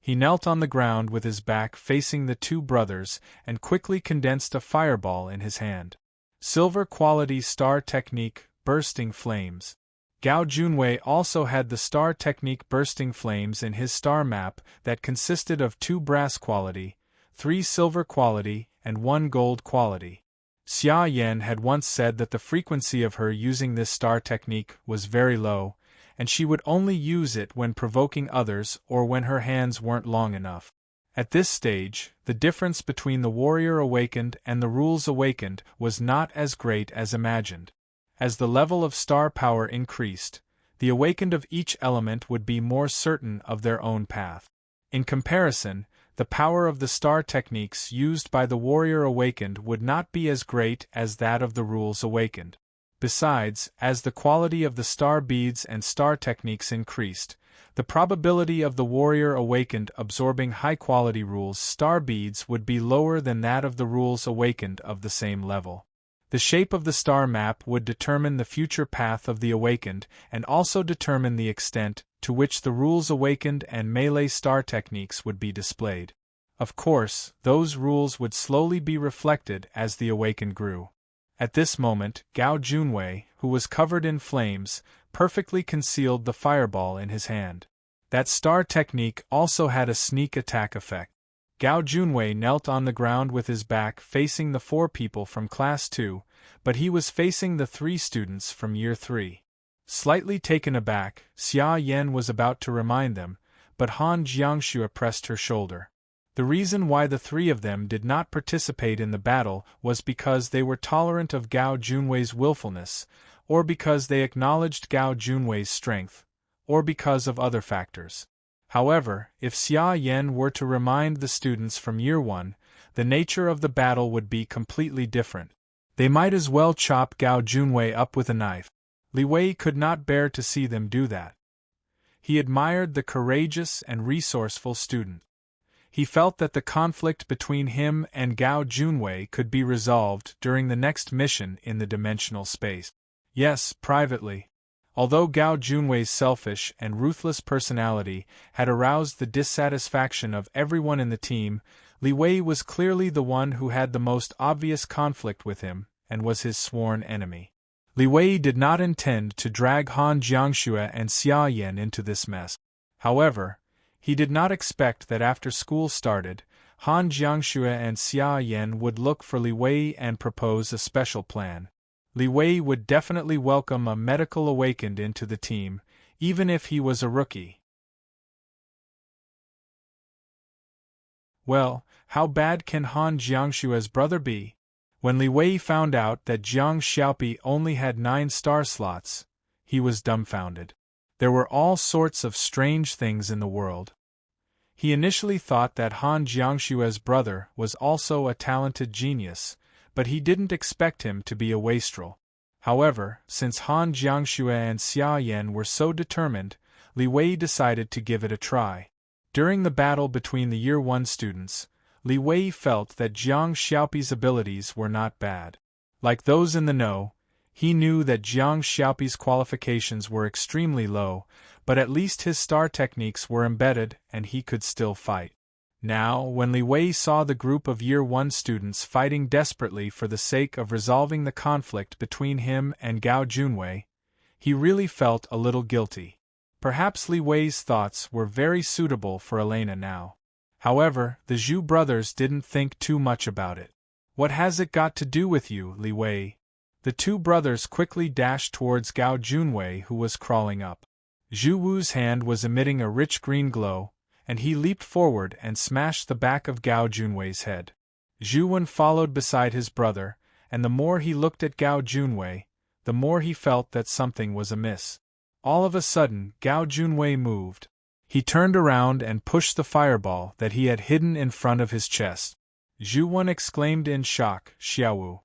He knelt on the ground with his back facing the two brothers and quickly condensed a fireball in his hand. Silver Quality Star Technique, Bursting Flames. Gao Junwei also had the star technique Bursting Flames in his star map that consisted of 2 brass quality, 3 silver quality, and 1 gold quality. Xia Yan had once said that the frequency of her using this star technique was very low, and she would only use it when provoking others or when her hands weren't long enough. At this stage, the difference between the warrior awakened and the rules awakened was not as great as imagined. As the level of star power increased, The awakened of each element would be more certain of their own path. In comparison, the power of the star techniques used by the warrior awakened would not be as great as that of the rules awakened. Besides, as the quality of the star beads and star techniques increased, the probability of the warrior awakened absorbing high-quality rules star beads would be lower than that of the rules awakened of the same level. The shape of the star map would determine the future path of the awakened and also determine the extent to which the rules awakened and melee star techniques would be displayed. Of course, those rules would slowly be reflected as the awakened grew. At this moment, Gao Junwei, who was covered in flames, perfectly concealed the fireball in his hand. That star technique also had a sneak attack effect. Gao Junwei knelt on the ground with his back facing the 4 people from Class 2, but he was facing the 3 students from Year 3. Slightly taken aback, Xia Yan was about to remind them, but Han Jiangxue pressed her shoulder. The reason why the 3 of them did not participate in the battle was because they were tolerant of Gao Junwei's willfulness, or because they acknowledged Gao Junwei's strength, or because of other factors. However, if Xia Yan were to remind the students from Year 1, the nature of the battle would be completely different. They might as well chop Gao Junwei up with a knife. Li Wei could not bear to see them do that. He admired the courageous and resourceful student. He felt that the conflict between him and Gao Junwei could be resolved during the next mission in the dimensional space. Yes, privately. Although Gao Junwei's selfish and ruthless personality had aroused the dissatisfaction of everyone in the team, Li Wei was clearly the one who had the most obvious conflict with him, and was his sworn enemy. Li Wei did not intend to drag Han Jiangxue and Xia Yan into this mess. However, he did not expect that after school started, Han Jiangxue and Xia Yan would look for Li Wei and propose a special plan. Li Wei would definitely welcome a medical awakened into the team, even if he was a rookie. Well, how bad can Han Jiangxue's brother be? When Li Wei found out that Jiang Xiaopi only had 9 star slots, he was dumbfounded. There were all sorts of strange things in the world. He initially thought that Han Jiangxue's brother was also a talented genius, but he didn't expect him to be a wastrel. However, since Han Jiangxue and Xia Yan were so determined, Li Wei decided to give it a try. During the battle between the Year 1 students, Li Wei felt that Jiang Xiaopi's abilities were not bad. Like those in the know, he knew that Jiang Xiaopi's qualifications were extremely low, but at least his star techniques were embedded and he could still fight. Now, when Li Wei saw the group of Year 1 students fighting desperately for the sake of resolving the conflict between him and Gao Junwei, he really felt a little guilty. Perhaps Li Wei's thoughts were very suitable for Elena now. However, the Zhu brothers didn't think too much about it. "What has it got to do with you, Li Wei?" The 2 brothers quickly dashed towards Gao Junwei, who was crawling up. Zhu Wu's hand was emitting a rich green glow, and he leaped forward and smashed the back of Gao Junwei's head. Zhu Wen followed beside his brother, and the more he looked at Gao Junwei, the more he felt that something was amiss. All of a sudden, Gao Junwei moved. He turned around and pushed the fireball that he had hidden in front of his chest. Zhu Wen exclaimed in shock, "Xiaowu."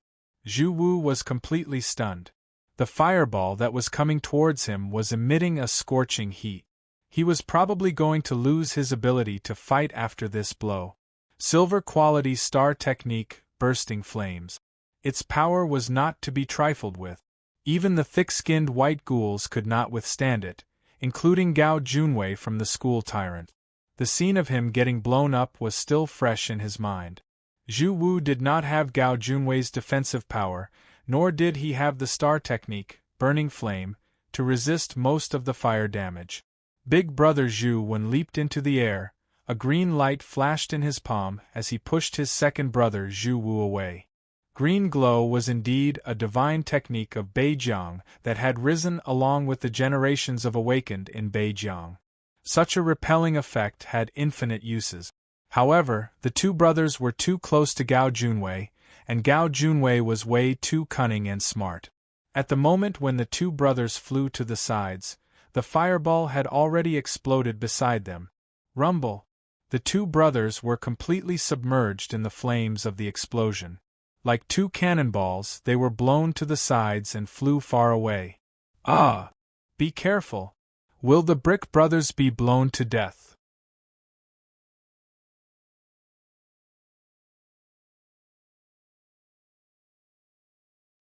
Zhu Wu was completely stunned. The fireball that was coming towards him was emitting a scorching heat. He was probably going to lose his ability to fight after this blow. Silver quality star technique, bursting flames. Its power was not to be trifled with. Even the thick-skinned white ghouls could not withstand it, including Gao Junwei from the school tyrant. The scene of him getting blown up was still fresh in his mind. Zhu Wu did not have Gao Junwei's defensive power, nor did he have the star technique, burning flame, to resist most of the fire damage. Big brother Zhu Wen leaped into the air, a green light flashed in his palm as he pushed his second brother Zhu Wu away. Green glow was indeed a divine technique of Beijiang that had risen along with the generations of awakened in Beijiang. Such a repelling effect had infinite uses. However, the 2 brothers were too close to Gao Junwei, and Gao Junwei was way too cunning and smart. At the moment when the 2 brothers flew to the sides, The fireball had already exploded beside them. Rumble! The two brothers were completely submerged in the flames of the explosion. Like two cannonballs, they were blown to the sides and flew far away. Ah! Be careful! Will the Brick Brothers be blown to death?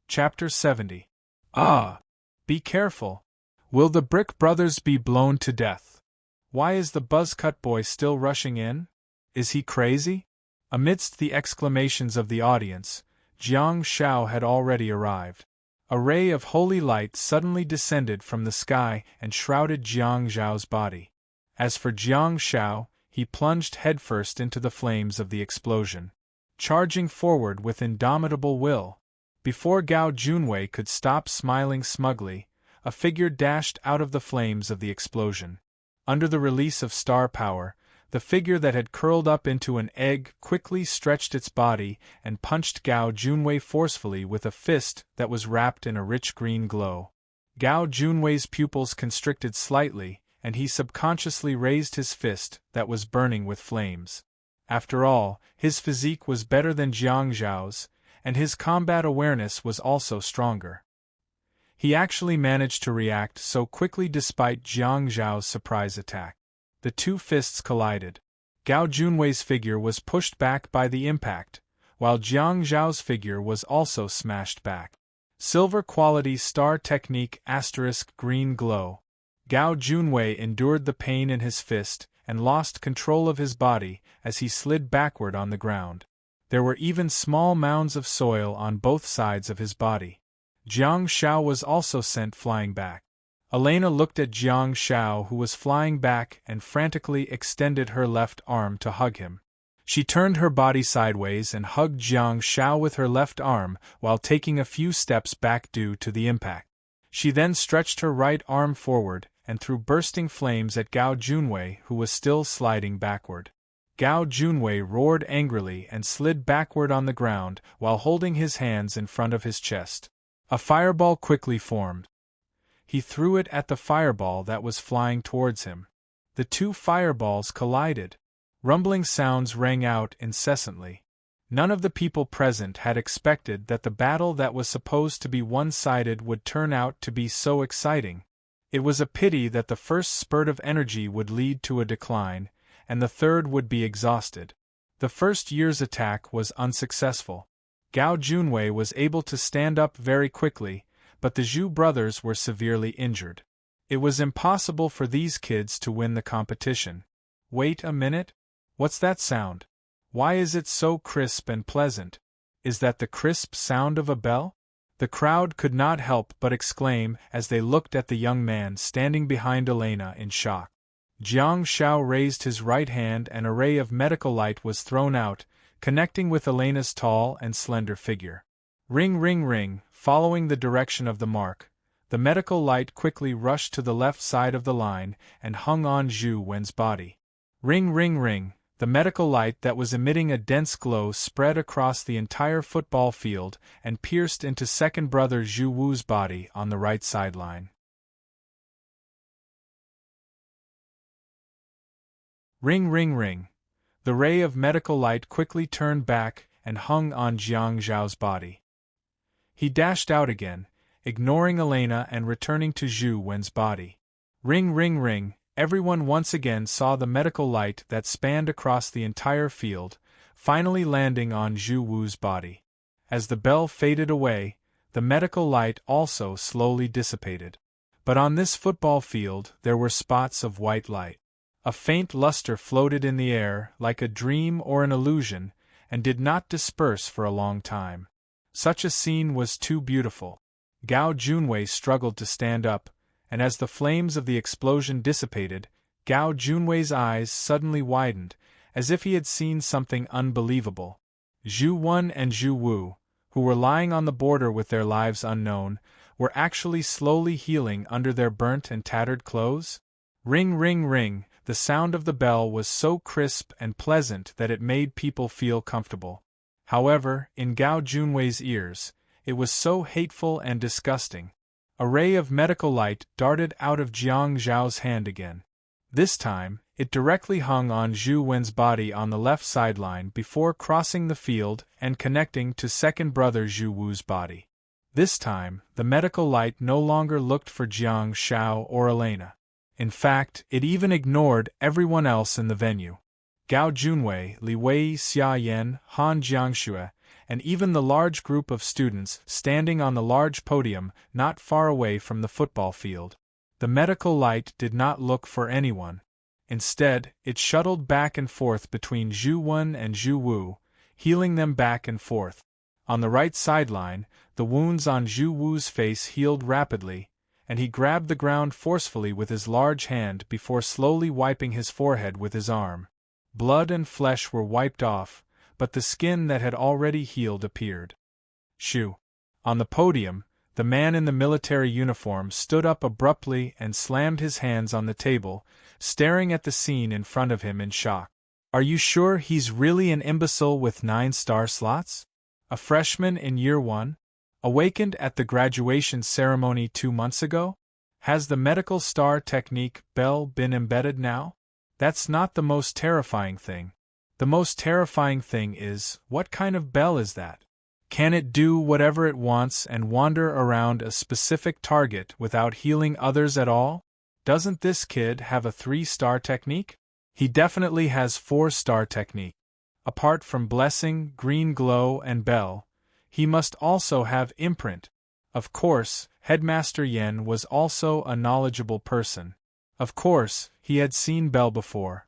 Chapter 70. Ah! Be careful! Will the Brick Brothers be blown to death? Why is the buzzcut boy still rushing in? Is he crazy? Amidst the exclamations of the audience, Jiang Shao had already arrived. A ray of holy light suddenly descended from the sky and shrouded Jiang Zhao's body. As for Jiang Shao, he plunged headfirst into the flames of the explosion, charging forward with indomitable will. Before Gao Junwei could stop smiling smugly, a figure dashed out of the flames of the explosion. Under the release of star power, the figure that had curled up into an egg quickly stretched its body and punched Gao Junwei forcefully with a fist that was wrapped in a rich green glow. Gao Junwei's pupils constricted slightly, and he subconsciously raised his fist that was burning with flames. After all, his physique was better than Jiang Zhao's, and his combat awareness was also stronger. He actually managed to react so quickly despite Jiang Zhao's surprise attack. The two fists collided. Gao Junwei's figure was pushed back by the impact, while Jiang Zhao's figure was also smashed back. Silver quality star technique * green glow. Gao Junwei endured the pain in his fist and lost control of his body as he slid backward on the ground. There were even small mounds of soil on both sides of his body. Jiang Shao was also sent flying back. Elena looked at Jiang Shao, who was flying back, and frantically extended her left arm to hug him. She turned her body sideways and hugged Jiang Shao with her left arm while taking a few steps back due to the impact. She then stretched her right arm forward and threw bursting flames at Gao Junwei, who was still sliding backward. Gao Junwei roared angrily and slid backward on the ground while holding his hands in front of his chest. A fireball quickly formed. He threw it at the fireball that was flying towards him. The two fireballs collided. Rumbling sounds rang out incessantly. None of the people present had expected that the battle that was supposed to be one-sided would turn out to be so exciting. It was a pity that the first spurt of energy would lead to a decline, and the third would be exhausted. The first year's attack was unsuccessful. Gao Junwei was able to stand up very quickly, but the Zhu brothers were severely injured. It was impossible for these kids to win the competition. Wait a minute? What's that sound? Why is it so crisp and pleasant? Is that the crisp sound of a bell? The crowd could not help but exclaim as they looked at the young man standing behind Elena in shock. Jiang Shao raised his right hand and a ray of medical light was thrown out, connecting with Elena's tall and slender figure. Ring ring ring, following the direction of the mark, the medical light quickly rushed to the left side of the line and hung on Zhu Wen's body. Ring ring ring, the medical light that was emitting a dense glow spread across the entire football field and pierced into second brother Zhu Wu's body on the right sideline. Ring ring ring, the ray of medical light quickly turned back and hung on Jiang Zhao's body. He dashed out again, ignoring Elena and returning to Zhu Wen's body. Ring ring ring, everyone once again saw the medical light that spanned across the entire field, finally landing on Zhu Wu's body. As the bell faded away, the medical light also slowly dissipated. But on this football field there were spots of white light. A faint luster floated in the air like a dream or an illusion, and did not disperse for a long time. Such a scene was too beautiful. Gao Junwei struggled to stand up, and as the flames of the explosion dissipated, Gao Junwei's eyes suddenly widened, as if he had seen something unbelievable. Zhu Wen and Zhu Wu, who were lying on the border with their lives unknown, were actually slowly healing under their burnt and tattered clothes? Ring ring ring, the sound of the bell was so crisp and pleasant that it made people feel comfortable. However, in Gao Junwei's ears, it was so hateful and disgusting. A ray of medical light darted out of Jiang Zhao's hand again. This time, it directly hung on Zhu Wen's body on the left sideline before crossing the field and connecting to second brother Zhu Wu's body. This time, the medical light no longer looked for Jiang Zhao or Elena. In fact, it even ignored everyone else in the venue. Gao Junwei, Li Wei, Xia Yan, Han Jiangxue, and even the large group of students standing on the large podium not far away from the football field. The medical light did not look for anyone. Instead, it shuttled back and forth between Zhu Wen and Zhu Wu, healing them back and forth. On the right sideline, the wounds on Zhu Wu's face healed rapidly, and he grabbed the ground forcefully with his large hand before slowly wiping his forehead with his arm. Blood and flesh were wiped off, but the skin that had already healed appeared. Shoo! On the podium, the man in the military uniform stood up abruptly and slammed his hands on the table, staring at the scene in front of him in shock. Are you sure he's really an imbecile with 9-star slots? A freshman in year 1? Awakened at the graduation ceremony 2 months ago? Has the medical star technique bell been embedded now? That's not the most terrifying thing. The most terrifying thing is, what kind of bell is that? Can it do whatever it wants and wander around a specific target without healing others at all? Doesn't this kid have a 3-star technique? He definitely has 4-star technique. Apart from blessing, green glow, and bell, he must also have imprint. Of course, Headmaster Yen was also a knowledgeable person. Of course, he had seen Bell before.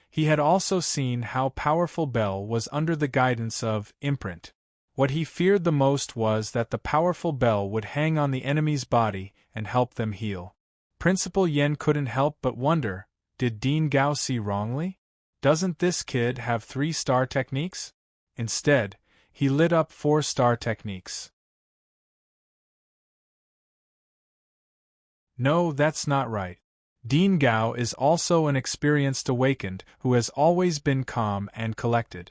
He had also seen how powerful Bell was under the guidance of imprint. What he feared the most was that the powerful Bell would hang on the enemy's body and help them heal. Principal Yen couldn't help but wonder, did Dean Gao see wrongly? Doesn't this kid have 3-star techniques? Instead, he lit up 4-star techniques. No, that's not right. Dean Gao is also an experienced awakened who has always been calm and collected.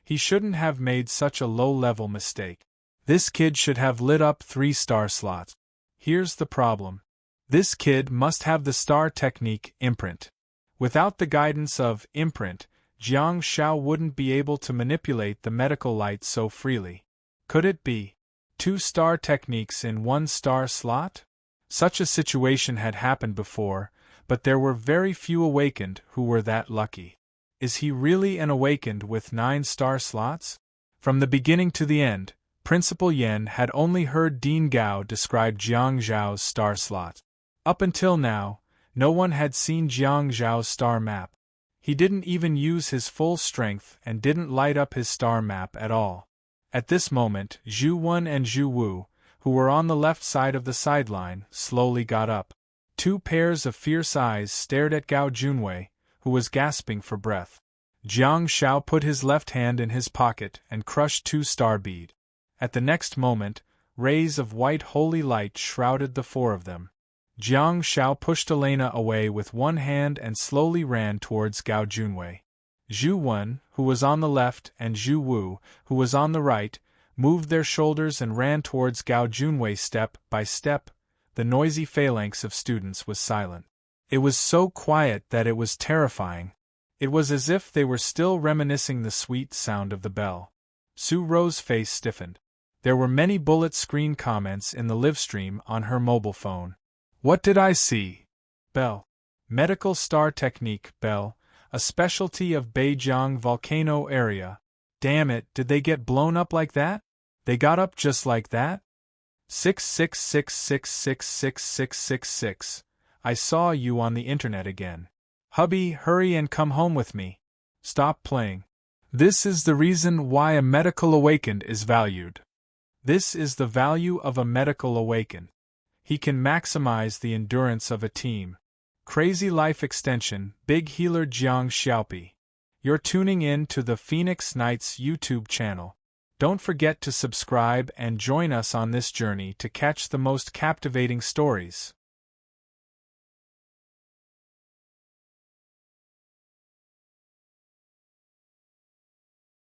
He shouldn't have made such a low-level mistake. This kid should have lit up 3-star slots. Here's the problem. This kid must have the star technique imprint. Without the guidance of imprint, Jiang Zhao wouldn't be able to manipulate the medical light so freely. Could it be 2-star techniques in 1-star slot? Such a situation had happened before, but there were very few awakened who were that lucky. Is he really an awakened with 9-star slots? From the beginning to the end, Principal Yen had only heard Dean Gao describe Jiang Zhao's star slot. Up until now, no one had seen Jiang Zhao's star map. He didn't even use his full strength and didn't light up his star map at all. At this moment, Zhu Wen and Zhu Wu, who were on the left side of the sideline, slowly got up. 2 pairs of fierce eyes stared at Gao Junwei, who was gasping for breath. Jiang Zhao put his left hand in his pocket and crushed 2-star bead. At the next moment, rays of white holy light shrouded the 4 of them. Jiang Zhao pushed Elena away with one hand and slowly ran towards Gao Junwei. Zhu Wen, who was on the left, and Zhu Wu, who was on the right, moved their shoulders and ran towards Gao Junwei step by step. The noisy phalanx of students was silent. It was so quiet that it was terrifying. It was as if they were still reminiscing the sweet sound of the bell. Su Ro's face stiffened. There were many bullet screen comments in the livestream on her mobile phone. What did I see? Bell. Medical star technique, Bell, a specialty of Beijiang volcano area. Damn it, did they get blown up like that? They got up just like that? 666666666. I saw you on the internet again. Hubby, hurry and come home with me. Stop playing. This is the reason why a medical awakened is valued. This is the value of a medical awakened. He can maximize the endurance of a team. Crazy Life Extension, Big Healer Jiang Xiaopi. You're tuning in to the Phoenix Knights YouTube channel. Don't forget to subscribe and join us on this journey to catch the most captivating stories.